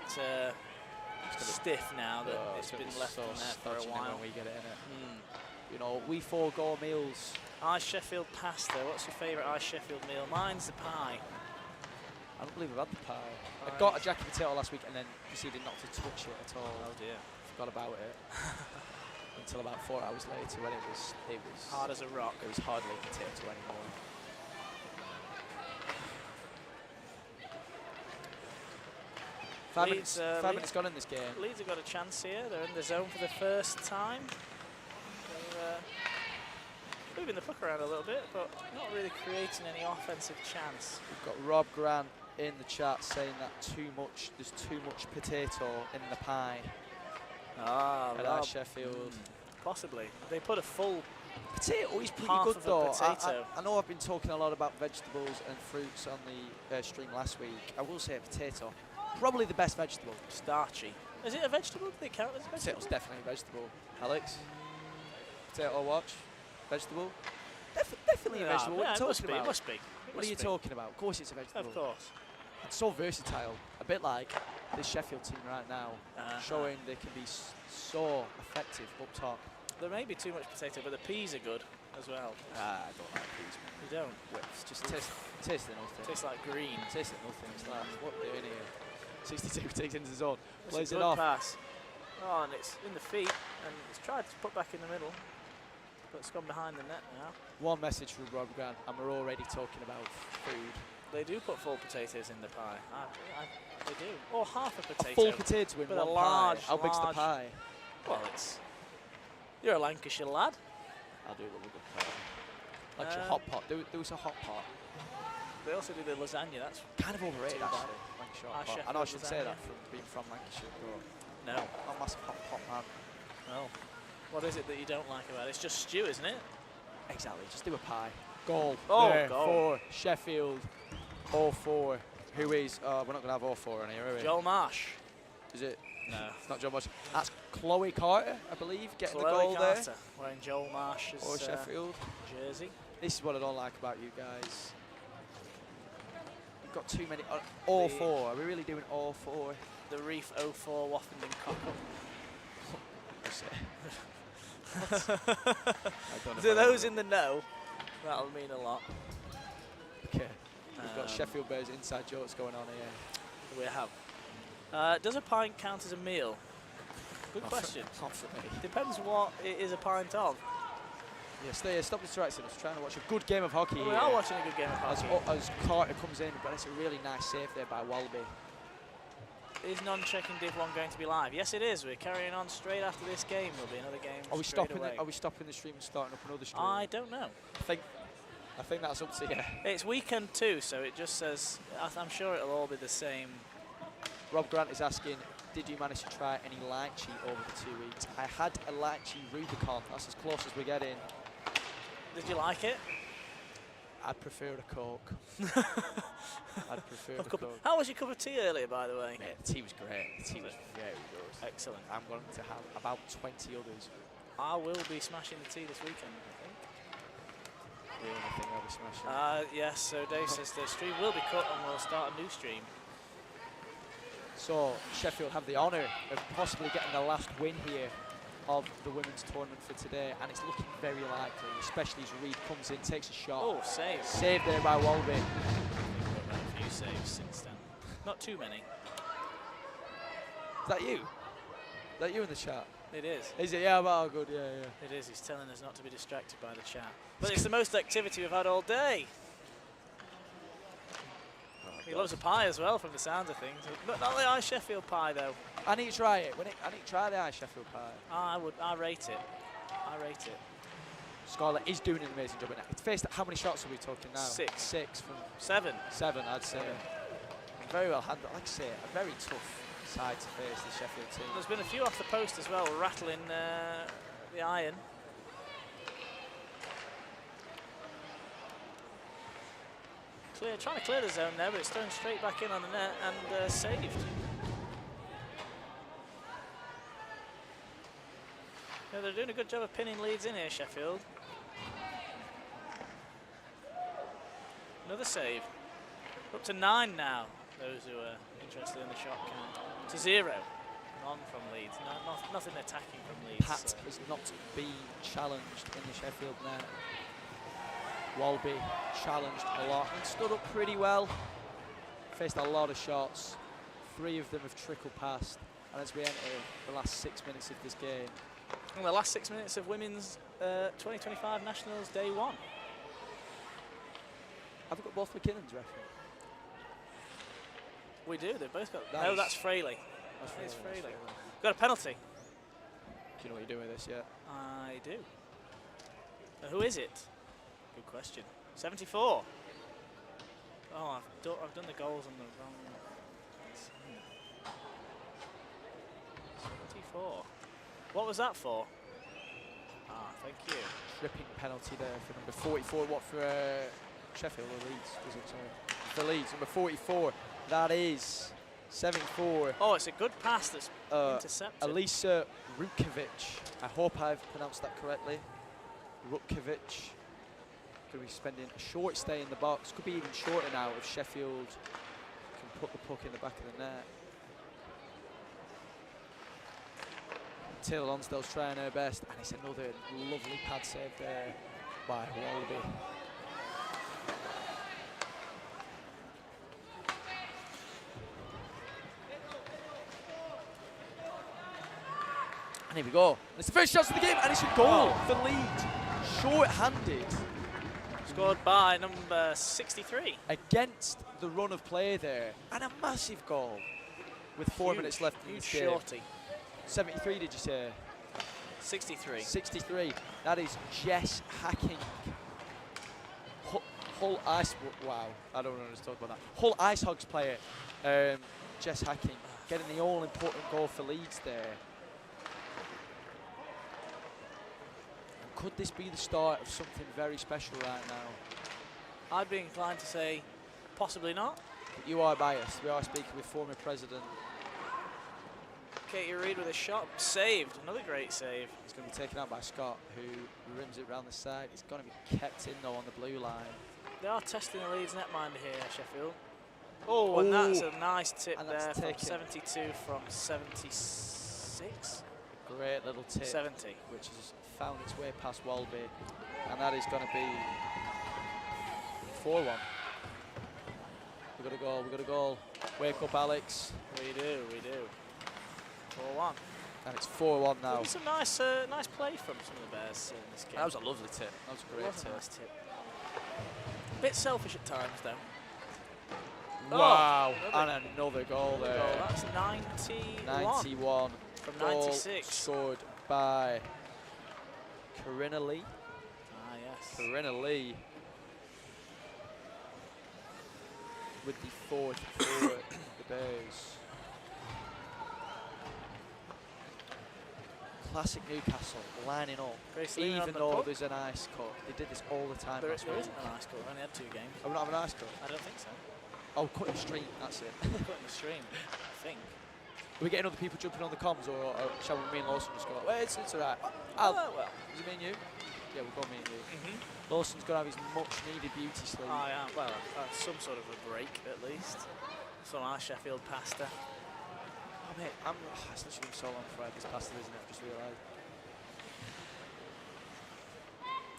stiff now that it's been left in there for a while. When we get it in it. You know, we forego meals. Ice Sheffield pasta. What's your favourite Ice Sheffield meal? Mine's the pie. I don't believe I've had the pie. I got a jacket potato last week and then proceeded not to touch it at all. Oh dear. Forgot about it until about 4 hours later when it was hard as a rock. It was hardly a potato anymore. 5 minutes gone in this game. Leeds have got a chance here. They're in the zone for the first time. They're moving the puck around a little bit, but not really creating any offensive chance. We've got Rob Grant in the chat saying that there's too much potato in the pie. At Sheffield. Possibly. They put a full potato is pretty good though. I know I've been talking a lot about vegetables and fruits on the stream last week. I will say a potato. Probably the best vegetable. Starchy. Is it a vegetable? Do they count as a vegetable? Potato's definitely a vegetable. Alex? Potato watch? Vegetable? Definitely a vegetable. What are you talking about? It must be. What are you talking about? Of course it's a vegetable. Of course. It's so versatile. A bit like this Sheffield team right now, showing they can be so effective up top. There may be too much potato, but the peas are good as well. I don't like peas. You don't? It's just taste like nothing. Tastes like green. Tastes like nothing. It's like, what are we doing here? 62 takes into the zone. Plays it off. Pass. Oh, and it's in the feet, and it's tried to put back in the middle, but it's gone behind the net now. One message from Rob Grant, and we're already talking about food. They do put full potatoes in the pie. They do. Or half a potato. A full potato in one pie. How big's the pie? Well, you're a Lancashire lad. I'll do a little good pie. Lancashire hot pot. Do us a hot pot. They also do the lasagna. That's kind of overrated, actually. Lancashire hot pot. I know I should say that from being from Lancashire. No. I'm a massive hot pot man. No. What is it that you don't like about it? It's just stew, isn't it? Exactly. Just do a pie. Goal. Oh, there, goal. For Sheffield. 0-4. Who is? We're not going to have 0-4 in here, are we? Joel Marsh. Is it? No. It's not Joel Marsh. That's Chloe Carter, I believe, getting Chloe the goal Carter, there. Wearing Joel Marsh's or Sheffield jersey. This is what I don't like about you guys. You've got too many. 0-4. Are we really doing 0-4? The Reef 04 Woffenden cock-up. To those in the know, that'll mean a lot. Okay. We've got Sheffield Bears inside jokes going on here. We have. Does a pint count as a meal? Good question. Depends what it is a pint of. Yeah, stop distracting us. Trying to watch a good game of hockey. We are watching a good game of hockey. As Carter comes in, but it's a really nice save there by Walby. Is non-checking Div 1 going to be live? Yes, it is. We're carrying on straight after this game. There'll be another game. Are we stopping the stream and starting up another stream? I don't know. I think that's up to you. It's weekend 2, so it just says. I'm sure it'll all be the same. Rob Grant is asking, did you manage to try any lychee over the 2 weeks? I had a lychee Rubicon. That's as close as we're getting. Did you like it? I'd prefer a Coke. I'd prefer the Coke. How was your cup of tea earlier, by the way? Mate, the tea was great. The tea was very good. Excellent. I'm going to have about 20 others. I will be smashing the tea this weekend, I think. The only thing I'll be smashing. Yes, so Dave says the stream will be cut and we'll start a new stream. So Sheffield have the honour of possibly getting the last win here of the women's tournament for today, and it's looking very likely, especially as Reed comes in, takes a shot. Oh, save. Save there by Walby. A few saves since then. Not too many. Is that you? Is that you in the chat? It is. Is it? Yeah, well, good, yeah. It is. He's telling us not to be distracted by the chat. But it's the most activity we've had all day. Oh, He loves a pie as well, from the sound of things. Not the Ice Sheffield pie, though. I need to try it. I need to try the Ice Sheffield pie. I rate it. I rate it. Scarlett is doing an amazing job. It's faced. How many shots are we talking now? 6. 6 from 7. 7, I'd say. Very well handled. Like I say, a very tough side to face, the Sheffield team. There's been a few off the post as well, rattling the iron. Trying to clear the zone there, but it's thrown straight back in on the net and saved. Yeah, they're doing a good job of pinning Leeds in here, Sheffield. Another save. Up to 9 now, those who are interested in the shot count. To 0. None from Leeds. Nothing attacking from Leeds. Pat has not been challenged in the Sheffield net. Walby challenged a lot and stood up pretty well. Faced a lot of shots. 3 of them have trickled past. And as we enter the last 6 minutes of this game. And the last 6 minutes of Women's 2025 Nationals Day 1. Have we got both McKinnon's referee? We do, they've both got... That no, is- that's Fraley. That's Fraley. Got a penalty. Do you know what you're doing with this yet? I do. Who is it? Good question. 74. Oh, I've done the goals on the wrong... 74. What was that for? Ah, thank you. Tripping penalty there for number 44. What for Sheffield or Leeds? Was it, sorry? For Leeds, number 44. That is 7-4. Oh, it's a good pass that's intercepted. Elisa Rukovic. I hope I've pronounced that correctly. Rukovic. Going to be spending a short stay in the box. Could be even shorter now if Sheffield can put the puck in the back of the net. Taylor Lonsdale's trying her best, and it's another lovely pad save there by Walby. And here we go. And it's the first shot of the game, and it's a goal for Leeds. Short-handed. Scored by number 63. Against the run of play there, and a massive goal with 4 minutes left in this game. Shorty. 73, did you say? 63. 63. That is Jess Hacking. Hull Ice... Wow, I don't want to talk about that. Hull Ice Hogs player, Jess Hacking, getting the all-important goal for Leeds there. And could this be the start of something very special right now? I'd be inclined to say possibly not. But you are biased. We are speaking with former president. Katie Reid with a shot, saved, another great save. It's going to be taken out by Scott, who rims it round the side. It's going to be kept in though on the blue line. They are testing the Leeds netminder here, Sheffield. Oh, and that's a nice tip there from 72 from 76. Great little tip. 70. Which has found its way past Walby. And that is going to be 4-1. We got a goal, we got a goal. Wake up, Alex. We do, we do. 4-1. And it's 4-1 now. Some nice, nice play from some of the Bears in this game. That was a lovely tip. That was a great tip. Nice tip. A bit selfish at times, though. Wow, Oh, and another goal there. That's 91. 91. From Goal 96. Scored by Corinna Lee. Ah, yes. Corinna Lee with the fourth for the Bears. Classic Newcastle lining up, even though there's an ice cut. They did this all the time last week. There isn't an ice cut. We only had 2 games. Oh, we don't have an ice cut? I don't think so. Oh, cutting the stream, that's it. Cutting the stream, I think. Are we getting other people jumping on the comms, or shall we, me and Lawson just go, well, it's alright. Oh, well. Is it me and you? Yeah, we'll go me and you. Lawson's going to have his much-needed beauty sleep. Oh, yeah. Well, some sort of a break, at least. Some nice Sheffield pasta. Oh, mate, it's literally been so long before I had this pasta, isn't it? I've just realised.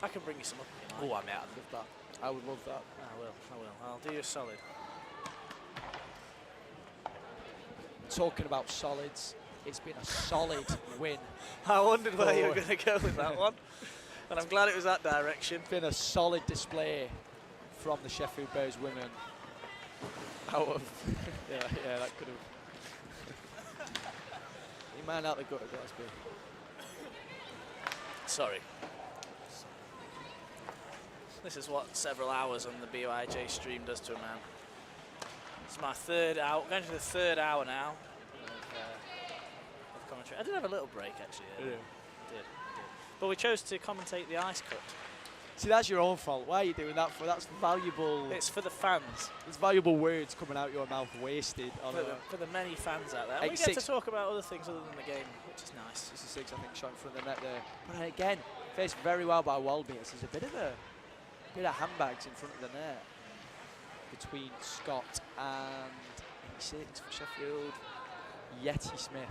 I can bring you some up if you like. Oh, I'd love that. I would love that. I will. I'll do you a solid. Talking about solids, it's been a solid win. I wondered where you were going to go with that one. And I'm glad it was that direction. Been a solid display from the Sheffield Bears women. out of. yeah, that could have. He might out the gut at Glasgow. Sorry. This is what several hours on the BUIHA stream does to a man. It's my third hour, going to the third hour now of commentary. I did have a little break actually. Yeah. Did. But we chose to commentate the ice cut. See, that's your own fault. Why are you doing that for? That's valuable. It's for the fans. It's valuable words coming out your mouth wasted. On For the many fans out there. And we get to talk about other things other than the game, which is nice. 66, I think, shot in front of the net there. But again, faced very well by Welby. There's a bit of handbags in front of the net between Scott and 86 for Sheffield. Yeti Smith.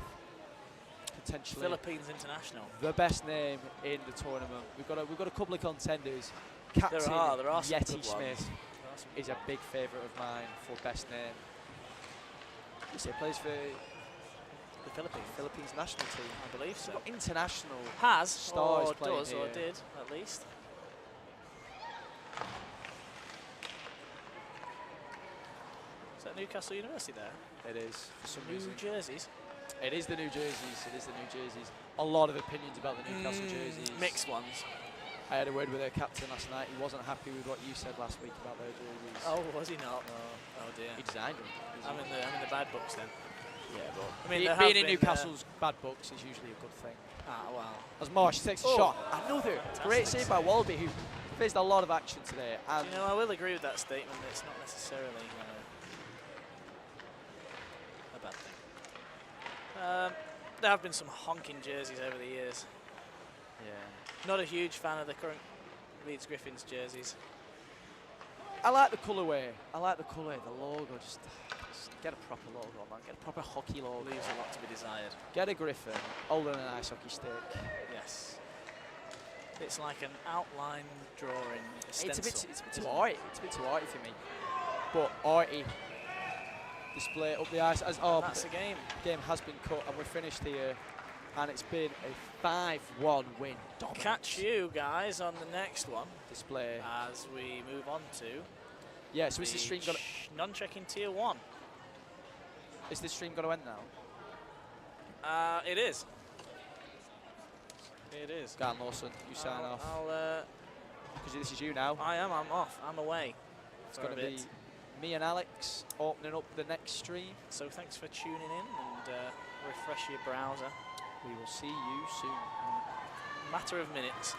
Potentially Philippines international. the best name in the tournament. We've got a couple of contenders. Captain There are some Yeti good Smith ones. is a big favourite of mine for best name. You say plays for The Philippines national team. I believe so. We've got international Has, stars or playing does, or here. did, at least. Is that Newcastle University there? It is for some New reason. jerseys. It is the New Jerseys. It is the New Jerseys. A lot of opinions about the Newcastle jerseys. Mixed ones. I had a word with their captain last night. He wasn't happy with what you said last week about their jerseys. Oh, was he not? No. Oh dear. He designed them. I'm in the bad books then. Yeah, but I mean, there being have in been, Newcastle's bad books is usually a good thing. Well. As Marsh takes a shot, another great save by Walby, who faced a lot of action today. And You know, I will agree with that statement. It's not necessarily a bad thing. There have been some honking jerseys over the years. yeah, Not a huge fan of the current Leeds Griffins jerseys. I like the colourway. The logo. Just get a proper logo, man. Get a proper hockey logo. Leaves a lot to be desired. Get a Griffin, older than an ice hockey stick. Yes. It's like an outline drawing stencil. It's a bit too arty. It's a bit too arty for me. But arty display up the ice as That's the game. game has been cut and we're finished here, and it's been a 5-1 win. Dominance. Catch you guys on the next one Display. as we move on to Yeah. So is the stream gonna non-checking tier 1. is the stream gonna end now? It is. It is. Garn Lawson, you sign off because this is you now. I'm off. I'm away. It's for going a to bit. be me and Alex opening up the next stream. So thanks for tuning in and refresh your browser. We will see you soon. Matter of minutes.